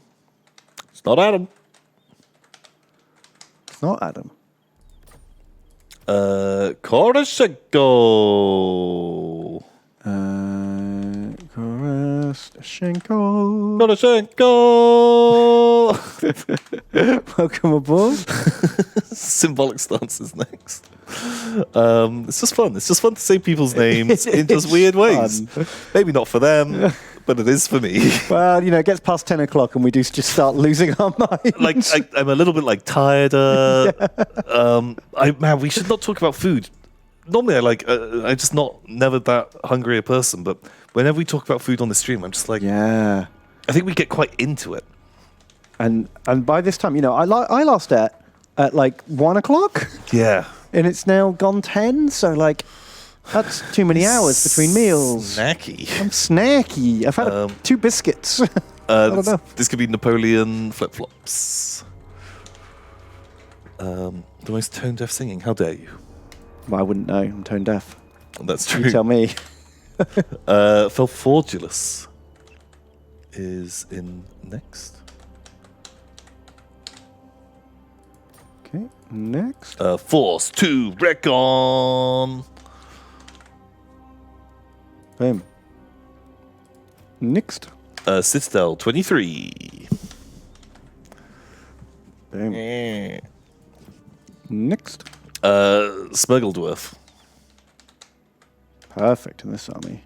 It's not Adam. It's not Adam. Koroshenko. Koroshenko. Welcome aboard. Symbolic stances next. It's just fun. It's just fun to say people's names in just weird ways. Maybe not for them, but it is for me. Well, it gets past 10 o'clock and we do just start losing our minds. I'm a little bit tired. Man, we should not talk about food. Normally, I'm just never that hungry a person. But whenever we talk about food on the stream, I'm just like, yeah. I think we get quite into it. And by this time, I last ate at 1 o'clock. Yeah. And it's now gone 10, so that's too many hours between meals. Snacky. I'm snacky. I've had 2 biscuits. I don't know. This could be Napoleon flip-flops. The most tone-deaf singing. How dare you? Well, I wouldn't know. I'm tone deaf. That's true. You tell me. Felforgulus is in next. Okay, next. Force to reckon. Boom. Next. Citadel 23. Boom. Next. Smuggledworth. Perfect in this army.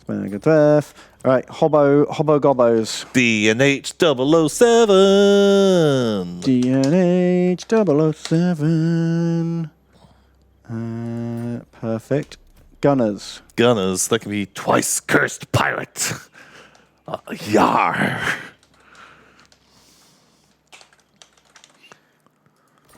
Smuggledworth. All right, Hobbo Gobbos. DNH 007. DNH 007. Perfect. Gunners. Gunners. That can be twice cursed pirate. Yar.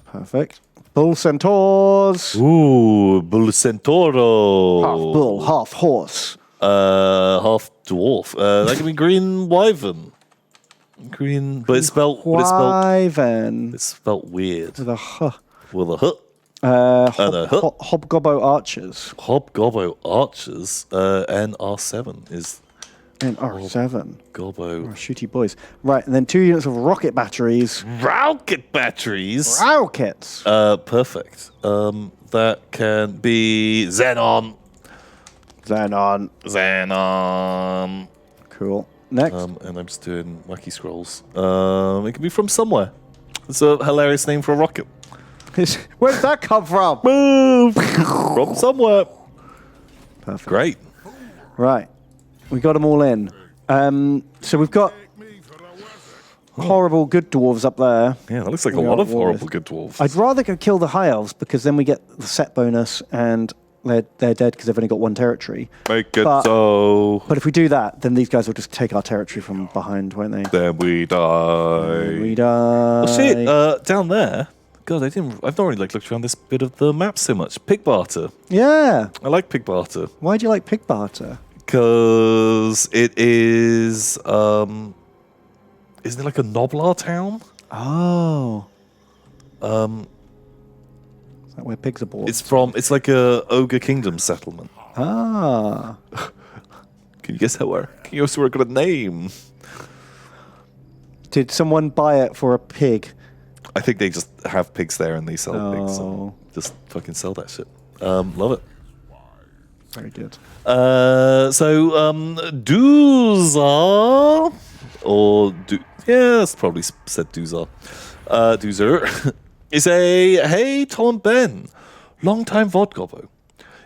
Perfect. Bull Centaurs. Ooh, Bull Centauro. Half bull, half horse. Half dwarf. That can be green wyvern. Green, but it's spelled. Wyvern. It's spelled weird. With a huh. With a hook. Hobgobbo archers. Hobgobbo archers. And R7 is And R7. Gobbo. Oh, shooty boys. Right, and then 2 units of rocket batteries. Rocket batteries. Rockets. Perfect. That can be Xenon. Xenon. Cool. Next. And I'm just doing wacky scrolls. It can be from somewhere. It's a hilarious name for a rocket. Where'd that come from? Move from somewhere. Perfect. Great. Right. We got them all in. So we've got horrible good dwarves up there. Yeah, that looks like a We lot are of horrible warriors. good dwarves. I'd rather go kill the high elves because then we get the set bonus and they're dead because they've only got 1 territory. Make it But- so. But if we do that, then these guys will just take our territory from behind, won't they? Then we die. We die. Oh shit! Down there. God, I've not really looked around this bit of the map so much. Pig barter. Yeah. I like pig barter Why do you like pig barter? because it is. Isn't it like a Noblar town? Oh. Is that where pigs are born? It's like a ogre kingdom settlement. Ah. Can you guess how where? Can you guess where I got a name? Did someone buy it for a pig? I think they just have pigs there and they sell pigs. Oh. And just fucking sell that shit. Love it. Very good. Duzar, yeah, that's probably said Duzar. Doozer is hey, Tom and Ben, long-time Vodgobbo.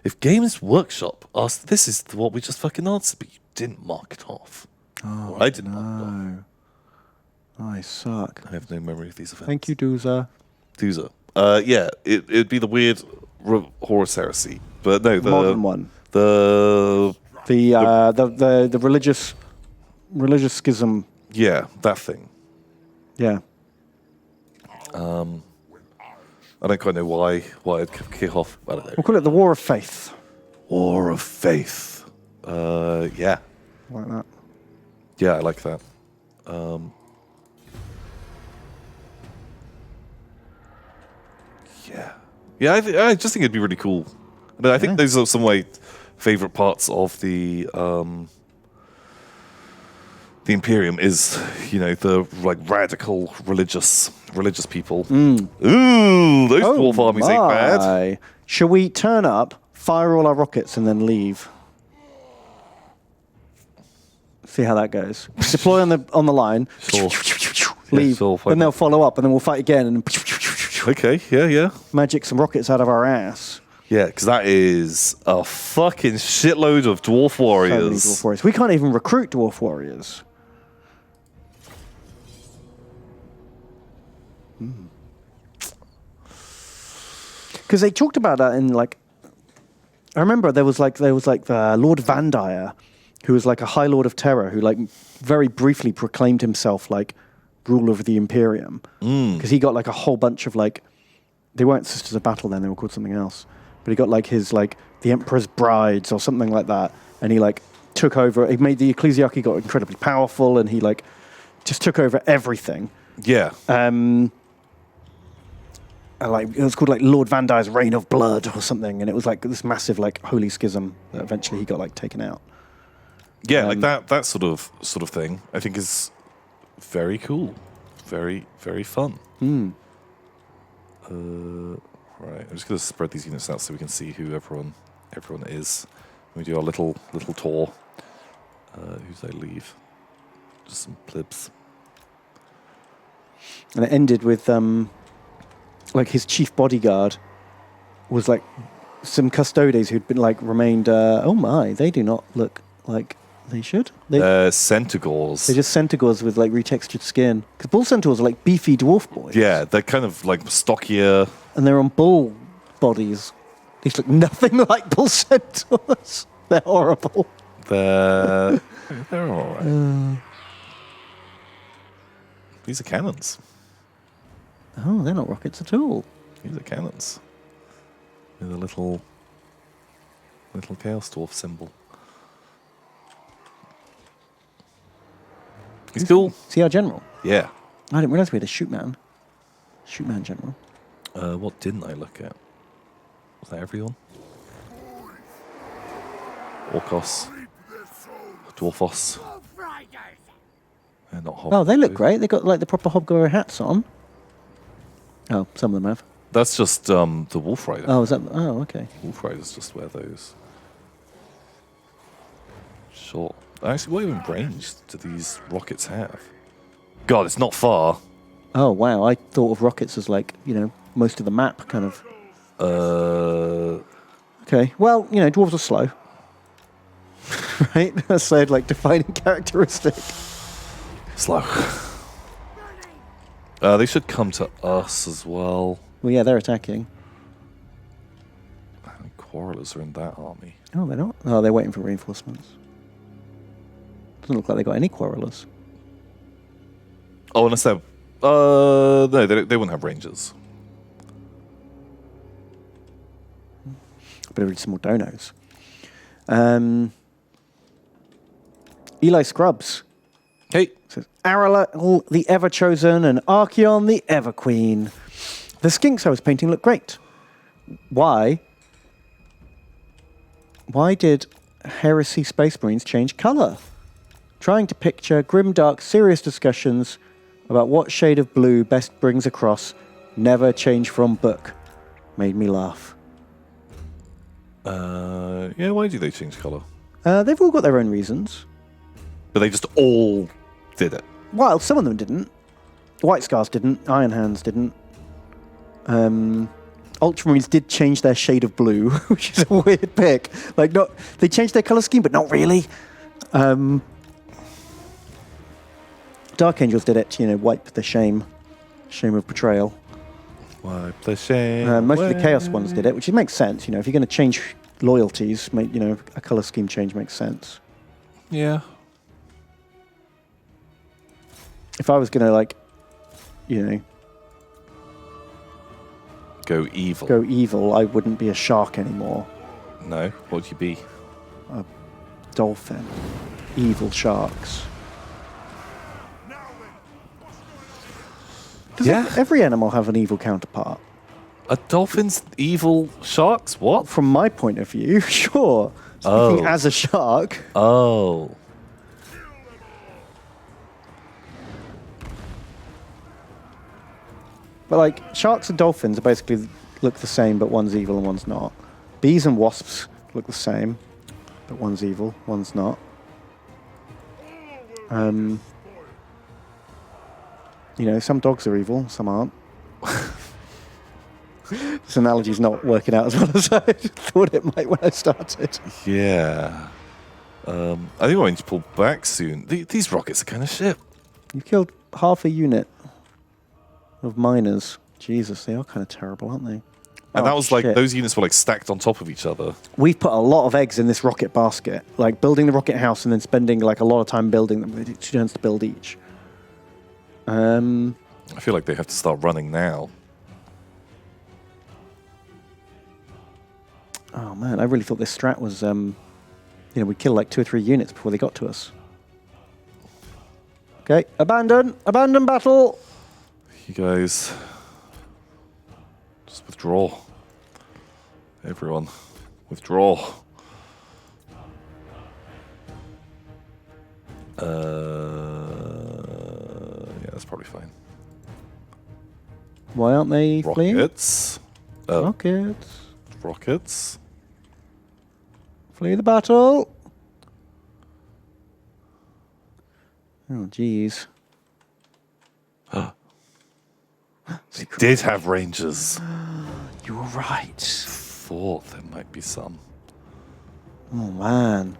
If Games Workshop asked, this is what we just fucking answered, but you didn't mark it off. Oh, or I didn't mark it off. no. I suck. I have no memory of these events. Thank you, Doozer. Doozer. Yeah, it'd be the weird Horus Heresy, but no, the Modern one. The The religious schism. yeah, that thing. Yeah. I don't quite know why I'd kick off. I don't know. We'll call it the War of Faith. War of Faith. Yeah, Like that. yeah, I like that. Yeah, I just think it'd be really cool. And I think those are some of my favorite parts of the Imperium is, the like radical religious people. Ooh, those dwarf armies ain't bad. my. Shall we turn up, fire all our rockets, and then leave? See how that goes. Deploy on the line. Sure. Leave. sure, fine. Then they'll follow up, and then we'll fight again and Okay, yeah. magic some rockets out of our ass. Yeah, because that is a fucking shitload of dwarf So many warriors. dwarf warriors. We can't even recruit dwarf warriors. Because they talked about that in like, I remember there was like the Lord Vandire, who was like a High Lord of Terror, who like very briefly proclaimed himself like ruler of the Imperium, because he got like a whole bunch of like, they weren't Sisters of Battle then, they were called something else, but he got like his like the Emperor's Brides or something like that, and he like took over. He made the ecclesiarchy got incredibly powerful, and he like just took over everything. Yeah. Like it was called like Lord Vandire's Reign of Blood or something, and it was like this massive like holy schism that eventually he got like taken out. Yeah, like that sort of thing, I think is very cool. Very, very fun. Right, I'm just going to spread these units out so we can see who everyone is. We do our little tour. Who's I leave? Just some plebs. And it ended with like his chief bodyguard was like some custodes who'd been like remained. Oh my, they do not look like they should. Centaurs. They're just centaurs with like retextured skin. Because bull centaurs are like beefy dwarf boys. Yeah, they're kind of like stockier. And they're on bull bodies. These look nothing like bull centaurs. They're horrible. They're all right. These are cannons. Oh, they're not rockets at all. These are cannons. With a little chaos dwarf symbol. He's cool. See our general? Yeah. I didn't realize we had a shoot man. Shoot man general. What didn't I look at? Was that everyone? Orcos. Dwarfos. They're not Oh, they look great. They got like the proper hobgoer hats on. Oh, some of them have. That's just the Wolf Rider. Oh, is that? Oh, okay. Wolf Riders just wear those. Sure. Actually, what even range do these rockets have? God, it's not far. Oh, wow. I thought of rockets as like, you know, most of the map kind of. Okay. Well, you know, dwarves are slow. Right? That's their like defining characteristic. Slow. They should come to us as well. Well, yeah, they're attacking. How many quarrelers are in that army? Oh, they're not? Oh, they're waiting for reinforcements. Doesn't look like they got any quarrelers. Oh, unless they're... no, they wouldn't have rangers. Better read some more donos. Eli Scrubs Hey. says, Arala the Ever-Chosen and Archeon the Ever-Queen. The skinks I was painting look great. Why did Heresy Space Marines change colour? Trying to picture grimdark, serious discussions about what shade of blue best brings across never change from book. Made me laugh. Yeah, why do they change colour? They've all got their own reasons. But they just all did it. Well, some of them didn't. White Scars didn't. Iron Hands didn't. Ultramarines did change their shade of blue, which is a weird pick. Like, not they changed their color scheme, but not really. Dark Angels did it to, you know, wipe the shame of betrayal. Wipe the shame. Most of the Chaos ones did it, which makes sense. You know, if you're going to change loyalties, you know, a color scheme change makes sense. Yeah. If I was going to, like, you know, Go evil. I wouldn't be a shark anymore. No, what would you be? Dolphin. Evil sharks. Does every animal have an evil counterpart? Are dolphins evil sharks? What? From my point of view, sure. Speaking as a shark. Oh. But like sharks and dolphins are basically look the same, but one's evil and one's not. Bees and wasps look the same, but one's evil, one's not. You know, some dogs are evil, some aren't. This analogy's not working out as well as I thought it might when I started. Yeah. I think I need to pull back soon. These rockets are kind of shit. You killed half a unit of miners. Jesus, they are kind of terrible, aren't they? And that was like, shit. those units were like stacked on top of each other. We've put a lot of eggs in this rocket basket, like building the rocket house and then spending like a lot of time building them. 2 turns to build each. I feel like they have to start running now. Oh man, I really thought this strat was, we'd kill like 2 or 3 units before they got to us. Okay, abandon battle. You guys, just withdraw. Everyone, withdraw. Yeah, that's probably fine. Why aren't they fleeing? Rockets. Rockets. Rockets. Flee the battle. Oh, jeez. They did have rangers. You were right. Thought there might be some. Oh, man.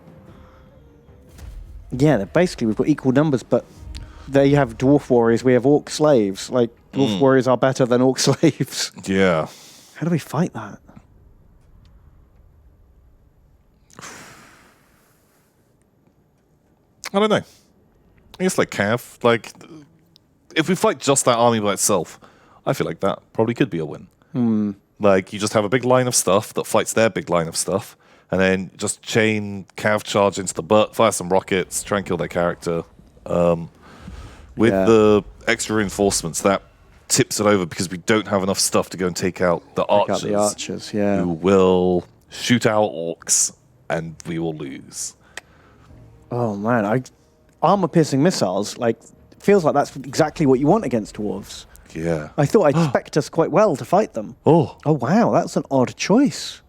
Yeah, basically we've got equal numbers, but they have dwarf warriors, we have orc slaves. Like, dwarf warriors are better than orc slaves. Yeah. How do we fight that? I don't know. I guess like Cav, like if we fight just that army by itself, I feel like that probably could be a win. Like you just have a big line of stuff that fights their big line of stuff, and then just chain Cav charge into the butt, fire some rockets, try and kill their character. With the extra reinforcements, that tips it over because we don't have enough stuff to go and take out the archers. Take out the archers, yeah. Who will shoot our orcs, and we will lose. Oh, man. Armor-piercing missiles, like, feels like that's exactly what you want against dwarves. Yeah. I thought I'd spec us quite well to fight them. Oh. Oh, wow, that's an odd choice.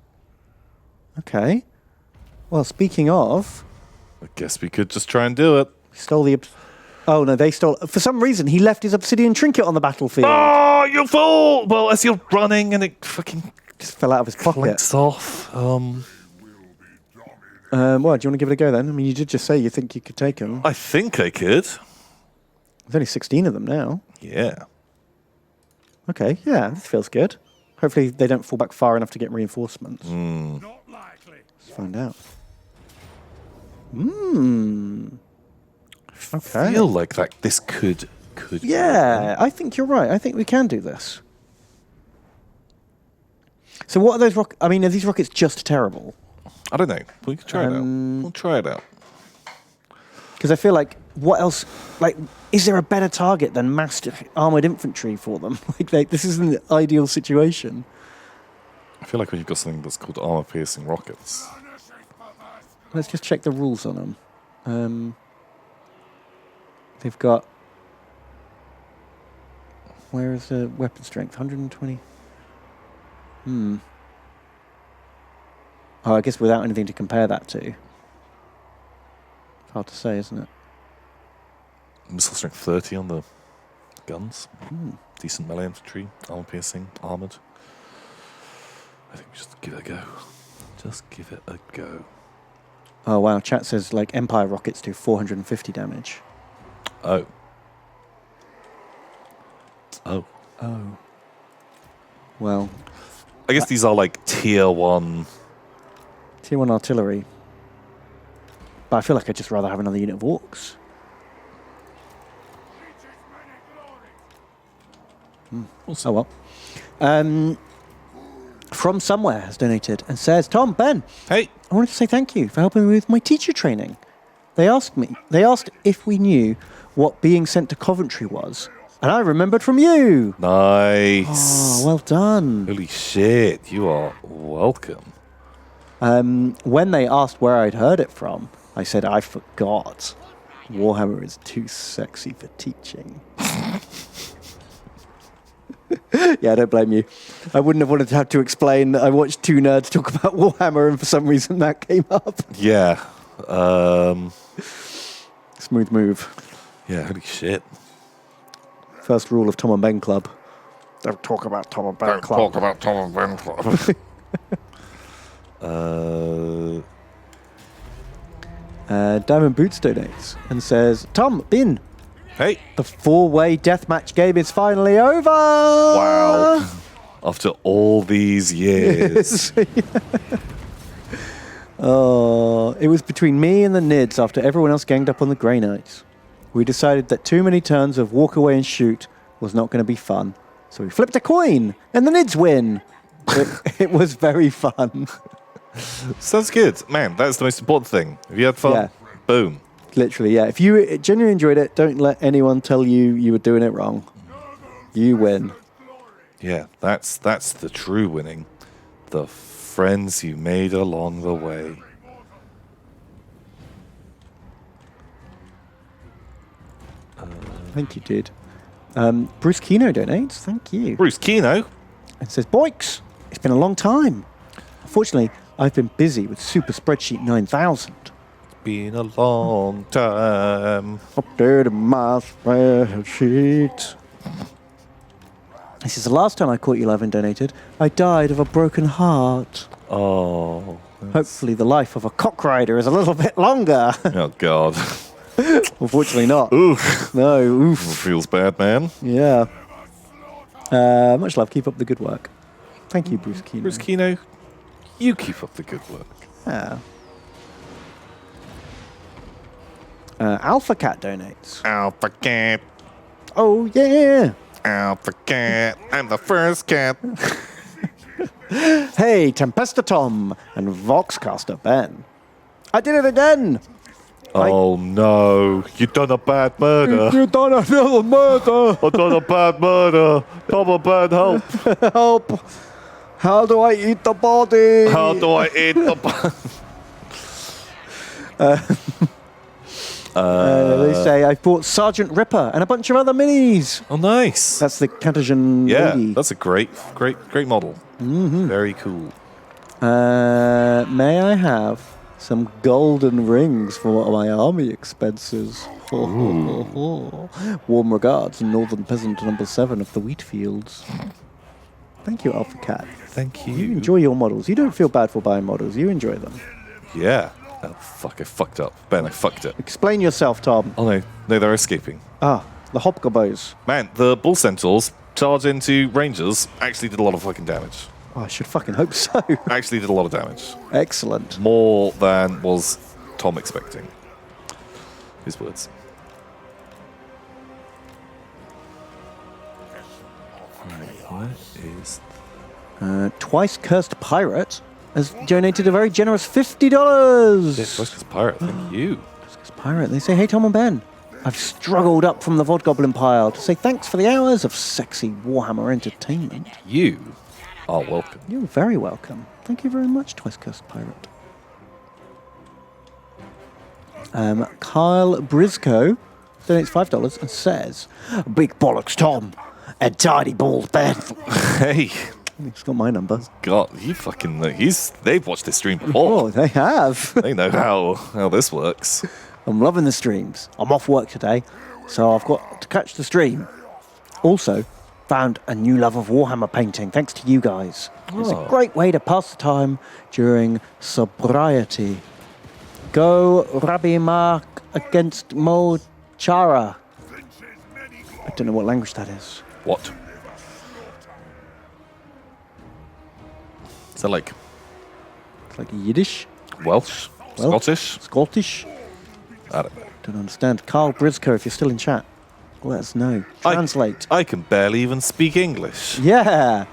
Okay. Well, speaking of... I guess we could just try and do it. Stole the... Oh, no, they stole... For some reason, he left his obsidian trinket on the battlefield. Oh, you fool! Well, as you're running and it fucking Just fell out of his pocket. clinks off. Well, do you want to give it a go, then? I mean, you did just say you think you could take them. I think I could. There's only 16 of them now. Yeah. Okay, yeah, this feels good. Hopefully they don't fall back far enough to get reinforcements. Not likely. Let's find out. Okay. I feel like that this could. Yeah, I think you're right. I think we can do this. So what are those rockets? I mean, are these rockets just terrible? I don't know. We can try it out. We'll try it out. Because I feel like, what else? Like, is there a better target than massed armored infantry for them? Like, this is an ideal situation. I feel like when you've got something that's called armor-piercing rockets. Let's just check the rules on them. They've got... Where is the weapon strength? 120? Oh, I guess without anything to compare that to. It's hard to say, isn't it? Missile strength 30 on the guns. Decent melee infantry, armor-piercing, armored. I think we just give it a go. Just give it a go. Oh, wow. Chat says, like, Empire rockets do 450 damage. Oh. Well, I guess these are like tier 1. Tier 1 artillery. But I feel like I'd just rather have another unit of orcs. Oh, well. From Somewhere has donated and says, Tom, Ben, Hey. I wanted to say thank you for helping me with my teacher training. They asked if we knew what being sent to Coventry was, and I remembered from you. Nice. Oh, well done. Holy shit, you are welcome. When they asked where I'd heard it from, I said, I forgot. Warhammer is too sexy for teaching. Yeah, I don't blame you. I wouldn't have wanted to have to explain that I watched 2 nerds talk about Warhammer and for some reason that came up. Yeah. Smooth move. Yeah, holy shit. First rule of Tom and Ben Club. Don't talk about Tom and Ben Don't Club. talk about Tom and Ben Club. Diamond Boots donates and says, Tom, Bin, Hey. the 4-way deathmatch game is finally over. Wow. After all these years. Oh, it was between me and the Nids after everyone else ganged up on the Grey Knights. We decided that too many turns of walk away and shoot was not going to be fun. So we flipped a coin and the Nids win. It was very fun. Sounds good. Man, that's the most important thing. Have you had fun? Yeah. Boom. Literally, yeah. If you genuinely enjoyed it, don't let anyone tell you you were doing it wrong. You win. Yeah, that's the true winning. The friends you made along the way. Thank you, dude. Bruce Keno donates. Thank you. Bruce Keno. And says, Boix, it's been a long time. Unfortunately, I've been busy with Super Spreadsheet 9000. Been a long time. Updated my spreadsheet. This is the last time I caught you live and donated. I died of a broken heart. Oh. Hopefully the life of a cock rider is a little bit longer. Oh, God. Unfortunately not. Oof. No, oof. Feels bad, man. Yeah. Much love. Keep up the good work. Thank you, Bruce Keno. Bruce Keno, you keep up the good work. Yeah. Alpha Cat donates. Alpha cat. Oh, yeah. Alpha cat. I'm the first cat. Hey, Tempesta Tom and Voxcaster Ben. I did it again. Oh, no. You done a bad murder. You done another murder. I done a bad murder. Tom and Ben, help. Help. How do I eat the body? How do I eat the body? They say I bought Sergeant Ripper and a bunch of other minis. Oh, nice. That's the Cantasian Yeah, lady. that's a great model. Mm-hmm. Very cool. May I have some golden rings for my army expenses? Warm regards, Northern Peasant number 7 of the wheat fields. Thank you, Alpha Cat. Thank you. You enjoy your models. You don't feel bad for buying models. You enjoy them. Yeah. Oh, fuck, I fucked up. Ben, I fucked it. Explain yourself, Tom. Oh, no. No, they're escaping. Ah, the Hobgoblins. Man, the Bull Centaurs charge into Rangers actually did a lot of fucking damage. Oh, I should fucking hope so. Actually did a lot of damage. Excellent. More than was Tom expecting. His words. What is... Twice Cursed Pirate has donated a very generous $50. Yes, West's Pirate, thank you. Cursed Pirate. They say, hey, Tom and Ben. I've struggled up from the Vodgoblin pile to say thanks for the hours of sexy Warhammer entertainment. You are welcome. You're very welcome. Thank you very much, Twice Cursed Pirate. Kyle Briscoe donates $5 and says, big bollocks, Tom, and tiny balls, Ben. Hey, He's got my number. God, you fucking... They've watched this stream before. Oh, they have. They know how this works. I'm loving the streams. I'm off work today, so I've got to catch the stream. Also, found a new love of Warhammer painting, thanks to you guys. It's a great way to pass the time during sobriety. Go Rabbi Mark against Mo Chara. I don't know what language that is. What? Is that like It's like Yiddish, Welsh? Welsh? Scottish? Scottish. I don't know. Don't understand. Carl Briscoe, if you're still in chat, let us know. Translate. I can barely even speak English. Yeah.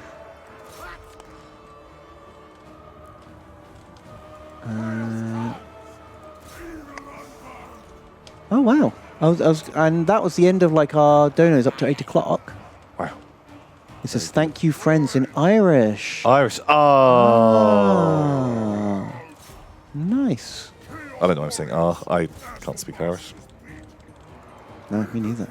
Oh wow! And that was the end of like our donos up to 8 o'clock. Wow. It says thank you, friends, in Irish. Irish. Oh. Ah, nice. I don't know what I'm saying. I can't speak Irish. No, me neither.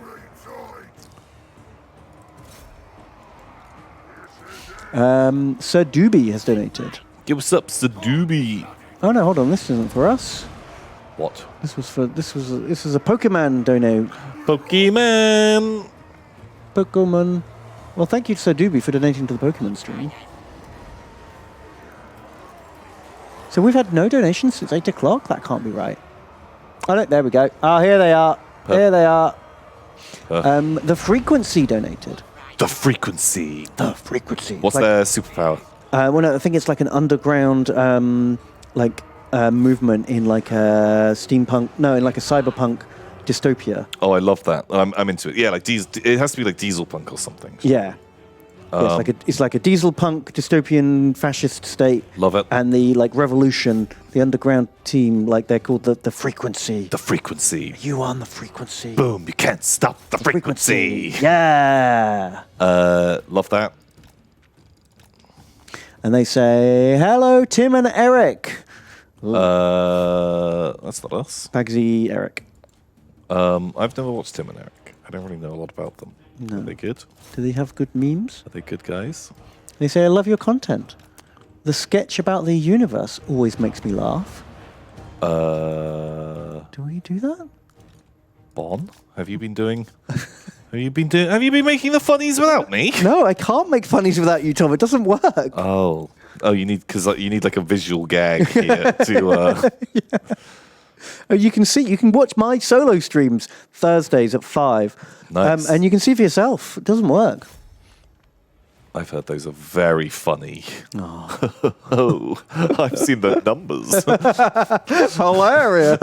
Sir Doobie has donated. Give us up, Sadubi. Oh no, hold on. This isn't for us. What? This was a Pokemon dono. Pokemon. Pokemon. Well, thank you to Sodubi for donating to the Pokemon stream. So we've had no donations since 8 o'clock? That can't be right. Oh, no, there we go. Oh, here they are. Here they are. The Frequency donated. The Frequency. The Frequency. What's their superpower? Well, no, I think it's like an underground, movement in like a steampunk, in like a cyberpunk dystopia. Oh, I love that. I'm into it. Yeah, like it has to be like diesel punk or something. Yeah. It's like a diesel punk dystopian fascist state. Love it. And the revolution, the underground team, they're called the Frequency. The Frequency. You on the Frequency. Boom! You can't stop the frequency. Yeah. Love that. And they say, hello, Tim and Eric. That's not us. Bagsy Eric. I've never watched Tim and Eric. I don't really know a lot about them. No. Are they good? Do they have good memes? Are they good guys? They say, I love your content. The sketch about the universe always makes me laugh. Do we do that? Bon, have you been making the funnies without me? No, I can't make funnies without you, Tom. It doesn't work. Oh, you need like a visual gag here to. Yeah. Oh, you can watch my solo streams Thursdays at 5. Nice. And you can see for yourself. It doesn't work. I've heard those are very funny. Oh, I've seen the numbers. Hilarious.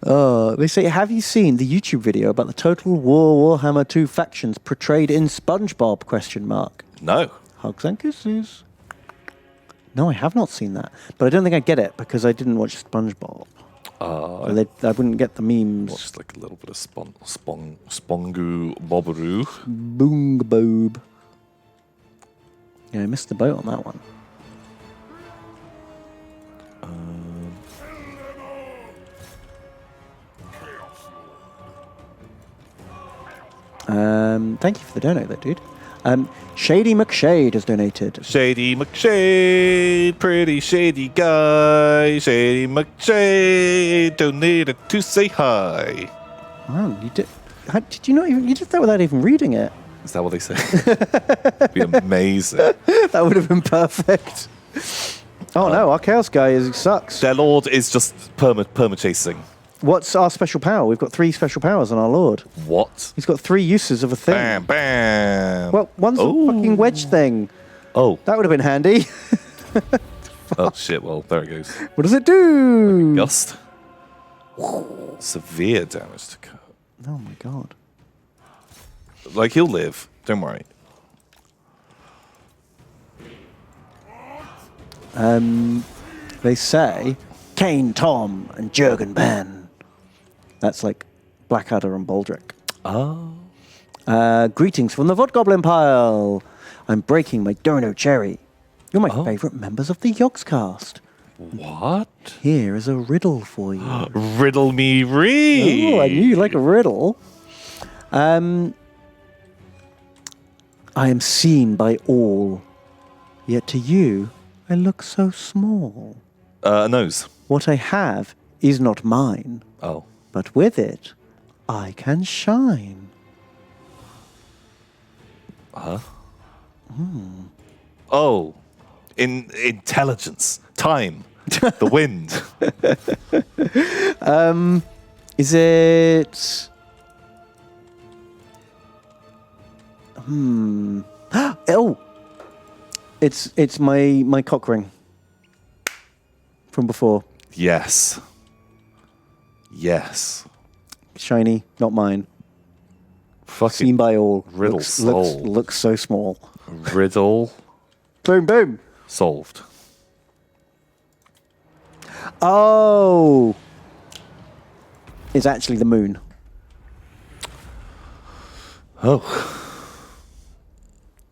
No. They say, have you seen the YouTube video about the Total War Warhammer 2 factions portrayed in SpongeBob? No. Hugs and kisses. No, I have not seen that. But I don't think I get it because I didn't watch SpongeBob. I wouldn't get the memes. Watched like a little bit of Spongu Bobberoo. Boong boob. Yeah, I missed the boat on that one. Thank you for the donate, that dude. Shady McShade has donated. Shady McShade, pretty shady guy. Shady McShade donated to say hi. Wow, you did. Did you not even? You did that without even reading it. Is that what they say? It'd be amazing. That would have been perfect. Oh no, our chaos guy sucks. Their lord is just perma chasing. What's our special power? We've got 3 special powers on our lord. What? He's got 3 uses of a thing. Bam, bam. Well, one's a fucking wedge thing. Oh. That would have been handy. Oh, shit. Well, there it goes. What does it do? Gust. Severe damage to cut. Oh, my God. Like, he'll live. Don't worry. They say Kane, Tom, and Jurgen Ben. That's like Blackadder and Baldric. Oh. Greetings from the Vodgoblin pile. I'm breaking my Dono Cherry. You're my favourite members of the Yogscast. What? Here is a riddle for you. Riddle me read. Oh, I knew you like a riddle. I am seen by all, yet to you I look so small. Nose. What I have is not mine, Oh. but with it I can shine. Huh? Oh. Intelligence. Time. The wind. Is it... Oh! It's my cock ring from before. Yes. Yes. Shiny, not mine. Fucking Seen by all. riddle solved. Looks so small. Riddle Boom, boom. solved. Oh! It's actually the moon. Oh.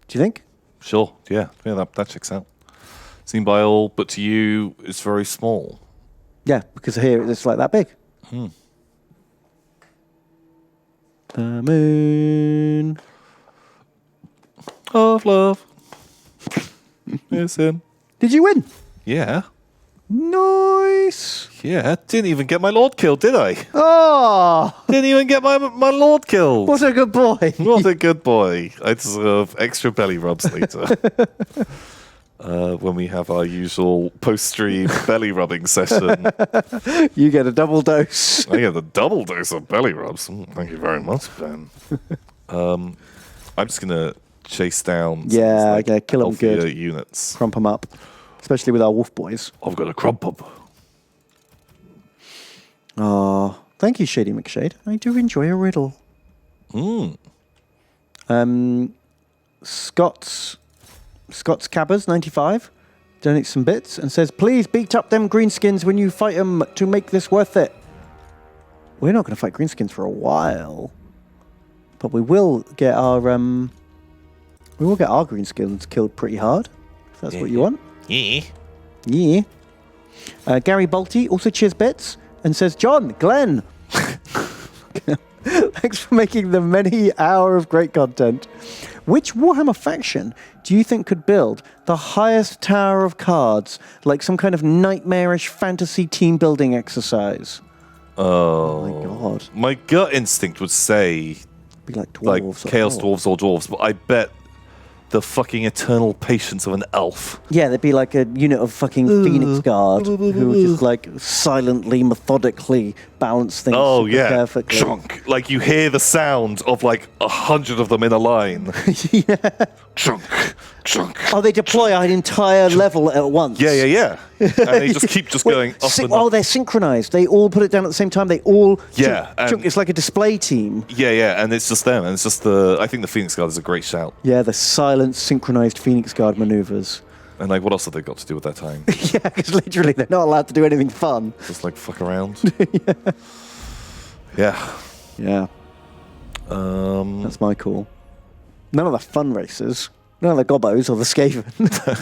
Do you think? Sure. Yeah. Yeah, that checks out. Seen by all, but to you, it's very small. Yeah, because here it's like that big. The moon. Of love. It's him. Did you win? Yeah. Nice. Yeah, didn't even get my lord killed, did I? Oh, Didn't even get my lord killed. what a good boy. What a good boy. I deserve extra belly rubs later. When we have our usual post-stream belly rubbing session. You get a double dose. I get a double dose of belly rubs. Thank you very much, Ben. I'm just going to chase down some Yeah, of these, okay, kill 'em healthier good. units. Crump them up, especially with our wolf boys. I've got a crump up. Oh, thank you, Shady McShade. I do enjoy a riddle. Scott's Cabbers 95 donates some bits and says, "Please beat up them greenskins when you fight them to make this worth it." We're not going to fight greenskins for a while, but we will get our greenskins killed pretty hard. If that's what you want. Yeah. Yeah. Gary Balti also cheers bits and says, "John, Glenn, thanks for making the many hour of great content. Which Warhammer faction do you think could build the highest tower of cards, like some kind of nightmarish fantasy team building exercise?" Oh my God. My gut instinct would say Be like dwarves. like or Chaos dwarves. Dwarves or Dwarves, but I bet the fucking eternal patience of an elf. Yeah, they'd be like a unit of fucking Phoenix Guard who would just like silently, methodically balance things Oh super yeah, perfectly. chunk. Like you hear the sound of like 100 of them in a line. Chunk, chunk. Oh, they deploy an entire level at once. Yeah. And they just keep just going up and up. Oh, they're synchronized. They all put it down at the same time. They all Yeah, and- it's like a display team. Yeah, and it's just them, and it's just I think the Phoenix Guard is a great shout. Yeah, the silent, synchronized Phoenix Guard maneuvers. And like, what else have they got to do with their time? Yeah, because literally they're not allowed to do anything fun. Just like fuck around. Yeah. Yeah, that's my call. None of the fun races. None of the Gobos or the Skaven.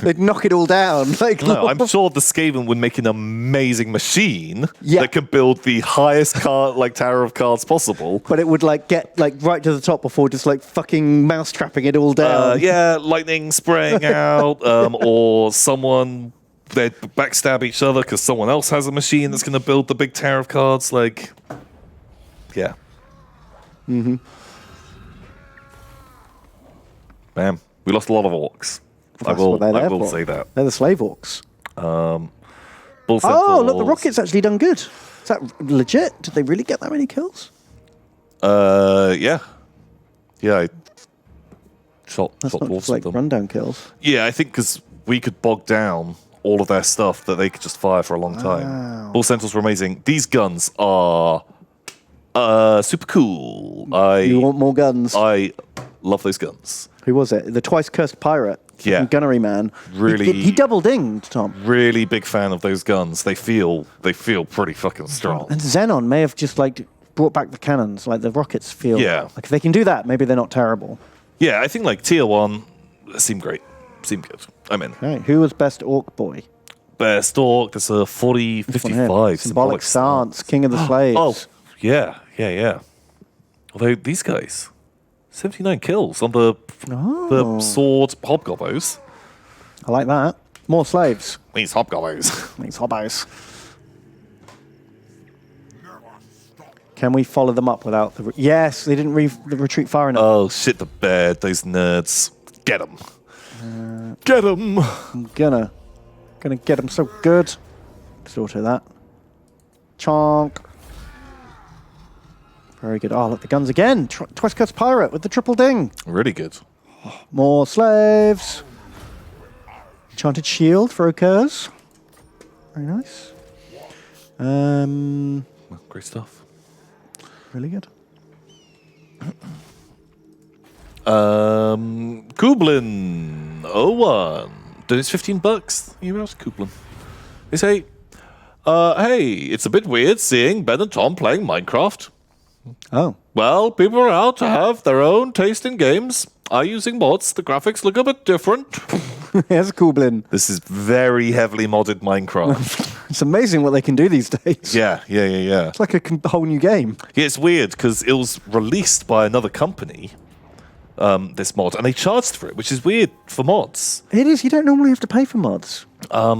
They'd knock it all down. Like, No, I'm sure the Skaven would make an amazing machine Yeah. that can build the highest tower of cards possible. but it would like get like right to the top before just like fucking mousetrapping it all down. Yeah, lightning spraying out, or someone they backstab each other because someone else has a machine that's going to build the big tower of cards. Like, yeah. Bam. We lost a lot of orcs. I That's what they're there will for. say that. They're the slave orcs. Bull Oh, Centaurs- look, the rocket's actually done good. Is that legit? Did they really get that many kills? Yeah. Yeah, I shot That's not dwarves just like with them. rundown kills. Yeah, I think because we could bog down all of their stuff that they could just fire for a long time. Bull Centaurs were amazing. These guns are super cool. You want more guns? I love those guns. Who was it? The twice cursed pirate. Yeah. Fucking Gunnery man. Really- He double dinged, Tom. Really big fan of those guns. They feel pretty fucking strong. And Xenon may have just like brought back the cannons. Like the rockets feel. Yeah. Like if they can do that, maybe they're not terrible. Yeah, I think like tier 1 seemed great. Seemed good. I'm in. Okay. Who was best orc boy? Best orc, that's a 40, This one here. 55. Symbolic stance. King of the slaves. Oh, yeah. Although these guys, 79 kills on the sword hobgoblins. I like that. More slaves. These hobgoblins. These hobos. Can we follow them up without the... Yes, they didn't retreat far enough. Oh, shit the bed, those nerds. Get them. Get them. I'm gonna get them so good. Just auto that. Chonk. Very good. Oh, look, the guns again. Twice cuts pirate with the triple ding. Really good. More slaves. Enchanted shield for occurs. Very nice. Great stuff. Really good. Kublin 01. Donates $15. You asked Kublin. They say, hey, it's a bit weird seeing Ben and Tom playing Minecraft. Oh. Well, people are out to have their own taste in games. Are using mods. The graphics look a bit different. Here's Kublin. This is very heavily modded Minecraft. It's amazing what they can do these days. Yeah. It's like a whole new game. Yeah, it's weird because it was released by another company, this mod, and they charged for it, which is weird for mods. It is. You don't normally have to pay for mods. So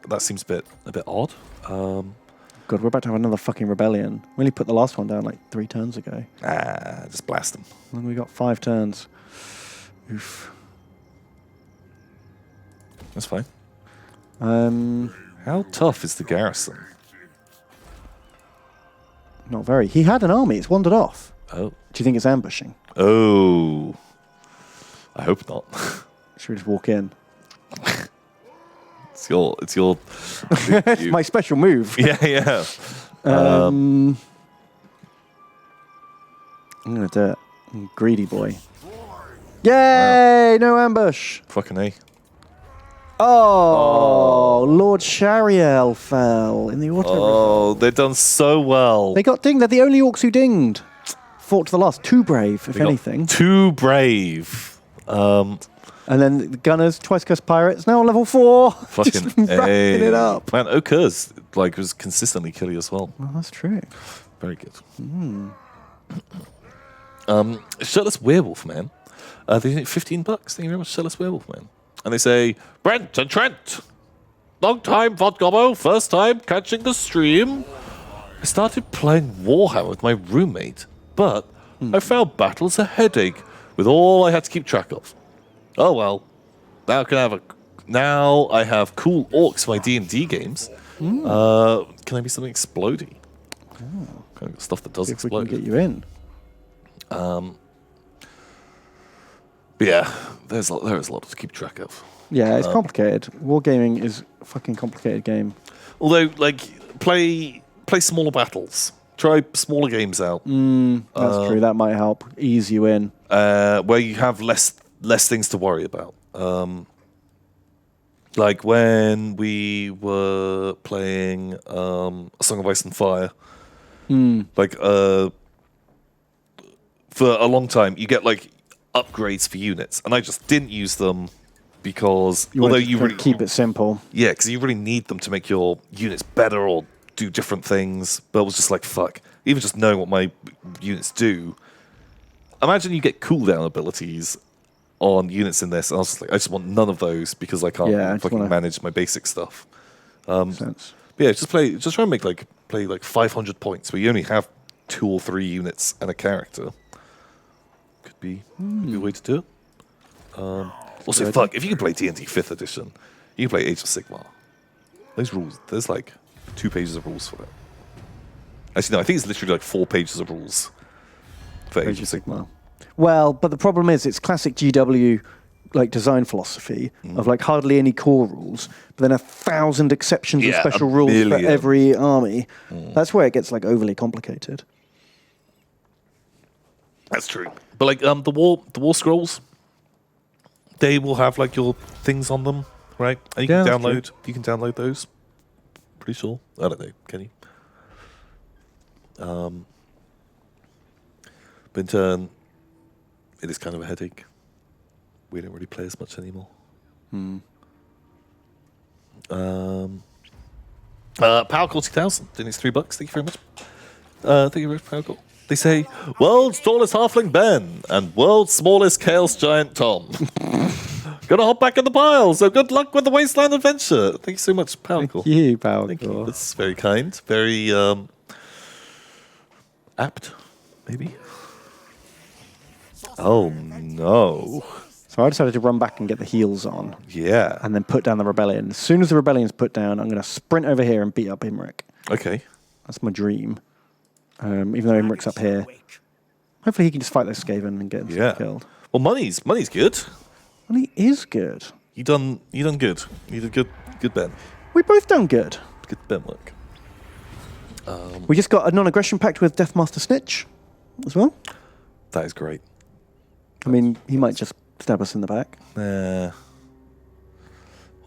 that seems a bit odd. God, we're about to have another fucking rebellion. We only put the last one down like 3 turns ago. Just blast them. And we got 5 turns. Oof. That's fine. Um, How tough is the garrison? Not very. He had an army. It's wandered off. Oh. Do you think it's ambushing? Oh. I hope not. Should we just walk in? It's your. It's my special move. Yeah. I'm gonna do it. Greedy boy. Yay! No ambush. Fucking A. Oh, Lord Shariel fell in the auto. Oh, they've done so well. They got dinged. They're the only orcs who dinged. Fought to the last. Too brave, if They got anything. Too brave. And then the gunners, twice cursed pirates, now on level 4. Fucking Just wrapping it up. Man, Okur's was consistently killy as well. Well, that's true. Very good. Shirtless Werewolf Man. They need $15. Thank you very much, Shirtless Werewolf Man. And they say, Brent and Trent. Long time, Vodgobbo. First time catching the stream. I started playing Warhammer with my roommate, but I found battles a headache with all I had to keep track of. Oh well. Now I have cool orcs for my D&D games. Can I be something explodey? Kind of stuff that does If we explode. can get you in. But yeah, there is a lot to keep track of. Yeah, it's complicated. Wargaming is a fucking complicated game. Although, play smaller battles. Try smaller games out. That's true. That might help ease you in. Where you have less things to worry about. Like when we were playing A Song of Ice and Fire. For a long time, you get upgrades for units, and I just didn't use them because although you really keep it simple. Yeah, because you really need them to make your units better or do different things. But it was just like, fuck. Even just knowing what my units do. Imagine you get cooldown abilities on units in this, and I was just like, I just want none of those because I can't fucking manage my basic stuff. Sense. But yeah, just try and make play 500 points where you only have 2 or 3 units and a character. Could be a way to do it. Also, fuck, if you can play D&D 5th edition, you can play Age of Sigmar. Those rules, there's 2 pages of rules for that. Actually, no, I think it's literally 4 pages of rules for Age of Sigmar. Well, but the problem is it's classic GW design philosophy of hardly any core rules, but then 1,000 exceptions and special rules for every army. That's where it gets overly complicated. That's true. But the war scrolls, they will have your things on them, right? And you can download those. Pretty sure. I don't know. Can you? But in turn, it is kind of a headache. We don't really play as much anymore. Powercore 2000. Doing $3. Thank you very much. Thank you very much, Powercore. They say, world's tallest halfling Ben and world's smallest chaos giant Tom. Gonna hop back in the pile, so good luck with the Wasteland Adventure. Thank you so much, Powercore. Thank you, Powercore. Thank you. That's very kind. Very apt, maybe. Oh, no. So I decided to run back and get the heals on. Yeah. And then put down the rebellion. As soon as the rebellion's put down, I'm going to sprint over here and beat up Imric. Okay. That's my dream. Even though Imric's up here. Hopefully he can just fight this Skaven and get himself killed. Well, money's good. Money is good. You done good. You did good Ben. We both done good. Good Ben work. We just got a non-aggression pact with Deathmaster Snitch as well. That is great. I mean, he might just stab us in the back. What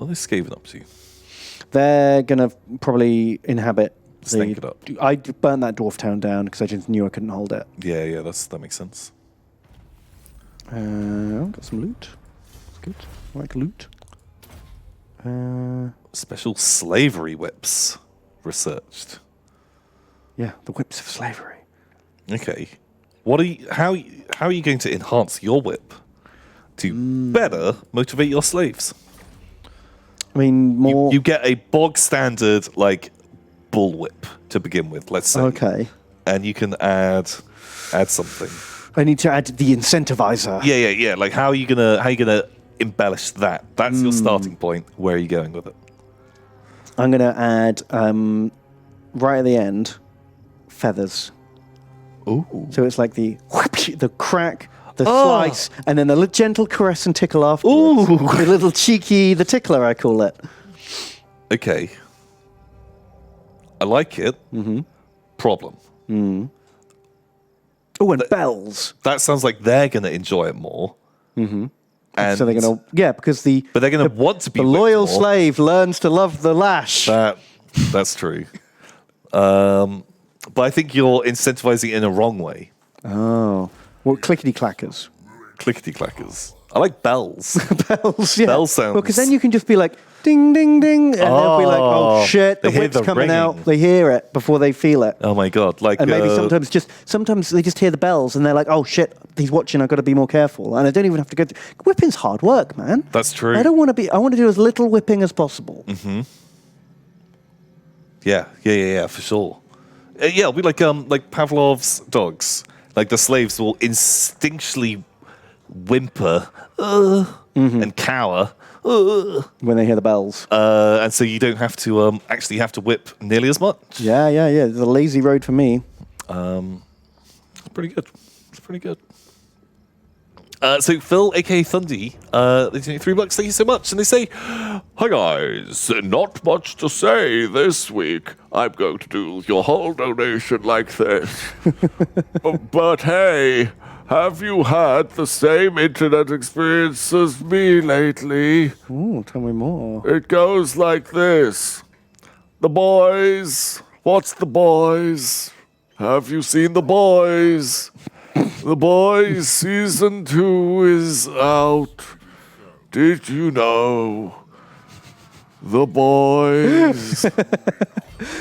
are they Skaven up to? They're going to probably inhabit Stank it up. I burnt that dwarf town down because I just knew I couldn't hold it. Yeah, that makes sense. Got some loot. That's good. I like loot. Special slavery whips researched. Yeah, the whips of slavery. Okay. How are you going to enhance your whip to better motivate your slaves? I mean, more. You get a bog standard like bullwhip to begin with. Let's say. Okay. And you can add something. I need to add the incentivizer. Yeah. Like how are you gonna embellish that? That's your starting point. Where are you going with it? I'm going to add right at the end feathers. Ooh. So it's like the crack, the slice, and then the gentle caress and tickle afterwards. Ooh. The little cheeky, the tickler, I call it. Okay. I like it. Mm-hmm. Problem. Oh, and bells. That sounds like they're going to enjoy it more. Mm-hmm. And So they're going to, because but they're going to want to be the whipped loyal more. slave learns to love the lash. That's true. But I think you're incentivizing it in a wrong way. Oh. Well, clickety-clackers. Clickety-clackers. I like bells. Bells, yeah. Bell sounds. Well, because then you can just be like, ding, ding, ding, and they'll be like, oh, shit, the They hear whip's the coming out. ringing. They hear it before they feel it. Oh my god! Like, And maybe sometimes they just hear the bells and they're like, oh shit, he's watching, I've got to be more careful. And I don't even have to go through. Whipping's hard work, man. That's true. I want to do as little whipping as possible. Yeah, for sure. Yeah, it'll be like Pavlov's dogs. Like the slaves will instinctually whimper and cower, When they hear the bells. and so you don't have to actually have to whip nearly as much. Yeah. It's a lazy road for me. It's pretty good. It's pretty good. So Phil, aka Thundy, they donate $3. Thank you so much. And they say, "Hi guys, not much to say this week. I'm going to do your whole donation like this. But hey, have you had the same internet experience as me lately? Ooh, tell me more. It goes like this. The Boys. What's The Boys? Have you seen The Boys? The Boys season 2 is out. Did you know? The Boys.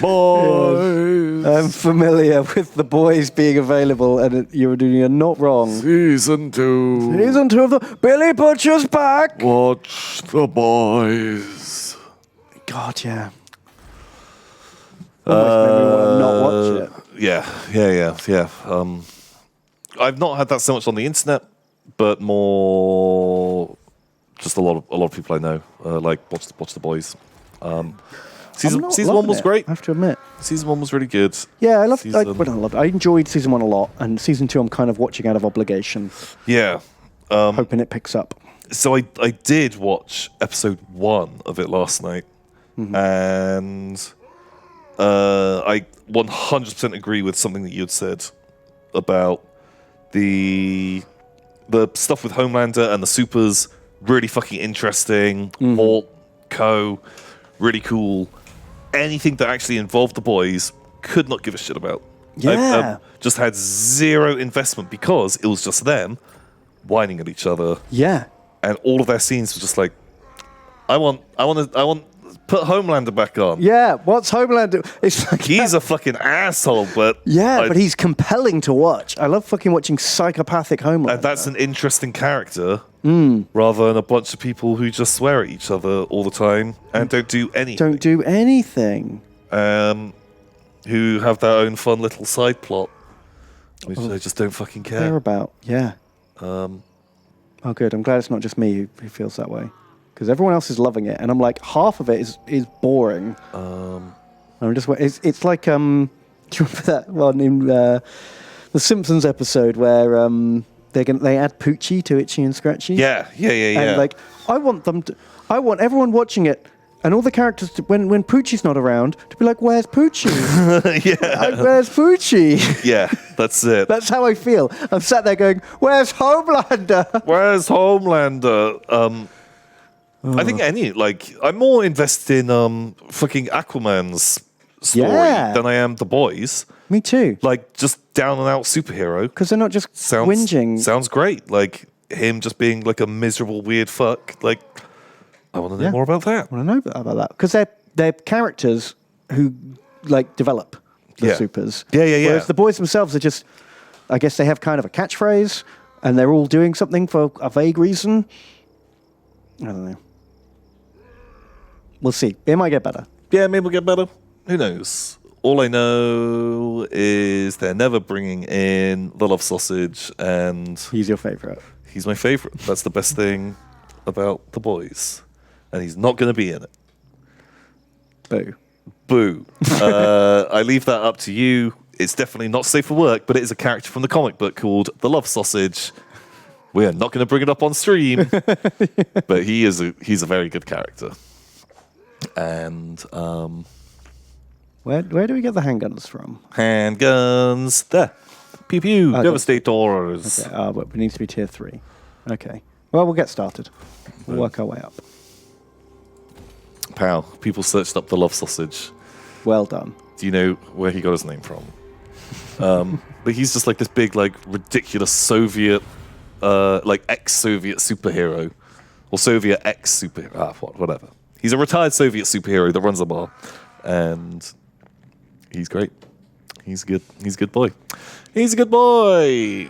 Boys. I'm familiar with the boys being available, and you're not wrong. Season 2. Season 2 of the Billy Butcher's back. Watch The Boys. God, yeah. Almost made me want to not watch it. Yeah. I've not had that so much on the internet, but more just a lot of people I know like watch the Boys. Season 1 was great. I have to admit. Season 1 was really good. Yeah, I enjoyed season 1 a lot, and season 2 I'm kind of watching out of obligation, Yeah. hoping it picks up. So I did watch episode 1 of it last night, and I 100% agree with something that you had said about the stuff with Homelander and the supers. Really fucking interesting. Mort, Co, really cool. Anything that actually involved the boys, could not give a shit about. Yeah. Just had zero investment because it was just them whining at each other, Yeah. and all of their scenes were just like, I want put Homelander back on. Yeah, what's Homelander? It's like He's a fucking asshole, but but he's compelling to watch. I love fucking watching psychopathic Homelander. and that's an interesting character, rather than a bunch of people who just swear at each other all the time and don't do anything. Don't do anything. Who have their own fun little side plot, which they just don't fucking They're care. about, yeah. Oh, good. I'm glad it's not just me who feels that way. Because everyone else is loving it, and I'm like, half of it is boring. I'm just it's like do you remember that one in the Simpsons episode where they add Poochie to Itchy and Scratchy? Yeah. And like I want everyone watching it and all the characters when Poochie's not around to be like, where's Poochie? Like, where's Poochie? Yeah, that's it. That's how I feel. I'm sat there going, where's Homelander? Where's Homelander? I think I'm more invested in fucking Aquaman's story than I am the boys. Me too. Like, just down and out superhero. Because they're not just whinging. Sounds great. Like him just being like a miserable weird fuck. Like, I want to know more about that. I want to know about that because they're characters who like develop the supers. Yeah. Whereas the boys themselves are just, I guess they have kind of a catchphrase, and they're all doing something for a vague reason. I don't know. We'll see. It might get better. Yeah, maybe we'll get better. Who knows? All I know is they're never bringing in the love sausage, and He's your favourite. he's my favorite. That's the best thing about the boys, and he's not going to be in it. Boo. Boo. I leave that up to you. It's definitely not safe for work, but it is a character from the comic book called the Love Sausage. We're not going to bring it up on stream, but he's a very good character. And Where do we get the handguns from? handguns there, pew pew, Okay. devastators. Okay, but it needs to be tier 3. Okay. Well, we'll get started. We'll work our way up. Pal, people searched up the Love Sausage. Well done. Do you know where he got his name from? But he's just like this big, like ridiculous Soviet, like ex-Soviet superhero, or Soviet ex-superhero. Whatever. He's a retired Soviet superhero that runs a bar, and he's great. He's good. He's a good boy. He's a good boy.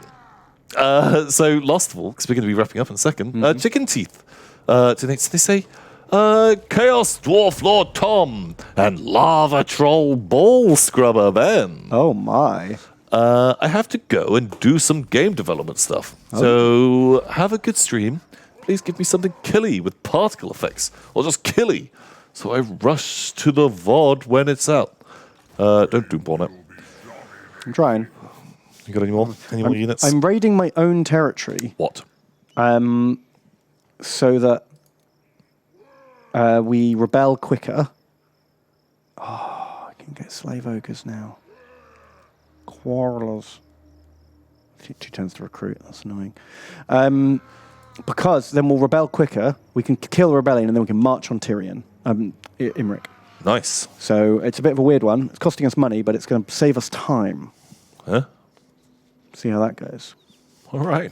So last of all, because we're going to be wrapping up in a second, Chicken Teeth. Did they say? Chaos Dwarf Lord Tom and Lava Troll Ball Scrubber Ben. Oh, my. I have to go and do some game development stuff. So have a good stream. Please give me something killy with particle effects, or just killy, so I rush to the VOD when it's out. Don't do bonnet. I'm trying. You got any more? Any more units? I'm raiding my own territory What? so that we rebel quicker. Oh, I can get slave ogres now. Quarrelers. Two turns to recruit. That's annoying. Because then we'll rebel quicker. We can kill the rebellion, and then we can march on Tyrion, Imric. Nice. So it's a bit of a weird one. It's costing us money, but it's going to save us time. Huh? See how that goes. All right.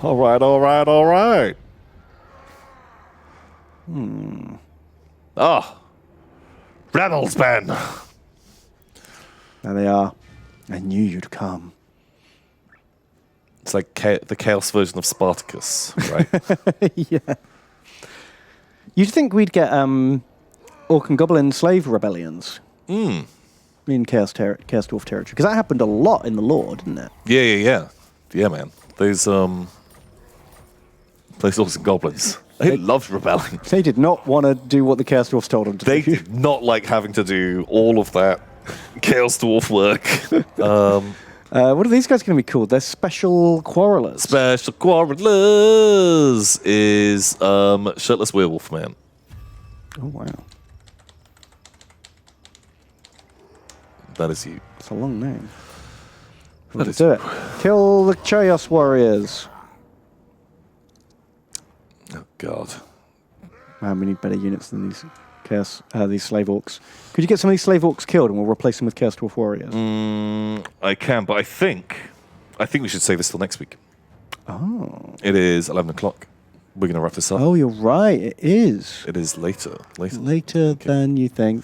All right, all right, all right. Ah. Rebels, Ben. There they are. I knew you'd come. It's like the chaos version of Spartacus, right? Yeah. You'd think we'd get Orc and Goblin slave rebellions in Chaos Dwarf territory, because that happened a lot in the lore, didn't it? Yeah. Yeah, man. Those orcs and goblins. They loved rebelling. They did not want to do what the Chaos Dwarfs told them to They do. did not like having to do all of that chaos dwarf work. What are these guys going to be called? They're special quarrelers. Special Quarrelers is Shirtless Werewolf Man. Oh, wow. That is you. It's a long name. That Let's is do it. Kill the Chaos Warriors. Oh, God. Man, we need better units than these these slave orcs. Could you get some of these slave orcs killed and we'll replace them with Chaos Dwarf Warriors? I can, but I think we should save this till next week. Oh. It is 11 o'clock. We're going to wrap this up. Oh, you're right. It is. It is later. Later than you think.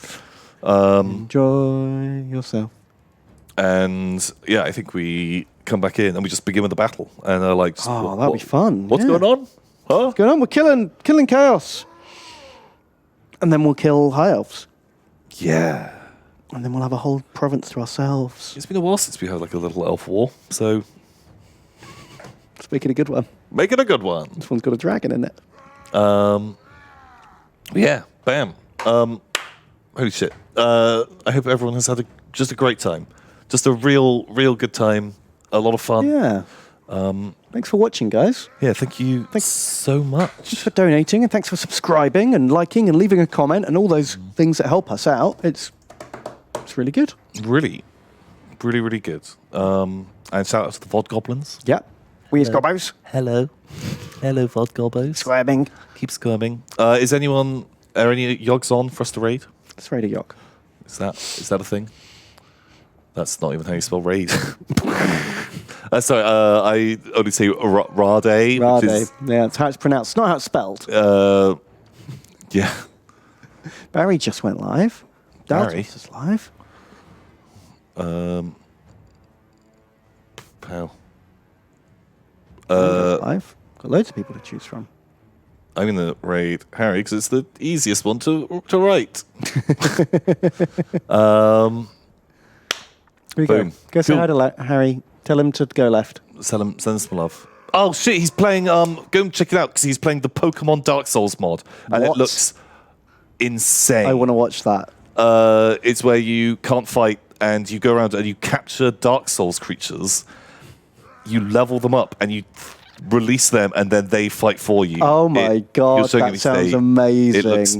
Enjoy yourself. And yeah, I think we come back in and we just begin with the battle. And they're like, That'd be fun. What's Yeah. going on? Huh? What's going on? We're killing chaos. And then we'll kill high elves. Yeah. And then we'll have a whole province to ourselves. It's been a while since we had like a little elf war, so Let's make it a good one. make it a good one. This one's got a dragon in it. Yeah, bam. Holy shit. I hope everyone has had just a great time. Just a real good time. A lot of fun. Yeah. Thanks for watching, guys. Yeah, thank you so much. Thanks for donating, and thanks for subscribing and liking and leaving a comment and all those things that help us out. It's really good. Really good. And shout out to the VOD Goblins. Yeah. We Scobbos. Hello. Hello, VOD Goblins. Squabbing. Keep squirming. Are any Yogs on for us to raid? Let's raid a Yog. Is that a thing? That's not even how you spell raid. Sorry, I only say Rade. Rade. Which is, Yeah, that's how it's pronounced. It's not how it's spelled. yeah. Barry just went live. Barry? Dalton's just live. Pal. Live. Got loads of people to choose from. I'm gonna raid Harry because it's the easiest one to write. Here we go. Boom. Go say Cool. hi to Harry. Tell him to go left. Send him some love. Oh shit, he's playing. Go and check it out because he's playing the Pokemon Dark Souls mod, and What? it looks insane. I want to watch that. It's where you can't fight and you go around and you capture Dark Souls creatures. You level them up and you release them, and then they fight for you. Oh my god, you're showing that me sounds today. amazing. It looks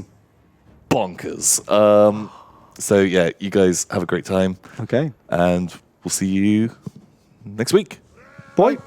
bonkers. So yeah, you guys have a great time, Okay. and we'll see you next week. Bye.